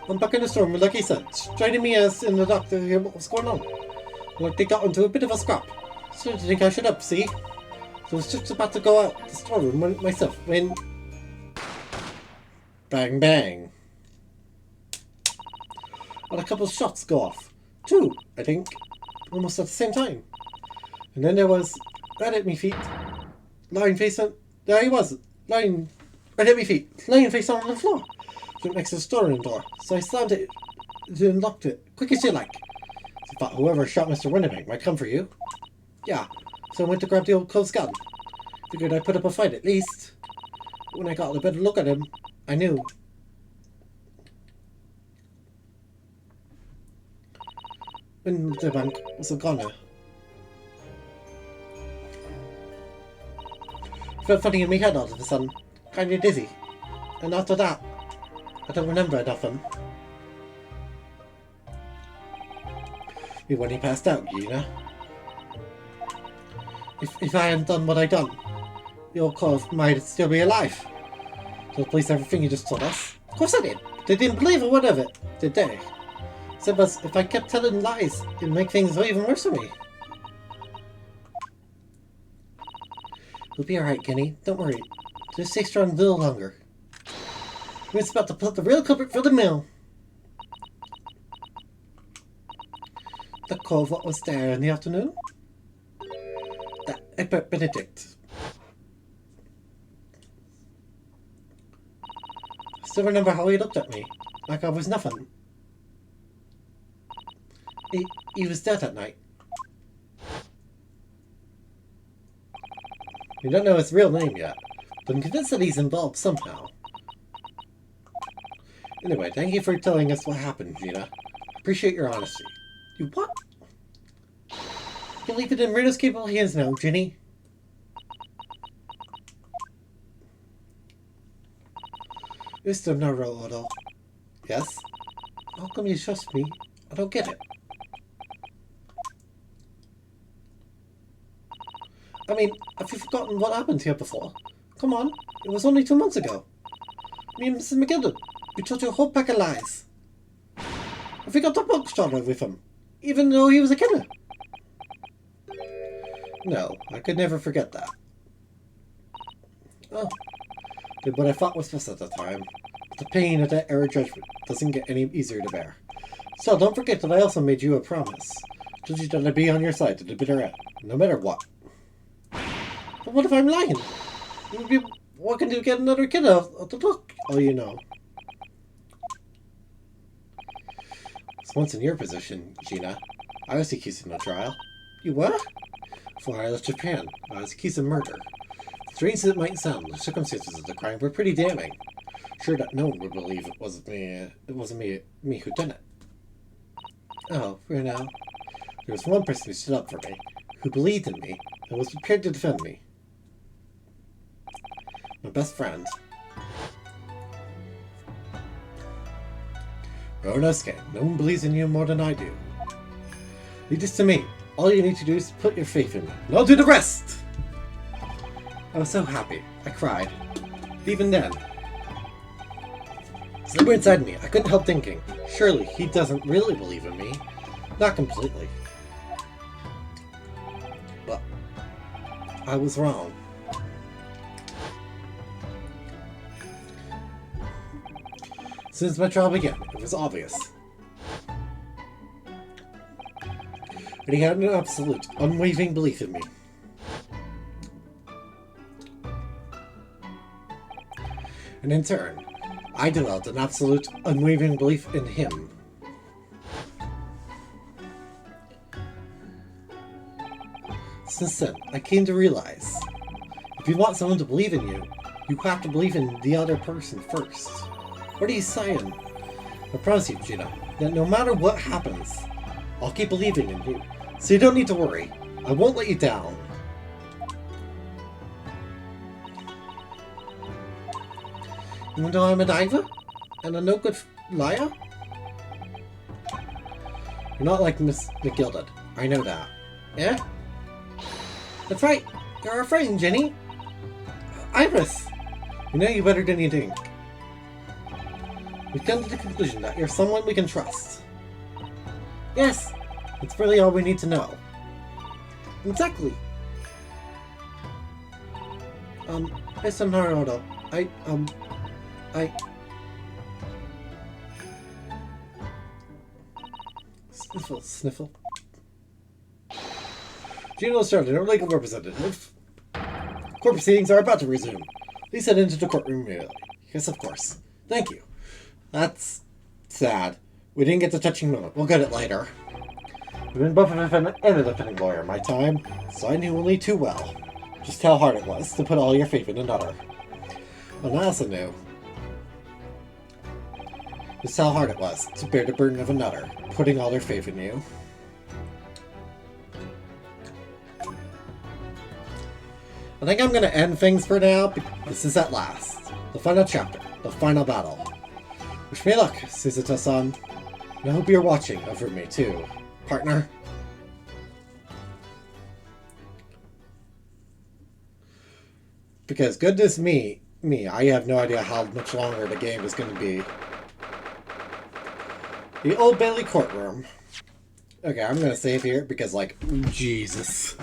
I'm back in the storm, like he said, joining me as in the doctor to hear what was going on. Well, they got into a bit of a scrap. So I didn't think I should up, see? So I was just about to go out the storeroom myself when... Bang bang. And a couple of shots go off. 2, I think. Almost at the same time. And then there was... right at me feet. Lying face on... There he was. Lying... right at me feet. Lying face on the floor. Right next to the storeroom door. So I slammed it and locked it. Quick as you like. I thought whoever shot Mr. Winnebank might come for you. Yeah. So I went to grab the old close gun. Figured I'd put up a fight at least. When I got a better look at him, I knew. When the bank was a goner. Felt funny in my head all of a sudden. Kinda dizzy. And after that, I don't remember nothing. When he passed out, you know? If I hadn't done what I done, the old cove might still be alive. So police everything you just told us? Of course I did. They didn't believe a word of it, did they? Said was if I kept telling lies, it'd make things even worse for me. You'll be alright, Kenny. Don't worry. Just stay strong a little longer. We're just about to put the real culprit for the mill. The cove what was there in the afternoon? That Egbert Benedict. I still remember how he looked at me, like I was nothing. He was dead that night. We don't know his real name yet, but I'm convinced that he's involved somehow. Anyway, thank you for telling us what happened, Gina. I appreciate your honesty. You what? You leave it in Rita's capable hands now, Ginny. Mr. Naruto. Yes? How come you trust me? I don't get it. I mean, have you forgotten what happened here before? Come on, it was only 2 months ago. Me and Mrs. McGilden, we told you a whole pack of lies. I forgot the bug started with him, even though he was a killer. No, I could never forget that. Oh, did what I thought was best at the time. But the pain of that error judgment doesn't get any easier to bear. So don't forget that I also made you a promise. Told you that I'd be on your side to the bitter end, no matter what. But what if I'm lying? You would be working to get another kid out of the book, all you know. Once in your position, Gina, I was accused of no trial. You were? Before I left Japan, I was accused of murder. Strange as it might sound, the circumstances of the crime were pretty damning. Sure that no one would believe it wasn't me who done it. Oh, for now. There was one person who stood up for me, who believed in me, and was prepared to defend me. My best friend. Roanoke, no one believes in you more than I do. Leave this to me. All you need to do is put your faith in me, and I'll do the rest! I was so happy. I cried. Even then. Somewhere inside me, I couldn't help thinking, surely he doesn't really believe in me. Not completely. But I was wrong. Since my trial began, it was obvious. And he had an absolute, unwavering belief in me. And in turn, I developed an absolute, unwavering belief in him. Since then, I came to realize, if you want someone to believe in you, you have to believe in the other person first. What are you saying? I promise you, Gina, that no matter what happens, I'll keep believing in you. So you don't need to worry. I won't let you down. Even though I'm a diver? And a no-good liar? You're not like Miss McGilden. I know that. Yeah? That's right. You're our friend, Jenny. Iris. We know you better than you think. We've come to the conclusion that you're someone we can trust. Yes! It's really all we need to know. Exactly! Mr. Naruto, Sniffle, sniffle. Gino started our legal representative. Court proceedings are about to resume. Please head into the courtroom immediately. Yes, of course. Thank you. That's sad. We didn't get the touching moment. We'll get it later. I've been both a defendant and a defending lawyer in my time, so I knew only too well just how hard it was to put all your faith in another. And I also knew just how hard it was to bear the burden of another, putting all their faith in you. I think I'm going to end things for now. This is at last. The final chapter. The final battle. Wish me luck, Suzuto-san. And I hope you're watching over me too, partner. Because goodness me, I have no idea how much longer the game is going to be. The Old Bailey courtroom. Okay, I'm going to save here because, like, Jesus.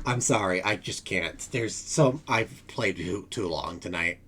I'm sorry, I just can't. I've played too long tonight.